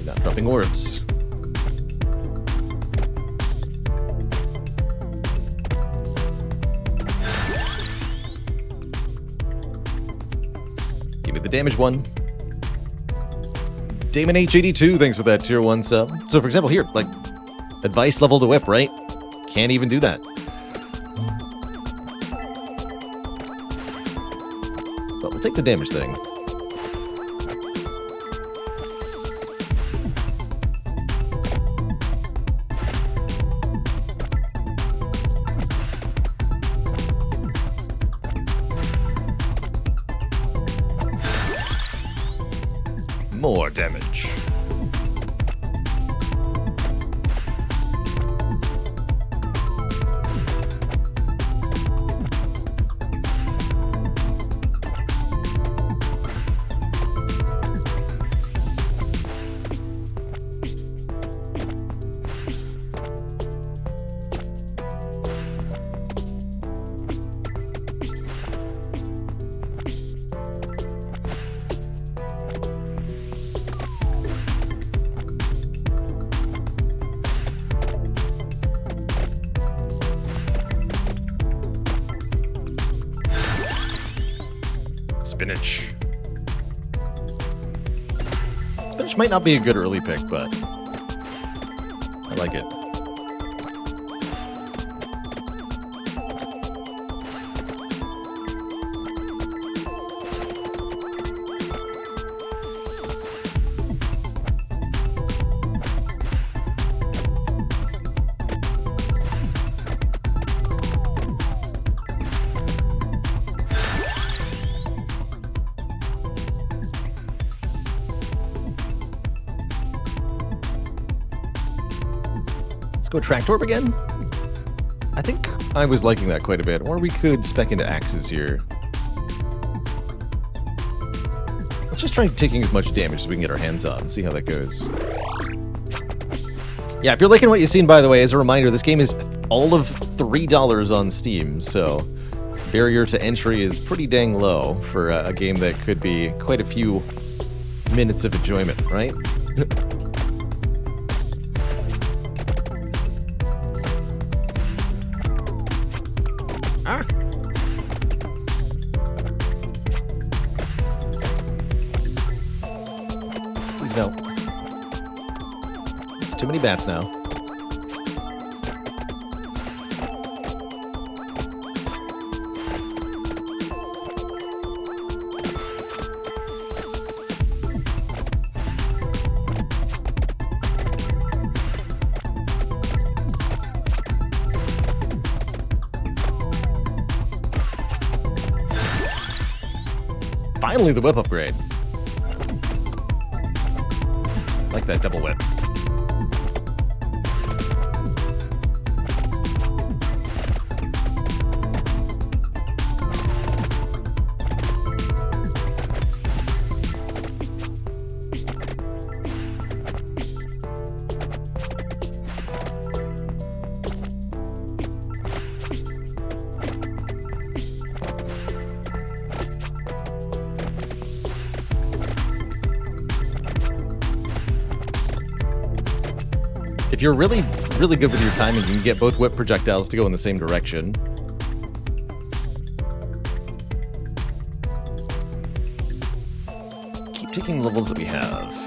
Not dropping orbs. Give me the damage one. Damon H82, thanks for that tier 1 sub. So for example here, like, advice level to whip, right? Can't even do that. But we'll take the damage thing. More damage. Spinach. Spinach might not be a good early pick, but I like it. Go Tract Orb again? I think I was liking that quite a bit. Or we could spec into Axes here. Let's just try taking as much damage as we can get our hands on and see how that goes. Yeah, if you're liking what you've seen, by the way, as a reminder, this game is all of $3 on Steam, so barrier to entry is pretty dang low for a game that could be quite a few minutes of enjoyment, right? No. It's too many bats now. Finally, the whip upgrade. Like that double whip. If you're really, really good with your timing, you can get both whip projectiles to go in the same direction. Keep taking the levels that we have.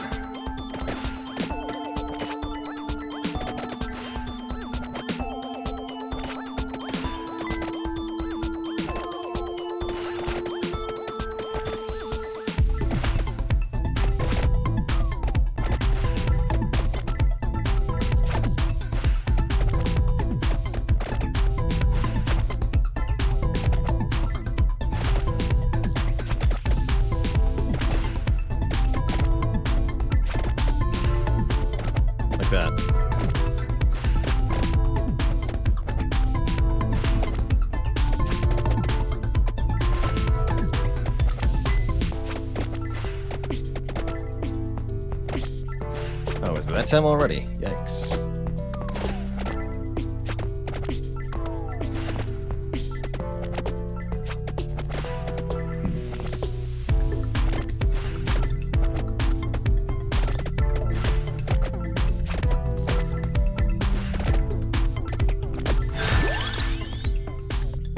Oh, is it that time already? Yikes.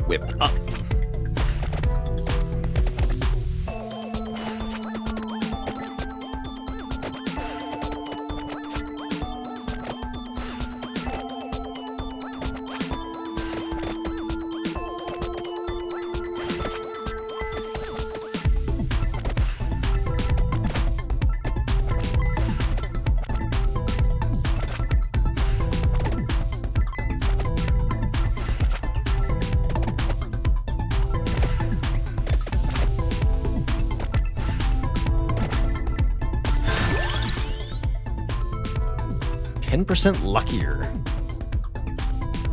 Whip up. %, luckier.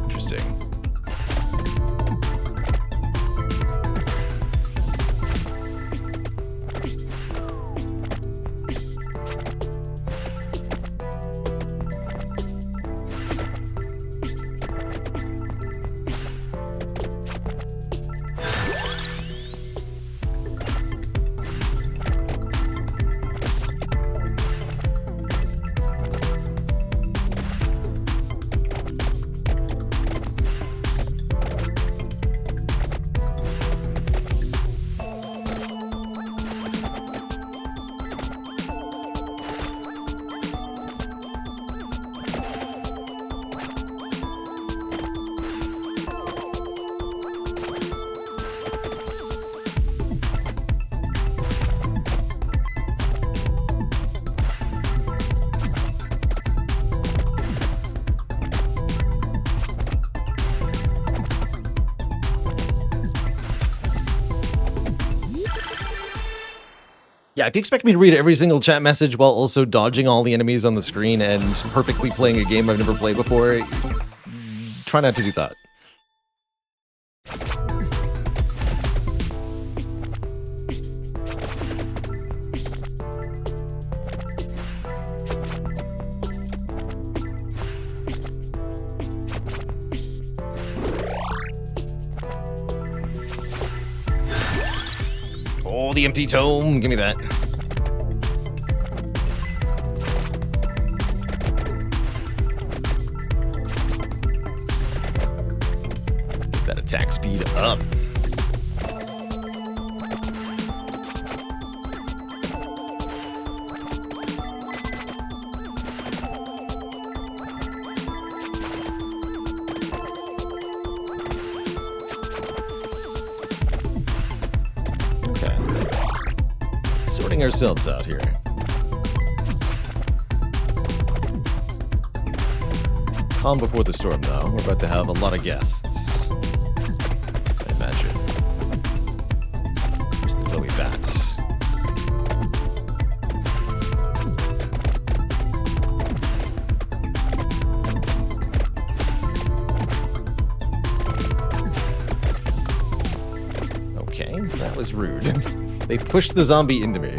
Interesting. Yeah, if you expect me to read every single chat message while also dodging all the enemies on the screen and perfectly playing a game I've never played before, try not to do that. Oh, the empty tome. Give me that. Get that attack speed up. Ourselves out here. Calm before the storm, though. We're about to have a lot of guests. I imagine. Here's the glowy bat. Okay, that was rude. They pushed the zombie into me.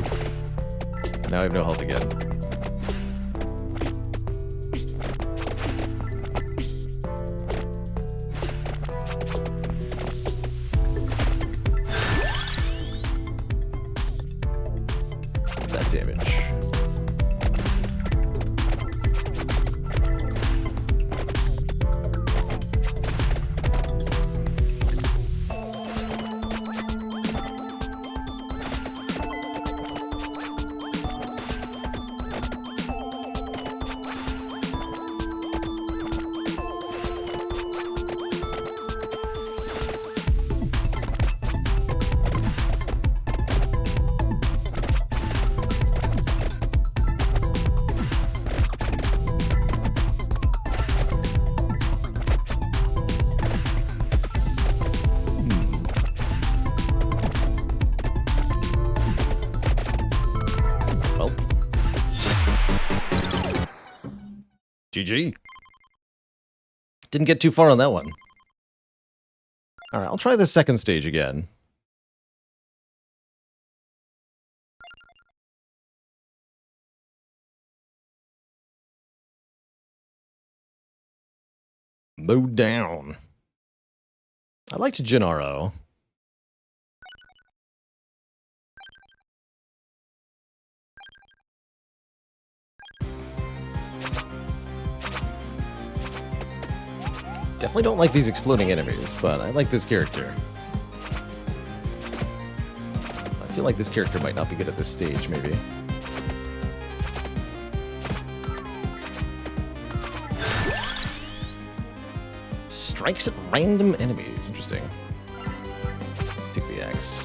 Now I have no health again. That damage. GG. Didn't get too far on that one. Alright, I'll try the second stage again. Mow down. I liked Gennaro. Definitely don't like these exploding enemies, but I like this character. I feel like this character might not be good at this stage, maybe. Strikes at random enemies. Interesting. Take the axe.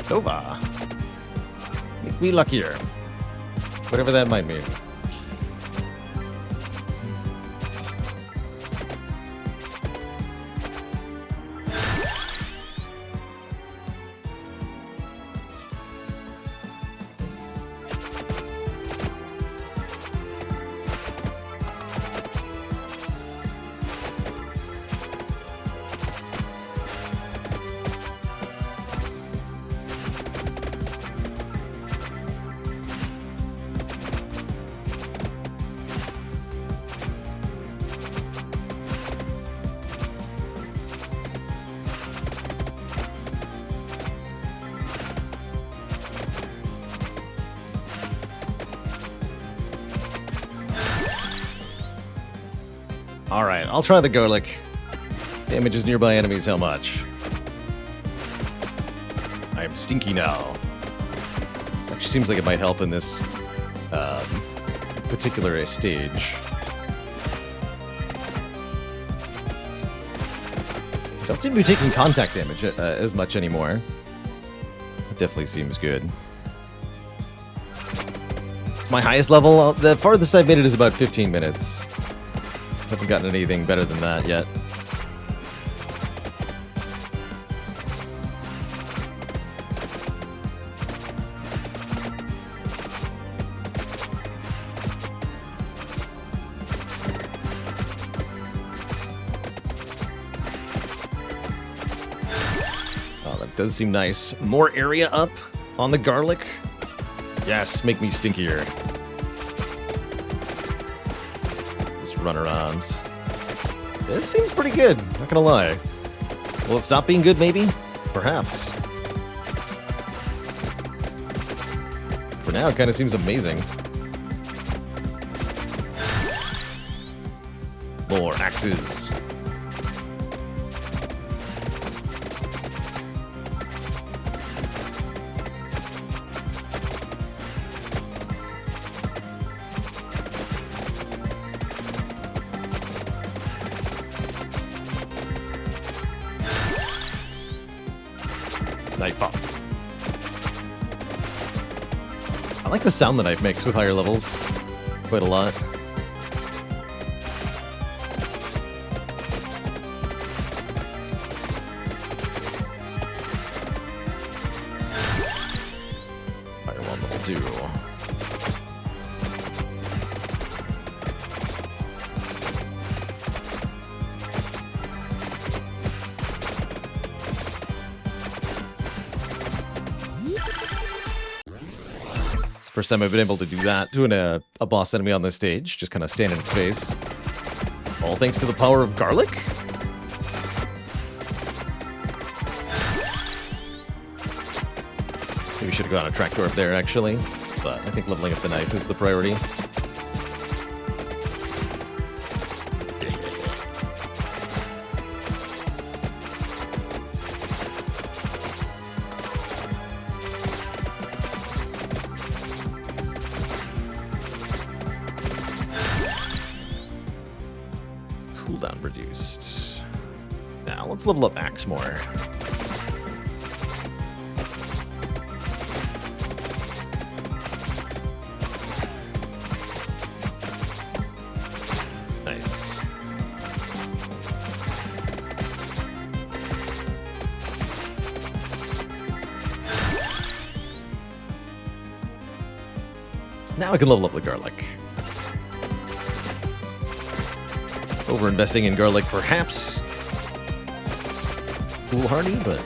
Nova. Make me luckier. Whatever that might mean. Alright, I'll try the garlic. Damages nearby enemies how much? I am stinky now. Actually seems like it might help in this particular stage. Don't seem to be taking contact damage as much anymore. It definitely seems good. It's my highest level. The farthest I've made it is about 15 minutes. Haven't gotten anything better than that yet. Oh, that does seem nice. More area up on the garlic. Yes, make me stinkier. Run around. This seems pretty good, not gonna lie. Will it stop being good, maybe? Perhaps. For now, it kind of seems amazing. More axes. Knife up. I like the sound the knife makes with higher levels. Quite a lot. Firewall level 2. First time I've been able to do that, doing a boss enemy on this stage, just kind of stand in its face. All thanks to the power of garlic? Maybe we should have gone a tractor up there, actually, but I think leveling up the knife is the priority. Cooldown reduced. Now. Now let's level up Axe more. Nice. Now I can level up the garlic. Over-investing in garlic, perhaps. Foolhardy, but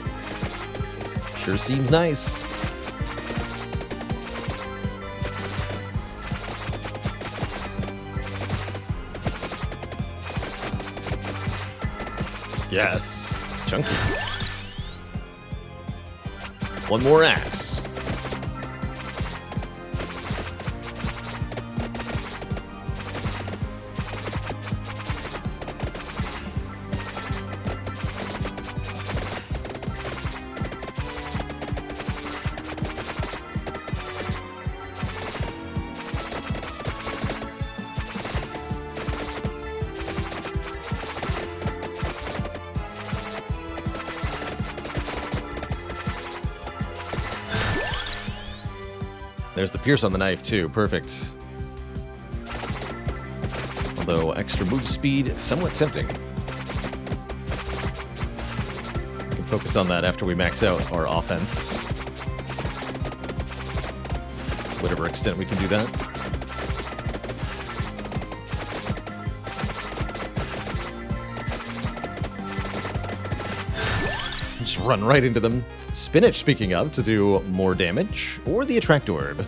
sure seems nice. Yes, chunky. One more axe. There's the pierce on the knife, too. Perfect. Although extra move speed, somewhat tempting. We can focus on that after we max out our offense. Whatever extent we can do that. Just run right into them. Spinach, speaking of, to do more damage, or the Attract Orb.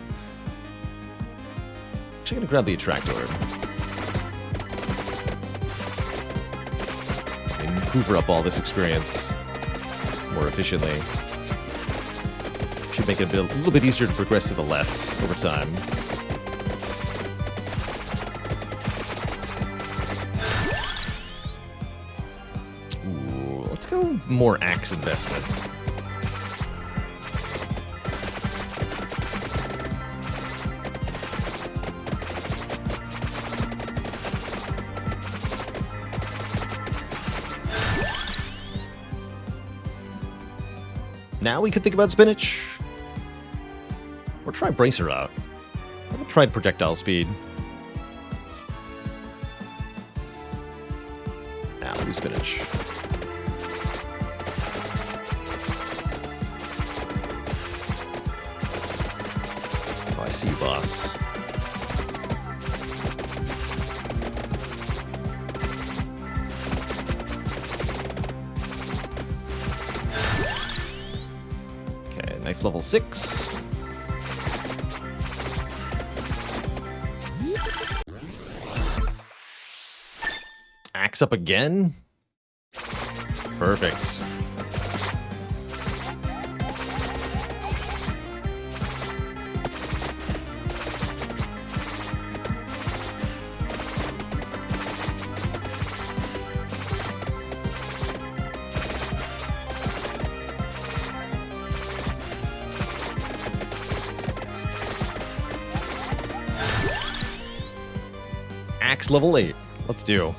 Actually gonna grab the Attract Orb. And hoover up all this experience more efficiently. Should make it a little bit easier to progress to the left over time. Ooh, let's go more axe investment. Now we could think about spinach. Or try Bracer out. I haven't tried projectile speed. Now we'll do spinach. Oh, I see you, boss. Knife level 6. Axe up again. Perfect. Axe level 8. Let's do.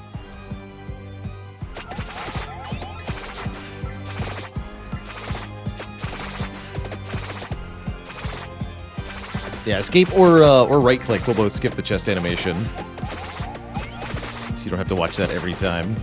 Yeah, escape or right click will both skip the chest animation. So you don't have to watch that every time.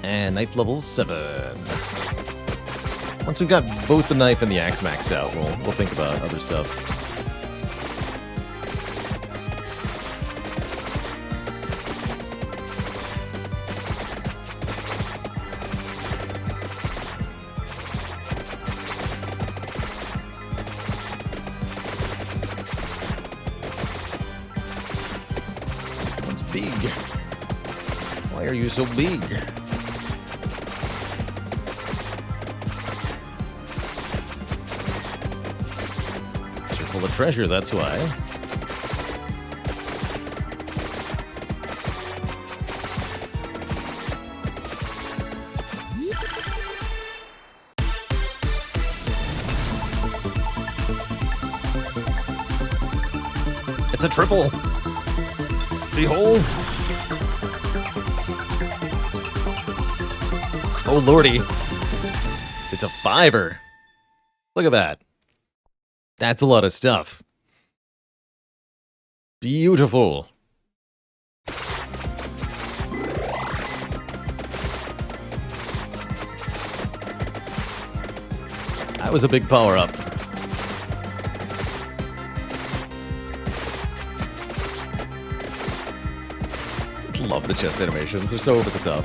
And knife level 7. Once we've got both the knife and the axe maxed out, we'll think about other stuff. It's big. Why are you so big? Full of treasure, that's why. It's a triple. Behold. Oh lordy. It's a 5er. Look at that. That's a lot of stuff. Beautiful. That was a big power-up. Love the chest animations. They're so over the top.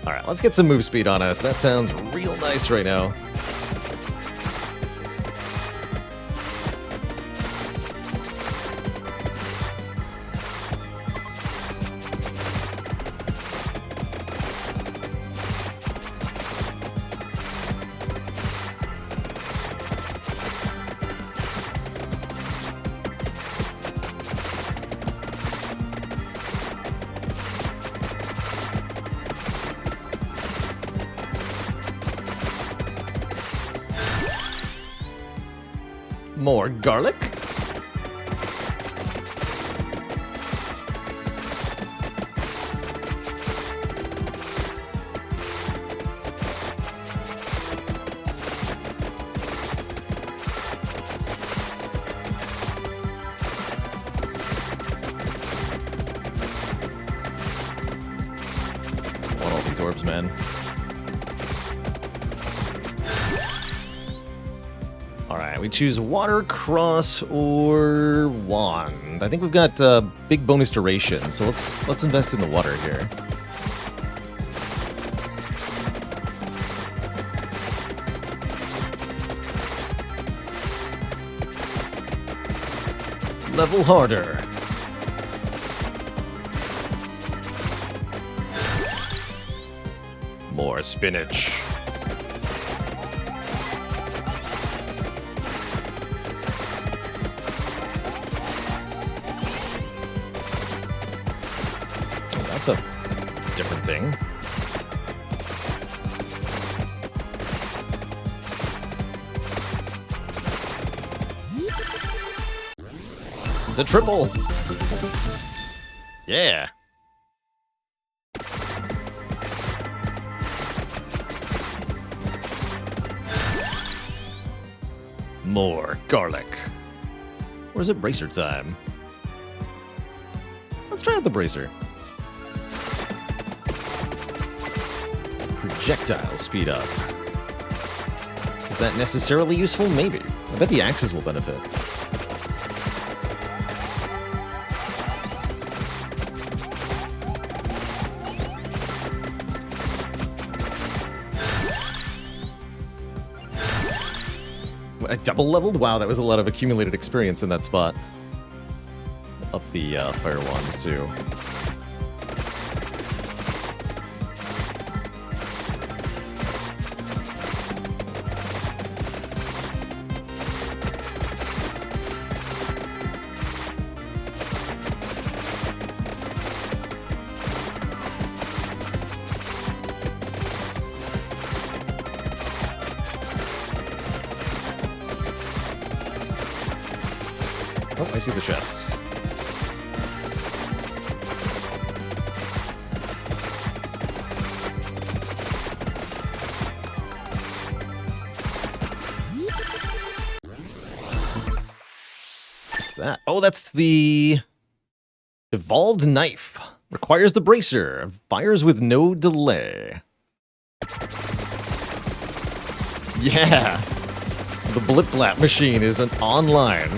Alright, let's get some move speed on us. That sounds real nice right now. More garlic. I want all these orbs, man. Alright, we choose water, cross, or wand. I think we've got big bonus duration, so let's invest in the water here. Level harder. More spinach. That's a different thing. The triple. Yeah. More garlic. Or is it bracer time? Let's try out the bracer. Projectile speed up. Is that necessarily useful? Maybe. I bet the axes will benefit. I double leveled? Wow, that was a lot of accumulated experience in that spot. Up the fire wand too. Oh, I see the chest. What's that? Oh, that's the Evolved knife. Requires the bracer. Fires with no delay. Yeah. The Blip Blap machine is online.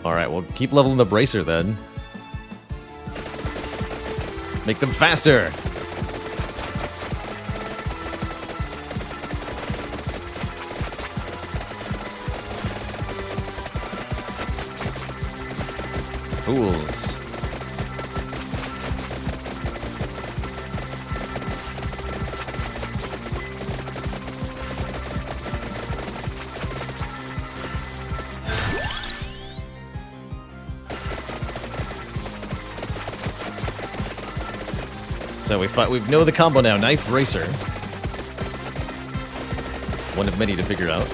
Alright, well, keep leveling the bracer then. Make them faster. Fools. So we know the combo now. Knife bracer. One of many to figure out.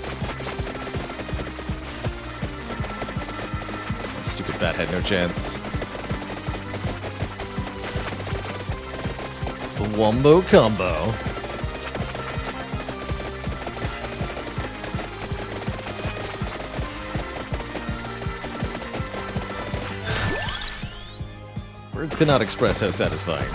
Stupid bat had no chance. The Wombo combo. Words cannot express how satisfying.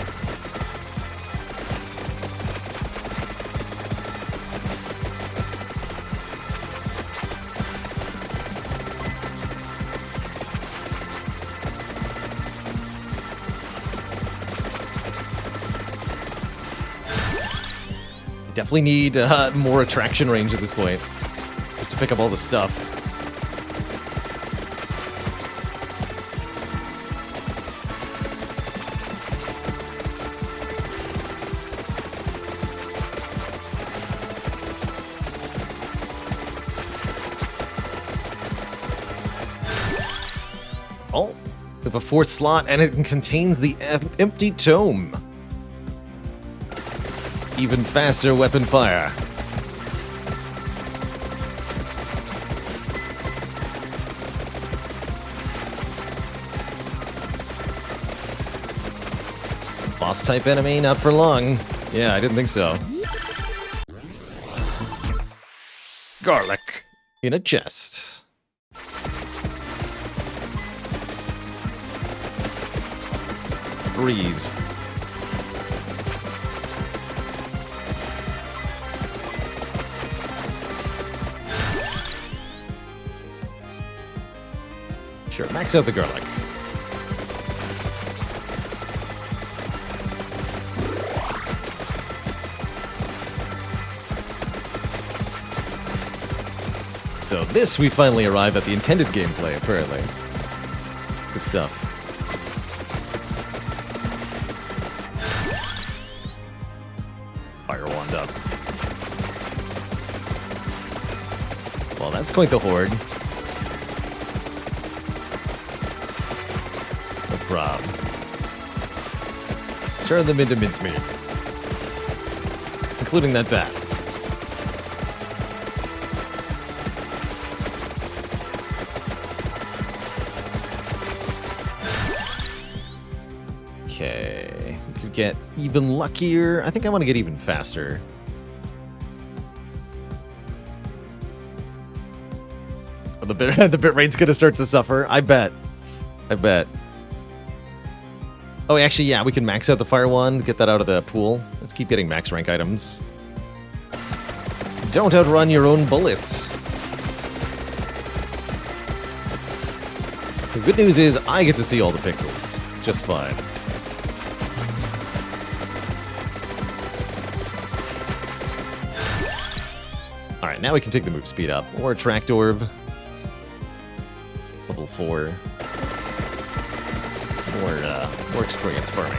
Definitely need more attraction range at this point, just to pick up all the stuff. Oh, we have a fourth slot, and it contains the empty tome. Even faster weapon fire. Boss type enemy, not for long. Yeah, I didn't think so. Garlic in a chest. Breeze. Sure, max out the garlic. So this, we finally arrive at the intended gameplay, apparently. Good stuff. Fire wand up. Well, that's quite the horde. Rob. Turn them into mincemeat. Including that bat. Okay. We could get even luckier. I think I want to get even faster. Oh, the bit rate's gonna start to suffer. I bet. Oh, actually, yeah, we can max out the fire wand, get that out of the pool. Let's keep getting max rank items. Don't outrun your own bullets. The good news is I get to see all the pixels. Just fine. Alright, now we can take the move speed up. Or attract orb. Level 4. More experience farming.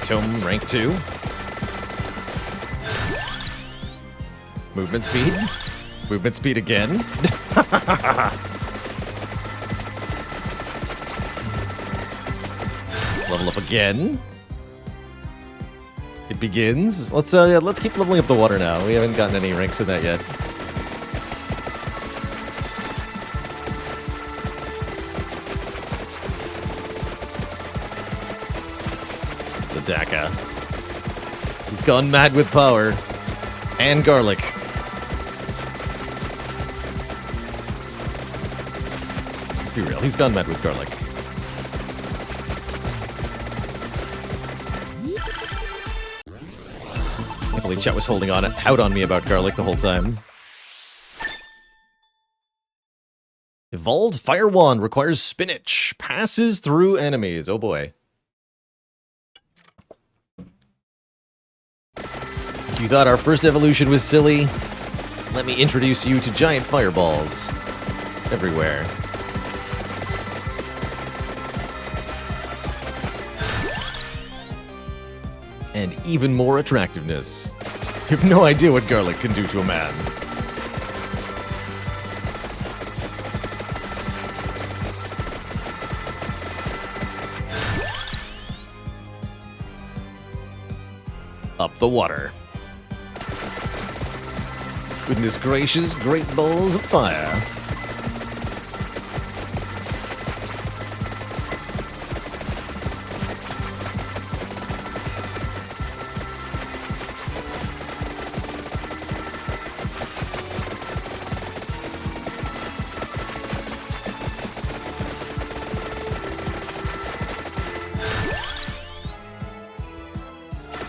Tome rank 2. Movement speed. Movement speed again. Level up again. It begins. Let's keep leveling up the water now. We haven't gotten any ranks in that yet. The Daka. He's gone mad with power. And garlic. Let's be real, he's gone mad with garlic. I can't believe chat was holding out on me about garlic the whole time. Evolved Fire Wand requires spinach. Passes through enemies. Oh boy. If you thought our first evolution was silly, let me introduce you to giant fireballs. Everywhere. And even more attractiveness. You have no idea what garlic can do to a man. Up the water. Goodness gracious, great balls of fire.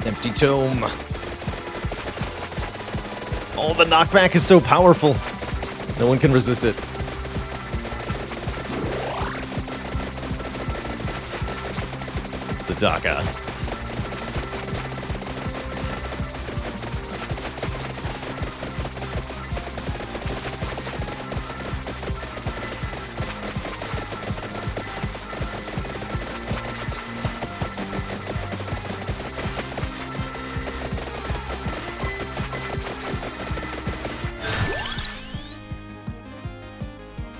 Empty tome. Oh, the knockback is so powerful. No one can resist it. The Daka.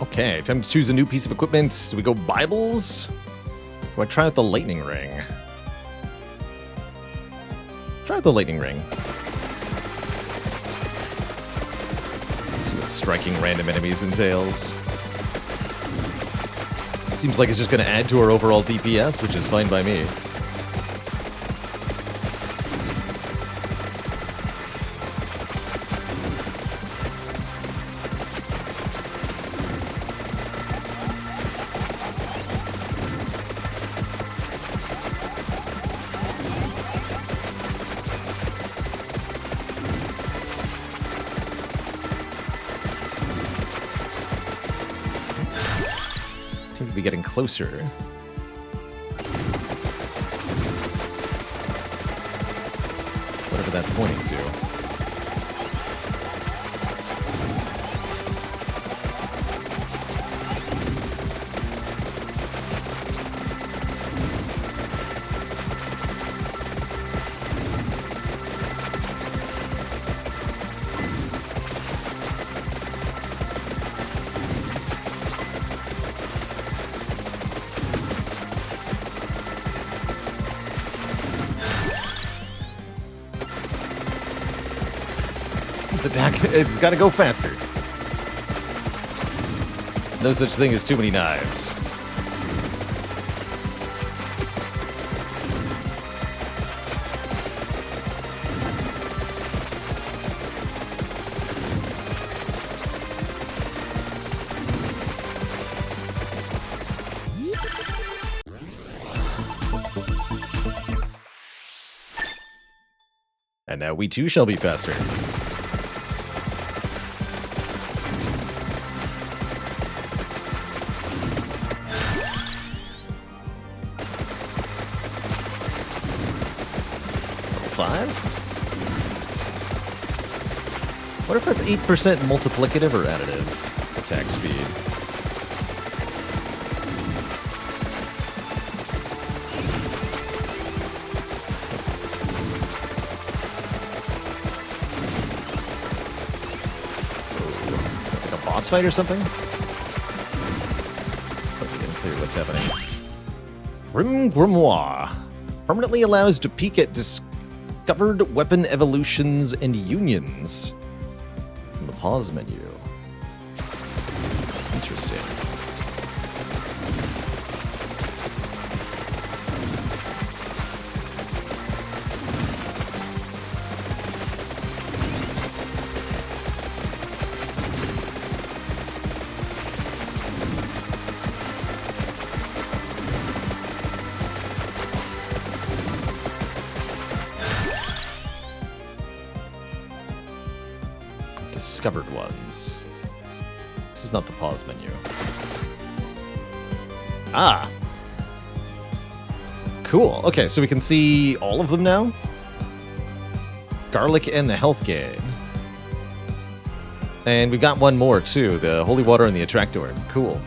Okay, time to choose a new piece of equipment. Do we go Bibles? Do I try out the lightning ring? Try out the lightning ring. See what striking random enemies entails. Seems like it's just going to add to our overall DPS, which is fine by me. Seem to be getting closer. Whatever that's pointing to. It's gotta go faster. No such thing as too many knives. And now we too shall be faster. What if that's 8% multiplicative or additive attack speed? Like a boss fight or something? Let's let me get clear what's happening. Grim Grimoire permanently allows to peek at discovered weapon evolutions and unions. The pause menu. Interesting. discovered ones. This is not the pause menu. Ah! Cool. Okay, so we can see all of them now? Garlic and the health gain. And we've got one more, too. The holy water and the attractor. Cool.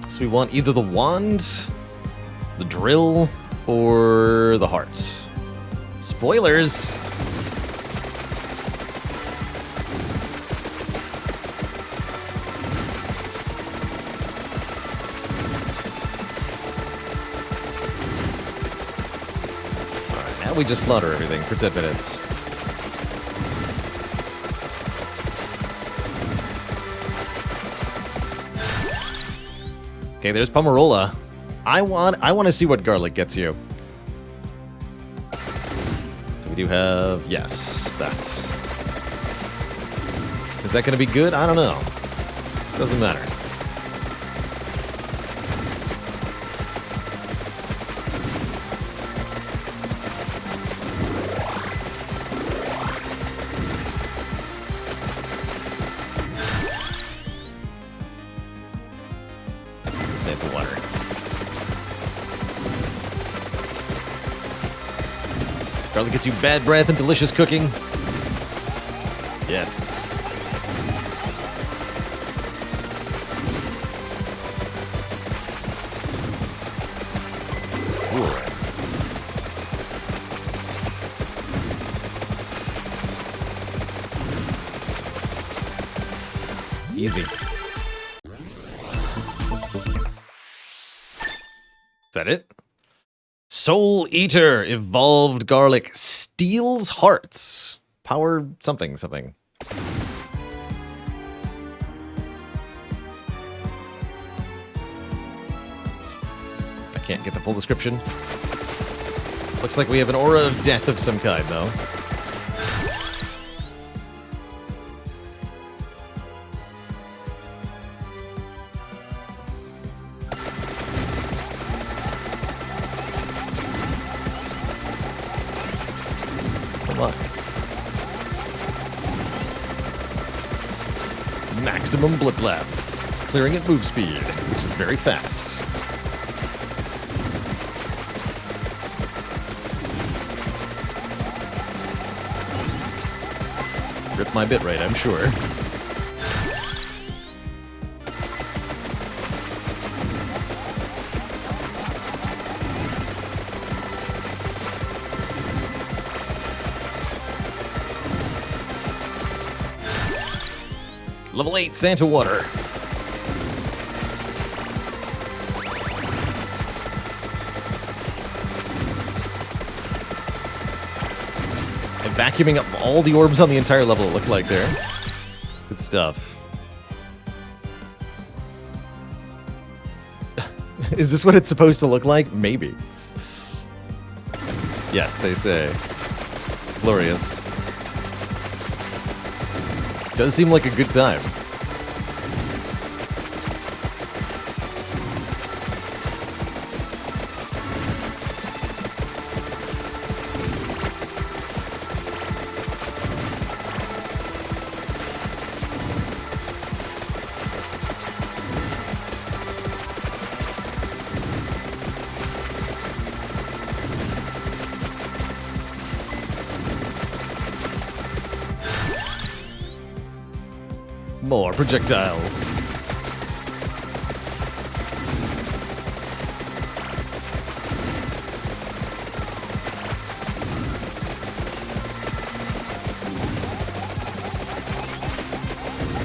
So we want either the wand, the drill, or the heart. Spoilers! Alright, now we just slaughter everything for 10 minutes. Okay, there's Pomarola. I want to see what garlic gets you. So we do have, yes, that. Is that going to be good? I don't know. Doesn't matter. Sample water. Garlic gets you bad breath and delicious cooking. Yes. Ooh. Easy. Is that it? Soul Eater, evolved garlic, steals hearts. Power something, something. I can't get the full description. Looks like we have an aura of death of some kind, though. Maximum blip lap, clearing at move speed, which is very fast. Ripped my bit right, I'm sure. Level 8 Santa water. And vacuuming up all the orbs on the entire level, it looked like there. Good stuff. Is this what it's supposed to look like? Maybe. Yes, they say. Glorious. Does seem like a good time. More projectiles.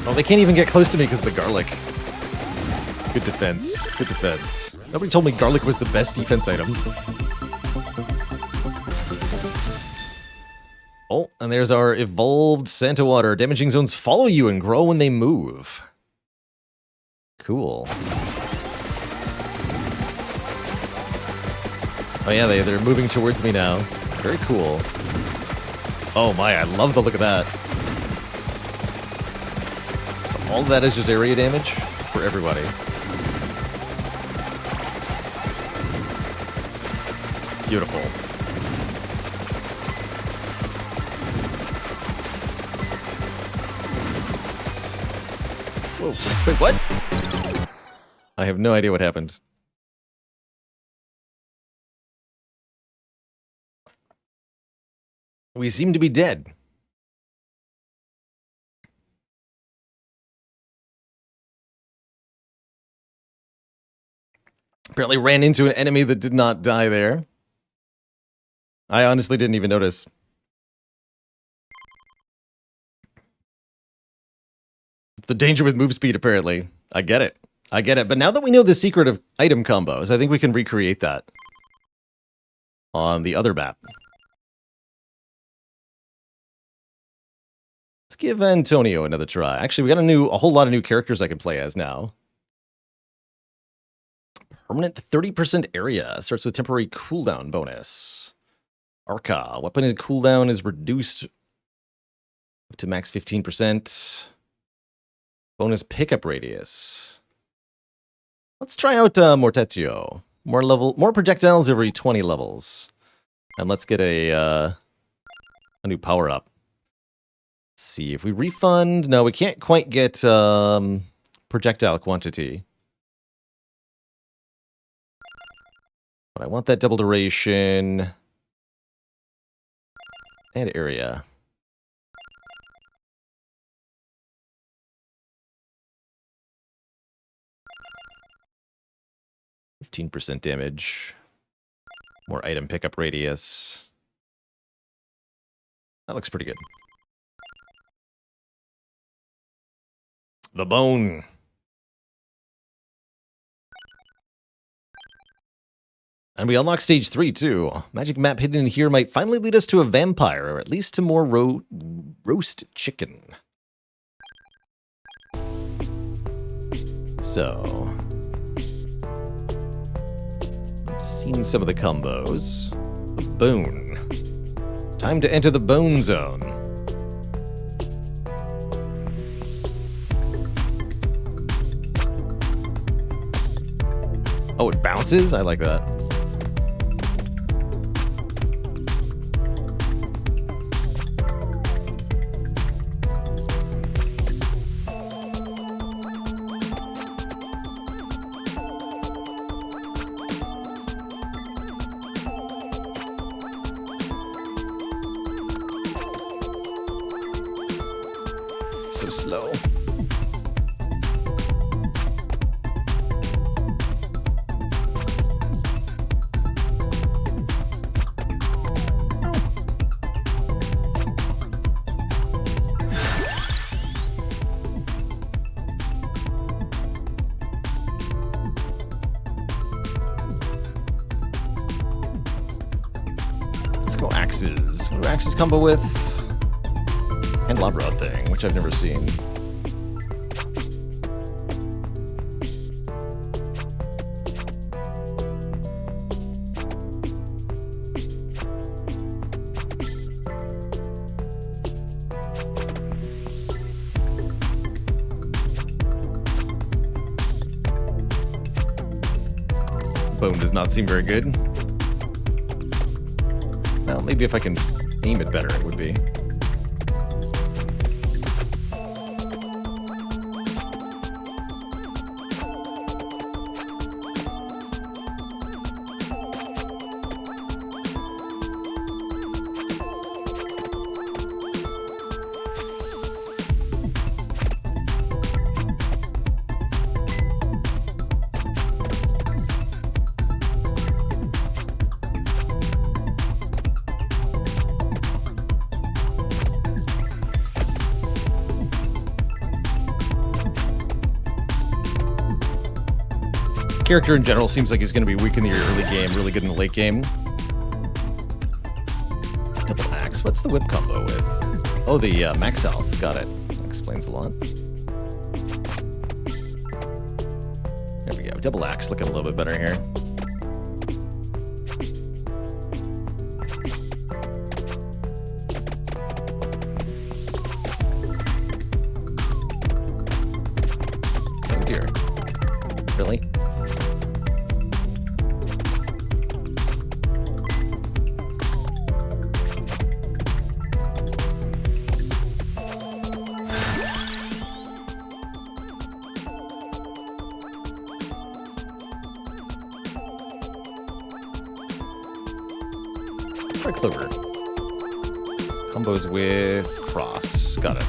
Oh, they can't even get close to me because of the garlic. Good defense. Good defense. Nobody told me garlic was the best defense item. Oh, and there's our evolved Santa water. Damaging zones follow you and grow when they move. Cool. Oh yeah, they're moving towards me now. Very cool. Oh my, I love the look of that. So all of that is just area damage for everybody. Beautiful. Whoa, wait, what? I have no idea what happened. We seem to be dead. Apparently ran into an enemy that did not die there. I honestly didn't even notice. It's the danger with move speed, apparently. I get it. I get it. But now that we know the secret of item combos, I think we can recreate that on the other map. Let's give Antonio another try. Actually, we got a whole lot of new characters I can play as now. Permanent 30% area. Starts with temporary cooldown bonus. Arca. Weapon cooldown is reduced up to max 15%. Bonus pickup radius. Let's try out Mortetio. More projectiles every 20 levels. And let's get a new power-up. Let's see, if we refund... No, we can't quite get projectile quantity. But I want that double duration. And area. %15 damage. More item pickup radius. That looks pretty good. The bone. And we unlock stage 3 too. Magic map hidden in here might finally lead us to a vampire, or at least to more roast chicken. So, I've seen some of the combos. The bone. Time to enter the bone zone. Oh, it bounces? I like that. So slow. Let's go axes. What do axes combo with? And lava rod thing, which I've never seen. Bone does not seem very good. Well, maybe if I can aim it better, it would be. Character in general seems like he's going to be weak in the early game, really good in the late game. Double axe. What's the whip combo with? Oh, the max health. Got it. That explains a lot. There we go. Double axe looking a little bit better here. Oh dear. Really? try Clover. Combos with Cross. Got it.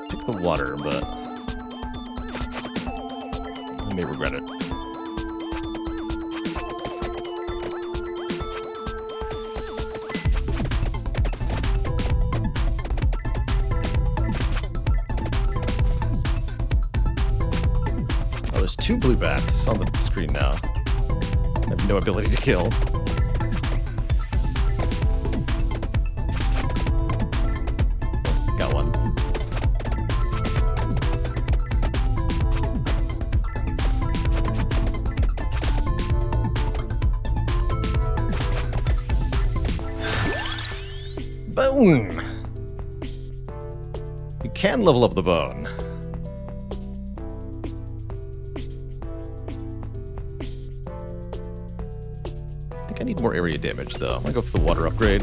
Take the water, but I may regret it. Oh, there's 2 blue bats on the screen now. I have no ability to kill. Got one. Bone! You can level up the bone. I think I need more area damage, though. I'm gonna go for the water upgrade.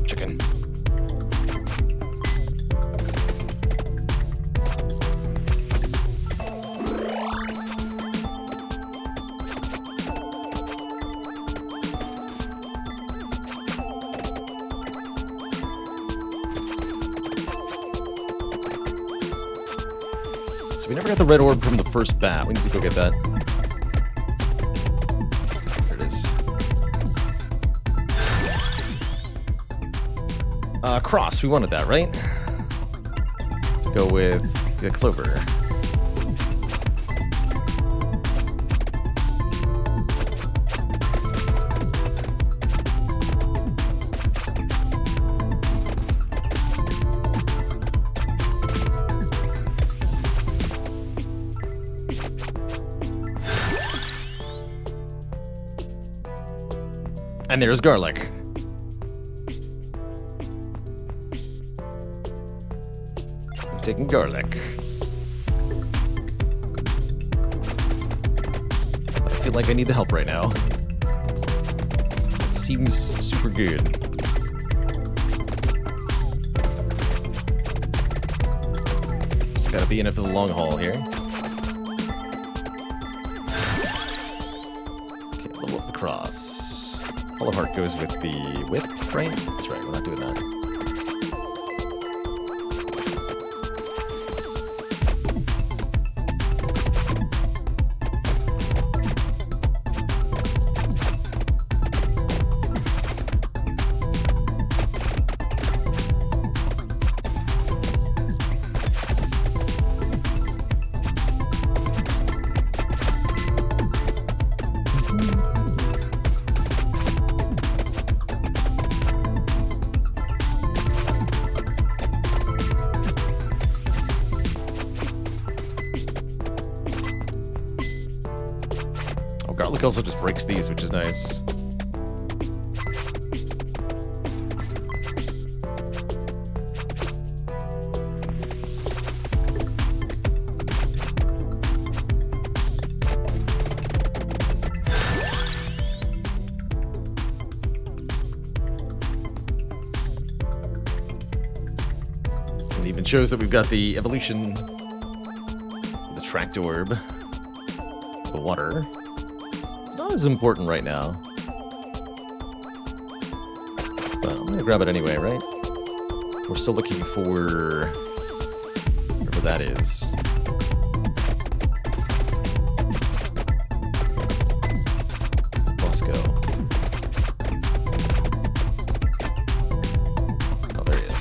Chicken. We never got the red orb from the first bat. We need to go get that. There it is. Cross. We wanted that, right? Let's go with the Clover. And there's garlic. I'm taking garlic. I feel like I need the help right now. It seems super good. Just gotta be in it for the long haul here. Okay, level up the cross. Hollow Heart goes with the whip, right? That's right, we're not doing that. Garlic also just breaks these, which is nice. It even shows that we've got the evolution, the tracked orb, the water. Not as important right now. But I'm gonna grab it anyway, right? We're still looking for whatever that is. Let's go. Oh, there he is.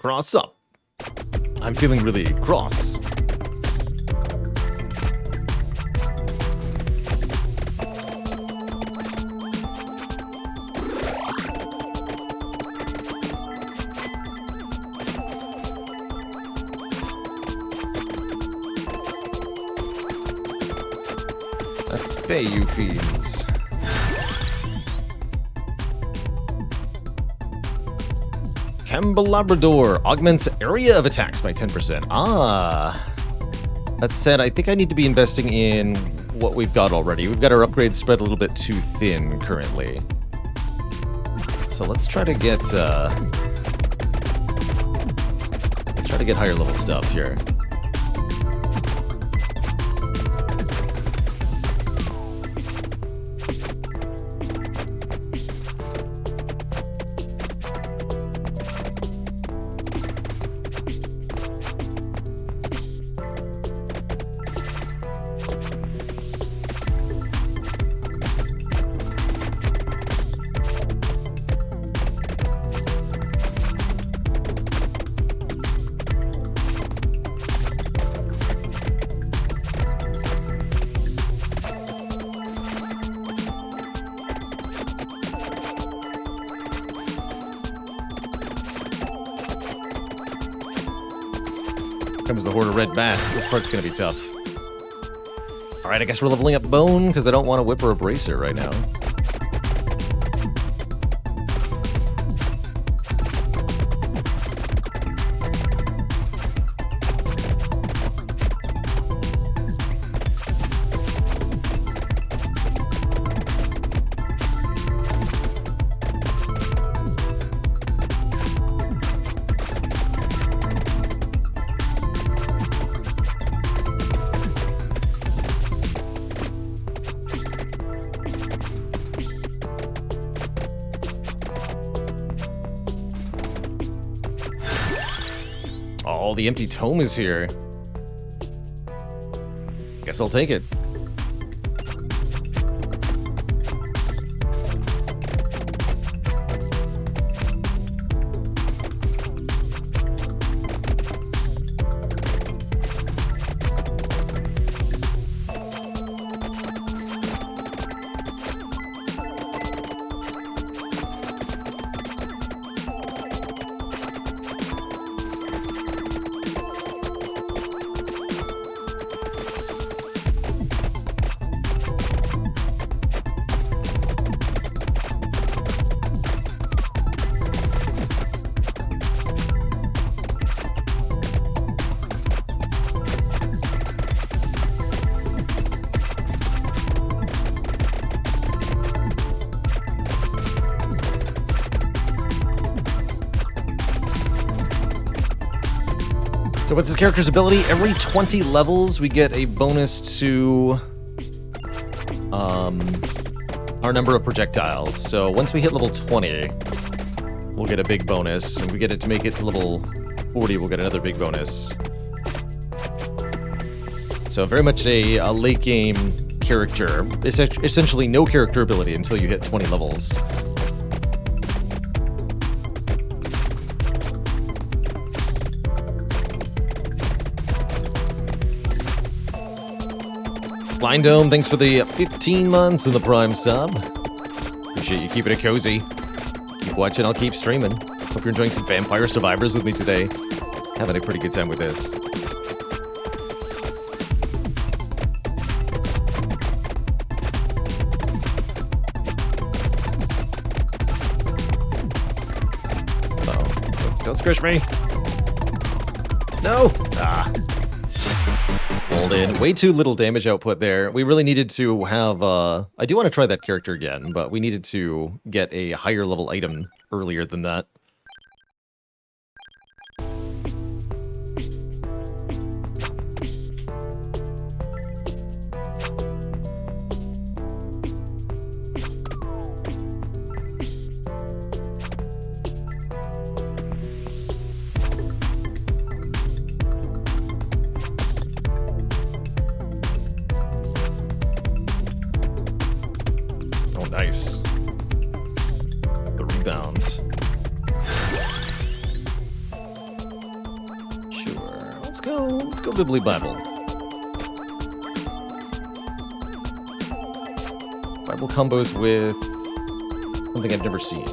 Cross up. I'm feeling really cross. Let's pay you fiends. Kemba Labrador augments area of attacks by 10%. Ah. That said, I think I need to be investing in what we've got already. We've got our upgrades spread a little bit too thin currently. So let's try to get higher level stuff here. Comes the horde of red bats. This part's gonna be tough. Alright, I guess we're leveling up Bone, because I don't want to whip or a bracer right now. Oh, the empty tome is here. Guess I'll take it. So what's his character's ability? Every 20 levels, we get a bonus to our number of projectiles. So once we hit level 20, we'll get a big bonus. And if we get it to make it to level 40, we'll get another big bonus. So very much a late game character. It's essentially no character ability until you hit 20 levels. Blind Dome, thanks for the 15 months in the Prime sub. Appreciate you keeping it cozy. Keep watching, I'll keep streaming. Hope you're enjoying some Vampire Survivors with me today. Having a pretty good time with this. squish me. No! Ah. Hold in. Way too little damage output there. We really needed to have, I do want to try that character again, but we needed to get a higher level item earlier than that. Nice. The rebound. Sure. Let's go Bibbly Bible. Bible combos with something I've never seen.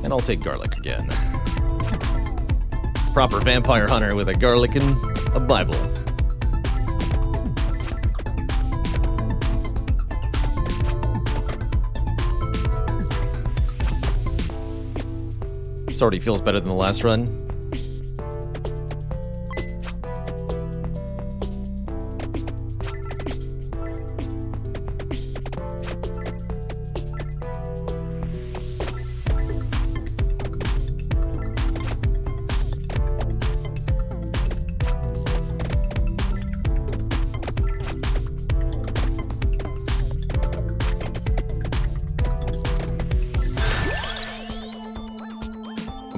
And I'll take garlic again. Proper vampire hunter with a garlic and a Bible. This already feels better than the last run.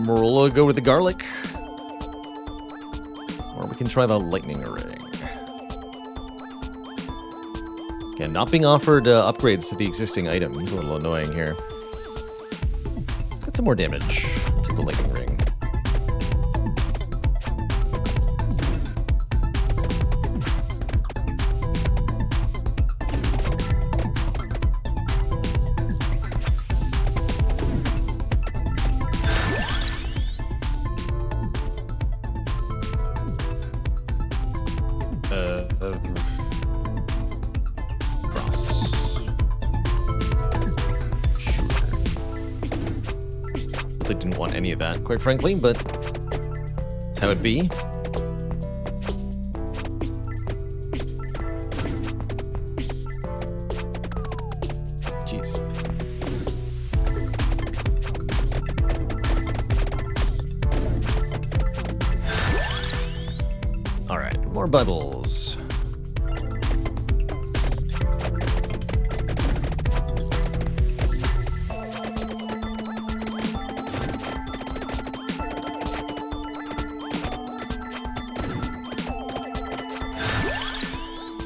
We'll go with the garlic. Or we can try the lightning ring. Okay, not being offered upgrades to the existing items. A little annoying here. Let's get some more damage. I'll take the lightning ring. Cross. Sure. Really didn't want any of that, quite frankly, but that's how it be. Jeez. All right, more Bibles.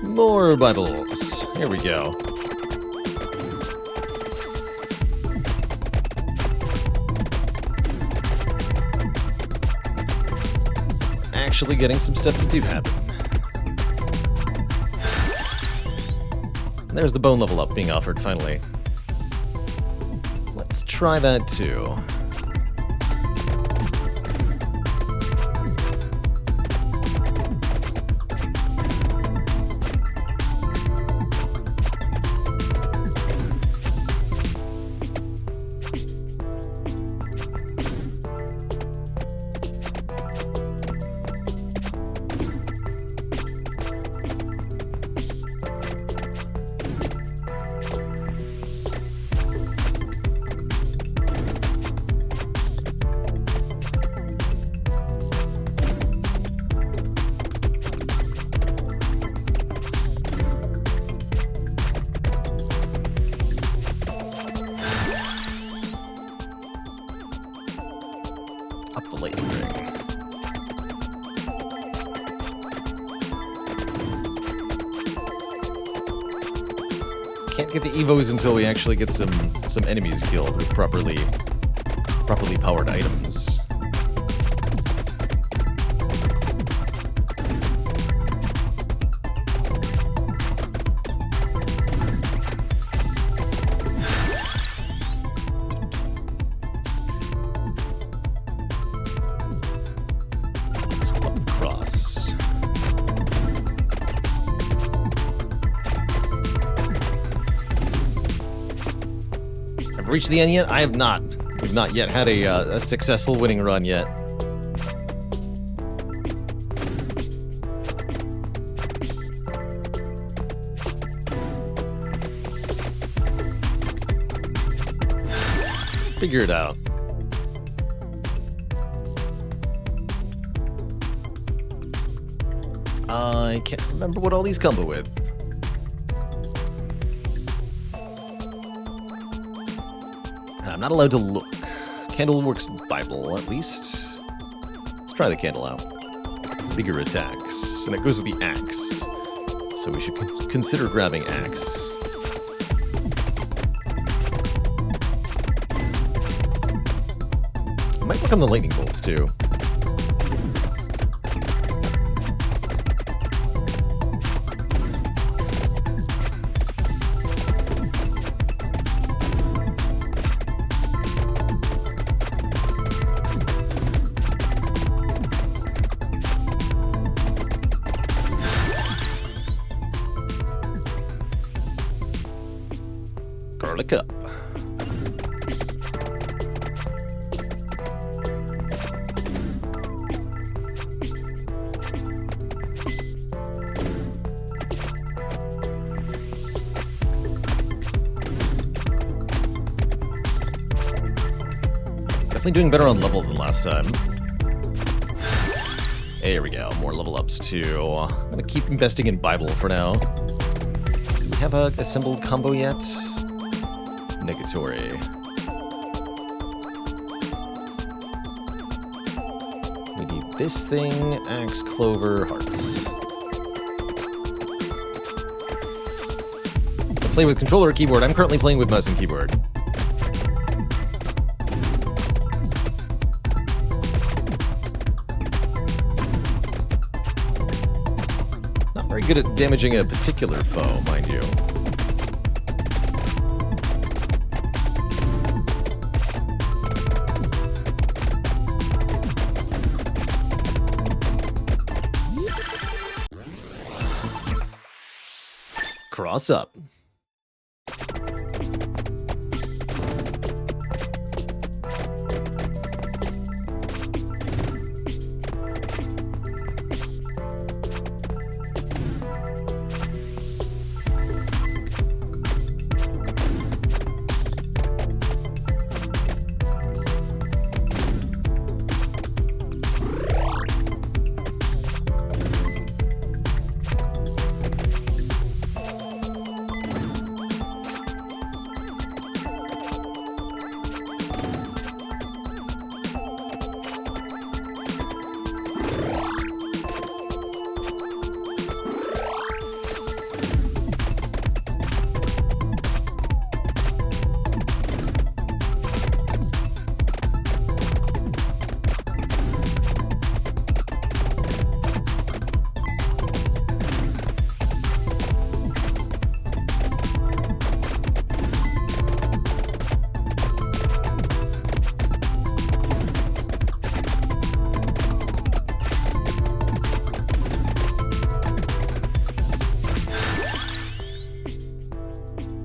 More Bibles. Here we go. Actually getting some stuff to do happen. There's the bone level up being offered finally. Let's try that too. Up the lightning ring. Can't get the evos until we actually get some enemies killed with properly powered items. reached the end yet? I have not. We've not yet had a successful winning run yet. Figure it out. I can't remember what all these combo with. I'm not allowed to look. Candleworks Bible, at least. Let's try the candle out. Bigger attacks. And it goes with the axe. So we should consider grabbing axe. Might work on the lightning bolts, too. Garlic up. Definitely doing better on level than last time. There we go. More level ups too. I'm gonna keep investing in Bible for now. Do we have a assembled combo yet? Negatory. Maybe this thing, axe, clover, hearts. Play with controller or keyboard. I'm currently playing with mouse and keyboard. Not very good at damaging a particular foe, mind you. Cross up.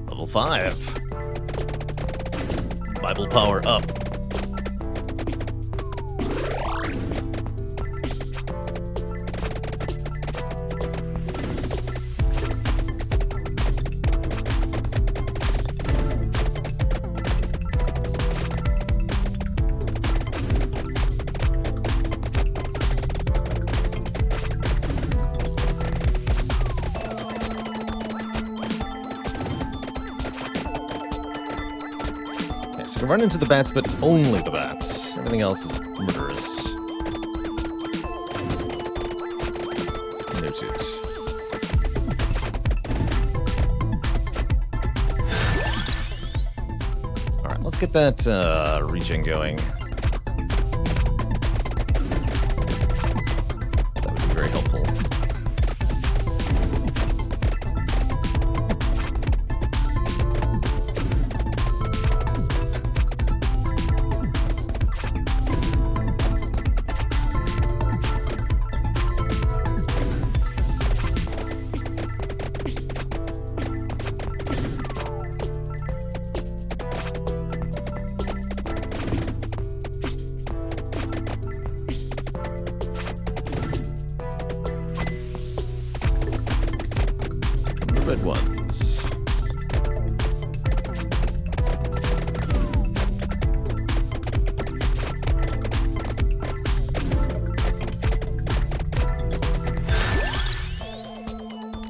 Level 5. Bible power up. So we run into the bats, but only the bats. Everything else is murderous. Noted. Alright, let's get that regen going. That would be very helpful. red ones.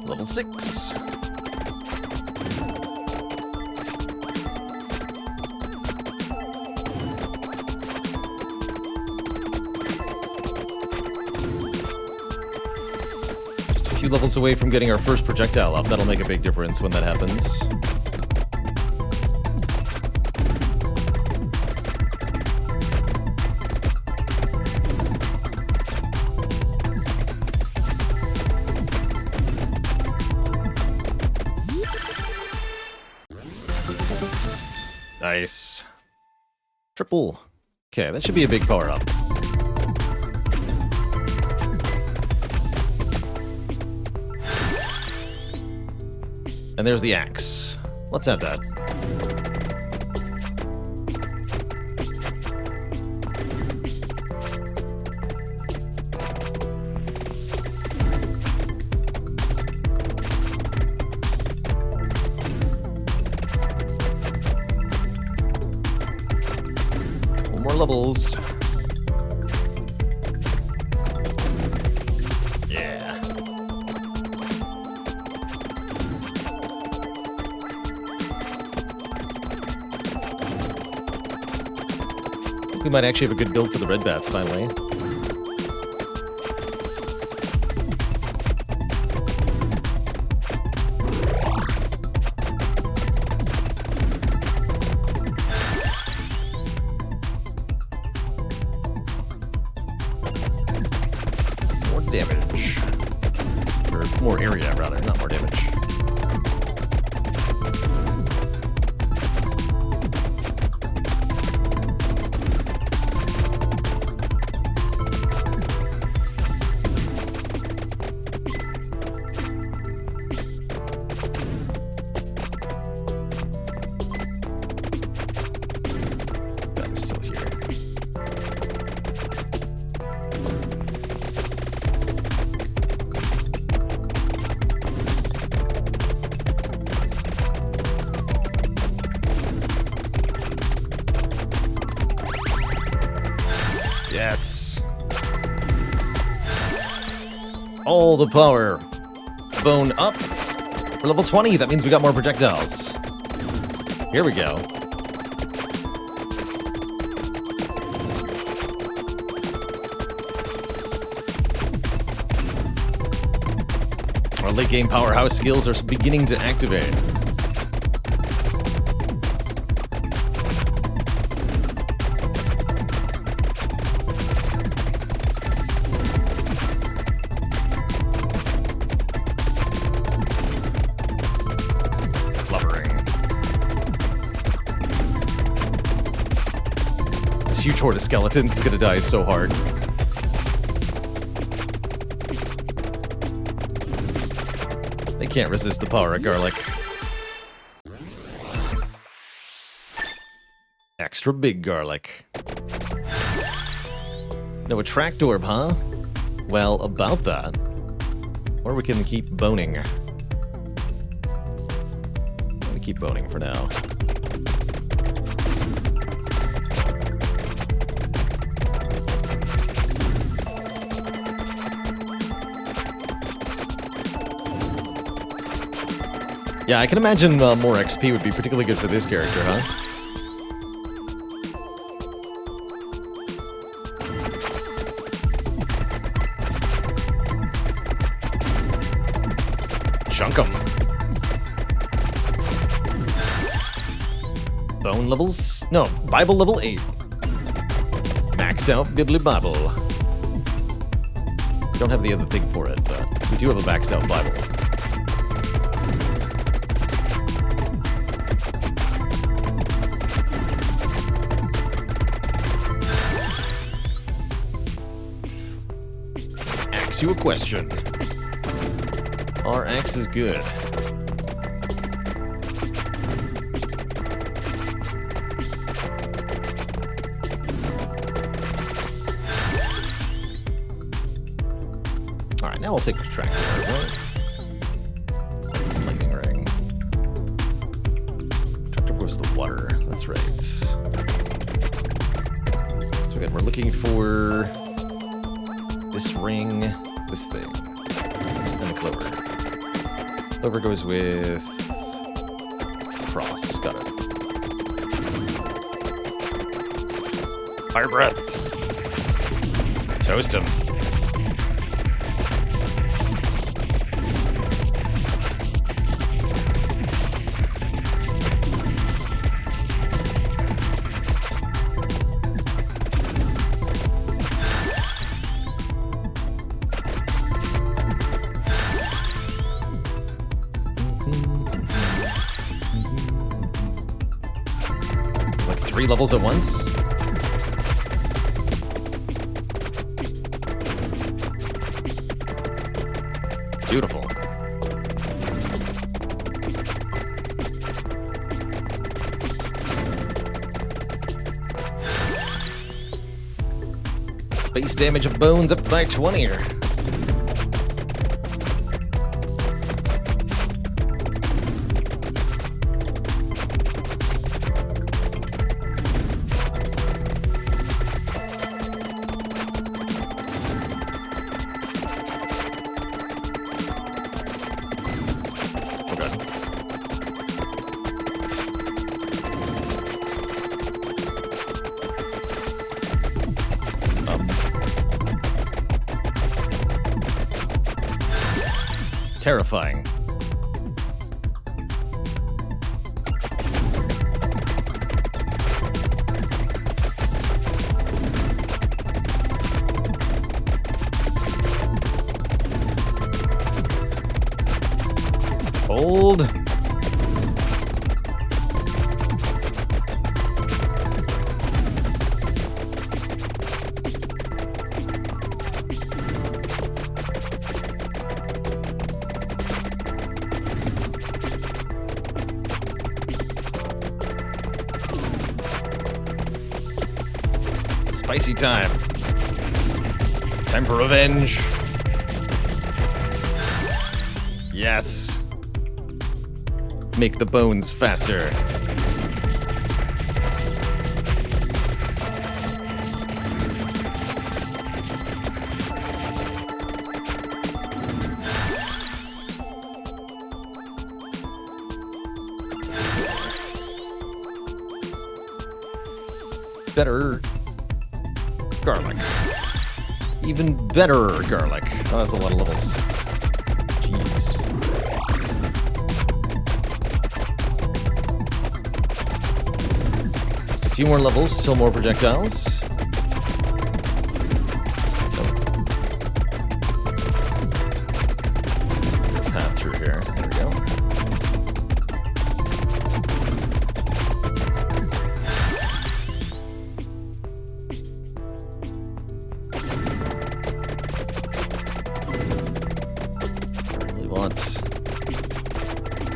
Level 6. Few levels away from getting our first projectile up. That'll make a big difference when that happens. Nice. Triple. Okay, that should be a big power up. And there's the axe. Let's have that. One more levels. We might actually have a good build for the red bats finally. More damage. Or more area, rather, not more damage. Yes. All the power. Bone up. For level 20, that means we got more projectiles. Here we go. Our late game powerhouse skills are beginning to activate. Huge horde of skeletons is gonna die so hard. They can't resist the power of garlic. Extra big garlic. No attract orb, huh? Well, about that. Or we can keep boning. I'm gonna keep boning for now. Yeah, I can imagine more XP would be particularly good for this character, huh? Chunk 'em. Bone levels? No, Bible level 8. Maxed out Bibbly Bible. Don't have the other thing for it, but we do have a maxed out Bible. You a question. Our axe is good. Alright, now we'll take the tractor, right? Lightning That's right. So again, we're looking for this ring, this thing, and the clover. Clover goes with cross. Got it. Fire breath. Toast him. Like 3 levels at once. Beautiful. Base damage of bones up by 20 here. Terrifying. Hold. Spicy time. Time for revenge. Yes. Make the bones faster. Better garlic. Even better garlic. Oh, that's a lot of levels. Jeez. Just a few more levels, still more projectiles. Path through here. There we go.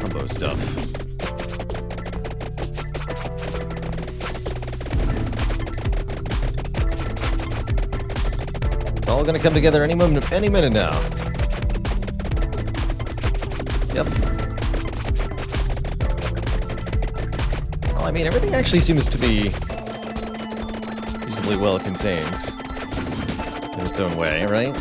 Combo stuff. It's all gonna come together any minute now. Yep. Well, I mean, everything actually seems to be reasonably well contained in its own way, right?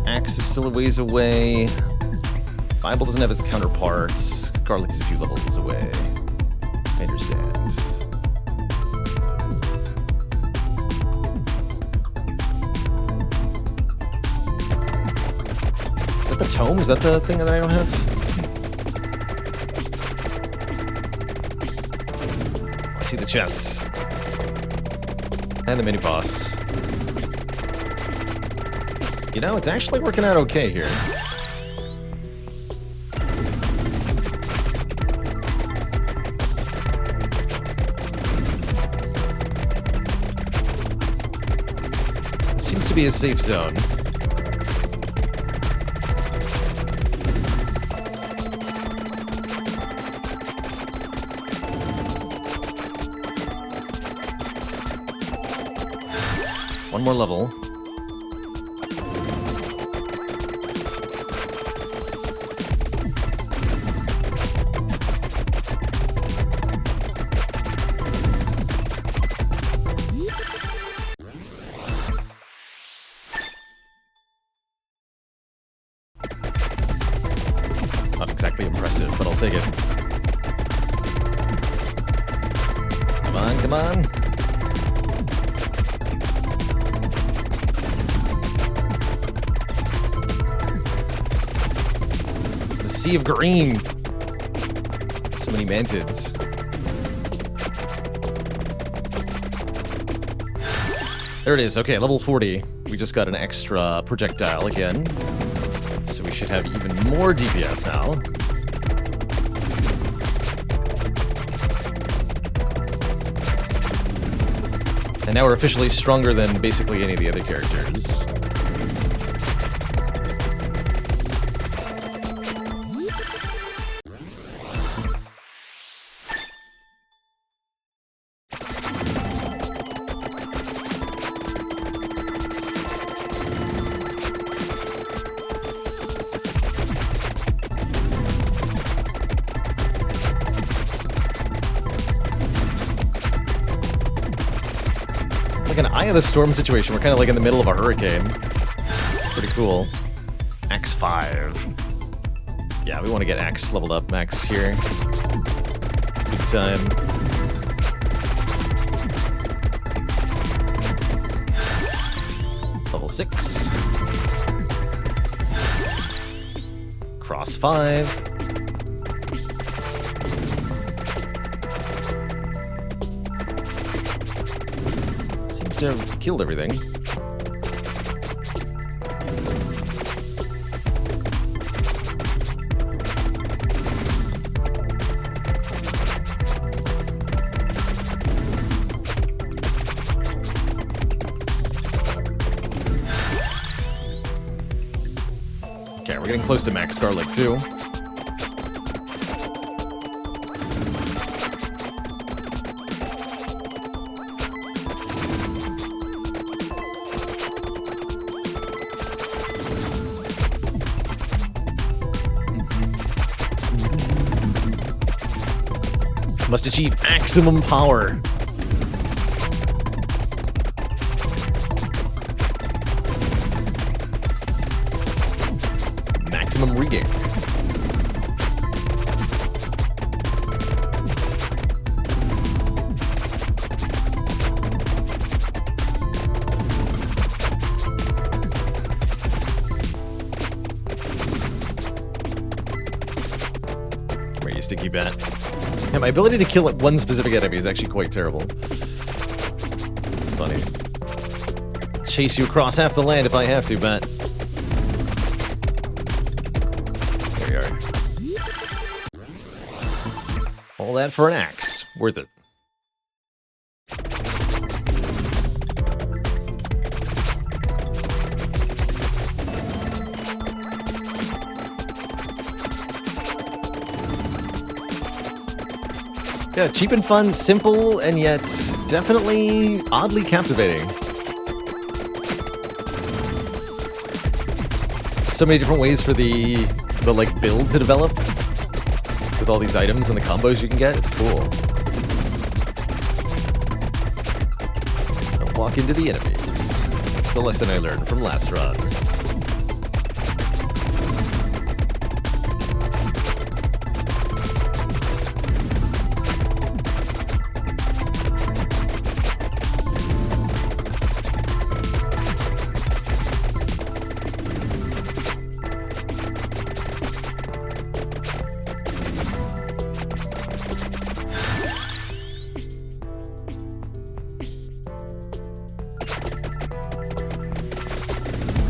Axe is still a ways away. Bible doesn't have its counterparts. Garlic is a few levels away. I understand. Is that the tome? Is that the thing that I don't have? I see the chest. And the mini boss. You know, it's actually working out okay here. It seems to be a safe zone. One more level. Not exactly impressive, but I'll take it. Come on, come on. It's a sea of green. So many mantids. There it is. Okay, level 40. We just got an extra projectile again. So we should have even more DPS now. And now we're officially stronger than basically any of the other characters. Like an Eye of the Storm situation. We're kind of like in the middle of a hurricane. Pretty cool. Axe 5. Yeah, we want to get Axe leveled up max here. Big time. Level 6. Cross 5. To have killed everything. Okay, we're getting close to max Garlic too. Must achieve maximum power. Maximum reading. Where you sticky bat? Yeah, my ability to kill one specific enemy is actually quite terrible. It's funny. Chase you across half the land if I have to, Bat. There you are. All that for an axe. Worth it. Yeah, cheap and fun, simple, and yet definitely oddly captivating. So many different ways for the like build to develop with all these items and the combos you can get. It's cool. Don't walk into the enemies. That's the lesson I learned from last run.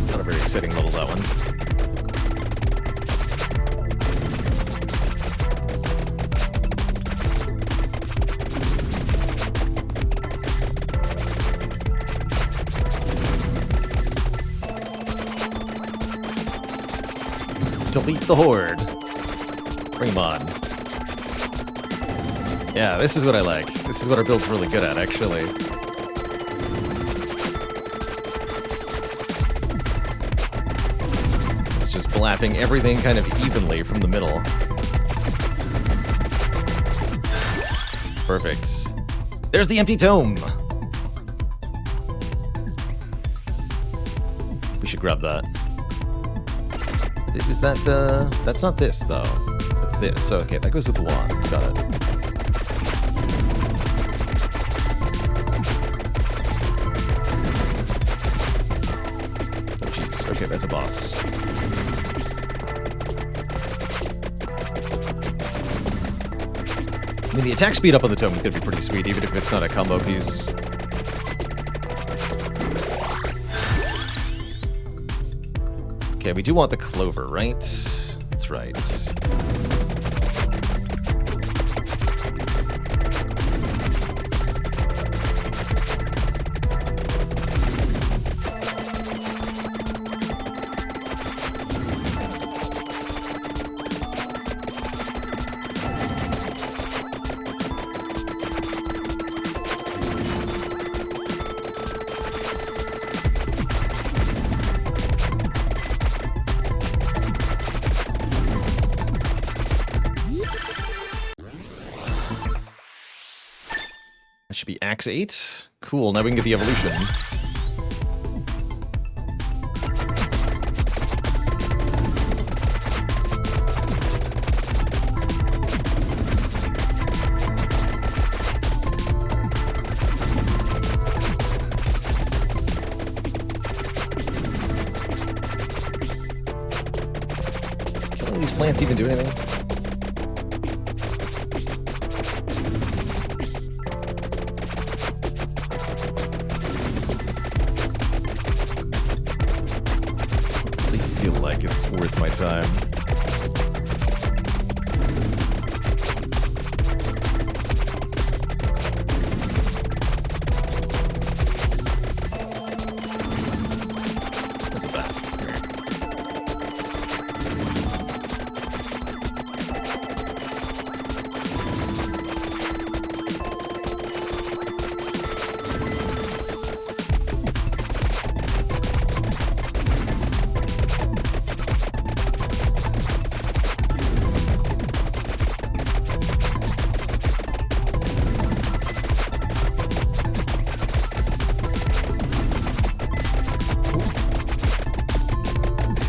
Not a very exciting level, that one. Delete the horde. Bring them on. Yeah, this is what I like. This is what our build's really good at, actually. slapping everything kind of evenly from the middle. Perfect. There's the empty tome. We should grab that. Is that the... That's not this, though. That's this. Okay, that goes with the wand. Got it. Oh, jeez. Okay, that's a boss. I mean, the attack speed up on the tome is going to be pretty sweet, even if it's not a combo piece. Okay, we do want the clover, right? That's right. Should be Axe 8. Cool, now we can get the evolution. Killing these plants even do anything? Like it's worth my time. That's a bat.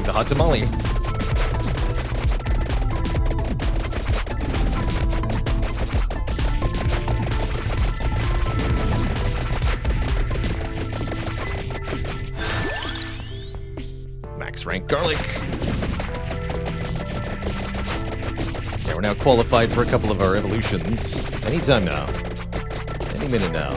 The hot tamale. Max rank garlic. Yeah, we're now qualified for a couple of our evolutions. Anytime now. Any minute now.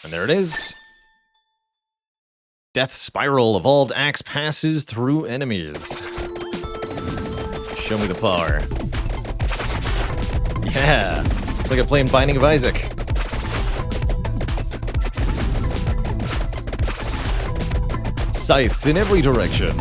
And there it is. Death Spiral. Evolved Axe passes through enemies. Show me the power. Yeah. It's like I'm playing Binding of Isaac. Scythes in every direction.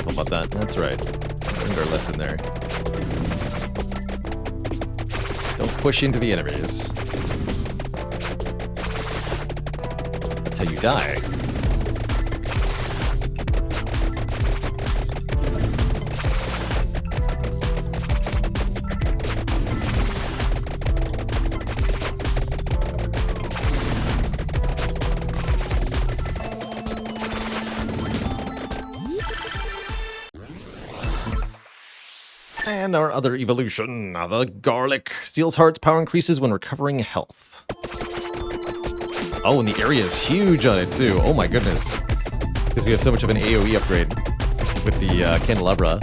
About that. That's right. Learned our lesson there. Don't push into the enemies. That's how you die. And our other evolution, the garlic. Steals hearts, power increases when recovering health. Oh, and the area is huge on it too. Oh my goodness. Because we have so much of an AoE upgrade with the candelabra.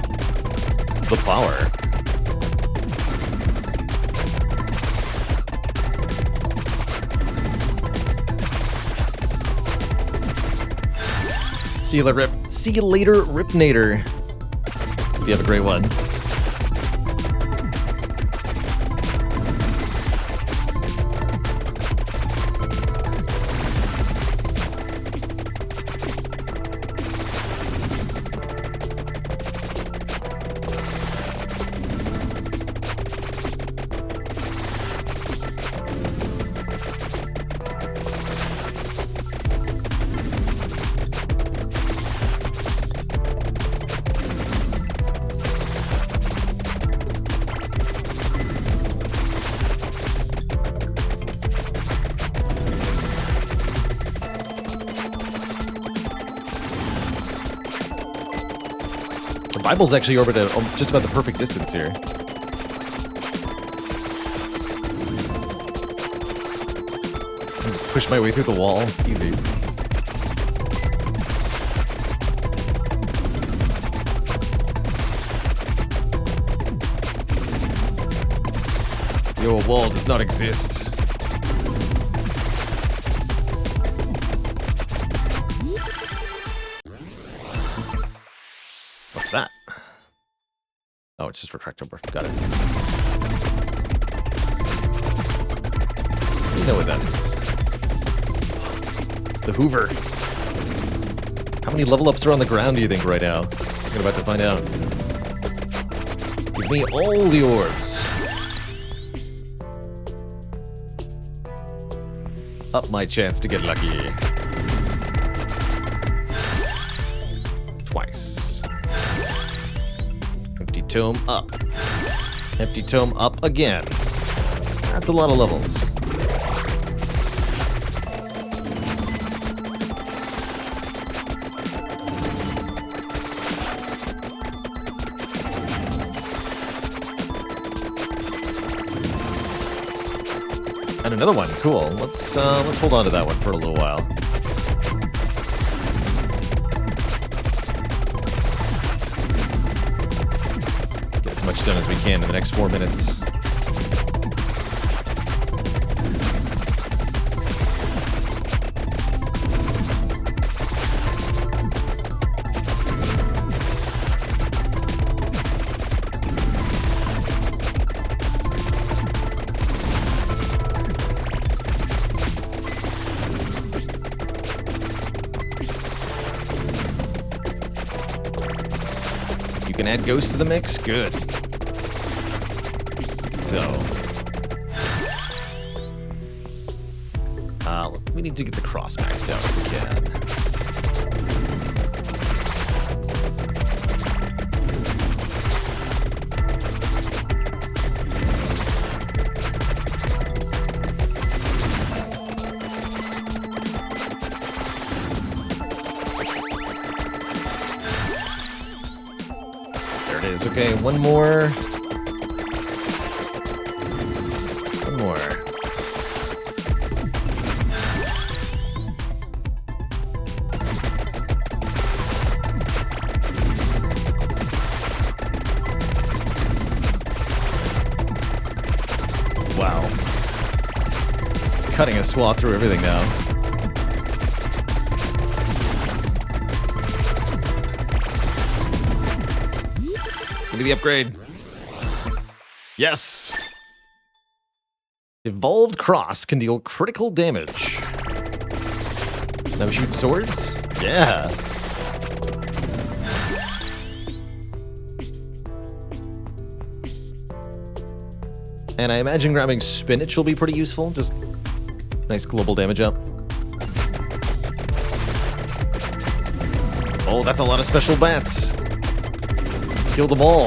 The power. See you later, Rip. See you later, Ripnator. You have a great one. Bible's actually orbited at just about the perfect distance here. Just push my way through the wall. Easy. Your wall does not exist. What's that? Oh, it's just retractable. Got it. You know what that is. It's the Hoover. How many level ups are on the ground, do you think, right now? I'm about to find out. Give me all the orbs. Up my chance to get lucky. Twice. Empty tome up. Empty tome up again. That's a lot of levels. And another one. Cool. Let's hold on to that one for a little while. Get as much done as we can in the next 4 minutes. Can add ghosts to the mix? Good. So, we need to get the cross maxed out if we can. Okay, one more. One more. Wow. Just cutting a swath through everything now. The upgrade. Yes. Evolved Cross can deal critical damage. Now shoot swords? Yeah. And I imagine grabbing spinach will be pretty useful. Just nice global damage up. Oh, that's a lot of special bats. Kill them all.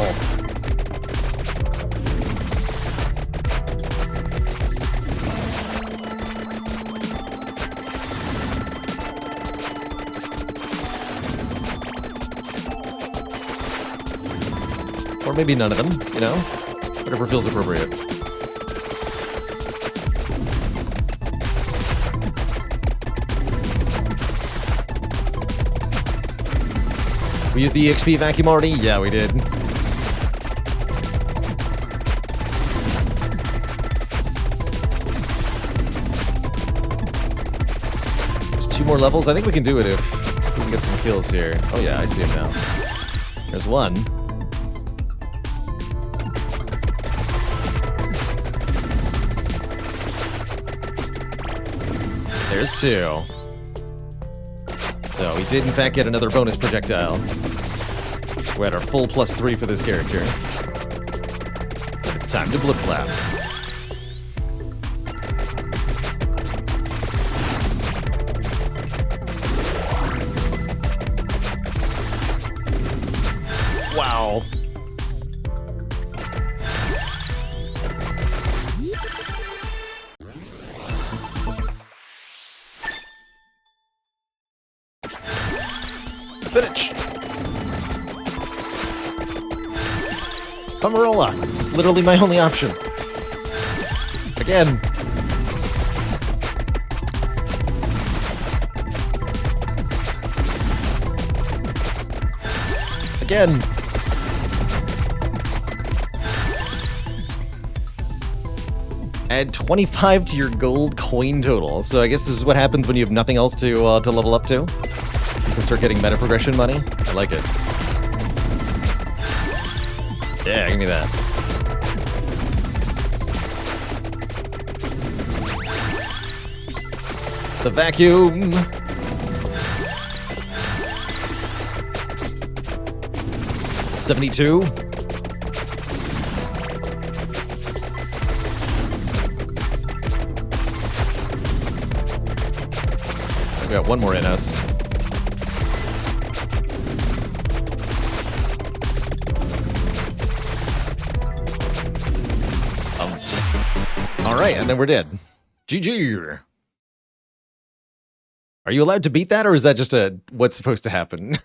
Or maybe none of them, you know? Whatever feels appropriate. We used the EXP vacuum already? Yeah, we did. Just 2 more levels? I think we can do it if We can get some kills here. Oh yeah, I see him now. There's one. There's two. So we did in fact get another bonus projectile. We're at our full +3 for this character. It's time to blip flap. Wow. Spinach. Pomerola. Literally my only option. Again. Again. Add 25 to your gold coin total. So I guess this is what happens when you have nothing else to level up to. You can start getting meta progression money. I like it. Yeah, give me that. The vacuum. $72. We got one more in us. All right, and then we're dead. GG. Are you allowed to beat that, or is that just what's supposed to happen?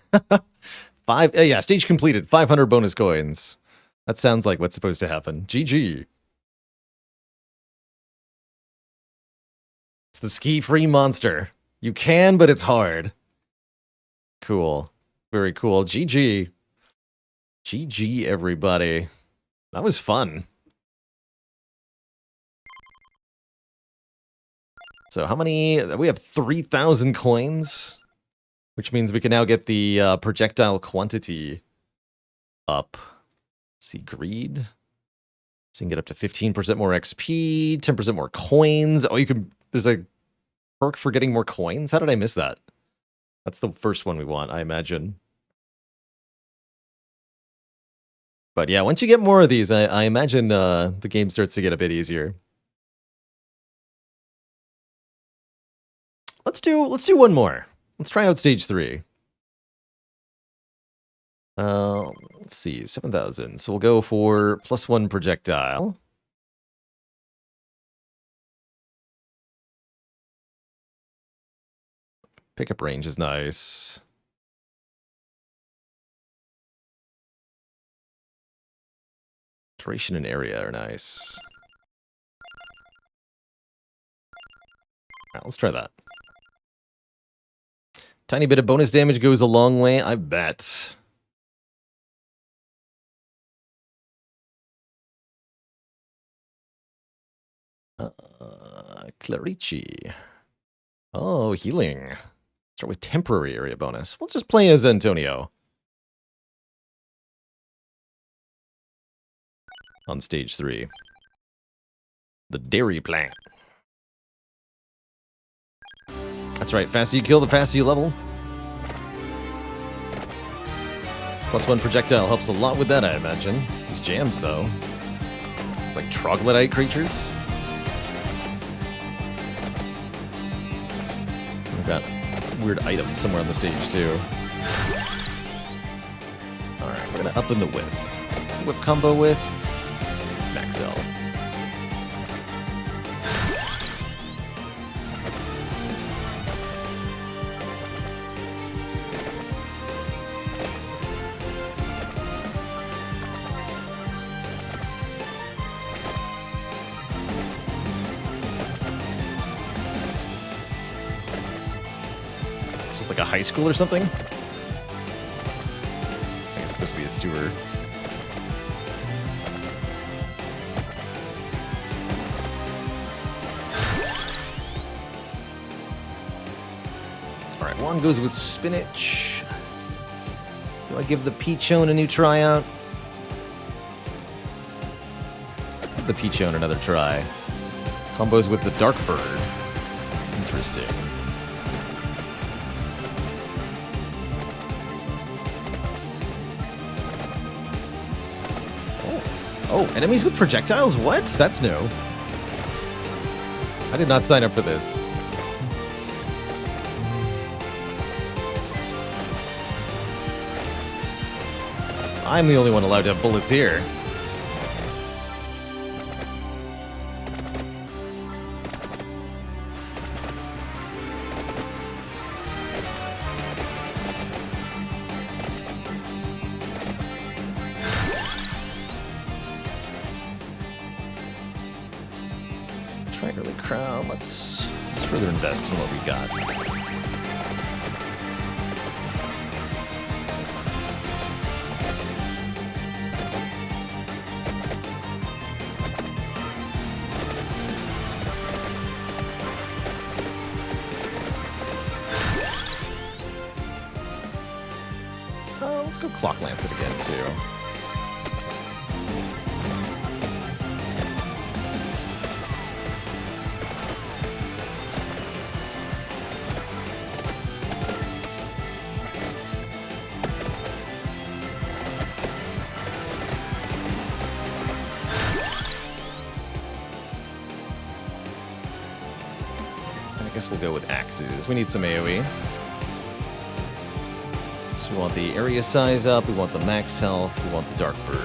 Yeah, stage completed. 500 bonus coins. That sounds like what's supposed to happen. GG. It's the ski-free monster. You can, but it's hard. Cool. Very cool. GG. GG, everybody. That was fun. So how many? We have 3,000 coins, which means we can now get the projectile quantity up. Let's see, greed. So you can get up to 15% more XP, 10% more coins. Oh, you can. There's a perk for getting more coins. How did I miss that? That's the first one we want, I imagine. But yeah, once you get more of these, I imagine the game starts to get a bit easier. Let's do one more. Let's try out stage 3. Let's see, 7,000. So we'll go for +1 projectile. Pickup range is nice. Duration and area are nice. All right, let's try that. Tiny bit of bonus damage goes a long way, I bet. Clarici. Oh, healing. Start with temporary area bonus. We'll just play as Antonio. On stage 3. The dairy plant. That's right, faster you kill, the faster you level. +1 projectile helps a lot with that, I imagine. These jams, though. It's like troglodyte creatures. We've got weird items somewhere on the stage, too. Alright, we're gonna up in the whip. What's the whip combo with? Max L. Like a high school or something? I think it's supposed to be a sewer. Alright, One goes with spinach. Do I give the peachone a new try out? Give the peachone another try. Combos with the dark bird. Interesting. Oh, enemies with projectiles? What? That's new. I did not sign up for this. I'm the only one allowed to have bullets here. Try early crown. Let's further invest in what we got. Let's go Clock Lance it again, too. I guess we'll go with axes. We need some AoE. We want the area size up, we want the max health, we want the dark bird.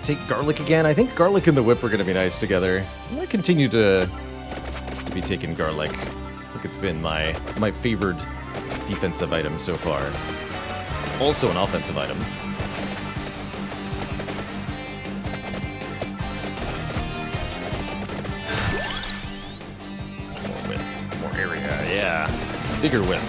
Take garlic again. I think garlic and the whip are going to be nice together. I'm going to continue to be taking garlic. I think it's been my favored defensive item so far. It's also an offensive item. More whip, more area, yeah. Bigger whip.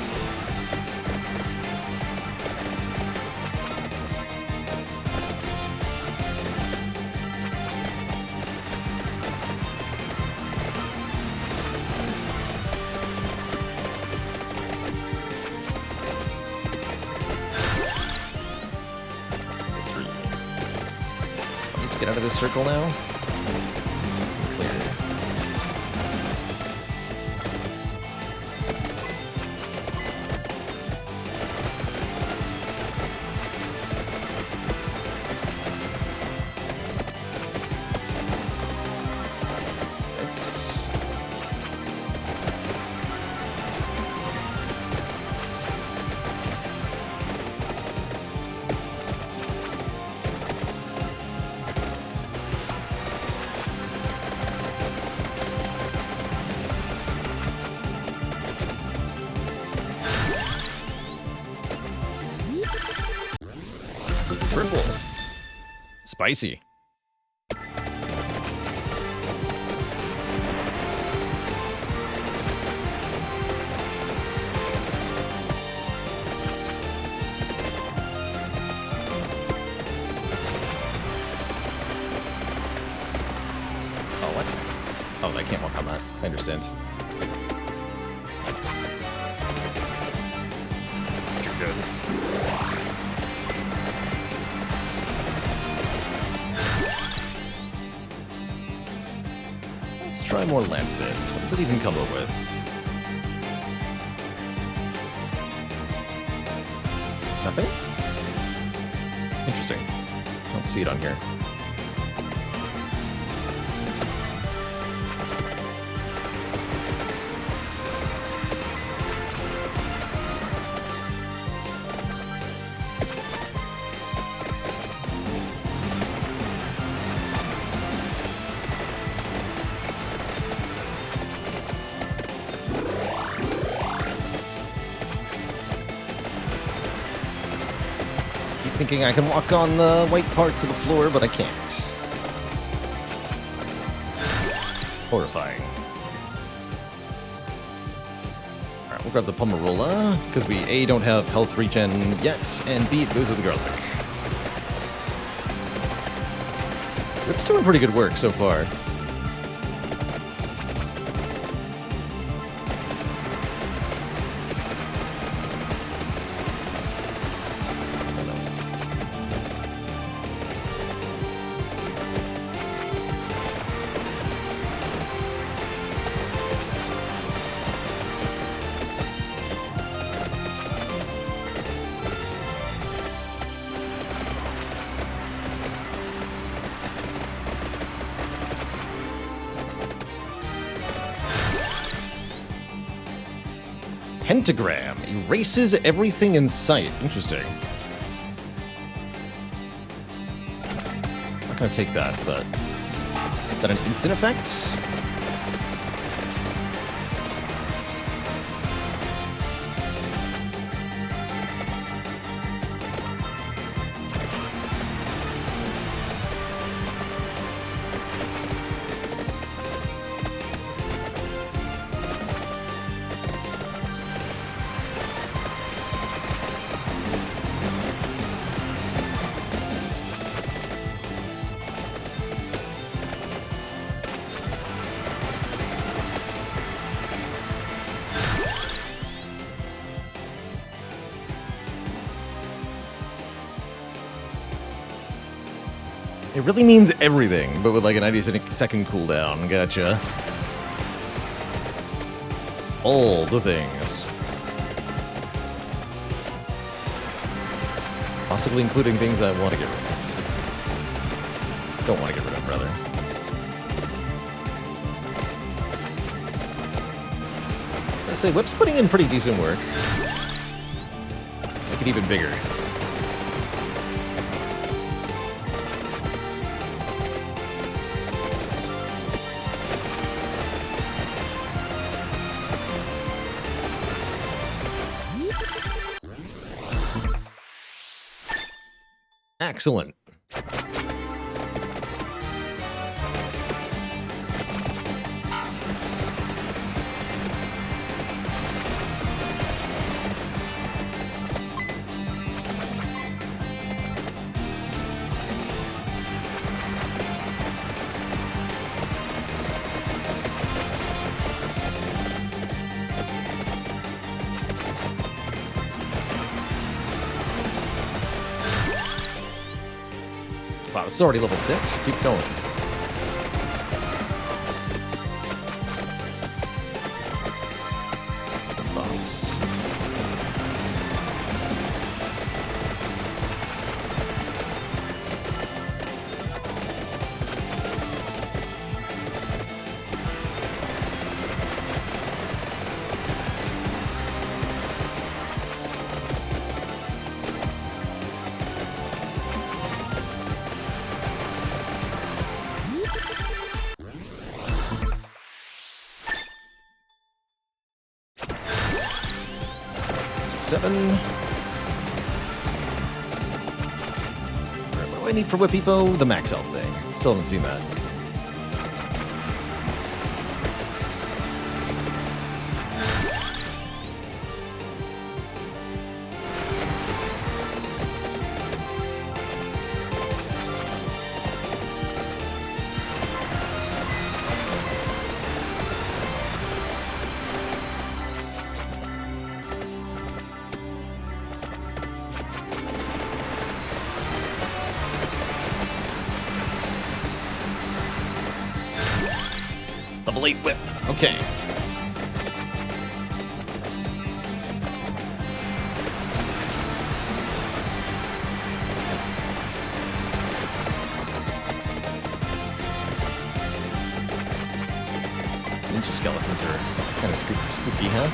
Get out of this circle now. Clear. Thanks. Triple. Spicy. Oh, what? Oh, I can't walk on that. I understand. You're good. Let's try more lances. What does it even come up with? Nothing? Interesting. I don't see it on here. thinking I can walk on the white parts of the floor, but I can't. Horrifying. Alright, we'll grab the Pomarola, because we A, don't have health regen yet, and B, it goes with the garlic. It's doing pretty good work so far. Pentagram erases everything in sight. Interesting. I'm not gonna take that, but is that an instant effect? It really means everything, but with like a 90-second cooldown. Gotcha. All the things. Possibly including things I want to get rid of. Don't want to get rid of, rather. Let's say Whip's putting in pretty decent work. Make it even bigger. Excellent. Wow, it's already level 6. Keep going. Boss. Seven. Alright, what do I need for Whip-Epo? The max health thing. Still haven't seen that. Level 8 Whip. Okay. Ninja skeletons are kind of spooky, huh?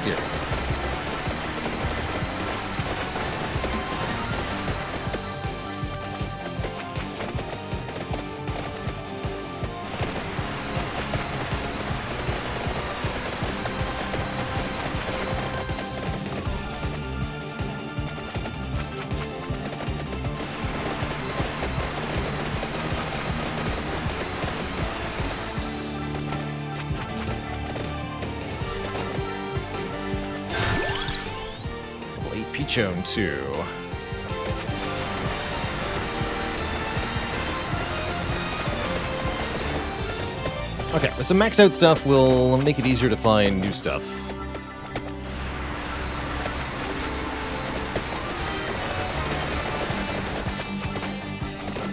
here. Peachone 2. Okay, with some maxed out stuff, we'll make it easier to find new stuff.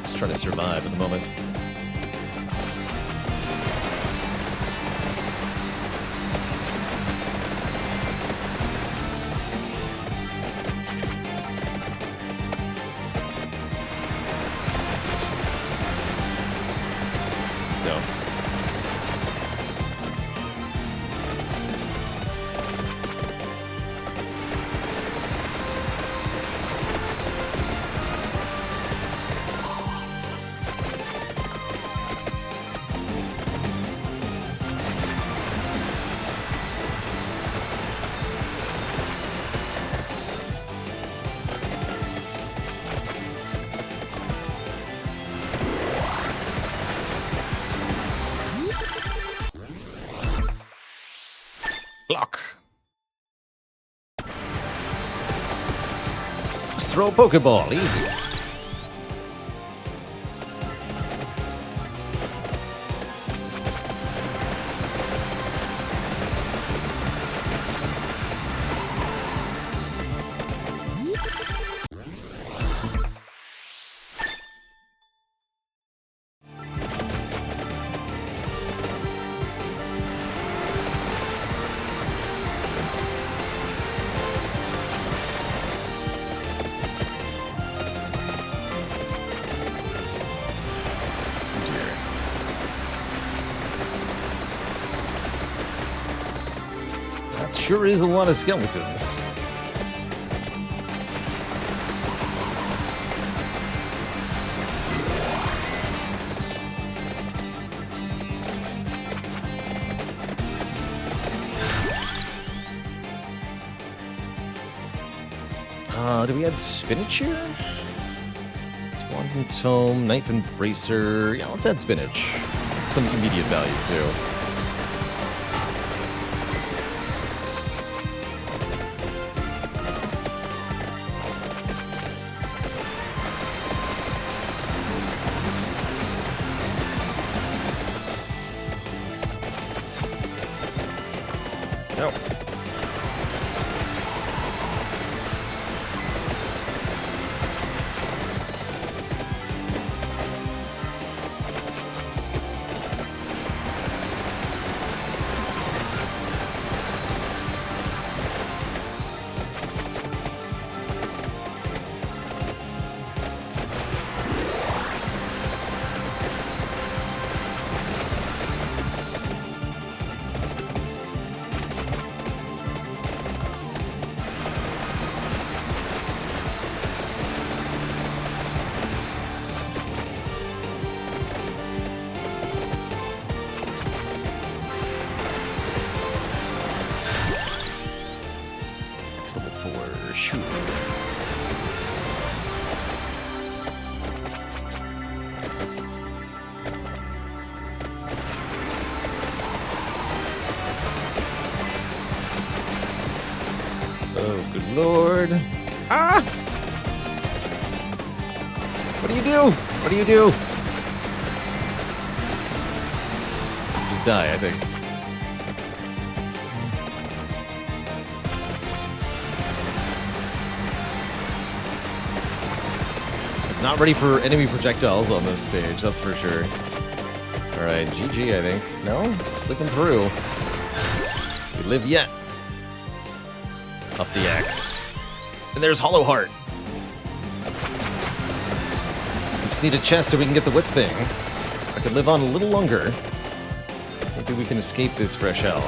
Just trying to survive at the moment. Block. Just throw a Pokeball, easy. Sure is a lot of skeletons. Do we add spinach here? Swanton Tome, Knife and Bracer. Yeah, let's add spinach. That's some immediate value too. Oh, good lord. Ah! What do you do? What do you do? Just die, I think. It's not ready for enemy projectiles on this stage, that's for sure. Alright, GG, I think. No? Slipping through. We live yet. Up the X. And there's Hollow Heart. We just need a chest so we can get the whip thing. I could live on a little longer. Maybe we can escape this fresh hell.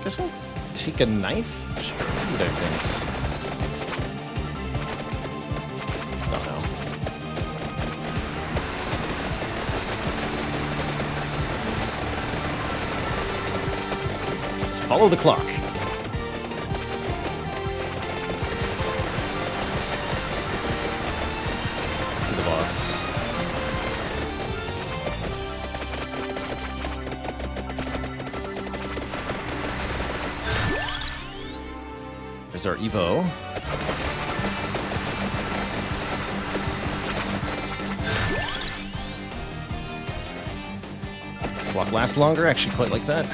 This won't take a knife? Sure, what I think. Don't know. Just follow the clock. See the boss. There's our Evo. Clock lasts longer, actually quite like that.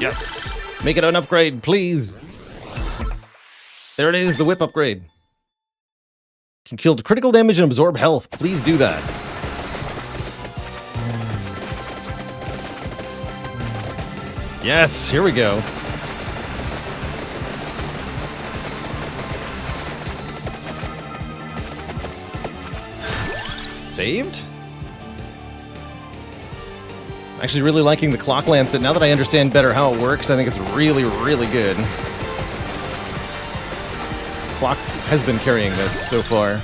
Yes! Make it an upgrade, please! There it is, the whip upgrade. Can kill critical damage and absorb health. Please do that. Yes, here we go. Saved? Actually really liking the clock lancet. Now that I understand better how it works, I think it's really, really good. Clock has been carrying this so far.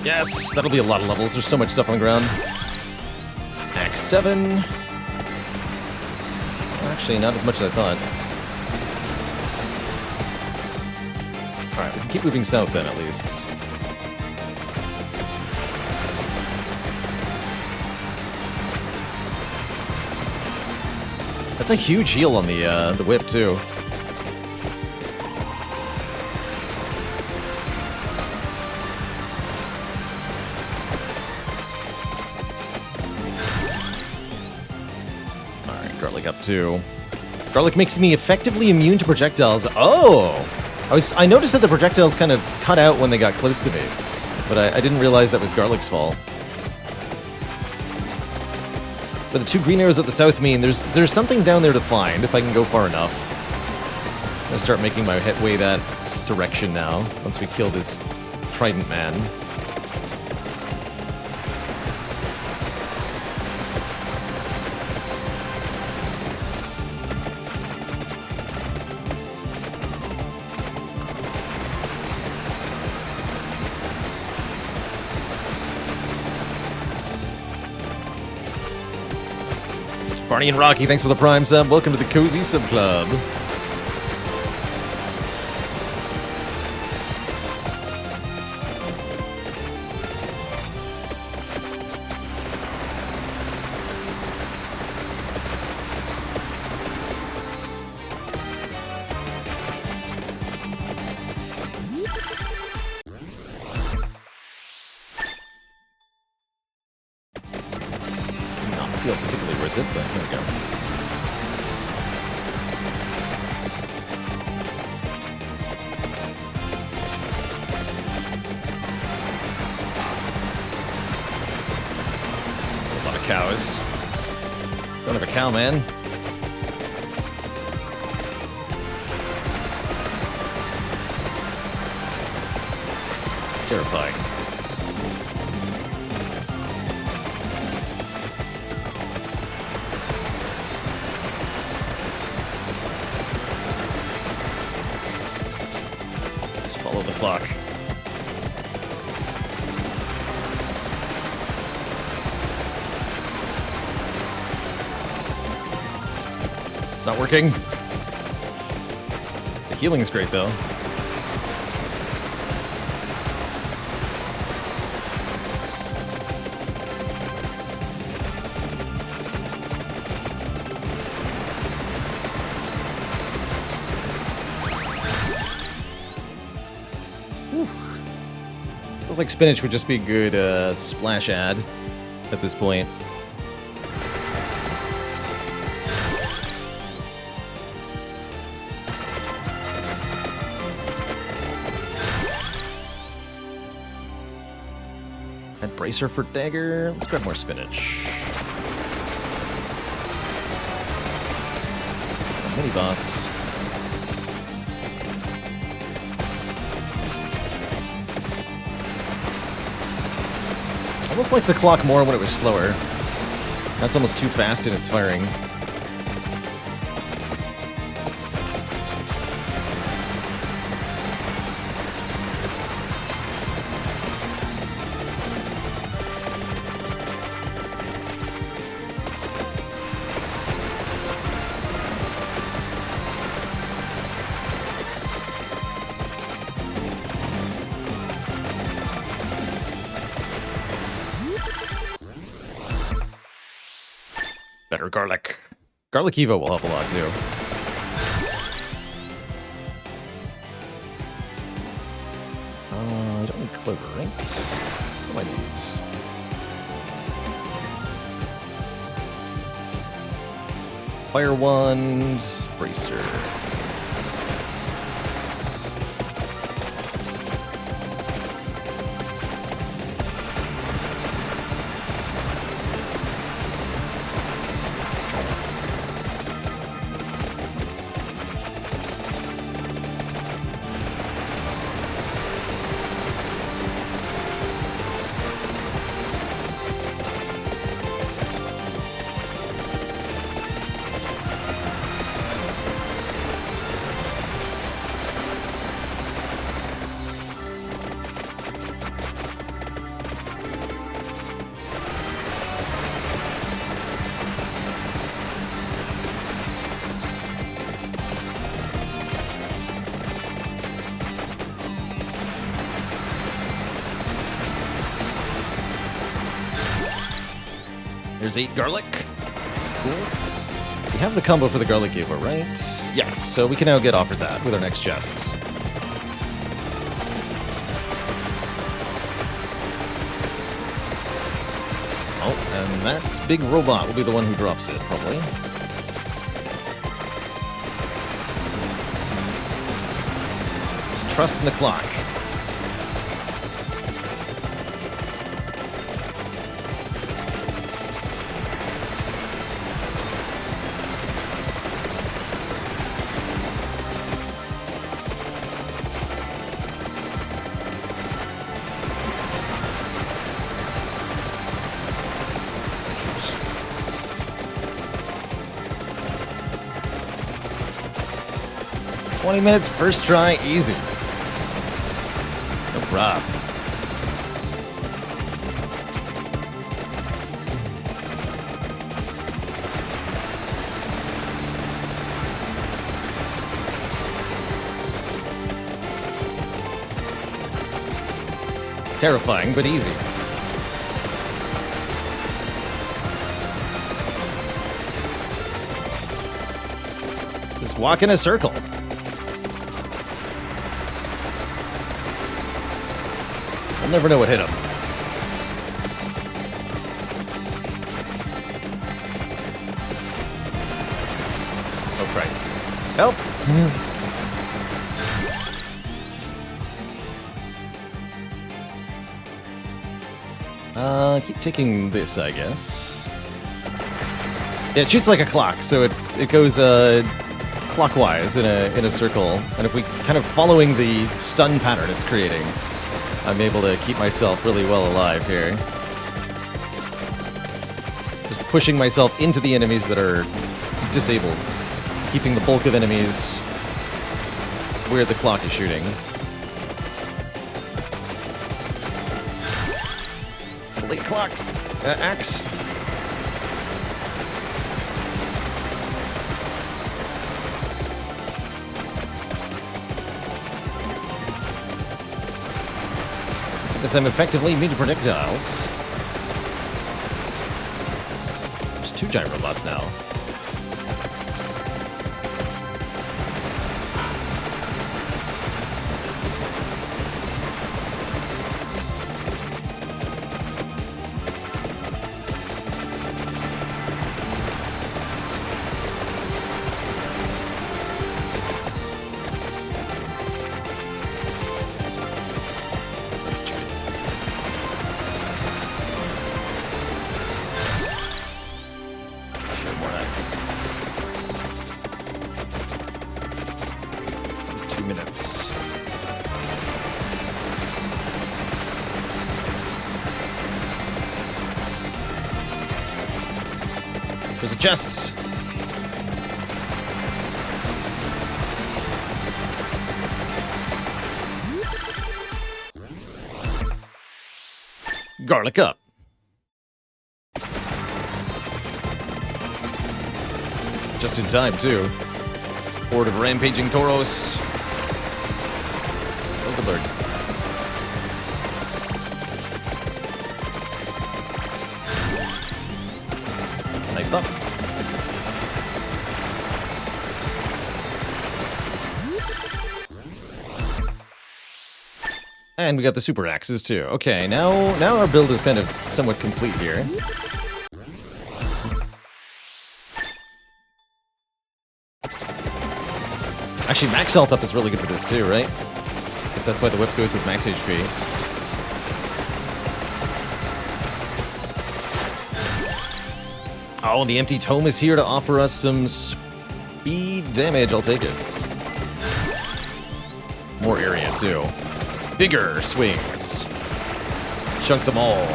Yes, that'll be a lot of levels. There's so much stuff on the ground. Act 7. Actually, not as much as I thought. Alright, we can keep moving south then, at least. That's a huge heal on the whip, too. Alright, garlic up, too. Garlic makes me effectively immune to projectiles. Oh! I noticed that the projectiles kind of cut out when they got close to me. But I didn't realize that was Garlic's fault. But the 2 green arrows at the south mean there's something down there to find if I can go far enough. I'm gonna start making my way that direction now, once we kill this Trident Man. Barney and Rocky, thanks for the Prime sub. Welcome to the Cozy Sub Club. Not feel particularly worth it, but there we go. Cows. Don't have a cow, man. Terrifying. Just follow the clock. Not working. The healing is great, though. Feels like spinach would just be a good splash ad at this point. Add bracer for dagger. Let's grab more spinach. Mini boss. Almost like the clock more when it was slower. That's almost too fast in its firing. Better garlic. Garlic Evo will help a lot too. I don't need clover, right? What do I need? Fire wand, bracer. There's 8 garlic. Cool. We have the combo for the garlic Evo, right? Yes, so we can now get offered that with our next chests. Oh, and that big robot will be the one who drops it, probably. So trust in the clock. $20 minutes, first try, easy. No problem. Terrifying, but easy. Just walk in a circle. I'll never know what hit him. Oh, Christ. Help! Keep taking this, I guess. Yeah, it shoots like a clock, so it goes clockwise in a circle, and if we kind of following the stun pattern it's creating, I'm able to keep myself really well alive here. Just pushing myself into the enemies that are disabled, keeping the bulk of enemies where the clock is shooting. Late clock! Axe! Because I'm effectively immune to projectiles. There's 2 giant robots now. There's a chest. Garlic up. Just in time, too. Horde of rampaging Tauros. Oh, good lord. Knife up. And we got the super axes, too. Okay, now our build is kind of somewhat complete here. Actually, max health up is really good for this too, right? Guess that's why the whip goes with max HP. Oh, the empty tome is here to offer us some speed damage. I'll take it. More area too. Bigger swings. Chunk them all.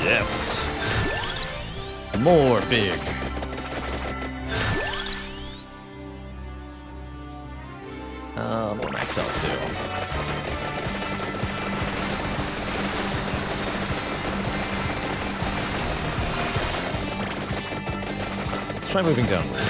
Yes. More big. More max out too. Let's try moving downward.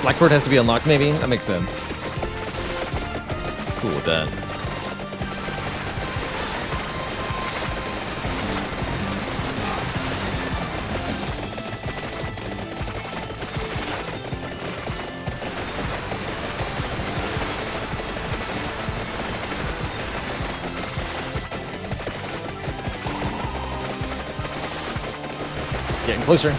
Blackbird has to be unlocked, maybe? That makes sense. Cool with that. Getting closer.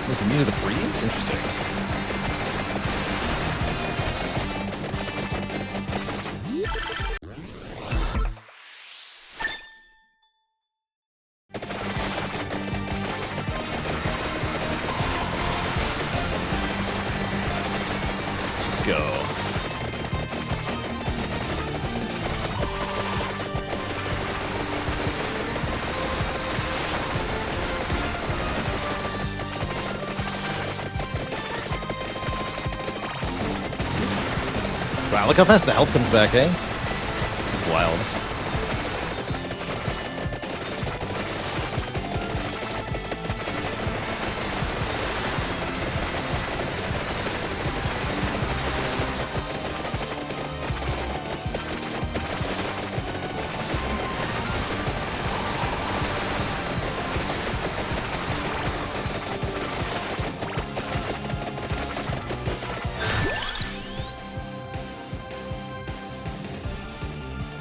Was immune to the freeze? Interesting. Just go. Wow, look how fast the health comes back, eh? It's wild.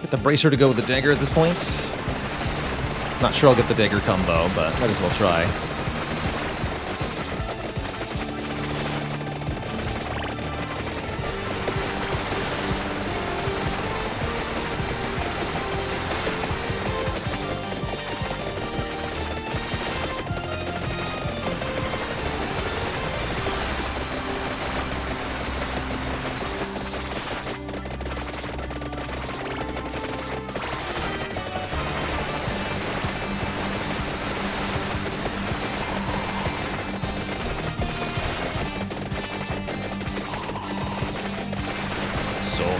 Get the bracer to go with the dagger at this point. Not sure I'll get the dagger combo, but might as well try.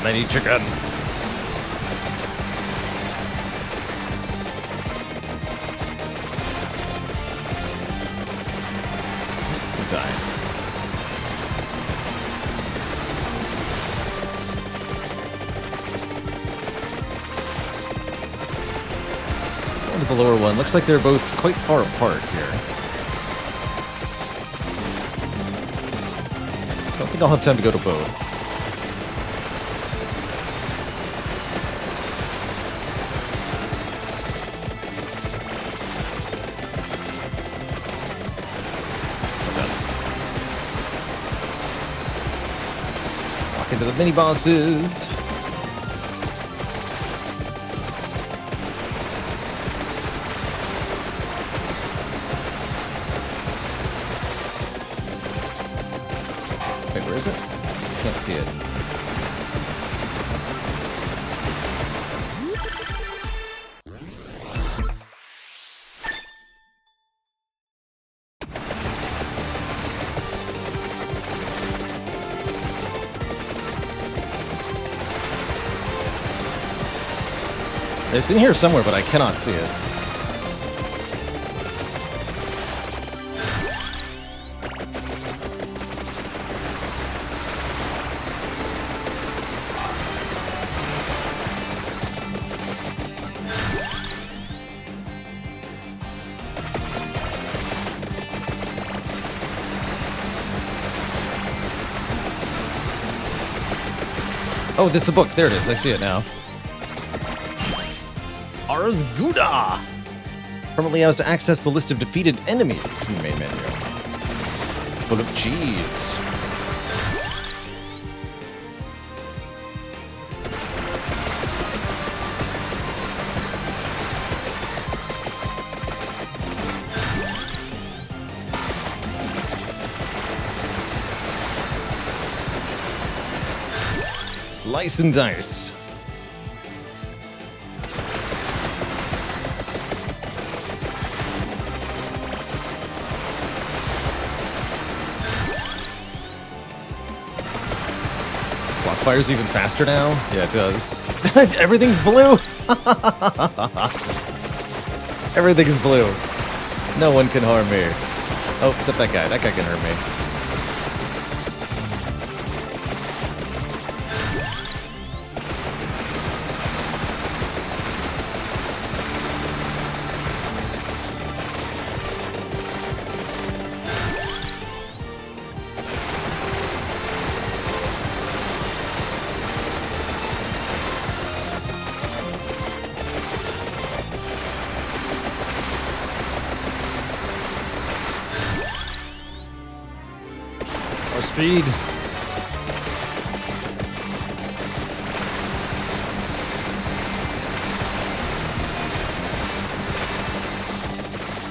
Many chicken. Die. Going to the lower one. Looks like they're both quite far apart here. I don't think I'll have time to go to both. Walk into the mini bosses. Wait, where is it? Can't see it. It's in here somewhere, but I cannot see it. Oh, this is a book. There it is. I see it now. Ars Gouda! Permanently allows to access the list of defeated enemies in the main menu. It's full of cheese. Slice and dice. Block fire's even faster now? Yeah, it does. Everything's blue! Everything's blue. No one can harm me. Oh, except that guy. That guy can hurt me. Speed.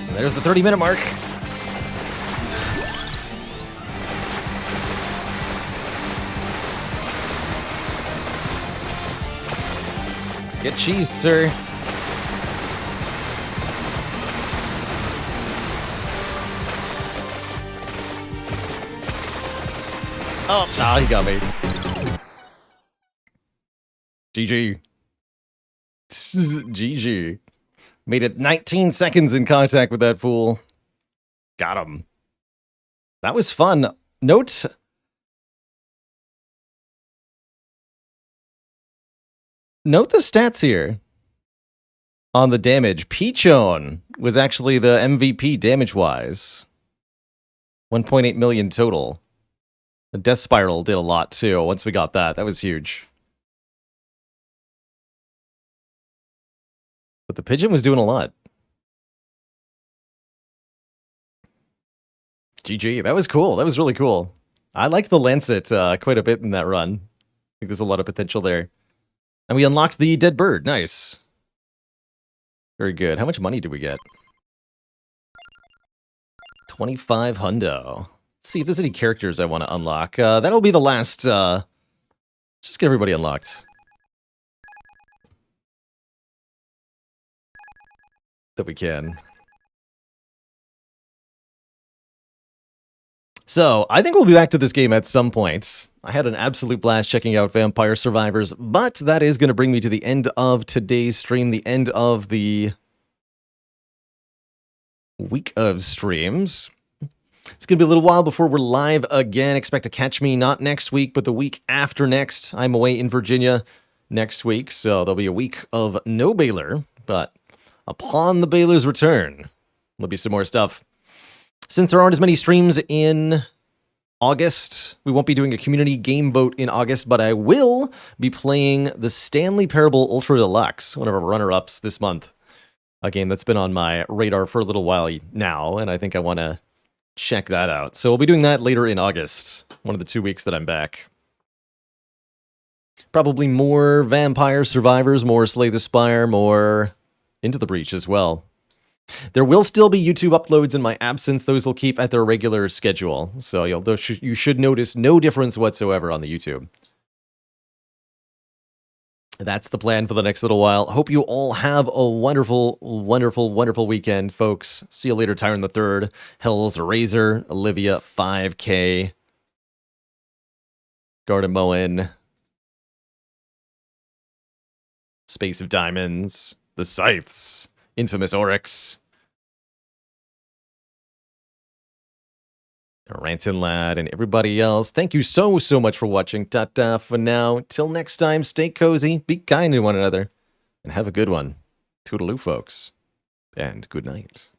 And there's the 30-minute mark. Get cheesed, sir. Oh, he got me. GG. GG. Made it 19 seconds in contact with that fool. Got him. That was fun. Note the stats here on the damage. Peachone was actually the MVP damage-wise. 1.8 million total. The Death Spiral did a lot, too, once we got that. That was huge. But the Pigeon was doing a lot. GG. That was cool. That was really cool. I liked the Lancet quite a bit in that run. I think there's a lot of potential there. And we unlocked the Dead Bird. Nice. Very good. How much money did we get? 25 hundo. Let's see if there's any characters I want to unlock. That'll be the last. Let's just get everybody unlocked. That we can. So, I think we'll be back to this game at some point. I had an absolute blast checking out Vampire Survivors, but that is going to bring me to the end of today's stream, the end of the week of streams. It's going to be a little while before we're live again. Expect to catch me not next week, but the week after next. I'm away in Virginia next week, so there'll be a week of no Baylor, but upon the Baylor's return, there'll be some more stuff. Since there aren't as many streams in August, we won't be doing a community game vote in August, but I will be playing the Stanley Parable Ultra Deluxe, one of our runner-ups this month. A game that's been on my radar for a little while now, and I think I want to check that out. So we'll be doing that later in August, one of the 2 weeks that I'm back. Probably more Vampire Survivors, more Slay the Spire, more Into the Breach as well. There will still be YouTube uploads in my absence. Those will keep at their regular schedule. So you should notice no difference whatsoever on the YouTube. That's the plan for the next little while. Hope you all have a wonderful, wonderful, wonderful weekend, folks. See you later, Tyron the Third, Hell's Razor, Olivia 5K, Gardemoen, Space of Diamonds, The Scythes, Infamous Oryx, Ranton Lad, and everybody else. Thank you so much for watching. Ta-ta for now. Till next time, stay cozy, be kind to one another, and have a good one. Toodaloo, folks, and good night.